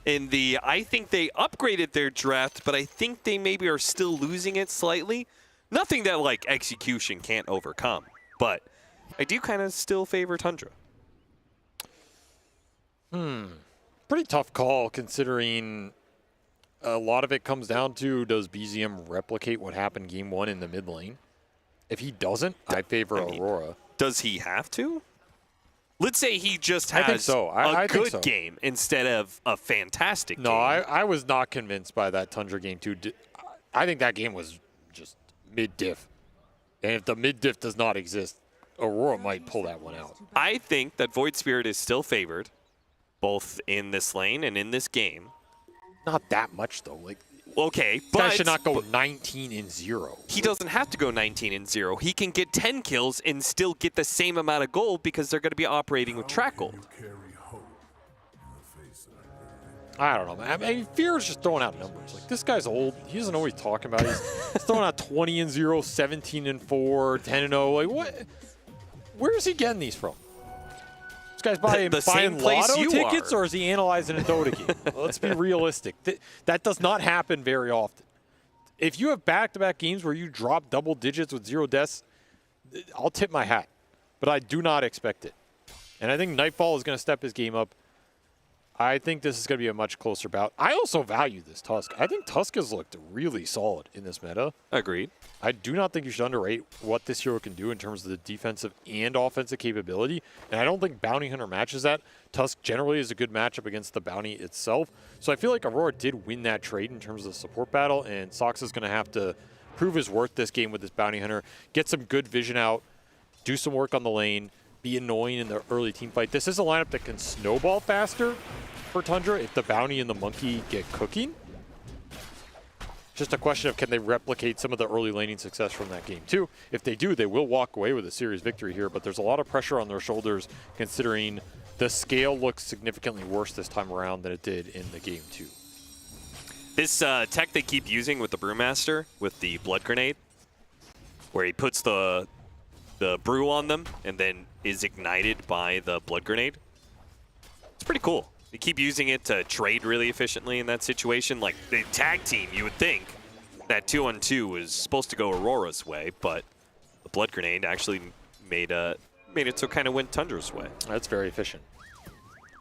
I think they upgraded their draft, but I think they maybe are still losing it slightly. Nothing that, like, execution can't overcome, but I do kind of still favor Tundra. Pretty tough call considering a lot of it comes down to, does BZM replicate what happened Game 1 in the mid lane? If he doesn't, I favor Aurora. Does he have to? Let's say he just I has think so. I a think good so. game instead of a fantastic No, game. I was not convinced by that Tundra game too. I think that game was just mid-diff. And if the mid-diff does not exist, Aurora might pull that one out. I think that Void Spirit is still favored, both in this lane and in this game. Not that much, though. Like, Okay, This guy but should not go 19-0. he doesn't have to go 19-0. He can get 10 kills and still get the same amount of gold because they're going to be operating with track gold. I don't know, man. I mean, Fear's just throwing out numbers. Like, this guy's old. He doesn't know what he's talking about. He's throwing out 20-0, 17-4, 10-0. Like, what? Where is he getting these from? This guy's buying lotto tickets, or is he analyzing a Dota game? Let's be realistic. That does not happen very often. If you have back-to-back games where you drop double digits with 0 deaths, I'll tip my hat. But I do not expect it. And I think Nightfall is going to step his game up. I think this is going to be a much closer bout. I also value this Tusk. I think Tusk has looked really solid in this meta. Agreed. I do not think you should underrate what this hero can do in terms of the defensive and offensive capability. And I don't think Bounty Hunter matches that. Tusk generally is a good matchup against the Bounty itself. So I feel like Aurora did win that trade in terms of the support battle. And Sox is going to have to prove his worth this game with this Bounty Hunter. Get some good vision out. Do some work on the lane. Be annoying in the early team fight. This is a lineup that can snowball faster for Tundra if the Bounty and the Monkey get cooking. Just a question of can they replicate some of the early laning success from that game too. If they do, they will walk away with a serious victory here, but there's a lot of pressure on their shoulders considering the scale looks significantly worse this time around than it did in the game 2. This tech they keep using with the Brewmaster, with the Blood Grenade, where he puts the brew on them and then is ignited by the Blood Grenade. It's pretty cool. They keep using it to trade really efficiently in that situation. Like the tag team, you would think that 2-on-2 was supposed to go Aurora's way, but the Blood Grenade actually made it so kind of went Tundra's way. That's very efficient.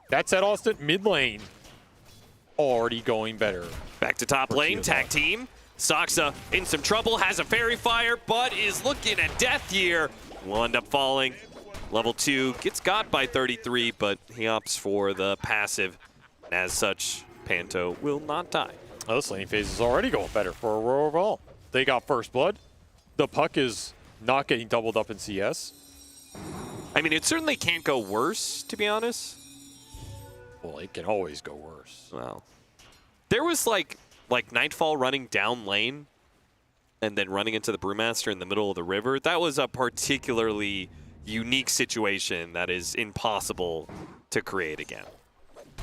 That said, Austin, mid lane already going better. Back to top lane, tag team. Soxa in some trouble, has a Fairy Fire, but is looking at death here. Will end up falling. Level 2 gets got by 33, but he opts for the passive. As such, Panto will not die. Oh, this laning phase is already going better for Aurora overall. They got first blood. The puck is not getting doubled up in CS. I mean, it certainly can't go worse, to be honest. Well, it can always go worse. Well, there was like Nightfall running down lane and then running into the Brewmaster in the middle of the river. That was a particularly unique situation that is impossible to create again.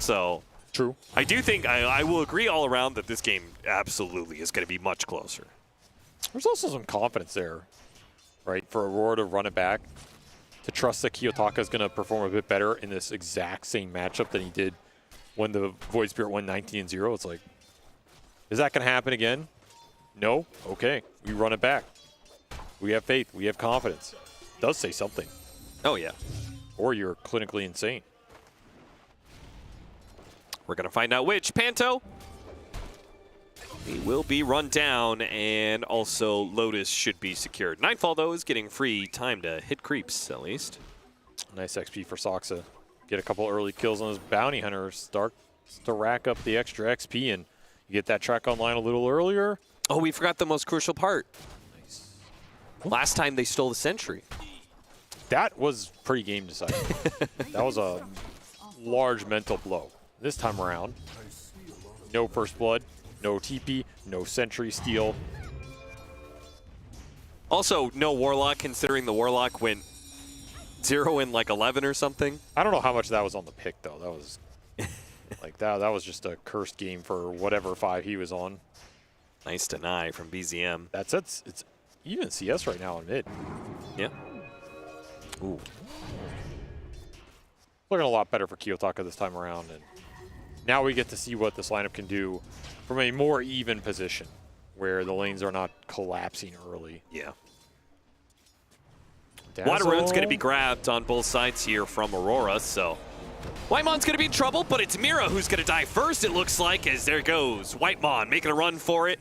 So true. I do think I will agree all around that this game absolutely is going to be much closer. There's also some confidence there, right, for Aurora to run it back, to trust that Kiyotaka is going to perform a bit better in this exact same matchup than he did when the Void Spirit went 19-0. It's like, is that going to happen again? No? Okay. We run it back. We have faith. We have confidence. Does say something. Oh, yeah. Or you're clinically insane. We're going to find out which. Panto, he will be run down, and also Lotus should be secured. Nightfall, though, is getting free time to hit creeps, at least. Nice XP for Soxa. Get a couple early kills on his Bounty Hunter. Start to rack up the extra XP, and you get that track online a little earlier. Oh, we forgot the most crucial part. Nice. Last time they stole the Sentry. That was pretty game deciding. That was a large mental blow. This time around, no first blood, no TP, no Sentry steal. Also, no Warlock, considering the Warlock went 0 in like 11 or something. I don't know how much that was on the pick, though. That was like that was just a cursed game for whatever 5 he was on. Nice deny from BZM. That's it. It's even CS right now in mid. Yeah. Ooh. Looking a lot better for Kiyotaka this time around, and now we get to see what this lineup can do from a more even position, where the lanes are not collapsing early. Yeah. Dazzle. Water Rune's going to be grabbed on both sides here from Aurora, so Whitemond's going to be in trouble, but it's Mira who's going to die first, it looks like, as there goes Whitemon making a run for it.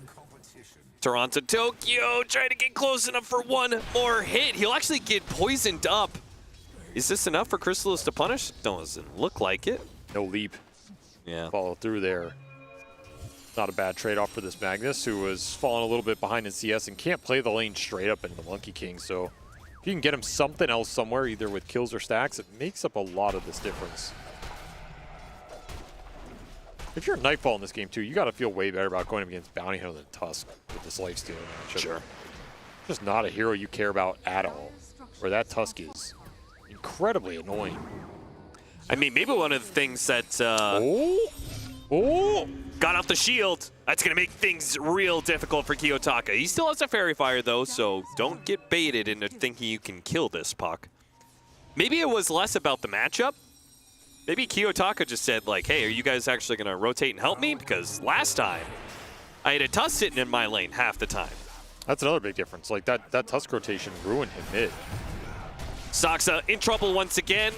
Toronto Tokyo trying to get close enough for one more hit. He'll actually get poisoned up. Is this enough for Chrysalis to punish? Doesn't look like it. No leap. Yeah. Follow through there. Not a bad trade-off for this Magnus, who was falling a little bit behind in CS and can't play the lane straight up into the Monkey King. So if you can get him something else somewhere, either with kills or stacks, it makes up a lot of this difference. If you're a Nightfall in this game too, you got to feel way better about going up against Bounty Hunter than Tusk with this lifestealing matchup. Sure. Just not a hero you care about at all. Where that Tusk is incredibly annoying. I mean, maybe one of the things that got off the shield, that's going to make things real difficult for Kiyotaka. He still has a Fairy Fire, though, so don't get baited into thinking you can kill this puck. Maybe it was less about the matchup. Maybe Kiyotaka just said, like, hey, are you guys actually going to rotate and help me? Because last time, I had a Tusk sitting in my lane half the time. That's another big difference. Like, that Tusk rotation ruined him mid. Soxa in trouble once again.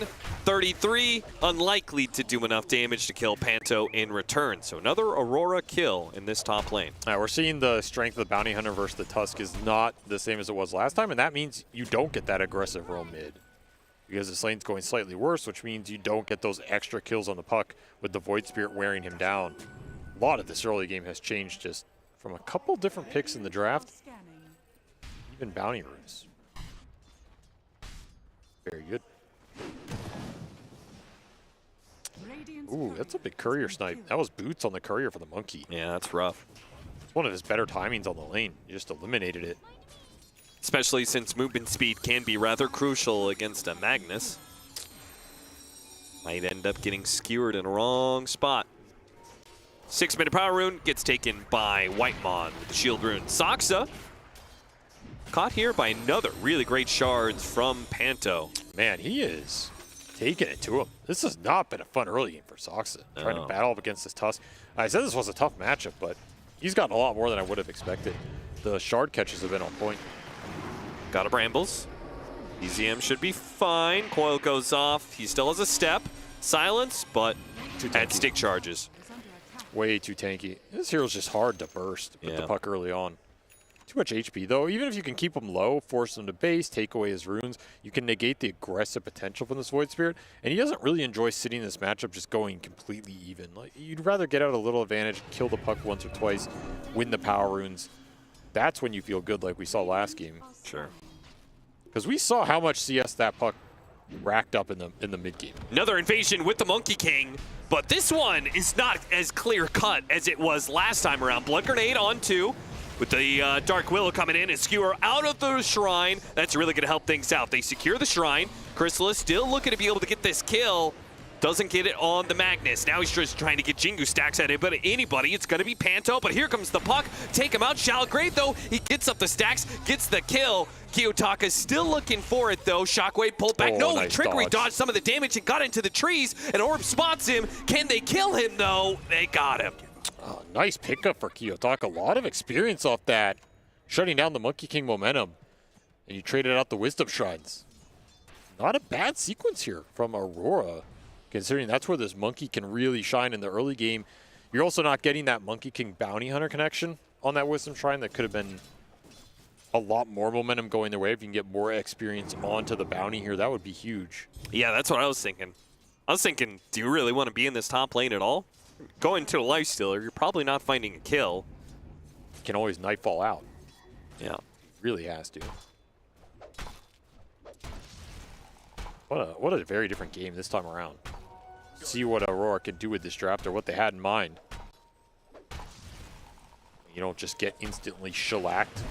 33, unlikely to do enough damage to kill Panto in return. So another Aurora kill in this top lane. All right, we're seeing the strength of the Bounty Hunter versus the Tusk is not the same as it was last time, and that means you don't get that aggressive roam mid. Because this lane's going slightly worse, which means you don't get those extra kills on the puck with the Void Spirit wearing him down. A lot of this early game has changed just from a couple different picks in the draft. Even Bounty Runes. Very good. Ooh, that's a big courier snipe. That was boots on the courier for the monkey. Yeah, that's rough. It's one of his better timings on the lane. You just eliminated it. Especially since movement speed can be rather crucial against a Magnus. Might end up getting skewered in a wrong spot. 6-minute power rune gets taken by Whitemon with the shield rune. Soxa caught here by another really great shards from Panto. Man, he is taking it to him. This has not been a fun early game for Soxa. Trying to battle up against this Tusk. I said this was a tough matchup, but he's gotten a lot more than I would have expected. The shard catches have been on point. Got a Brambles. EZM should be fine. Coil goes off. He still has a step. Silence, but had stick charges. Way too tanky. This hero's just hard to burst with the puck early on. Too much HP, though. Even if you can keep him low, force him to base, take away his runes, you can negate the aggressive potential from this Void Spirit. And he doesn't really enjoy sitting in this matchup just going completely even. Like, you'd rather get out a little advantage, kill the puck once or twice, win the power runes. That's when you feel good like we saw last game. Sure. Because we saw how much CS that puck racked up in the mid game. Another invasion with the Monkey King, but this one is not as clear cut as it was last time around. Blood Grenade on 2 with the Dark Willow coming in and skewer out of the shrine. That's really going to help things out. They secure the shrine. Chrysalis still looking to be able to get this kill. Doesn't get it on the Magnus. Now he's just trying to get Jingu stacks at it, but anybody, it's going to be Panto. But here comes the puck. Take him out. Shallow Grave, though. He gets up the stacks, gets the kill. Kiyotaka's still looking for it, though. Shockwave pulled back. No, nice Trickery dodged some of the damage and got into the trees. And Orb spots him. Can they kill him, though? They got him. Oh, nice pickup for Kiyotaka. A lot of experience off that. Shutting down the Monkey King momentum. And you traded out the Wisdom Shrines. Not a bad sequence here from Aurora, considering that's where this Monkey can really shine in the early game. You're also not getting that Monkey King Bounty Hunter connection on that Wisdom Shrine. That could have been a lot more momentum going their way. If you can get more experience onto the Bounty here, that would be huge. Yeah, that's what I was thinking. I was thinking, do you really want to be in this top lane at all? Going to a Lifestealer, you're probably not finding a kill. You can always Nightfall out. Yeah. Really has to. What a very different game this time around. See what Aurora can do with this draft or what they had in mind. You don't just get instantly shellacked.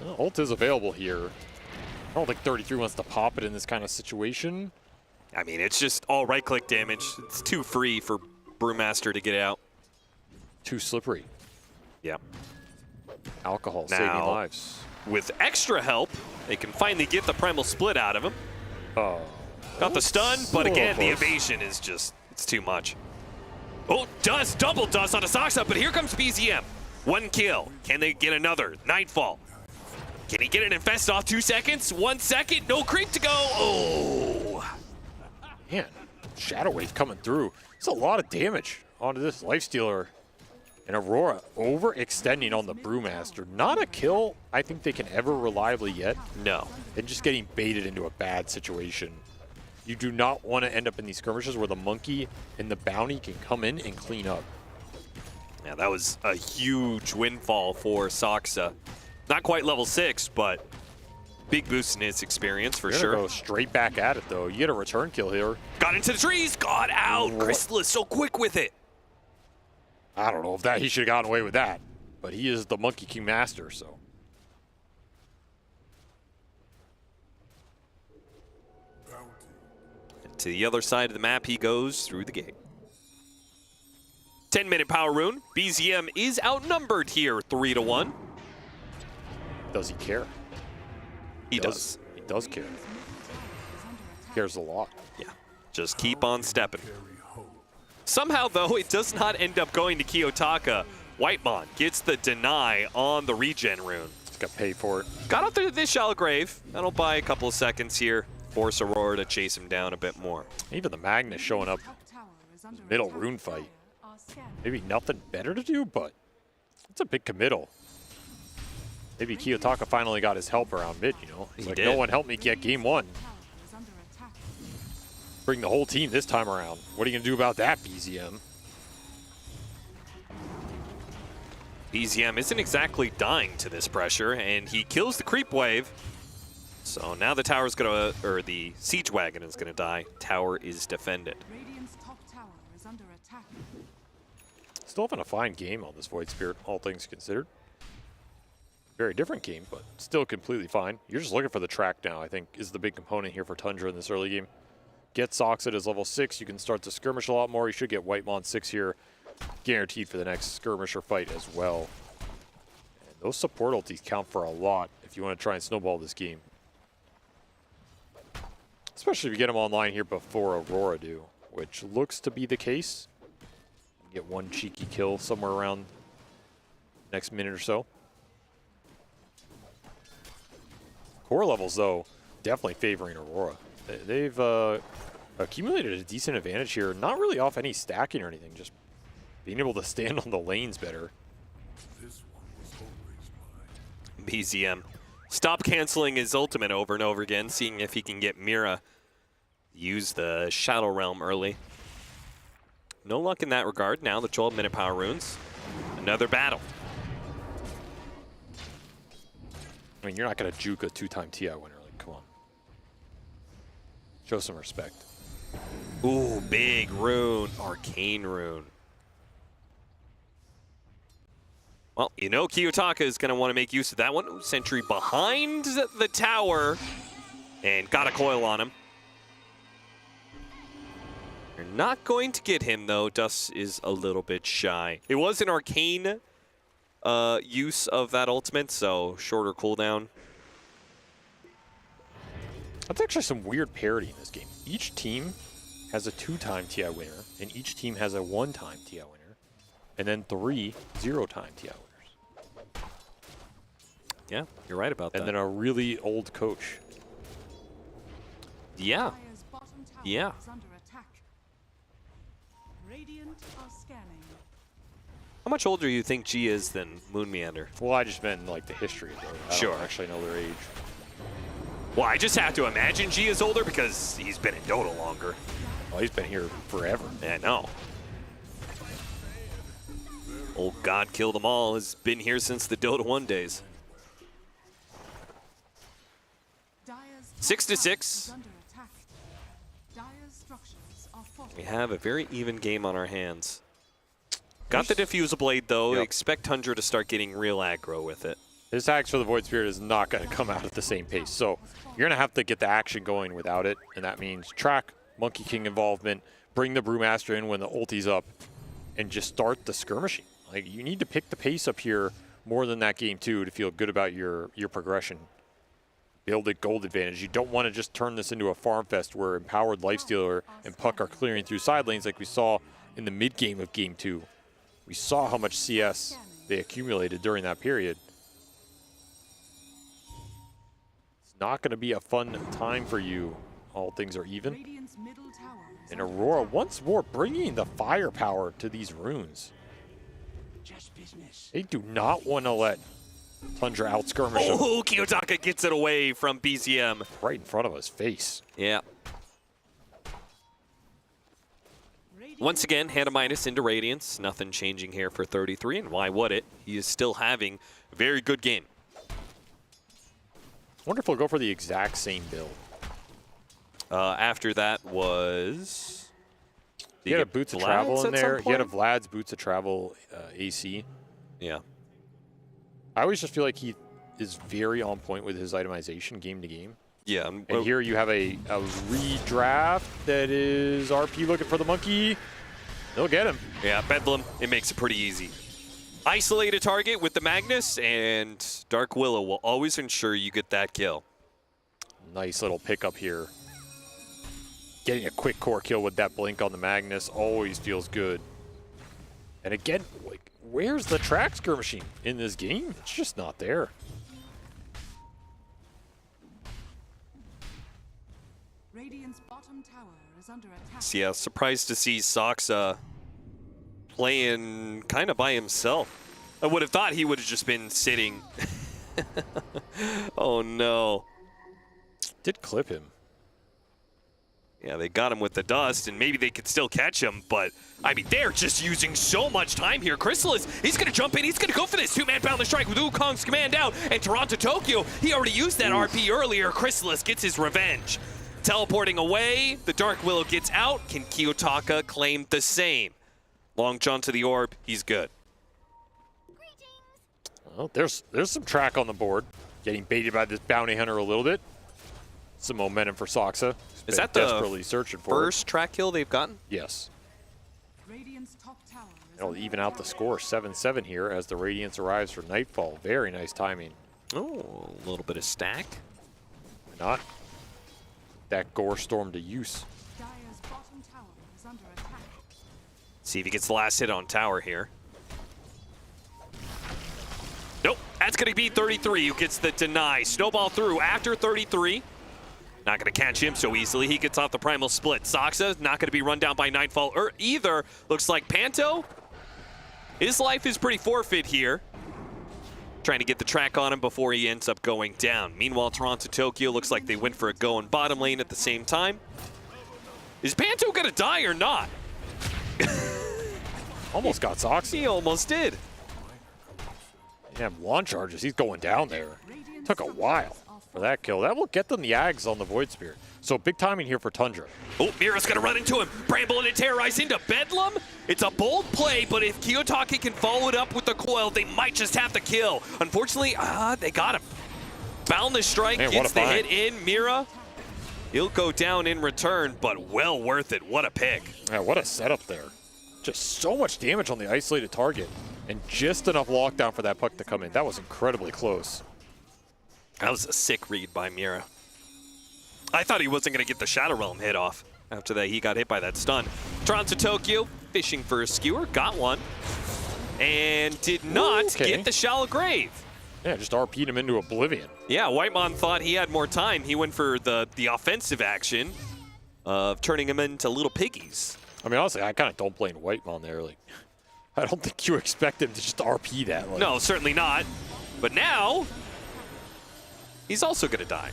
Well, ult is available here. I don't think 33 wants to pop it in this kind of situation. I mean, it's just all right-click damage. It's too free for Brewmaster to get out. Too slippery. Yeah. Alcohol now, saving lives. With extra help, they can finally get the Primal Split out of him. Oh. Got the stun, but again, the evasion is just, it's too much. Oh, dust, double dust on a Soxa, but here comes BZM. 1 kill. Can they get another? Nightfall. Can he get an Infest off? 2 seconds? 1 second? No creep to go. Oh. Man, Shadow Wave coming through. It's a lot of damage onto this Lifestealer. And Aurora overextending on the Brewmaster. Not a kill I think they can ever reliably get. No. And just getting baited into a bad situation. You do not want to end up in these skirmishes where the Monkey and the Bounty can come in and clean up. Yeah, that was a huge windfall for Soxa. Not quite level 6, but Big boost in his experience for You're sure. gonna go straight back at it though. You get a return kill here. Got into the trees, got out. Crystal is so quick with it. I don't know if that he should have gotten away with that, but he is the Monkey King master, so. To the other side of the map he goes through the gate. 10-minute power rune. BZM is outnumbered here 3-1. Does he care? He does. He does care. Cares a lot. Yeah. Just keep on stepping. Somehow, though, it does not end up going to Kiyotaka. Whitemon gets the deny on the regen rune. He's got to pay for it. Got up there to this shallow grave. That'll buy a couple of seconds here. Force Aurora to chase him down a bit more. Even the Magnus showing up middle rune fight. Maybe nothing better to do, but it's a big committal. Maybe Kiyotaka finally got his help around mid, you know? He's like, no one helped me get game one. Bring the whole team this time around. What are you going to do about that, BZM? BZM isn't exactly dying to this pressure, and he kills the creep wave. So now the tower's gonna, or the siege wagon is gonna die. Tower is defended. Radiant's top tower is under attack. Still having a fine game on this Void Spirit, all things considered. Very different game, but still completely fine. You're just looking for the track now, I think, is the big component here for Tundra in this early game. Get Soxit as level 6. You can start to skirmish a lot more. You should get Whitemon 6 here, guaranteed for the next skirmisher fight as well. And those support ultis count for a lot if you want to try and snowball this game. Especially if you get them online here before Aurora do, which looks to be the case. You get one cheeky kill somewhere around next minute or so. Core levels, though, definitely favoring Aurora. They've accumulated a decent advantage here, not really off any stacking or anything, just being able to stand on the lanes better. BZM. Stop canceling his ultimate over and over again, seeing if he can get Mira use the Shadow Realm early. No luck in that regard. Now the 12-minute power runes. Another battle. I mean, you're not going to juke a 2-time TI winner. Like, come on. Show some respect. Ooh, big rune. Arcane rune. Well, you know Kiyotaka is going to want to make use of that one. Sentry behind the tower. And got a coil on him. You're not going to get him, though. Dust is a little bit shy. It was an arcane use of that ultimate, so shorter cooldown. That's actually some weird parity in this game. Each team has a 2-time TI winner, and each team has a 1-time TI winner, and then 3 0-time TI winners. Yeah, you're right about that. And then a really old coach. Yeah. Yeah. Radiant are scanning. How much older do you think G is than Moon Meander? Well, I just meant like the history of it. I don't actually know their age. Well, I just have to imagine G is older because he's been in Dota longer. Well, he's been here forever. Yeah, I know. Old God Kill Them All has been here since the Dota 1 days. 6-6. We have a very even game on our hands. Got the Diffusal Blade, though. Expect Tundra to start getting real aggro with it. His attacks for the Void Spirit is not going to come out at the same pace. So you're going to have to get the action going without it. And that means track, Monkey King involvement, bring the Brewmaster in when the ulti's up, and just start the skirmishing. Like, you need to pick the pace up here more than that game, too, to feel good about your progression. Build a gold advantage. You don't want to just turn this into a farm fest where Empowered, Lifestealer, and Puck are clearing through side lanes like we saw in the mid game of Game 2. We saw how much CS they accumulated during that period. It's not going to be a fun time for you. All things are even. And Aurora once more bringing the firepower to these runes. They do not want to let Tundra out skirmish him. Oh, Kiyotaka gets it away from BZM. Right in front of his face. Yeah. Once again, Hannah Midas into Radiance. Nothing changing here for 33, and why would it? He is still having a very good game. Wonder if we'll go for the exact same build. After that was... He had a Boots of Travel in there. He had a Vlad's Boots of Travel AC. Yeah. I always just feel like he is very on point with his itemization game to game. Yeah. And here you have a redraft that is RP looking for the monkey. They'll get him. Yeah, Bedlam, it makes it pretty easy. Isolate a target with the Magnus, and Dark Willow will always ensure you get that kill. Nice little pickup here. Getting a quick core kill with that blink on the Magnus always feels good. And again, like, where's the track skirmishing in this game? It's just not there. Radiant's bottom tower is under attack. So yeah, surprised to see Soxa playing kind of by himself. I would have thought he would have just been sitting. Oh no. Did clip him. Yeah, they got him with the dust, and maybe they could still catch him, but, I mean, they're just using so much time here. Chrysalis, he's going to jump in. He's going to go for this two-man boundless strike with Wukong's command out, and Toronto Tokyo, he already used that RP earlier. Chrysalis gets his revenge. Teleporting away, the Dark Willow gets out. Can Kiyotaka claim the same? Long jump to the orb, he's good. Well, there's some track on the board. Getting baited by this bounty hunter a little bit. Some momentum for Soxa. Is that desperately searching for first track kill they've gotten? Yes. Radiant's top tower is It'll even out the score 7-7 here as the Radiance arrives for Nightfall. Very nice timing. Oh, a little bit of stack. Why not? That Gore Storm to use. Dire's bottom tower is under attack. See if he gets the last hit on tower here. Nope, that's going to be 33 who gets the deny. Snowball through after 33. Not going to catch him so easily. He gets off the primal split. Soxa not going to be run down by Nightfall either. Looks like Panto, his life is pretty forfeit here. Trying to get the track on him before he ends up going down. Meanwhile, Toronto Tokyo looks like they went for a go in bottom lane at the same time. Is Panto going to die or not? Almost got Soxa. He almost did. Yeah, launch charges. He's going down there. Took a while for that kill. That will get them the Ags on the Void Spear. So big timing here for Tundra. Oh, Mira's going to run into him. Bramble and Terrorize into Bedlam. It's a bold play, but if Kiyotaki can follow it up with the coil, they might just have the kill. Unfortunately, they got him. Boundless strike, gets the hit in. Mira, he'll go down in return, but well worth it. What a pick. Yeah, what a setup there. Just so much damage on the isolated target. And just enough lockdown for that puck to come in. That was incredibly close. That was a sick read by Mira. I thought he wasn't going to get the Shadow Realm hit off. After that, he got hit by that stun. Toronto Tokyo fishing for a skewer. Got one. And did not get the Shallow Grave. Yeah, just RP'd him into oblivion. Yeah, Whitemon thought he had more time. He went for the offensive action of turning him into little piggies. I mean, honestly, I kind of don't blame Whitemon there. Like, I don't think you expect him to just RP that. Like. No, certainly not. But now, he's also going to die.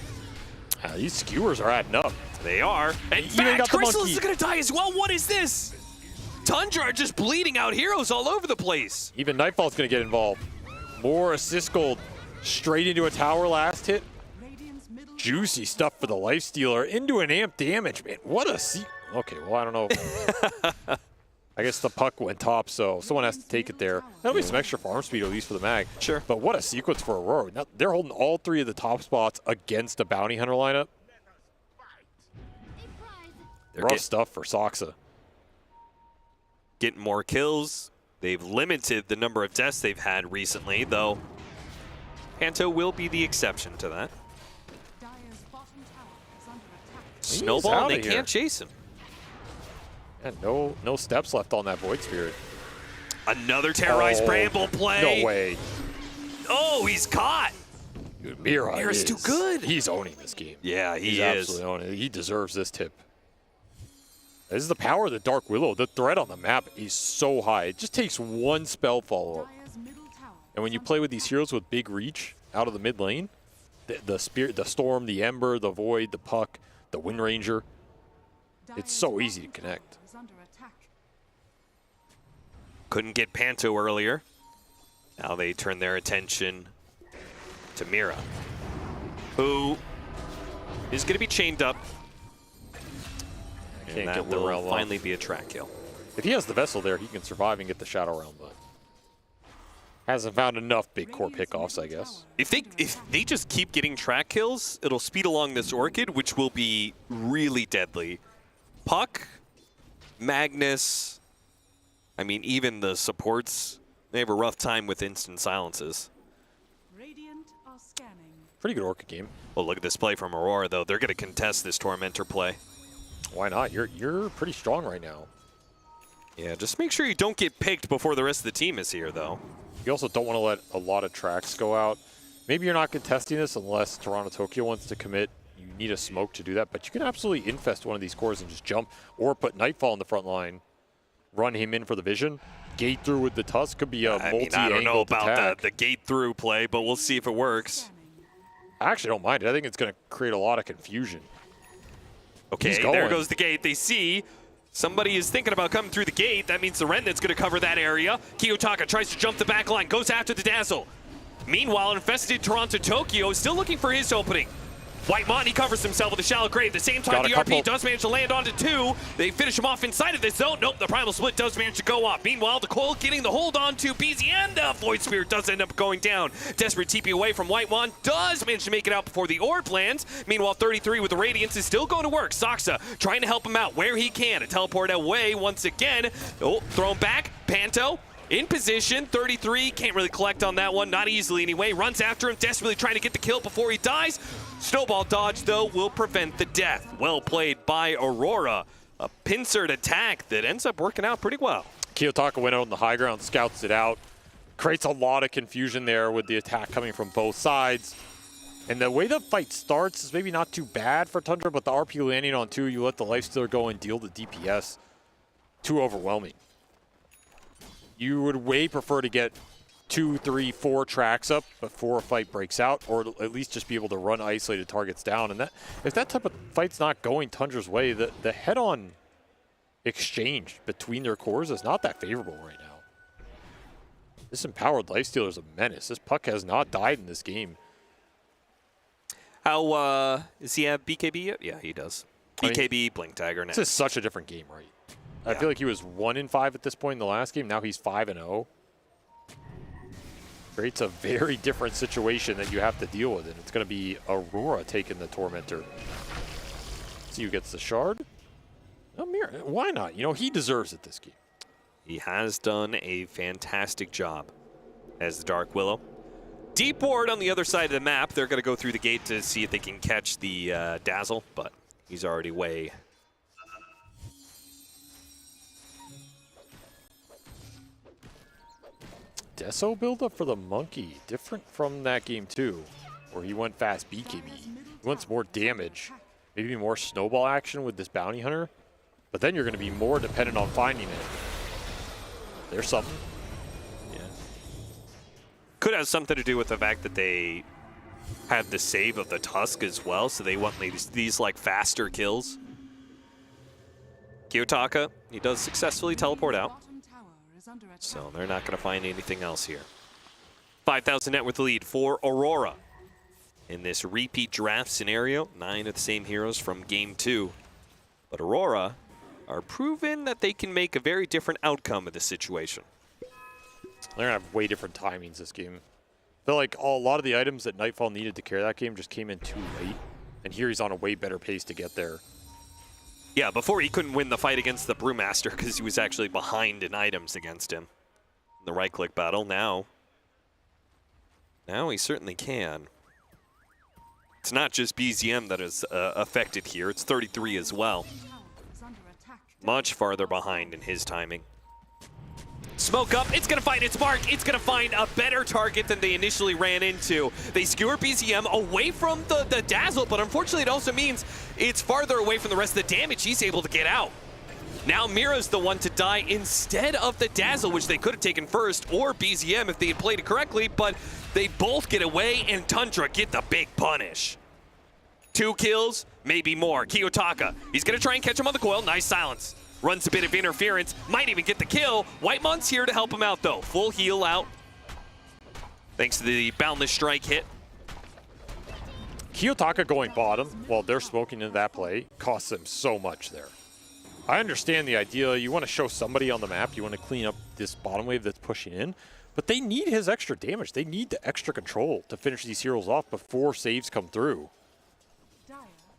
These skewers are adding up. They are. And Chrysalis is going to die as well. What is this? Tundra are just bleeding out heroes all over the place. Even Nightfall's going to get involved. More assist gold straight into a tower last hit. Juicy stuff for the Lifestealer into an amp damage, man. What a Okay, well, I don't know. I guess the puck went top, so someone has to take it there. That'll be some extra farm speed, at least for the mag. Sure. But what a sequence for Aurora. Now, they're holding all three of the top spots against a Bounty Hunter lineup. Rough stuff for Soxa. Getting more kills. They've limited the number of deaths they've had recently, though Panto will be the exception to that. Snowball, they can't chase him. And no steps left on that Void Spirit. Another Terrorized Bramble play. No way. Oh, he's caught. Dude, Mira's too good. He's owning this game. Yeah, he's is. Absolutely owning it. He deserves this tip. This is the power of the Dark Willow. The threat on the map is so high. It just takes one spell follow-up. And when you play with these heroes with big reach out of the mid lane, the Spirit, the Storm, the Ember, the Void, the Puck, the Wind Ranger, it's so easy to connect. Couldn't get Panto earlier. Now they turn their attention to Mira. who is going to be chained up. And that will finally be a track kill. If he has the Vessel there, he can survive and get the Shadow Realm, but hasn't found enough big core pickoffs, I guess. If they just keep getting track kills, it'll speed along this Orchid, which will be really deadly. Puck, Magnus, I mean, even the supports, they have a rough time with instant silences. Radiant are scanning. Pretty good Orchid game. Well, look at this play from Aurora, though. They're going to contest this Tormentor play. Why not? You're pretty strong right now. Yeah, just make sure you don't get picked before the rest of the team is here, though. You also don't want to let a lot of tracks go out. Maybe you're not contesting this unless Toronto Tokyo wants to commit. You need a smoke to do that, but you can absolutely infest one of these cores and just jump, or put Nightfall in the front line, run him in for the vision, gate through with the Tusk. Could be a multi-angled I don't know about attack. the gate through play, but we'll see if it works. I actually don't mind it. I think it's going to create a lot of confusion. Okay, there goes the gate. They see somebody is thinking about coming through the gate. That means the Remnant's going to cover that area. Kiyotaka tries to jump the back line, goes after the Dazzle. Meanwhile, infested Toronto Tokyo is still looking for his opening. Whitemon, he covers himself with a shallow grave. At the same time, the RP does manage to land onto 2. They finish him off inside of this zone. Nope, the Primal Split does manage to go off. Meanwhile, the Coil getting the hold on to BZ, and the Void Spirit does end up going down. Desperate TP away from Whitemon does manage to make it out before the Orb lands. Meanwhile, 33 with the Radiance is still going to work. Saksa trying to help him out where he can. A teleport away once again. Oh, thrown back. Panto in position. 33 can't really collect on that one. Not easily anyway. Runs after him, desperately trying to get the kill before he dies. Snowball dodge, though, will prevent the death. Well played by Aurora. A pincered attack that ends up working out pretty well. Kiyotaka went out on the high ground, scouts it out. Creates a lot of confusion there with the attack coming from both sides. And the way the fight starts is maybe not too bad for Tundra, but the RP landing on 2, you let the Lifestealer go and deal the DPS. Too overwhelming. You would way prefer to get 2, 3, 4 tracks up before a fight breaks out, or at least just be able to run isolated targets down. And that, if that type of fight's not going Tundra's way, the head-on exchange between their cores is not that favorable right now. This empowered Lifestealer is a menace. This Puck has not died in this game. How, does he have BKB yet? Yeah, he does. BKB, I mean, Blink Dagger now. This is such a different game, right? Yeah. I feel like he was 1-5 at this point in the last game. Now he's 5-0. Creates a very different situation that you have to deal with, and it's going to be Aurora taking the Tormentor. See who gets the shard. Amir, why not? You know, he deserves it this game. He has done a fantastic job as the Dark Willow. Deep ward on the other side of the map. They're going to go through the gate to see if they can catch the Dazzle, but he's already way. Deso build-up for the Monkey. Different from that game, too, where he went fast BKB. He wants more damage, maybe more snowball action with this Bounty Hunter, but then you're going to be more dependent on finding it. There's something. Yeah. Could have something to do with the fact that they have the save of the Tusk as well, so they want these like faster kills. Kiyotaka, he does successfully teleport out. So they're not going to find anything else here. 5,000 net worth lead for Aurora. In this repeat draft scenario, 9 of the same heroes from game 2. But Aurora are proven that they can make a very different outcome of this situation. They're going to have way different timings this game. I feel like a lot of the items that Nightfall needed to carry that game just came in too late. And here he's on a way better pace to get there. Yeah, before he couldn't win the fight against the Brewmaster because he was actually behind in items against him. In the right-click battle, now he certainly can. It's not just BZM that is affected here, it's 33 as well. Much farther behind in his timing. Smoke up, it's gonna find its mark, it's gonna find a better target than they initially ran into. They skewer BZM away from the Dazzle, but unfortunately it also means it's farther away from the rest of the damage he's able to get out. Now Mira's the one to die instead of the Dazzle, which they could have taken first, or BZM if they had played it correctly, but they both get away and Tundra get the big punish. 2 kills, maybe more. Kiyotaka, he's gonna try and catch him on the coil, nice silence. Runs a bit of interference, might even get the kill. Whitemon's here to help him out though. Full heal out. Thanks to the Boundless Strike hit. Kiyotaka going bottom while they're smoking into that play costs them so much there. I understand the idea. You want to show somebody on the map. You want to clean up this bottom wave that's pushing in. But they need his extra damage. They need the extra control to finish these heroes off before saves come through.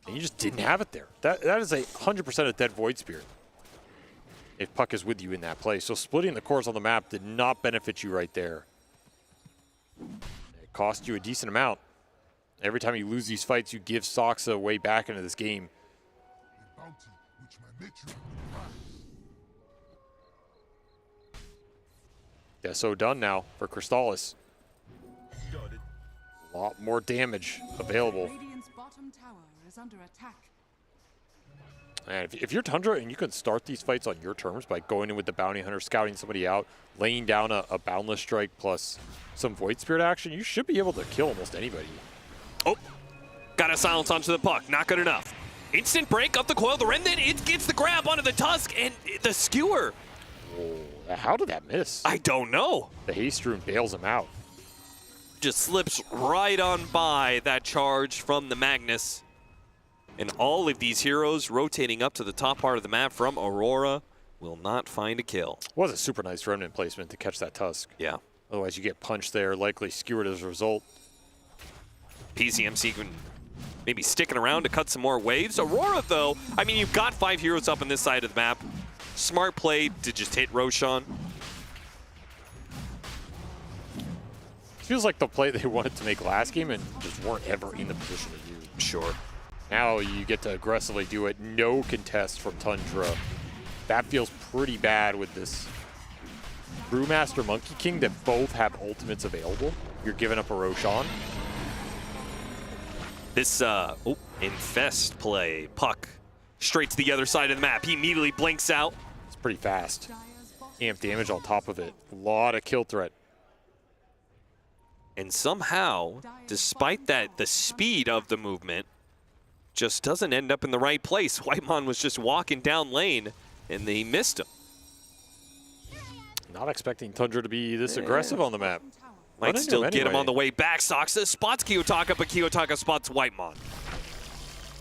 And you just didn't have it there. That is 100% a dead Void Spirit if Puck is with you in that play. So splitting the cores on the map did not benefit you right there. It cost you a decent amount. Every time you lose these fights, you give Soxa a way back into this game. So done now for Crystallis. A lot more damage available. Radiant's bottom tower is under attack. And if you're Tundra and you can start these fights on your terms by going in with the Bounty Hunter, scouting somebody out, laying down a Boundless Strike plus some Void Spirit action, you should be able to kill almost anybody. Oh, got a silence onto the Puck. Not good enough. Instant break up the coil. The Remnant, it gets the grab onto the Tusk and the Skewer. Oh, how did that miss? I don't know. The Haste Rune bails him out. Just slips right on by that charge from the Magnus. And all of these heroes rotating up to the top part of the map from Aurora will not find a kill. Was a super nice Remnant placement to catch that Tusk. Yeah. Otherwise, you get punched there, likely skewered as a result. PCMC can maybe sticking around to cut some more waves. Aurora, though, I mean, you've got 5 heroes up on this side of the map. Smart play to just hit Roshan. Feels like the play they wanted to make last game and just weren't ever in the position to do. Sure. Now you get to aggressively do it. No contest from Tundra. That feels pretty bad with this Brewmaster Monkey King that both have ultimates available. You're giving up a Roshan. This, Infest play. Puck straight to the other side of the map. He immediately blinks out. It's pretty fast. Amp damage on top of it. A lot of kill threat. And somehow, despite that, the speed of the movement just doesn't end up in the right place. Whitemon was just walking down lane, and they missed him. Not expecting Tundra to be this aggressive on the map. Might still get him on the way back. Soxa spots Kiyotaka, but Kiyotaka spots Whitemon.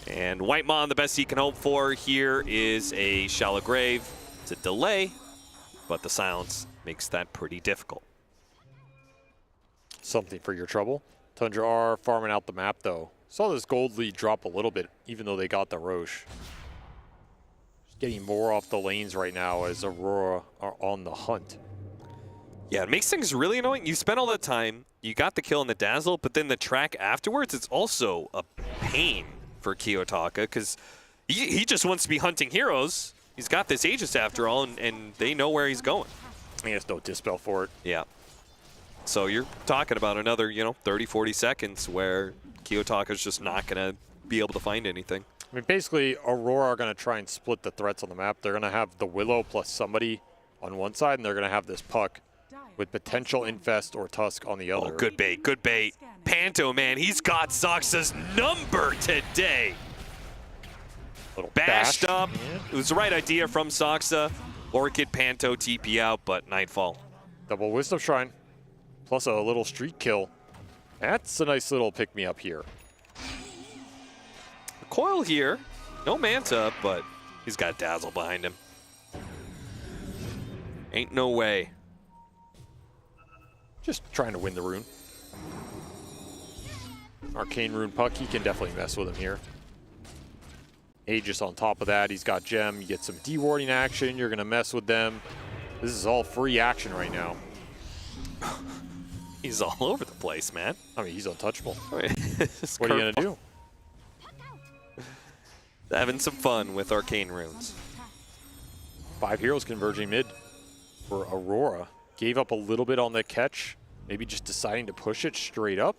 And Whitemon, the best he can hope for here is a shallow grave. It's a delay, but the silence makes that pretty difficult. Something for your trouble. Tundra are farming out the map, though. Saw this gold lead drop a little bit, even though they got the Roche. Just getting more off the lanes right now as Aurora are on the hunt. Yeah, it makes things really annoying. You spent all that time, you got the kill in the Dazzle, but then the track afterwards, it's also a pain for Kiyotaka, because he just wants to be hunting heroes. He's got this Aegis after all, and they know where he's going. He has no dispel for it. Yeah. So you're talking about another, 30, 40 seconds where Kiyotaka's just not going to be able to find anything. I mean, basically, Aurora are going to try and split the threats on the map. They're going to have the Willow plus somebody on one side, and they're going to have this Puck with potential Infest or Tusk on the other. Oh, good bait, good bait. Panto, man, he's got Soxa's number today. Little Bashed bash. up. Yeah. It was the right idea from Soxa. Orchid, Panto, TP out, but Nightfall. Double Wisdom Shrine. Plus a little street kill. That's a nice little pick-me-up here. Coil here. No Manta, but he's got Dazzle behind him. Ain't no way. Just trying to win the rune. Arcane Rune Puck, he can definitely mess with him here. Aegis on top of that. He's got Gem. You get some dewarding action. You're going to mess with them. This is all free action right now. He's all over the place, man. I mean, he's untouchable. What are you going to do? Having some fun with Arcane Runes. 5 heroes converging mid for Aurora. Gave up a little bit on the catch. Maybe just deciding to push it straight up.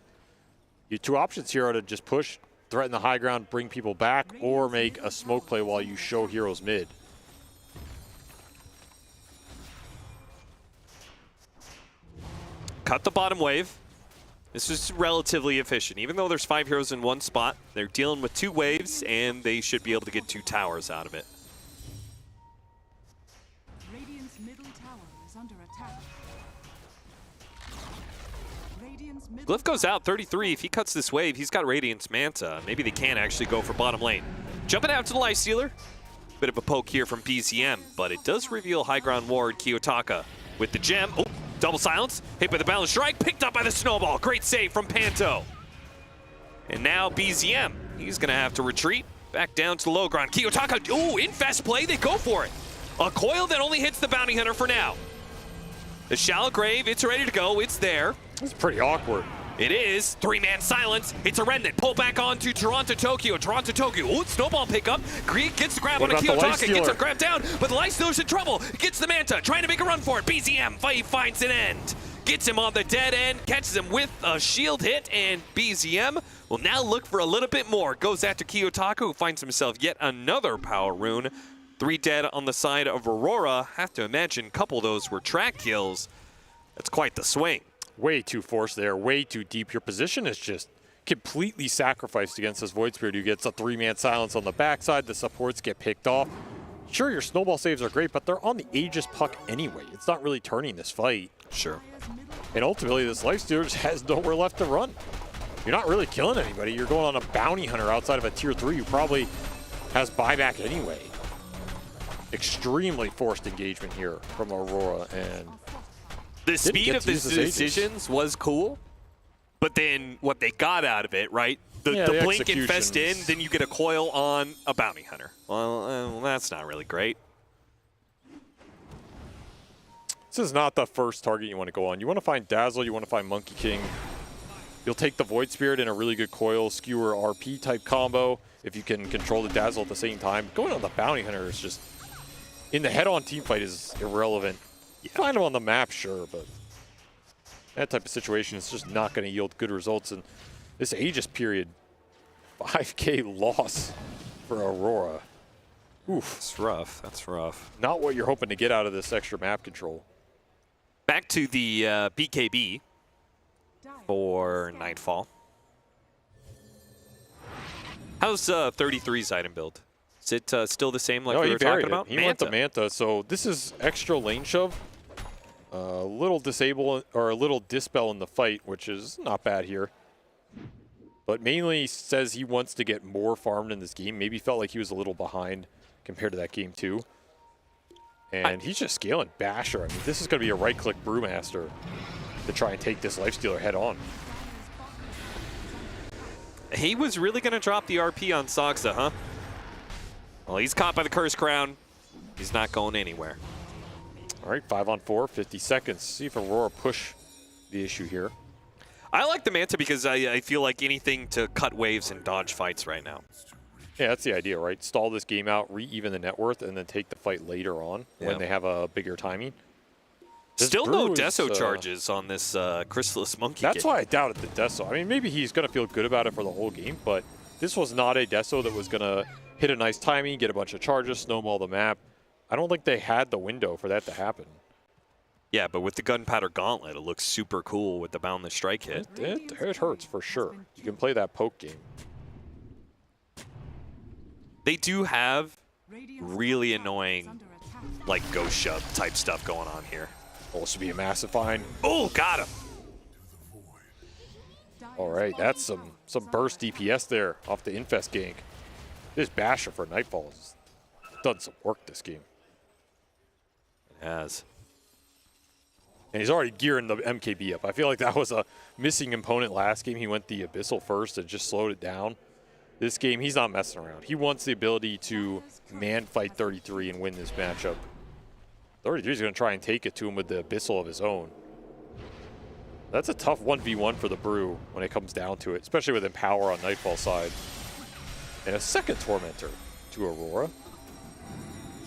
Your 2 options here are to just push, threaten the high ground, bring people back, or make a smoke play while you show heroes mid. Cut the bottom wave. This is relatively efficient. Even though there's 5 heroes in one spot, they're dealing with 2 waves, and they should be able to get 2 towers out of it. Radiant's middle tower is under attack. Radiant's Glyph goes out 33. If he cuts this wave, he's got Radiance Manta. Maybe they can actually go for bottom lane. Jumping out to the Lifestealer. Bit of a poke here from BZM, but it does reveal high ground ward Kiyotaka with the gem. Oh, double silence. Hit by the balance strike. Picked up by the snowball. Great save from Panto. And now BZM. He's going to have to retreat back down to the low ground. Kiyotaka, ooh, infest play. They go for it. A coil that only hits the bounty hunter for now. The shallow grave, it's ready to go. It's there. It's pretty awkward. It is. Three-man silence. It's a remnant. Pull back on to Toronto Tokyo. Toronto Tokyo. Ooh, snowball pickup. Greek gets the grab on a Kiyotaka. Gets him grabbed down, but the Lifestealer's in trouble. Gets the Manta. Trying to make a run for it. BZM finds an end. Gets him on the dead end. Catches him with a shield hit, and BZM will now look for a little bit more. Goes after Kiyotaka, who finds himself yet another power rune. 3 dead on the side of Aurora. Have to imagine a couple of those were track kills. That's quite the swing. Way too forced there, way too deep. Your position is just completely sacrificed against this Void Spirit who gets a 3-man silence on the backside. The supports get picked off. Sure, your snowball saves are great, but they're on the Aegis puck anyway. It's not really turning this fight. Sure. And ultimately, this Lifestealer just has nowhere left to run. You're not really killing anybody. You're going on a bounty hunter outside of a tier 3 who probably has buyback anyway. Extremely forced engagement here from Aurora, and the speed of the decisions was cool, but then what they got out of it, right? The blink infest in, then you get a coil on a bounty hunter. Well, that's not really great. This is not the first target you want to go on. You want to find Dazzle, you want to find Monkey King. You'll take the Void Spirit in a really good coil, skewer, RP type combo if you can control the Dazzle at the same time. Going on the bounty hunter is just, in the head-on team fight, is irrelevant. You find them on the map, sure, but that type of situation is just not going to yield good results. And this Aegis period, 5K loss for Aurora. Oof. That's rough. That's rough. Not what you're hoping to get out of this extra map control. Back to the BKB for Nightfall. How's 33's item build? Is it still the same like we were talking about? He went the Manta. So this is extra lane shove. A little disable or a little dispel in the fight, which is not bad here. But mainly says he wants to get more farmed in this game. Maybe felt like he was a little behind compared to that game too. And he's just scaling Basher. I mean, this is going to be a right-click Brewmaster to try and take this Lifestealer head on. He was really going to drop the RP on Soxa, huh? Well, he's caught by the Curse Crown. He's not going anywhere. All right, 5-on-4, 50 seconds. See if Aurora push the issue here. I like the Manta because I feel like anything to cut waves and dodge fights right now. Yeah, that's the idea, right? Stall this game out, re-even the net worth, and then take the fight later on when they have a bigger timing. Still no Deso charges on this Chrysalis Monkey That's game. why I doubted the Deso. I mean, maybe he's going to feel good about it for the whole game, but this was not a Deso that was going to hit a nice timing, get a bunch of charges, snowball the map. I don't think they had the window for that to happen. Yeah, but with the Gunpowder Gauntlet, it looks super cool with the Boundless Strike hit. It hurts for sure. You can play that poke game. They do have really annoying, like, ghost shove type stuff going on here. Oh, this should be a massive fine. Oh, got him. All right, that's some burst DPS there off the Infest gank. This Basher for Nightfall has done some work this game. It has. And he's already gearing the MKB up. I feel like that was a missing component last game. He went the Abyssal first and just slowed it down. This game, he's not messing around. He wants the ability to man fight 33 and win this matchup. 33 is going to try and take it to him with the Abyssal of his own. That's a tough 1v1 for the Brew when it comes down to it, especially with Empower on Nightfall side. And a second Tormentor to Aurora.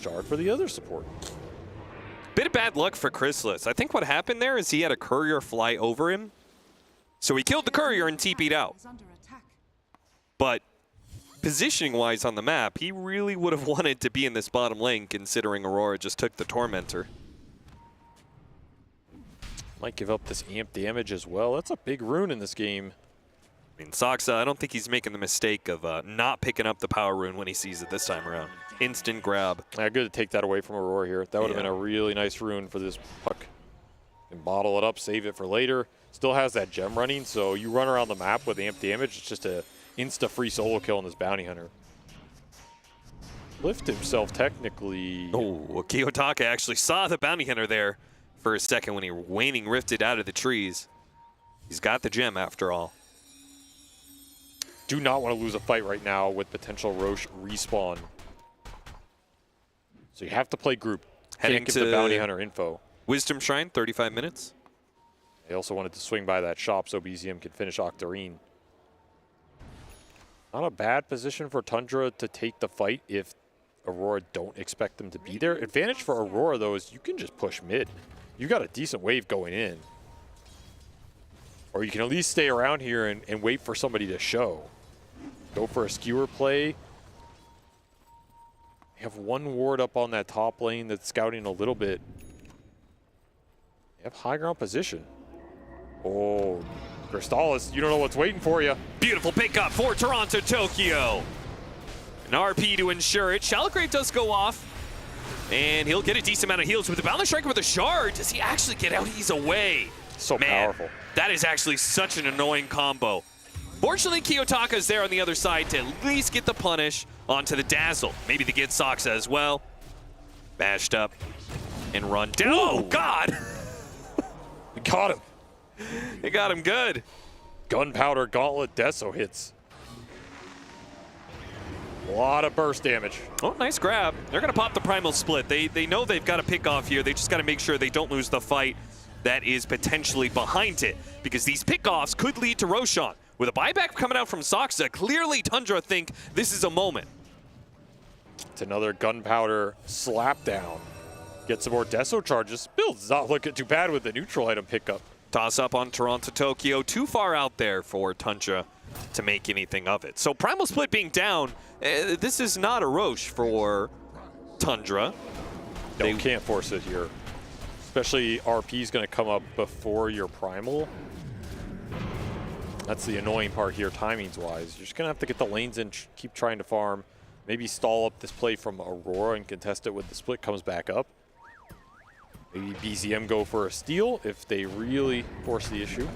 Shard for the other support. Bit of bad luck for Chrysalis. I think what happened there is he had a courier fly over him. So he killed the courier and TP'd out. But positioning-wise on the map, he really would have wanted to be in this bottom lane considering Aurora just took the Tormentor. Might give up this amp damage as well. That's a big rune in this game. I mean, Soxa, I don't think he's making the mistake of not picking up the power rune when he sees it this time around. Instant grab. Yeah, good to take that away from Aurora here. That would have been a really nice rune for this puck. Can bottle it up, save it for later. Still has that gem running, so you run around the map with amp damage. It's just a insta-free solo kill on this bounty hunter. Lift himself technically. Oh, Kiyotaka actually saw the bounty hunter there for a second when he waning rifted out of the trees. He's got the gem after all. Do not want to lose a fight right now with potential Roche respawn. So you have to play group. Heading Can't get the bounty hunter info. Wisdom Shrine, 35 minutes. They also wanted to swing by that shop so BZM could finish Octarine. Not a bad position for Tundra to take the fight if Aurora don't expect them to be there. Advantage for Aurora, though, is you can just push mid. You got a decent wave going in. Or you can at least stay around here and wait for somebody to show. Go for a skewer play. You have one ward up on that top lane that's scouting a little bit. You have high ground position. Oh, Crystallis, you don't know what's waiting for you. Beautiful pickup for Toronto Tokyo. An RP to ensure it. Shalgrave does go off. And he'll get a decent amount of heals with the Boundless Striker with a shard. Does he actually get out? He's away. So powerful. That is actually such an annoying combo. Fortunately, Kiyotaka is there on the other side to at least get the punish onto the Dazzle. Maybe the Git Soxa as well. Bashed up and run down. Oh, God! Got him. They got him good. Gunpowder Gauntlet Deso hits. A lot of burst damage. Oh, nice grab. They're going to pop the Primal Split. They know they've got a pick off here. They just got to make sure they don't lose the fight that is potentially behind it, because these pickoffs could lead to Roshan. With a buyback coming out from Soxa, clearly Tundra think this is a moment. It's another Gunpowder slap down. Get some more Deso charges. Build's not looking too bad with the neutral item pickup. Toss up on Toronto Tokyo. Too far out there for Tundra to make anything of it. So Primal Split being down, this is not a Roche for Tundra. They can't force it here. Especially RP is going to come up before your Primal. That's the annoying part here, timings-wise. You're just going to have to get the lanes in, keep trying to farm. Maybe stall up this play from Aurora and contest it when the split comes back up. Maybe BZM go for a steal if they really force the issue.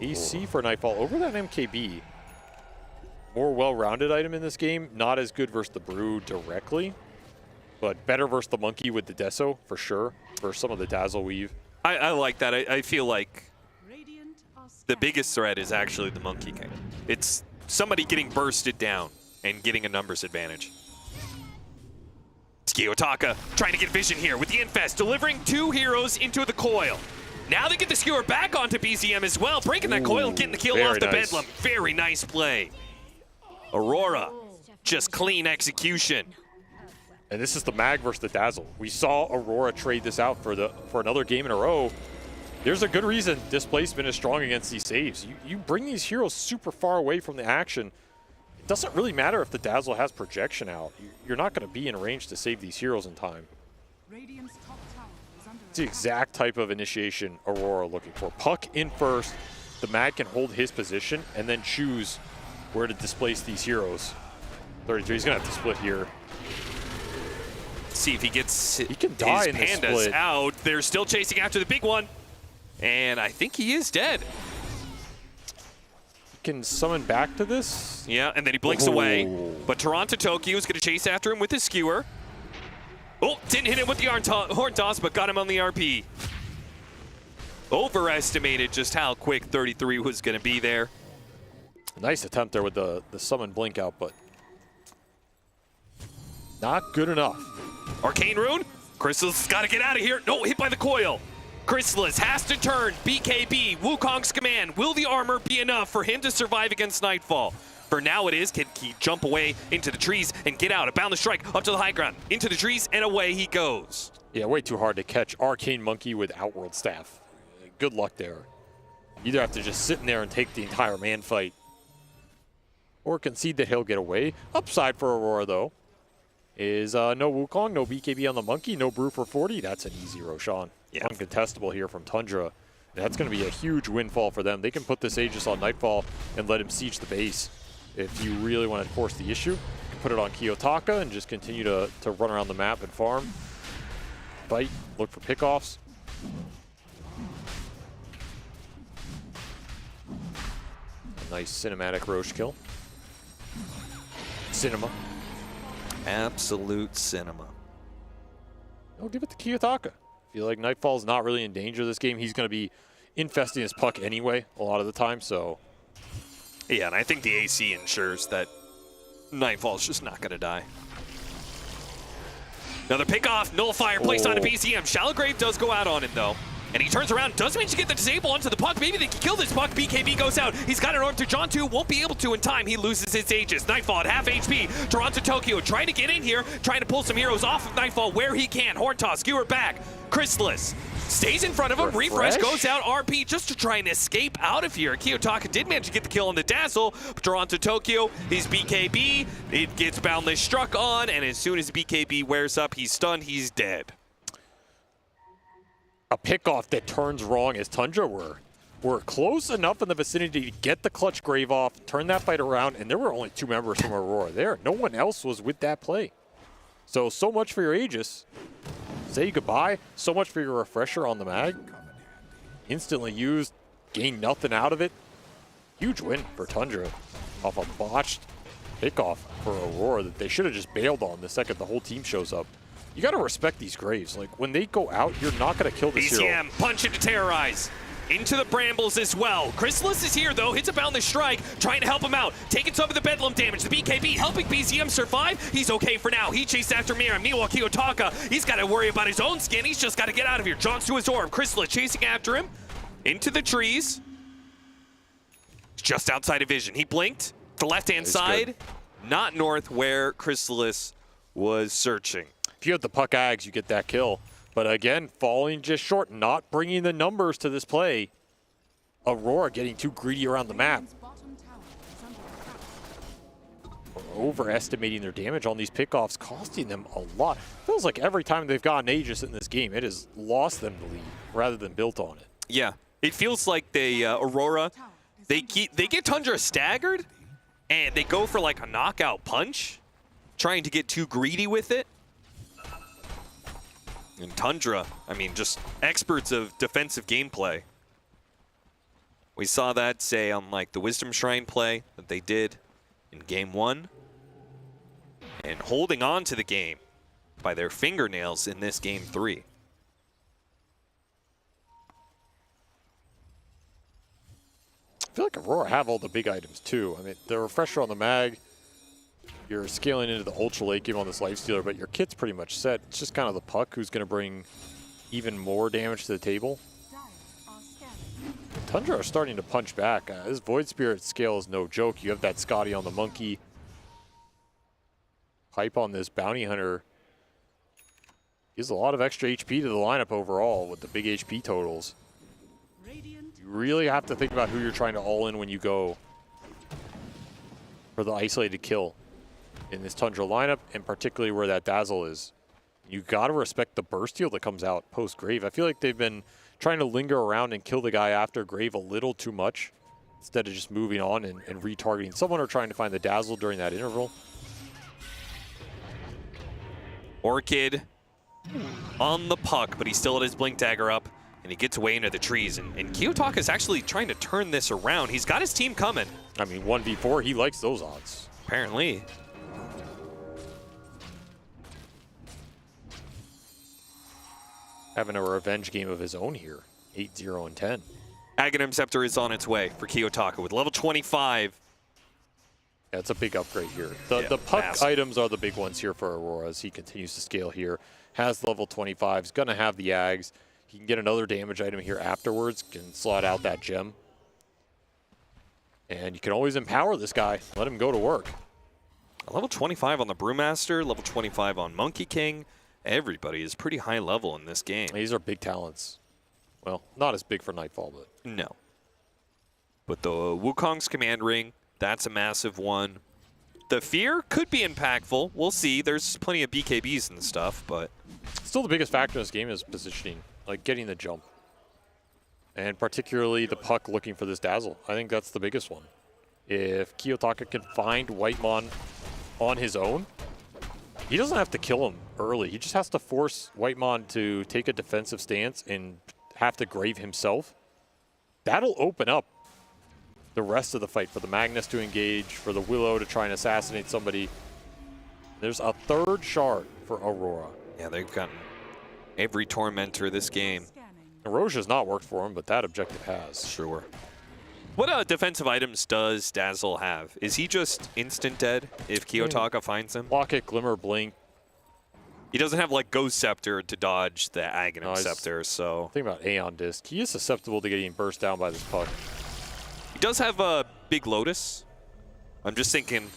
AC for Nightfall over that MKB. More well-rounded item in this game. Not as good versus the Brew directly, but better versus the Monkey with the Deso for sure, versus some of the Dazzle Weave. I like that. I feel like the biggest threat is actually the Monkey King. It's somebody getting bursted down and getting a numbers advantage. Kiyotaka trying to get vision here with the Infest, delivering 2 heroes into the coil. Now they get the skewer back onto BZM as well, breaking that coil and getting the kill off the Bedlam. Very nice play. Aurora, just clean execution. And this is the Mag versus the Dazzle. We saw Aurora trade this out for another game in a row. There's a good reason Displacement is strong against these saves. You bring these heroes super far away from the action. It doesn't really matter if the Dazzle has projection out. You're not going to be in range to save these heroes in time. It's the exact type of initiation Aurora looking for. Puck in first, the Mag can hold his position and then choose where to displace these heroes. 33, he's going to have to split here. See if he gets he can die his in this pandas split. out. They're still chasing after the big one. And I think he is dead. He can summon back to this. Yeah, and then he blinks away. But Toronto Tokyo is going to chase after him with his skewer. Oh, didn't hit him with the horn toss, but got him on the RP. Overestimated just how quick 33 was going to be there. Nice attempt there with the summon blink out, but not good enough. Arcane Rune. Chrysalis got to get out of here. No, hit by the coil. Chrysalis has to turn. BKB, Wukong's command. Will the armor be enough for him to survive against Nightfall? For now it is. Can he jump away into the trees and get out? A boundless strike up to the high ground. Into the trees and away he goes. Yeah, way too hard to catch Arcane Monkey with Outworld Staff. Good luck there. You either have to just sit in there and take the entire man fight, or concede that he'll get away. Upside for Aurora, though, is no Wukong, no BKB on the Monkey, no Brew for 40. That's an easy Roshan. Yeah. Uncontestable here from Tundra. And that's going to be a huge windfall for them. They can put this Aegis on Nightfall and let him siege the base. If you really want to force the issue, you can put it on Kiyotaka and just continue to run around the map and farm. bite, look for pickoffs. A nice cinematic Roche kill. Cinema. Absolute cinema. I'll give it to Kiyotaka. I feel like Nightfall's not really in danger this game. He's going to be infesting his puck anyway a lot of the time, so. Yeah, and I think the AC ensures that Nightfall's just not going to die. Another pickoff, nullifier placed on a BCM. Shallowgrave does go out on him, though. And he turns around, does manage to get the disable onto the puck. Maybe they can kill this puck. BKB goes out. He's got it on to John 2. Won't be able to in time. He loses his Aegis. Nightfall at half HP. Toronto Tokyo trying to get in here, trying to pull some heroes off of Nightfall where he can. Horn toss, skewer back. Chrysalis stays in front of him. Refresh goes out. RP just to try and escape out of here. Kiyotaka did manage to get the kill on the Dazzle. Toronto Tokyo, his BKB. It gets Boundless struck on, and as soon as BKB wears up, he's stunned. He's dead. A pickoff that turns wrong as Tundra were close enough in the vicinity to get the clutch Grave off, turn that fight around, and there were only 2 members from Aurora there. No one else was with that play. So much for your Aegis. Say goodbye. So much for your refresher on the mag. Instantly used, gained nothing out of it. Huge win for Tundra off a botched pickoff for Aurora that they should have just bailed on the second the whole team shows up. You got to respect these Graves. Like, when they go out, you're not going to kill this hero. BCM, punch into Terrorize. Into the Brambles as well. Chrysalis is here, though. Hits a Boundless strike, trying to help him out. Taking some of the Bedlam damage. The BKB helping BCM survive. He's okay for now. He chased after Mira. Meanwhile, Kiyotaka, he's got to worry about his own skin. He's just got to get out of here. Johns to his orb. Chrysalis chasing after him. Into the trees. Just outside of vision. He blinked. The left-hand side. Good. Not north where Chrysalis was searching. If you have the puck ags, you get that kill. But again, falling just short, not bringing the numbers to this play. Aurora getting too greedy around the map. Overestimating their damage on these pickoffs, costing them a lot. Feels like every time they've gotten Aegis in this game, it has lost them the lead rather than built on it. Yeah, it feels like they, Aurora, they get Tundra staggered, and they go for like a knockout punch, trying to get too greedy with it. And Tundra, I mean, just experts of defensive gameplay. We saw that, say, on like the Wisdom Shrine play that they did in Game 1. And holding on to the game by their fingernails in this Game 3. I feel like Aurora have all the big items, too. I mean, the refresher on the mag, you're scaling into the Ultra late game on this Lifestealer, but your kit's pretty much set. It's just kind of the puck who's going to bring even more damage to the table. Tundra are starting to punch back. This Void Spirit scale is no joke. You have that Scotty on the Monkey. Pipe on this Bounty Hunter gives a lot of extra HP to the lineup overall with the big HP totals. You really have to think about who you're trying to all-in when you go for the isolated kill in this Tundra lineup, and particularly where that Dazzle is. You got to respect the burst heal that comes out post-Grave. I feel like they've been trying to linger around and kill the guy after Grave a little too much instead of just moving on and retargeting someone or trying to find the Dazzle during that interval. Orchid on the puck, but he's still at his Blink Dagger up, and he gets away into the trees. And Kiyotaka is actually trying to turn this around. He's got his team coming. I mean, 1v4, he likes those odds. Apparently. Having a revenge game of his own here. 8-0 and 10. Aghanim Scepter is on its way for Kiyotaka with level 25. Yeah, it's a big upgrade here. The puck items are the big ones here for Aurora as he continues to scale here. Has level 25, is going to have the Ags. He can get another damage item here afterwards, can slot out that gem. And you can always empower this guy, let him go to work. Level 25 on the Brewmaster, level 25 on Monkey King. Everybody is pretty high level in this game. These are big talents. Well, not as big for Nightfall, but... No. But the Wukong's Command Ring, that's a massive one. The Fear could be impactful. We'll see. There's plenty of BKBs and stuff, but... Still the biggest factor in this game is positioning, like getting the jump. And particularly the puck looking for this Dazzle. I think that's the biggest one. If Kiyotaka can find Whitemon on his own, he doesn't have to kill him early. He just has to force Whitemon to take a defensive stance and have to grave himself. That'll open up the rest of the fight for the Magnus to engage, for the Willow to try and assassinate somebody. There's a third shard for Aurora. Yeah, they've gotten every Tormentor this game. Erosion's not worked for him, but that objective has. Sure. What defensive items does Dazzle have? Is he just instant dead if Kiyotaka finds him? Locket, Glimmer, Blink. He doesn't have like Ghost Scepter to dodge the Aghanim Scepter, so... Think about Aeon Disc. He is susceptible to getting burst down by this puck. He does have a Big Lotus. I'm just thinking,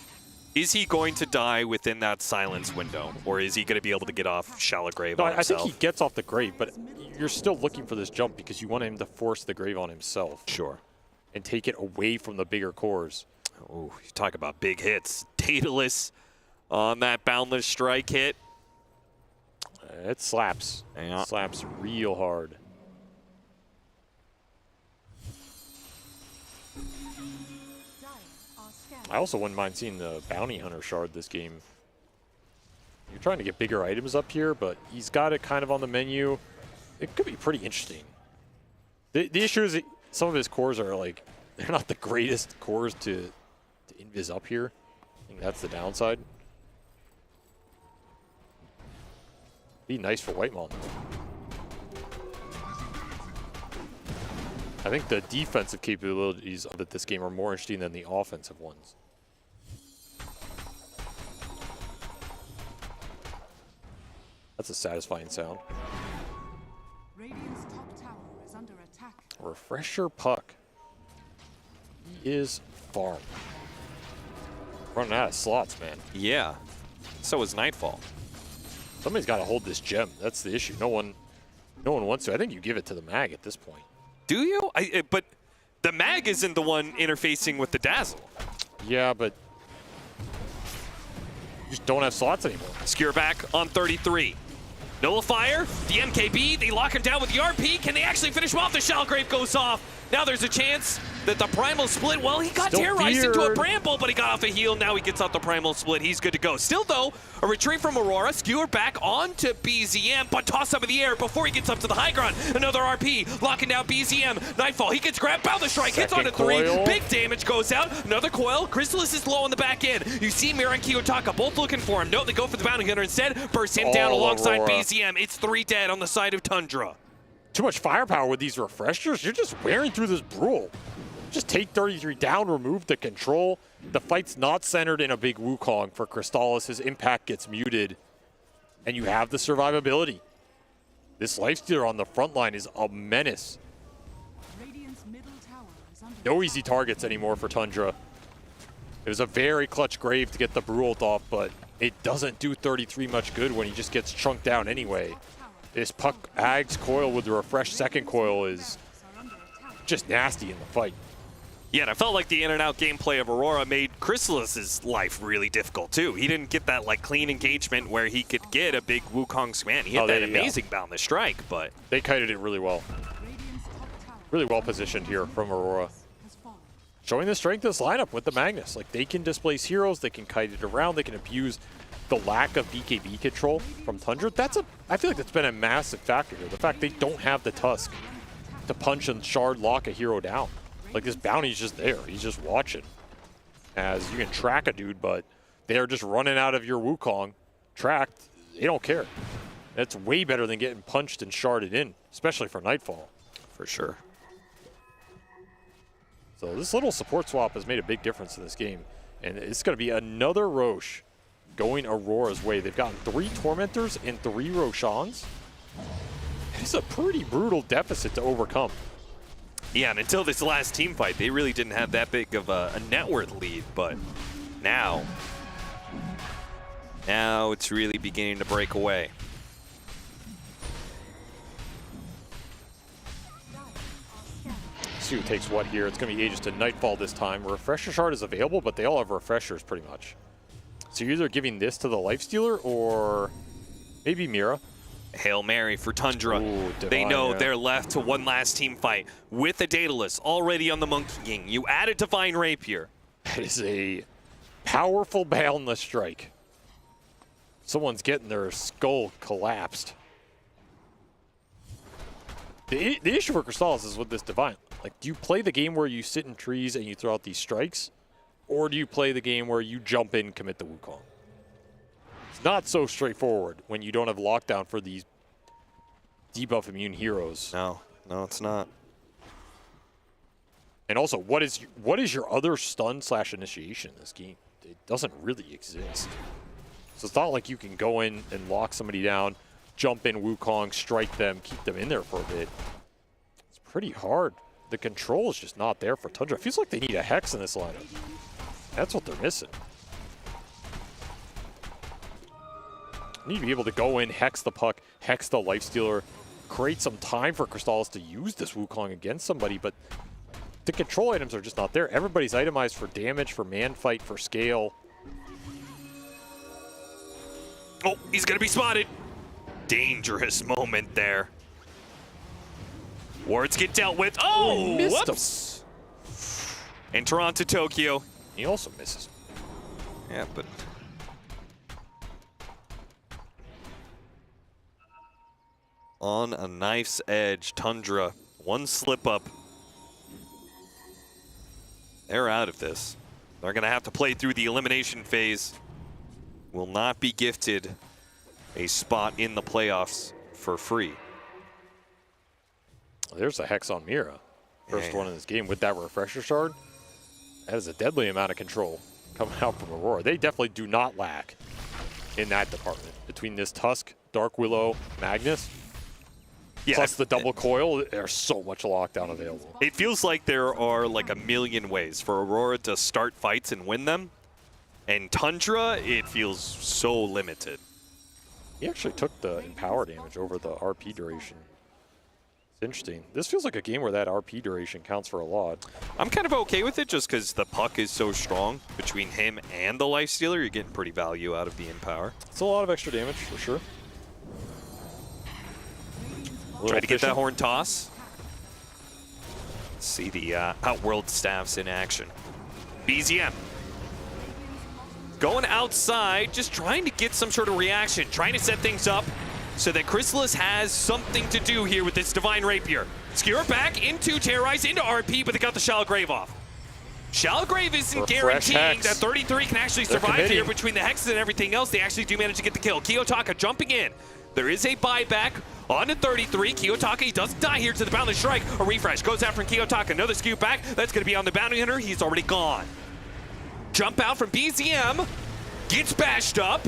is he going to die within that silence window? Or is he going to be able to get off Shallow Grave on himself? I think he gets off the grave, but you're still looking for this jump because you want him to force the grave on himself. Sure. And take it away from the bigger cores. Oh, you talk about big hits. Daedalus on that Boundless Strike hit. It slaps. Yeah. It slaps real hard. I also wouldn't mind seeing the Bounty Hunter shard this game. You're trying to get bigger items up here, but he's got it kind of on the menu. It could be pretty interesting. The issue is that some of his cores are like, they're not the greatest cores to invis up here. I think that's the downside. Be nice for Whitemon. I think the defensive capabilities of it this game are more interesting than the offensive ones. That's a satisfying sound. Radiant's top tower is under attack. Refresher puck. He is farm. Running out of slots, man. Yeah. So is Nightfall. Somebody's got to hold this gem. That's the issue. No one wants to. I think you give it to the Mag at this point. Do you? But the Mag isn't the one interfacing with the Dazzle. Yeah, but you just don't have slots anymore. Skewer back on 33. Nullifier, the MKB, they lock him down with the RP. Can they actually finish him off? The Shell Grave goes off. Now there's a chance that the Primal Split, well, he got terrorized into a Bramble, but he got off a heal. Now he gets off the Primal Split. He's good to go. Still, though, a retreat from Aurora. Skewer back onto BZM, but toss up in the air before he gets up to the high ground. Another RP, locking down BZM. Nightfall, he gets grabbed. Bound the strike, hits onto 3. Big damage goes out. Another coil. Chrysalis is low on the back end. You see Mira and Kiyotaka both looking for him. No, they go for the Bounty Hunter instead. Bursts him down alongside Aurora. BZM. It's 3 dead on the side of Tundra. Too much firepower with these refreshers. You're just wearing through this Brule. Just take 33 down, remove the control. The fight's not centered in a big Wukong for Crystallis. His impact gets muted. And you have the survivability. This Lifestealer on the front line is a menace. Radiant's middle tower is under No easy targets anymore for Tundra. It was a very clutch grave to get the Brule off, but it doesn't do 33 much good when he just gets chunked down anyway. This Puck Ag's coil with the refreshed second coil is just nasty in the fight. Yeah, and I felt like the in-and-out gameplay of Aurora made Chrysalis's life really difficult, too. He didn't get that like clean engagement where he could get a big Wukong span. He had that amazing Boundless Strike, but... They kited it really well. Really well positioned here from Aurora. Showing the strength of this lineup with the Magnus. Like, they can displace heroes, they can kite it around, they can abuse the lack of BKB control from Tundra. I feel like that's been a massive factor here. The fact they don't have the Tusk to punch and shard lock a hero down. Like, this bounty's just there. He's just watching. As you can track a dude, but they're just running out of your Wukong. Tracked, they don't care. That's way better than getting punched and sharded in, especially for Nightfall. For sure. So this little support swap has made a big difference in this game. And it's going to be another Roche going Aurora's way. They've gotten 3 Tormentors and 3 Roshans. It's a pretty brutal deficit to overcome. Yeah, and until this last team fight, they really didn't have that big of a net worth lead, but now it's really beginning to break away. See who takes what here. It's going to be Aegis to Nightfall this time. Refresher Shard is available, but they all have refreshers pretty much. So you're either giving this to the Lifestealer or maybe Mira. Hail Mary for Tundra. Ooh, they know they're left to one last team fight with the Daedalus already on the Monkey King. You added Divine Rapier. That is a powerful Boundless Strike. Someone's getting their skull collapsed. The issue for Crystals is with this Divine. Like, do you play the game where you sit in trees and you throw out these strikes? Or do you play the game where you jump in and commit the Wukong? It's not so straightforward when you don't have lockdown for these debuff immune heroes. No, it's not. And also, what is your other stun / initiation in this game? It doesn't really exist. So it's not like you can go in and lock somebody down, jump in Wukong, strike them, keep them in there for a bit. It's pretty hard. The control is just not there for Tundra. It feels like they need a Hex in this lineup. That's what they're missing. Need to be able to go in, Hex the puck, Hex the Lifestealer, create some time for Crystals to use this Wukong against somebody, but the control items are just not there. Everybody's itemized for damage, for man fight, for scale. Oh, he's going to be spotted. Dangerous moment there. Wards get dealt with. Oh, whoops. And Toronto, Tokyo. He also misses. Yeah, but... on a knife's edge, Tundra. One slip up. They're out of this. They're going to have to play through the elimination phase. Will not be gifted a spot in the playoffs for free. There's a Hex on Mira. First one in this game with that Refresher Shard. That is a deadly amount of control coming out from Aurora. They definitely do not lack in that department. Between this Tusk, Dark Willow, Magnus, plus the double coil, there's so much lockdown available. It feels like there are like a million ways for Aurora to start fights and win them. And Tundra, it feels so limited. He actually took the Empower damage over the RP duration. It's interesting. This feels like a game where that RP duration counts for a lot. I'm kind of okay with it just because the puck is so strong between him and the Lifestealer. You're getting pretty value out of the Empower. It's a lot of extra damage for sure. Try to get that horn toss. See the Outworld staffs in action. BZM. Going outside, just trying to get some sort of reaction, trying to set things up so that Chrysalis has something to do here with this Divine Rapier. Skewer back into Terrorize, into RP, but they got the Shallow Grave off. Shallow Grave isn't guaranteeing that 33 can actually survive here between the Hexes and everything else. They actually do manage to get the kill. Kiyotaka jumping in. There is a buyback on to 33. Kiyotaka, he doesn't die here to the Boundless Strike. A refresh goes out from Kiyotaka. Another skew back. That's going to be on the Bounty Hunter. He's already gone. Jump out from BZM. Gets bashed up.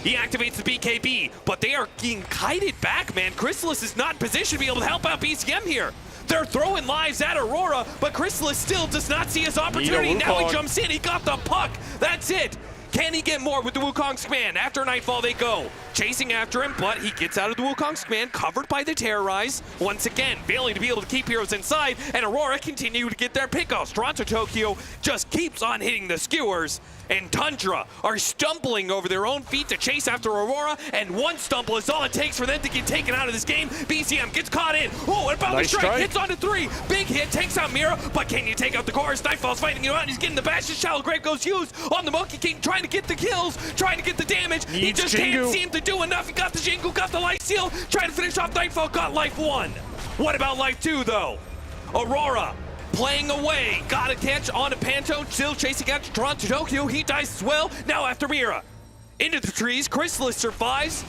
He activates the BKB, but they are being kited back, man. Chrysalis is not in position to be able to help out BZM here. They're throwing lives at Aurora, but Chrysalis still does not see his opportunity. Now he jumps in. He got the puck. That's it. Can he get more with the Wukong's command? After Nightfall, they go. Chasing after him, but he gets out of the Wukong's command, covered by the Terrorize. Once again, failing to be able to keep heroes inside, and Aurora continue to get their pickoffs. Toronto Tokyo just keeps on hitting the skewers, and Tundra are stumbling over their own feet to chase after Aurora, and one stumble is all it takes for them to get taken out of this game. BZM gets caught in. Oh, and Boundless Strike hits onto 3. Big hit, takes out Mira, but can you take out the chorus? Nightfall's fighting you out, and he's getting the bash. Shallow Grave goes used on the Monkey King, trying to get the kills, trying to get the damage. He just can't seem to do enough. He got the Jingle, got the Life Seal, trying to finish off Nightfall, got Life 1. What about Life 2, though? Aurora playing away, got a catch on a Panto, still chasing after Toronto Tokyo. He dies as well. Now after Mira. Into the trees, Chrysalis survives.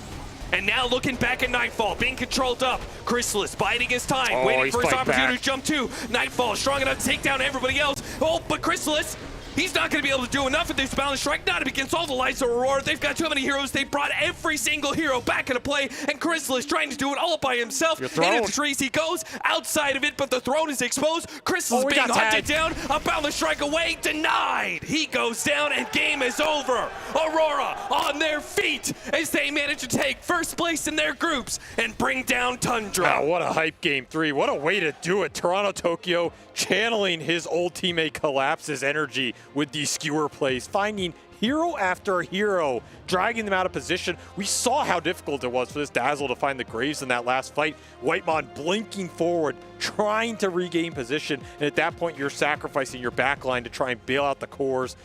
And now looking back at Nightfall, being controlled up. Chrysalis biding his time, waiting for his opportunity to jump to. Nightfall strong enough to take down everybody else. Oh, but Chrysalis, he's not going to be able to do enough with this Boundless Strike, not against all the lights of Aurora. They've got too many heroes. They brought every single hero back into play, and Chrysalis trying to do it all by himself. Into the trees he goes, outside of it, but the throne is exposed. Chrysalis being hunted down, a Boundless Strike away, denied. He goes down, and game is over. Aurora on their feet as they manage to take first place in their groups and bring down Tundra. Wow, what a hype game 3. What a way to do it. Toronto Tokyo channeling his old teammate Collapse's energy with these skewer plays, finding hero after hero, dragging them out of position. We saw how difficult it was for this Dazzle to find the Graves in that last fight. Whitemon blinking forward, trying to regain position, and at that point you're sacrificing your backline to try and bail out the cores.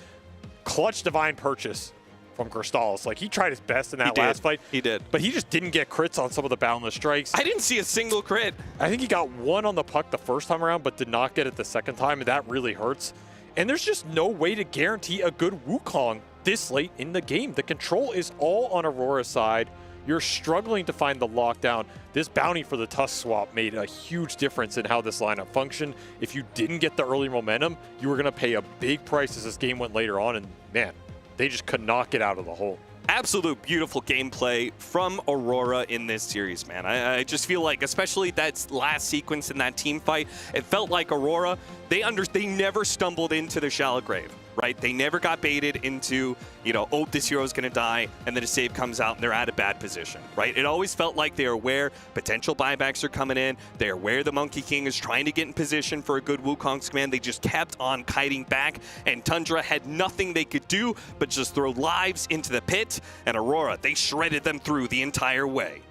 Clutch Divine Purchase from Cristales. Like, he tried his best in that last fight. He did. But he just didn't get crits on some of the boundless strikes. I didn't see a single crit. I think he got one on the puck the first time around, but did not get it the second time, and that really hurts. And there's just no way to guarantee a good Wukong this late in the game. The control is all on Aurora's side. You're struggling to find the lockdown. This bounty for the Tusk swap made a huge difference in how this lineup functioned. If you didn't get the early momentum, you were going to pay a big price as this game went later on, and man, they just could not get out of the hole. Absolute beautiful gameplay from Aurora in this series, man. I just feel like, especially that last sequence in that team fight, it felt like Aurora, they never stumbled into the shallow grave, right? They never got baited into, oh, this hero's going to die, and then a save comes out and they're at a bad position, right? It always felt like they are aware potential buybacks are coming in. They are aware the Monkey King is trying to get in position for a good Wukong's command. They just kept on kiting back, and Tundra had nothing they could do but just throw lives into the pit, and Aurora, they shredded them through the entire way.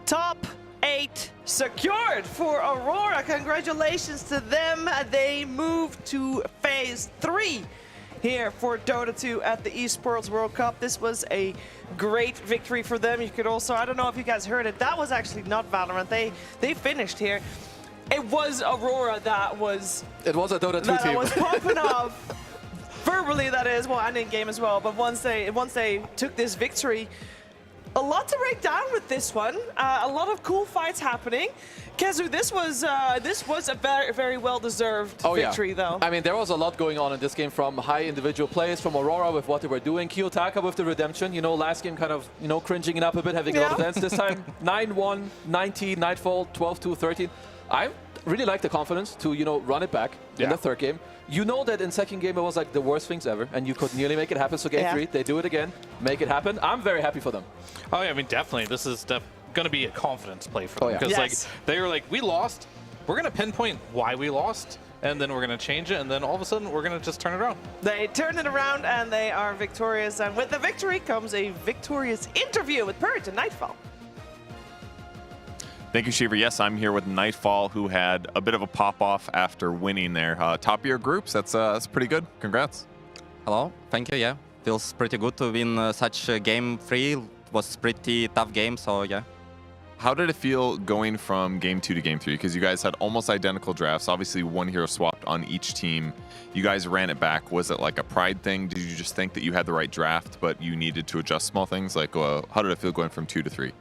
Top 8 secured for Aurora. Congratulations to them. They move to phase 3 here for Dota 2 at the Esports World Cup. This was a great victory for them. You could also, I don't know if you guys heard it, that was actually not Valorant. They finished here. It was Aurora that was... It was a Dota 2 team. That was popping off. Verbally, that is, well, and in game as well. But once they took this victory, a lot to break down with this one. A lot of cool fights happening. Kezu, this was a very, very well-deserved victory, though. I mean, there was a lot going on in this game, from high individual plays, from Aurora with what they were doing, Kiyotaka with the redemption. Last game kind of, cringing it up a bit, having a lot of dance. This time, 9-1, 19, Nightfall, 12-2, 13. I really like the confidence to, run it back in the third game. You know that in second game it was like the worst things ever, and you could nearly make it happen. So game 3, they do it again, make it happen. I'm very happy for them. Oh yeah, I mean, definitely. This is going to be a confidence play for them. Because like they were like, we lost. We're going to pinpoint why we lost, and then we're going to change it, and then all of a sudden we're going to just turn it around. They turn it around, and they are victorious. And with the victory comes a victorious interview with Purge and Nightfall. Thank you, Shiver. Yes, I'm here with Nightfall, who had a bit of a pop-off after winning there. Top of your groups, that's pretty good. Congrats. Hello, thank you, yeah. Feels pretty good to win such a game 3. It was a pretty tough game, so yeah. How did it feel going from game 2 to game 3? Because you guys had almost identical drafts. Obviously, one hero swapped on each team. You guys ran it back. Was it like a pride thing? Did you just think that you had the right draft, but you needed to adjust small things? Like, how did it feel going from 2 to 3? I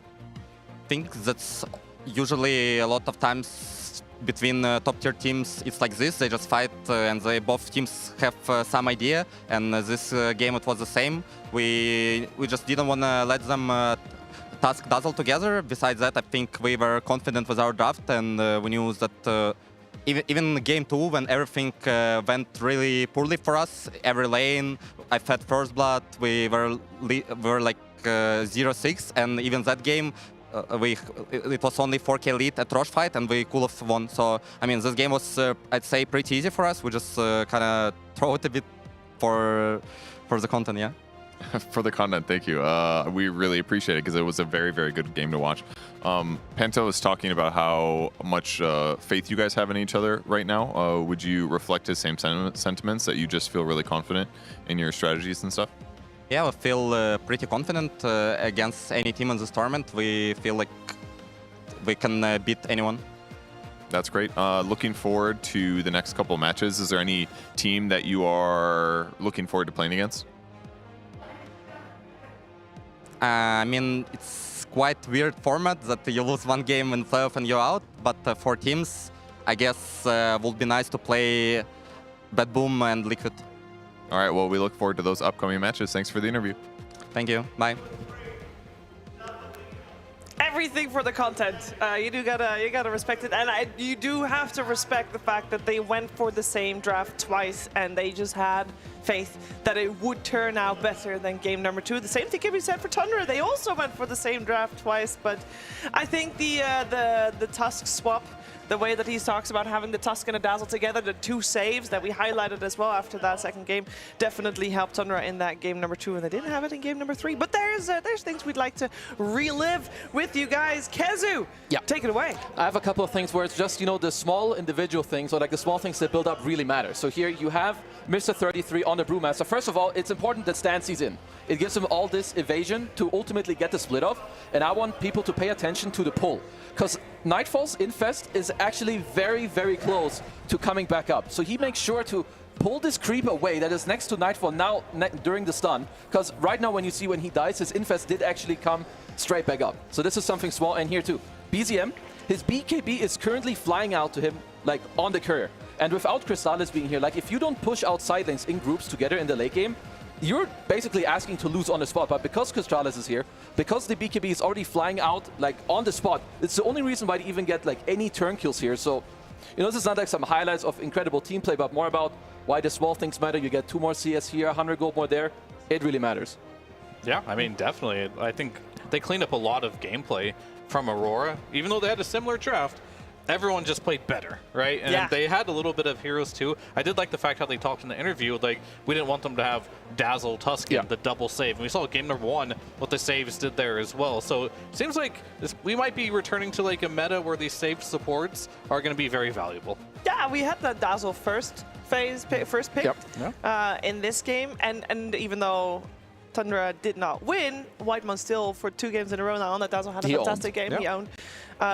think that's usually a lot of times between top tier teams it's like this. They just fight and both teams have some idea, and this game it was the same. We just didn't want to let them task dazzle together. Besides that, I think we were confident with our draft, and we knew that even game 2, when everything went really poorly for us, every lane I've had first blood, we were like 0-6, and even that game it was only 4K lead at Roche fight, and we could have won. So, I mean, this game was, I'd say, pretty easy for us. We just kind of throw it a bit for the content, yeah. For the content, thank you. We really appreciate it because it was a very, very good game to watch. Panto was talking about how much faith you guys have in each other right now. Would you reflect his same sentiments, that you just feel really confident in your strategies and stuff? Yeah, we feel pretty confident against any team in this tournament. We feel like we can beat anyone. That's great. Looking forward to the next couple of matches. Is there any team that you are looking forward to playing against? I mean, it's quite weird format that you lose one game in playoff and you're out. But for teams, I guess would be nice to play Bad Boom and Liquid. All right, well, we look forward to those upcoming matches. Thanks for the interview. Thank you. Bye. Everything for the content. You gotta respect it, and you do have to respect the fact that they went for the same draft twice, and they just had faith that it would turn out better than game number 2. The same thing can be said for Tundra. They also went for the same draft twice, but I think the Tusk swap, the way that he talks about having the Tusk and a Dazzle together, the 2 saves that we highlighted as well after that second game, definitely helped Tundra in that game number 2, and they didn't have it in game number 3. But there's things we'd like to relive with you guys. Kezu, take it away. I have a couple of things where it's just, the small individual things, or like the small things that build up really matter. So here you have Mr. 33 on the Brewmaster. First of all, it's important that Stan sees in. It gives him all this evasion to ultimately get the split off, and I want people to pay attention to the pull. Because Nightfall's Infest is actually very, very close to coming back up. So he makes sure to pull this creep away that is next to Nightfall now during the stun. Because right now when you see when he dies, his Infest did actually come straight back up. So this is something small. And here too, BZM, his BKB is currently flying out to him like on the courier. And without Crystallis being here, like if you don't push out side lanes in groups together in the late game, you're basically asking to lose on the spot. But because Crystallis is here, because the BKB is already flying out like on the spot, it's the only reason why they even get like any turn kills here. So, you know, this is not like some highlights of incredible team play, but more about why the small things matter. You get 2 more CS here, 100 gold more there. It really matters. Yeah, I mean, definitely. I think they cleaned up a lot of gameplay from Aurora. Even though they had a similar draft, everyone just played better, right? And they had a little bit of heroes too. I did like the fact how they talked in the interview, like we didn't want them to have Dazzle, Tuscan, the double save. And we saw game number 1 what the saves did there as well. So it seems like we might be returning to like a meta where these save supports are going to be very valuable. Yeah, we had the Dazzle first pick in this game, and even though Tundra did not win, Whitemon still for 2 games in a row now on that Dazzle had a fantastic game. He owned.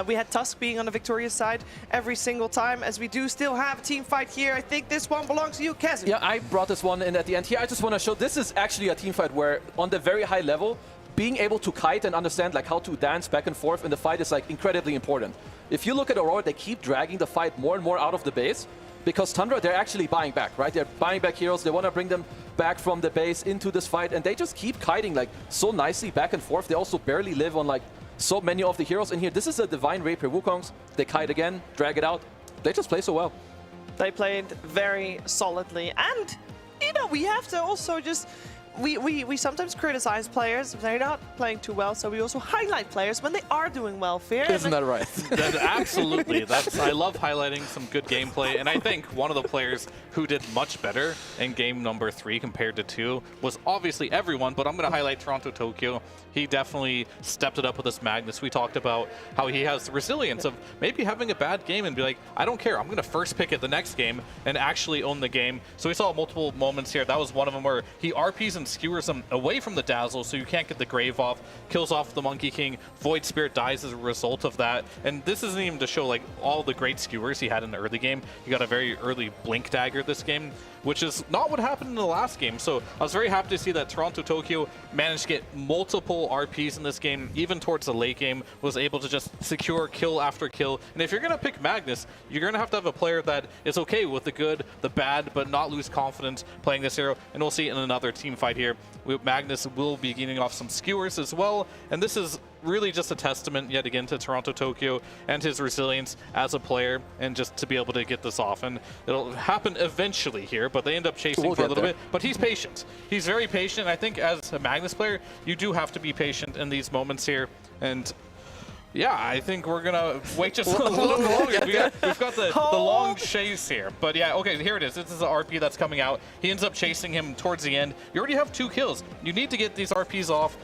We had Tusk being on the victorious side every single time, as we do still have a team fight here. I think this one belongs to you, Kazim. Yeah, I brought this one in at the end here. I just want to show this is actually a team fight where on the very high level, being able to kite and understand like how to dance back and forth in the fight is like incredibly important. If you look at Aurora, they keep dragging the fight more and more out of the base because Tundra, they're actually buying back, right? They're buying back heroes. They want to bring them back from the base into this fight, and they just keep kiting like so nicely back and forth. They also barely live on like so many of the heroes in here. This is a Divine Rapier Wukong's. They kite again, drag it out. They just play so well. They played very solidly. And, you know, we have to also just... We sometimes criticize players if they're not playing too well, so we also highlight players when they are doing well. Fear. Isn't that right? Absolutely. I love highlighting some good gameplay, and I think one of the players who did much better in game number 3 compared to 2 was obviously everyone, but I'm going to highlight Toronto Tokyo. He definitely stepped it up with this Magnus. We talked about how he has the resilience of maybe having a bad game and be like, I don't care, I'm going to first pick it the next game and actually own the game. So we saw multiple moments here. That was one of them where he RPs and skewers them away from the Dazzle so you can't get the Grave off, kills off the Monkey King, Void Spirit dies as a result of that. And this isn't even to show like all the great skewers he had in the early game. He got a very early Blink Dagger this game, which is not what happened in the last game. So I was very happy to see that Toronto Tokyo managed to get multiple RPs in this game, even towards the late game, was able to just secure kill after kill. And if you're going to pick Magnus, you're going to have a player that is okay with the good, the bad, but not lose confidence playing this hero. And we'll see in another team fight here. Magnus will be getting off some skewers as well. And this is really just a testament yet again to Toronto Tokyo and his resilience as a player, and just to be able to get this off. And it'll happen eventually here, but they end up chasing for a little bit. But he's patient. He's very patient. I think as a Magnus player, you do have to be patient in these moments here. And yeah, I think we're going to wait just a little longer. We've got the long chase here. But yeah, okay, here it is. This is the RP that's coming out. He ends up chasing him towards the end. You already have 2 kills. You need to get these RPs off.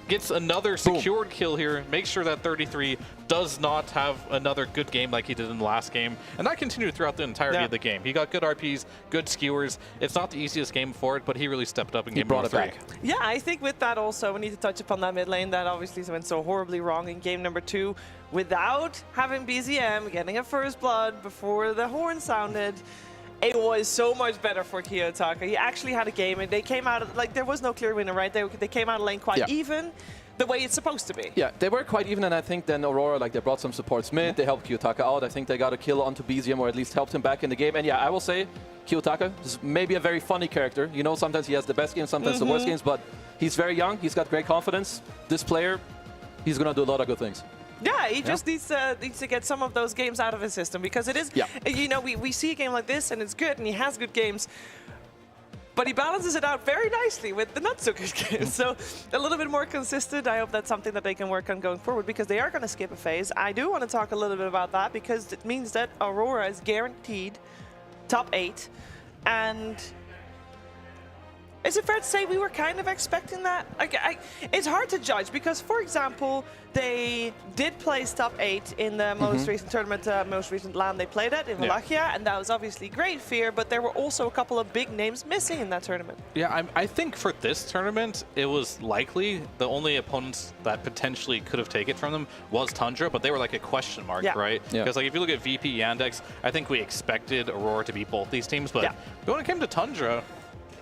Gets another secured kill here. Make sure that 33 does not have another good game like he did in the last game. And that continued throughout the entirety of the game. He got good RPs, good skewers. It's not the easiest game for it, but he really stepped up in game number 3. Yeah, I think with that also, we need to touch upon that mid lane that obviously went so horribly wrong in game number 2 without having BZM getting a first blood before the horn sounded. It was so much better for Kiyotaka. He actually had a game, and they came out, like, there was no clear winner, right? They came out of lane quite even, the way it's supposed to be. Yeah, they were quite even, and I think then Aurora, like, they brought some supports mid, they helped Kiyotaka out. I think they got a kill onto BZM, or at least helped him back in the game. And yeah, I will say, Kiyotaka is maybe a very funny character. You know, sometimes he has the best games, sometimes the worst games, but he's very young, he's got great confidence. This player, he's going to do a lot of good things. Yeah, he just needs to get some of those games out of his system, because it is, you know, we see a game like this and it's good and he has good games, but he balances it out very nicely with the not so good games. So a little bit more consistent. I hope that's something that they can work on going forward, because they are going to skip a phase. I do want to talk a little bit about that, because it means that Aurora is guaranteed top 8, and is it fair to say we were kind of expecting that? Like, it's hard to judge because, for example, they did place top 8 in the most recent tournament, most recent LAN they played at in Wallachia, and that was obviously great fear, but there were also a couple of big names missing in that tournament. Yeah, I think for this tournament, it was likely the only opponents that potentially could have taken it from them was Tundra, but they were like a question mark, right? Because like if you look at VP Yandex, I think we expected Aurora to beat both these teams, but when it came to Tundra,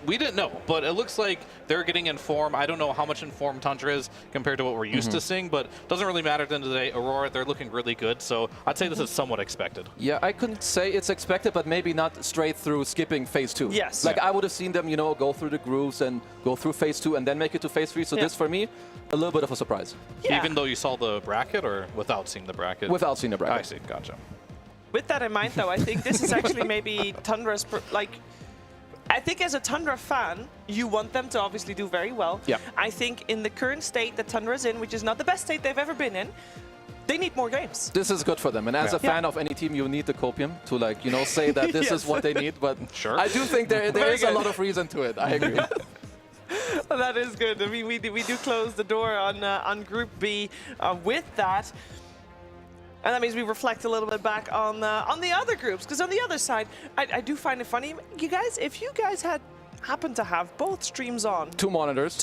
we didn't know, but it looks like they're getting in form. I don't know how much informed Tundra is compared to what we're used to seeing, but it doesn't really matter at the end of the day. Aurora, they're looking really good, so I'd say this is somewhat expected. Yeah, I couldn't say it's expected, but maybe not straight through skipping phase 2. Yes. Like I would have seen them, you know, go through the grooves and go through phase 2 and then make it to phase 3. So this, for me, a little bit of a surprise. Even though you saw the bracket, or without seeing the bracket? Without seeing the bracket. I see, gotcha. With that in mind, though, I think this is actually maybe Tundra's, I think as a Tundra fan, you want them to obviously do very well. Yeah. I think in the current state that Tundra's in, which is not the best state they've ever been in, they need more games. This is good for them. And as a fan of any team, you need the copium to, like, you know, say that this is what they need. But I do think there is a lot of reason to it. I agree. That is good. I mean, we do close the door on Group B with that. And that means we reflect a little bit back on the other groups. Because on the other side, I do find it funny. You guys, if you guys had happened to have both streams on. Two monitors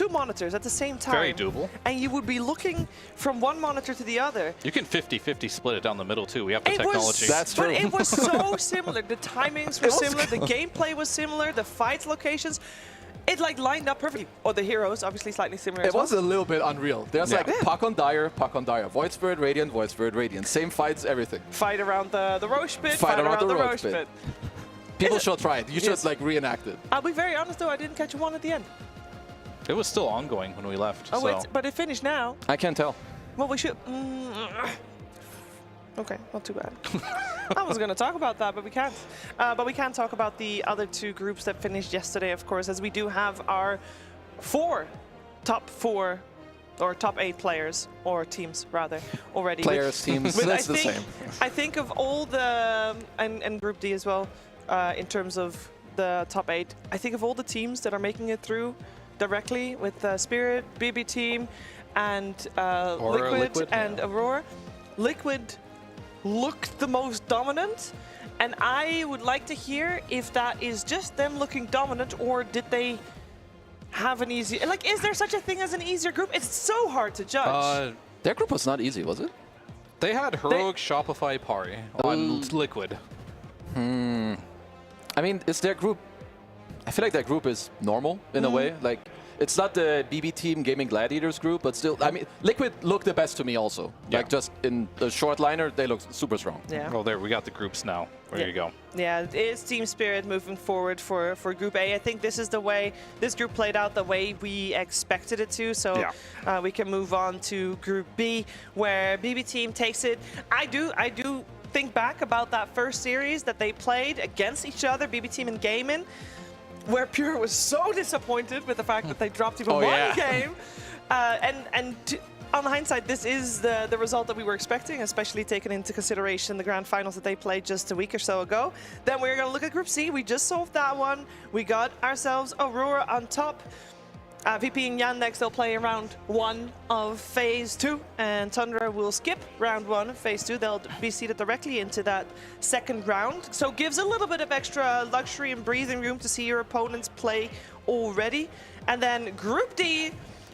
at the same time. Very doable. And you would be looking from one monitor to the other. You can 50-50 split it down the middle, too. We have the technology. That's true. But it was so similar. The timings were similar. The gameplay was similar. The fight locations. It like lined up perfectly. Or the heroes, obviously slightly similar as well. It was a little bit unreal. There's like Puck on Dire, Void Spirit Radiant. Same fights, everything. Fight around the Roche pit, fight around the Roche pit. People should try it. You should like reenact it. I'll be very honest though, I didn't catch one at the end. It was still ongoing when we left. Oh, so. wait, but it finished now. I can't tell. Well, we should... Okay, not too bad. I was going to talk about that, but we can't. But we can talk about the other two groups that finished yesterday, of course, as we do have our top 8 players, or teams, rather, already. Players, teams, that's the same. I think of all the... And Group D as well, in terms of the top 8, I think of all the teams that are making it through directly with Spirit, BB Team, and Liquid and Aurora. Liquid looked the most dominant, and I would like to hear if that is just them looking dominant, or did they have an easy... Like, is there such a thing as an easier group? It's so hard to judge. Their group was not easy, was it? They had Heroic, Shopify, Pari on Liquid. I mean, is their group... I feel like that group is normal in a way. Like, it's not the BB Team Gaming Gladiators group, but still, I mean, Liquid looked the best to me also. Like, just in the short liner, they look super strong. Yeah. Well, there, we got the groups now. There you go. Yeah, it is Team Spirit moving forward for Group A. I think this is the way this group played out the way we expected it to. So we can move on to Group B, where BB Team takes it. I do think back about that first series that they played against each other, BB Team and Gaimin, where Pure was so disappointed with the fact that they dropped even one game. On hindsight, this is the result that we were expecting, especially taking into consideration the grand finals that they played just a week or so ago. Then we're going to look at Group C. We just solved that one. We got ourselves Aurora on top. VP and Yandex, they'll play round 1 of Phase 2, and Tundra will skip round 1 of Phase 2. They'll be seeded directly into that second round. So gives a little bit of extra luxury and breathing room to see your opponents play already. And then Group D,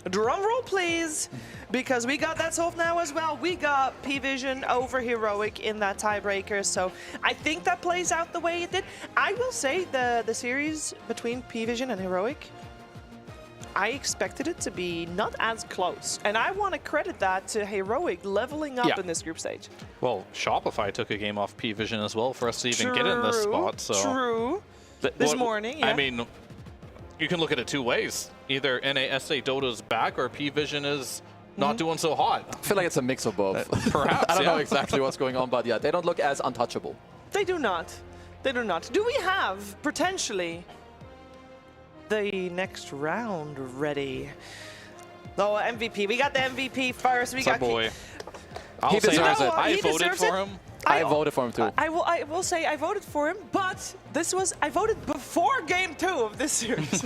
drum roll please, because we got that solved now as well. We got P-Vision over Heroic in that tiebreaker, so I think that plays out the way it did. I will say the series between P-Vision and Heroic, I expected it to be not as close. And I want to credit that to Heroic leveling up in this group stage. Well, Shopify took a game off P-Vision as well for us to even get in this spot. So True. This morning, I mean, you can look at it two ways. Either NASA Dota's back or P-Vision is not doing so hot. I feel like it's a mix of both. Perhaps, I don't know exactly what's going on, but yeah, they don't look as untouchable. They do not. They do not. Do we have, potentially, the next round ready? Oh, MVP. We got the MVP first. We got boy. He deserves it. I voted for him. I voted for him too. I will say I voted for him, but I voted before for game 2 of this series.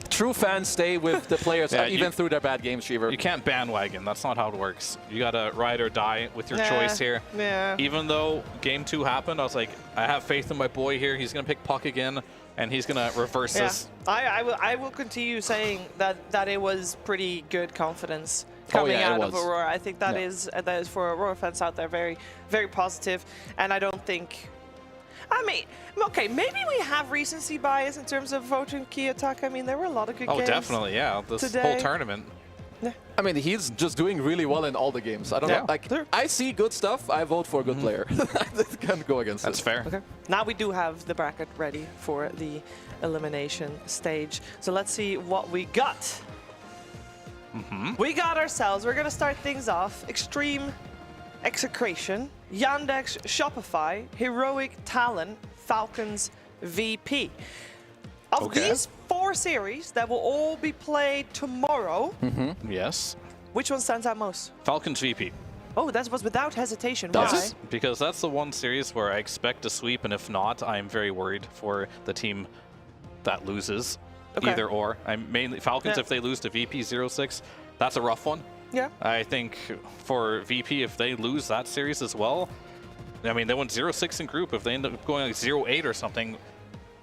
True fans stay with the players even through their bad games, Shiver. You can't bandwagon. That's not how it works. You got to ride or die with your choice here. Yeah. Even though game 2 happened, I was like, I have faith in my boy here. He's going to pick Puck again, and he's going to reverse this. I will continue saying that it was pretty good confidence coming out of Aurora. I think that is for Aurora fans out there very, very positive. And I don't think... I mean, okay, maybe we have recency bias in terms of voting key attack. I mean, there were a lot of good games. Oh, definitely, yeah. This whole tournament. I mean, he's just doing really well in all the games. I don't know. Like, I see good stuff. I vote for a good player. I can't go against That's fair. Okay. Now we do have the bracket ready for the elimination stage. So let's see what we got. We got ourselves. We're going to start things off. Extreme Execration, Yandex, Shopify, Heroic, Talon, Falcons, VP. Of these 4 series that will all be played tomorrow, Yes. which one stands out most? Falcons VP. Oh, that was without hesitation. Does Why? it? Because that's the one series where I expect a sweep, and if not, I'm very worried for the team that loses. Either or. I'm mainly Falcons if they lose to VP 0-6. That's a rough one. Yeah. I think for VP, if they lose that series as well, I mean, they went 0-6 in group. If they end up going like 0-8 or something,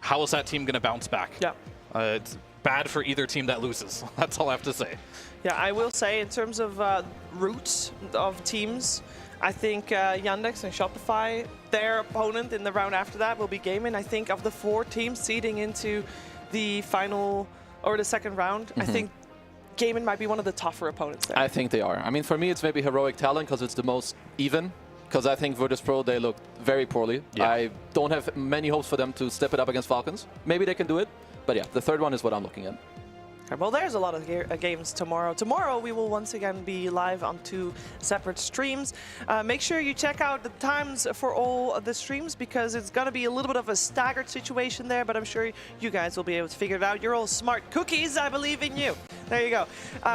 how is that team going to bounce back? Yeah. It's bad for either team that loses. That's all I have to say. Yeah, I will say in terms of routes of teams, I think Yandex and Shopify, their opponent in the round after that will be Gaming. I think of the 4 teams seeding into the final or the second round, I think Gaming might be one of the tougher opponents there. I think they are. I mean, for me, it's maybe Heroic Talent because it's the most even. Because I think Virtus Pro, they look very poorly. Yeah. I don't have many hopes for them to step it up against Falcons. Maybe they can do it. But yeah, the third one is what I'm looking at. Well, there's a lot of games tomorrow. Tomorrow, we will once again be live on 2 separate streams. Make sure you check out the times for all of the streams because it's going to be a little bit of a staggered situation there, but I'm sure you guys will be able to figure it out. You're all smart cookies. I believe in you. There you go.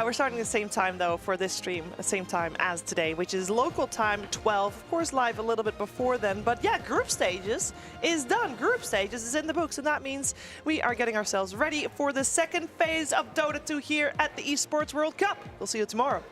We're starting the same time, though, for this stream, the same time as today, which is local time 12. Of course, live a little bit before then. But yeah, group stages is done. Group stages is in the books, and that means we are getting ourselves ready for the second phase of Dota 2 here at the Esports World Cup. We'll see you tomorrow.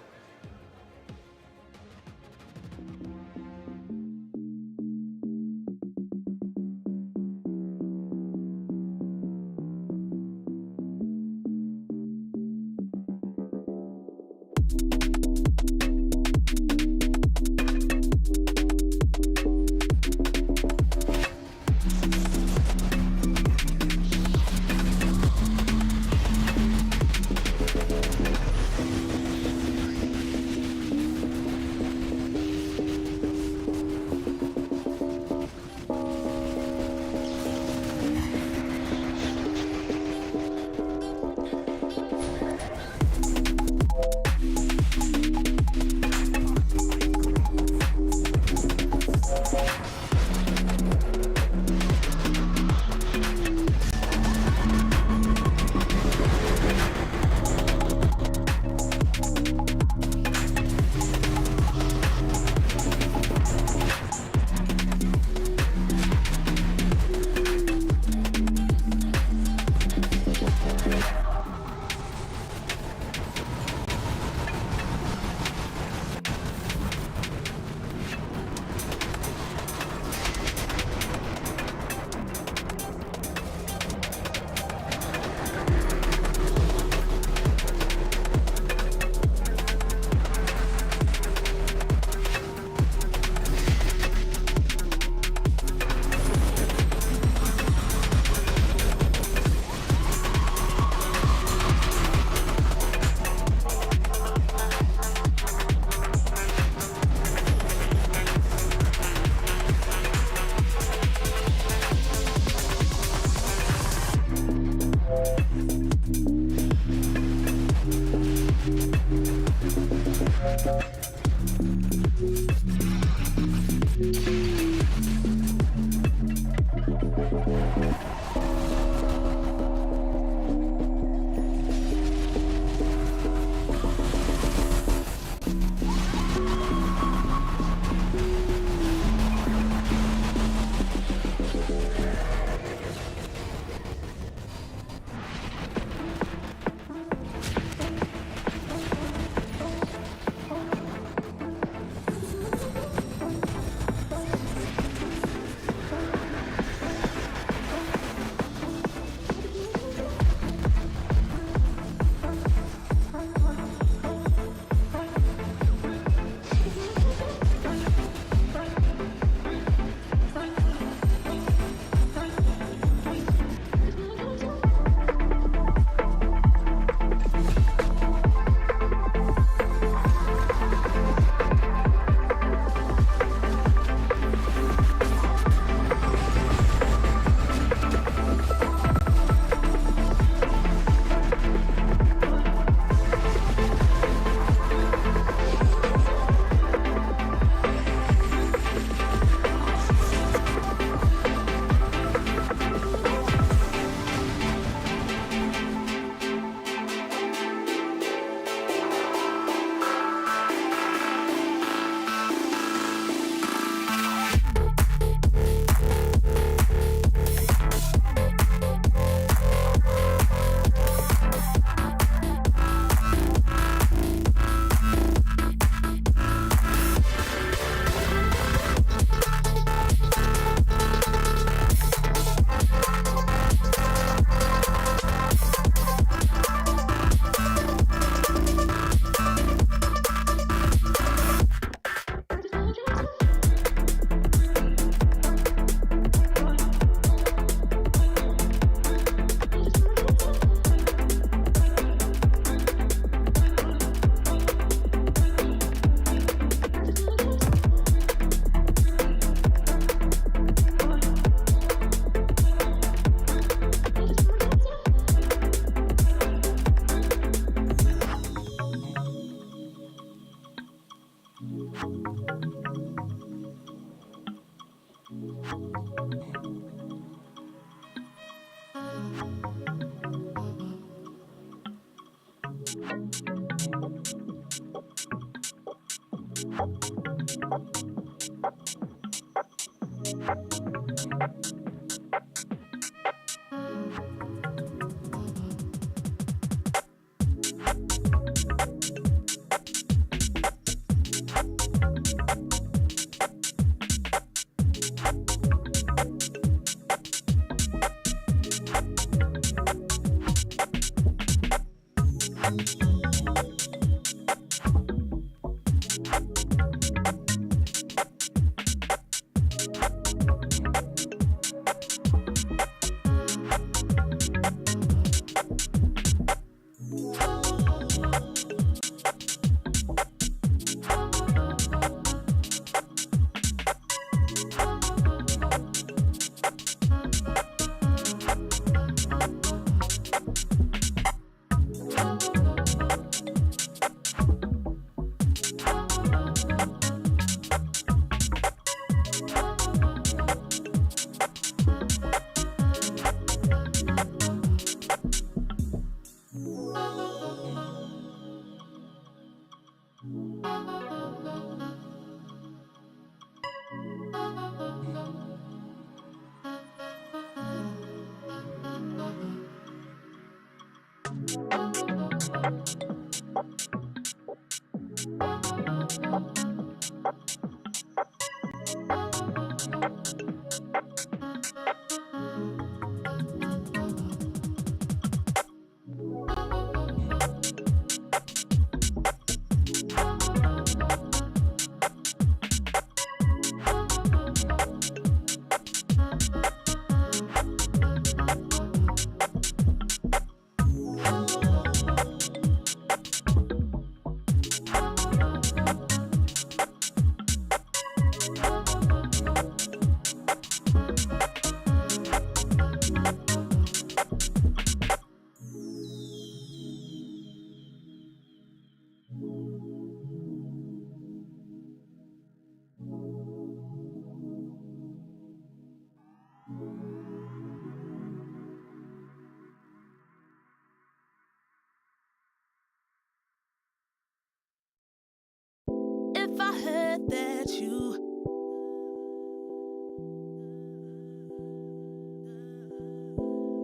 If I heard that you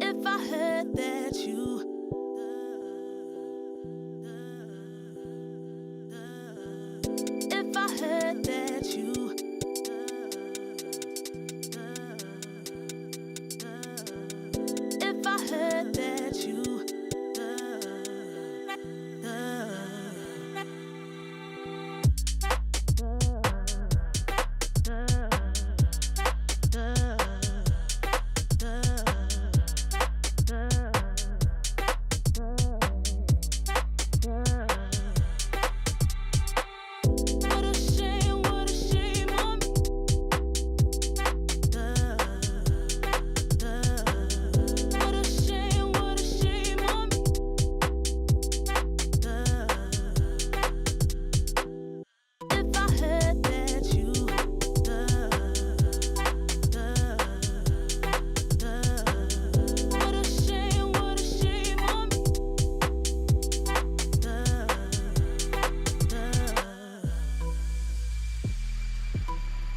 If I heard that you If I heard that you If I heard that you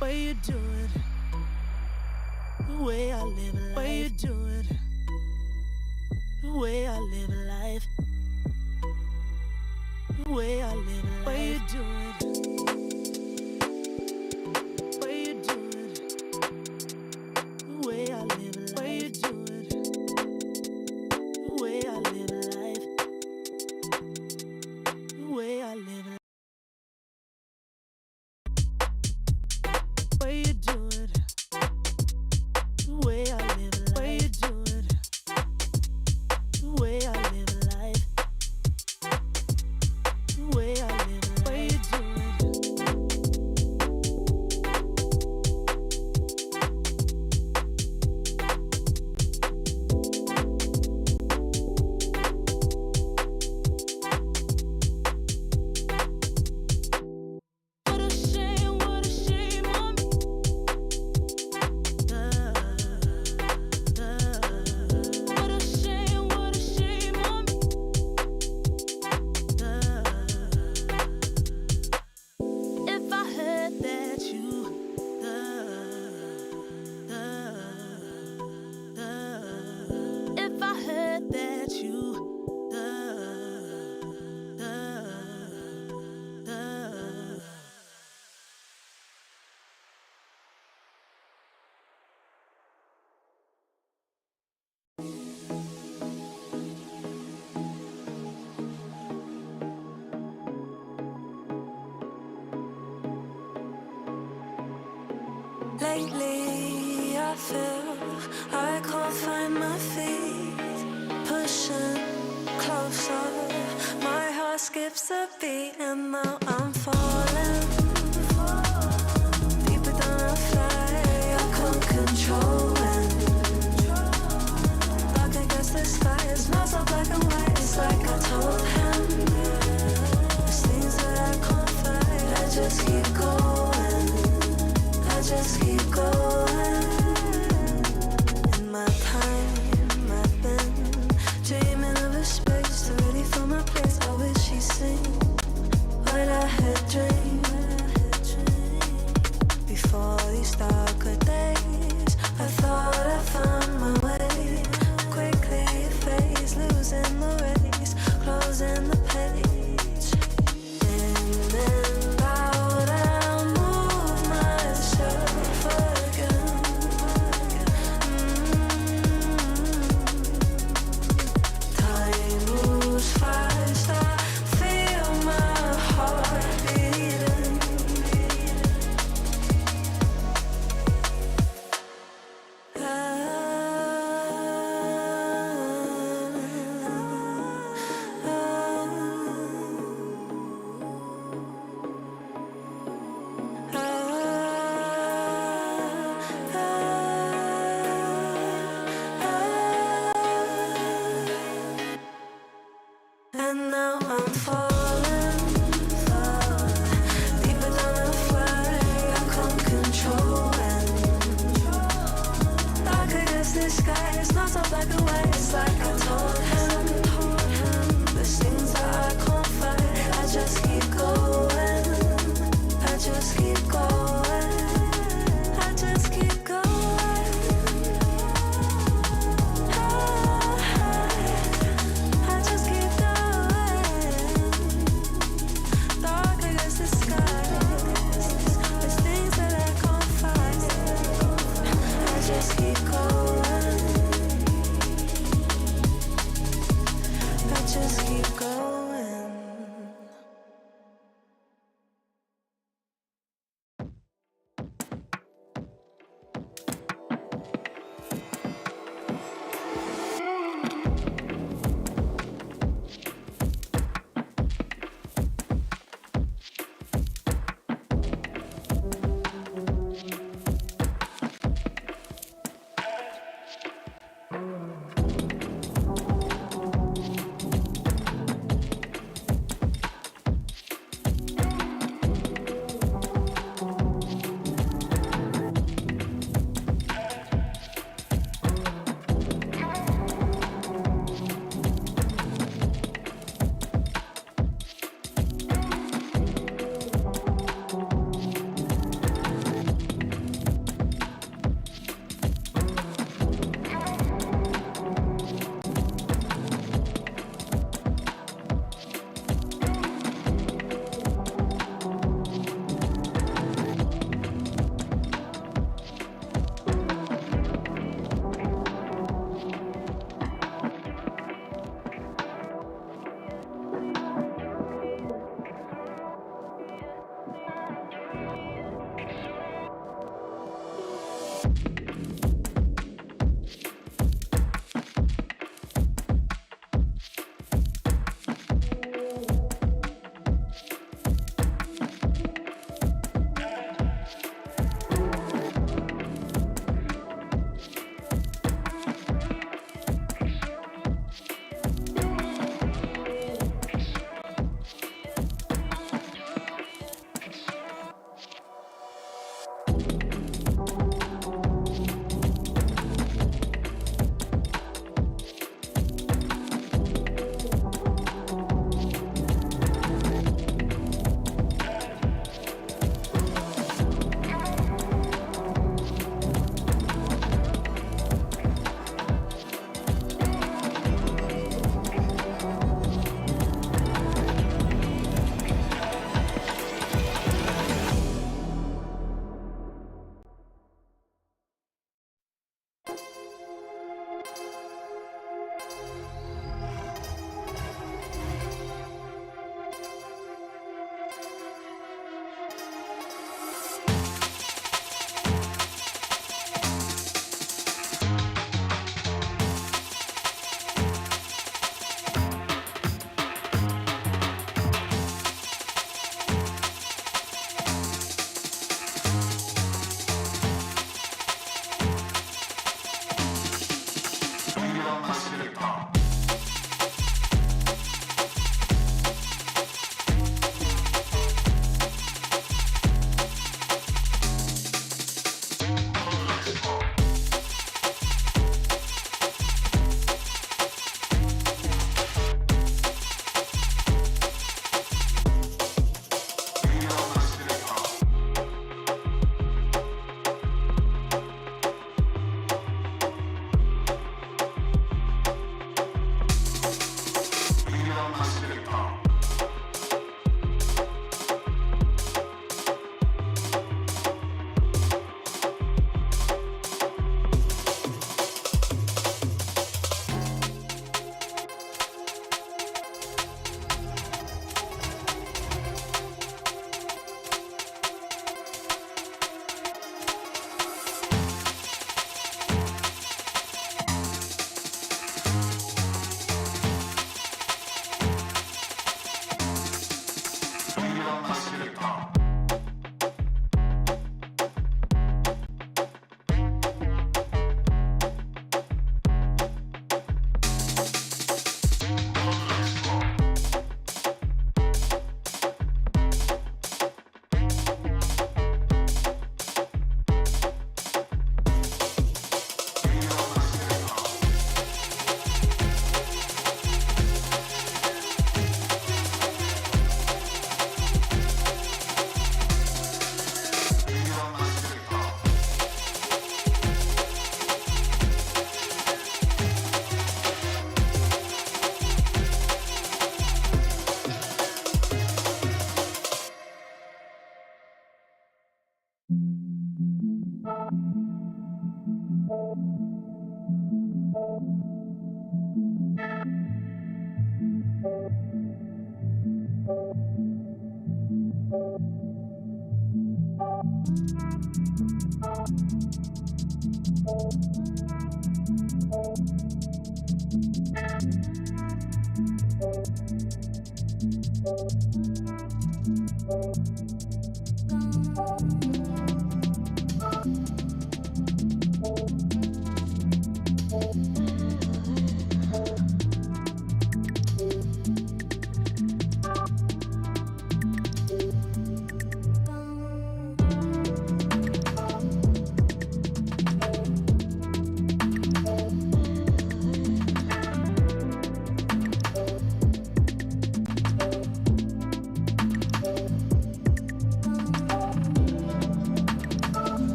way you do it, the way I live life, way you do it, the way I live life, the way I live life, way you do it, way you do it, the way I live life, way you do it, the way I live life, the way I live life. Way you do it, the way I live life, way you do it, the way I live life, the way I live life, way you do Lately, I feel I can't find my feet. Pushing closer, my heart skips a beat, and now I'm falling. Deeper than I fly, I can't control it. Dark against the sky, it's not so black and white. It's like I told him. There's things that I can't fight. I just keep going. I just keep going. In my time, I've been dreaming of a space to really fill my place. I wish he'd seen what I had dreamed.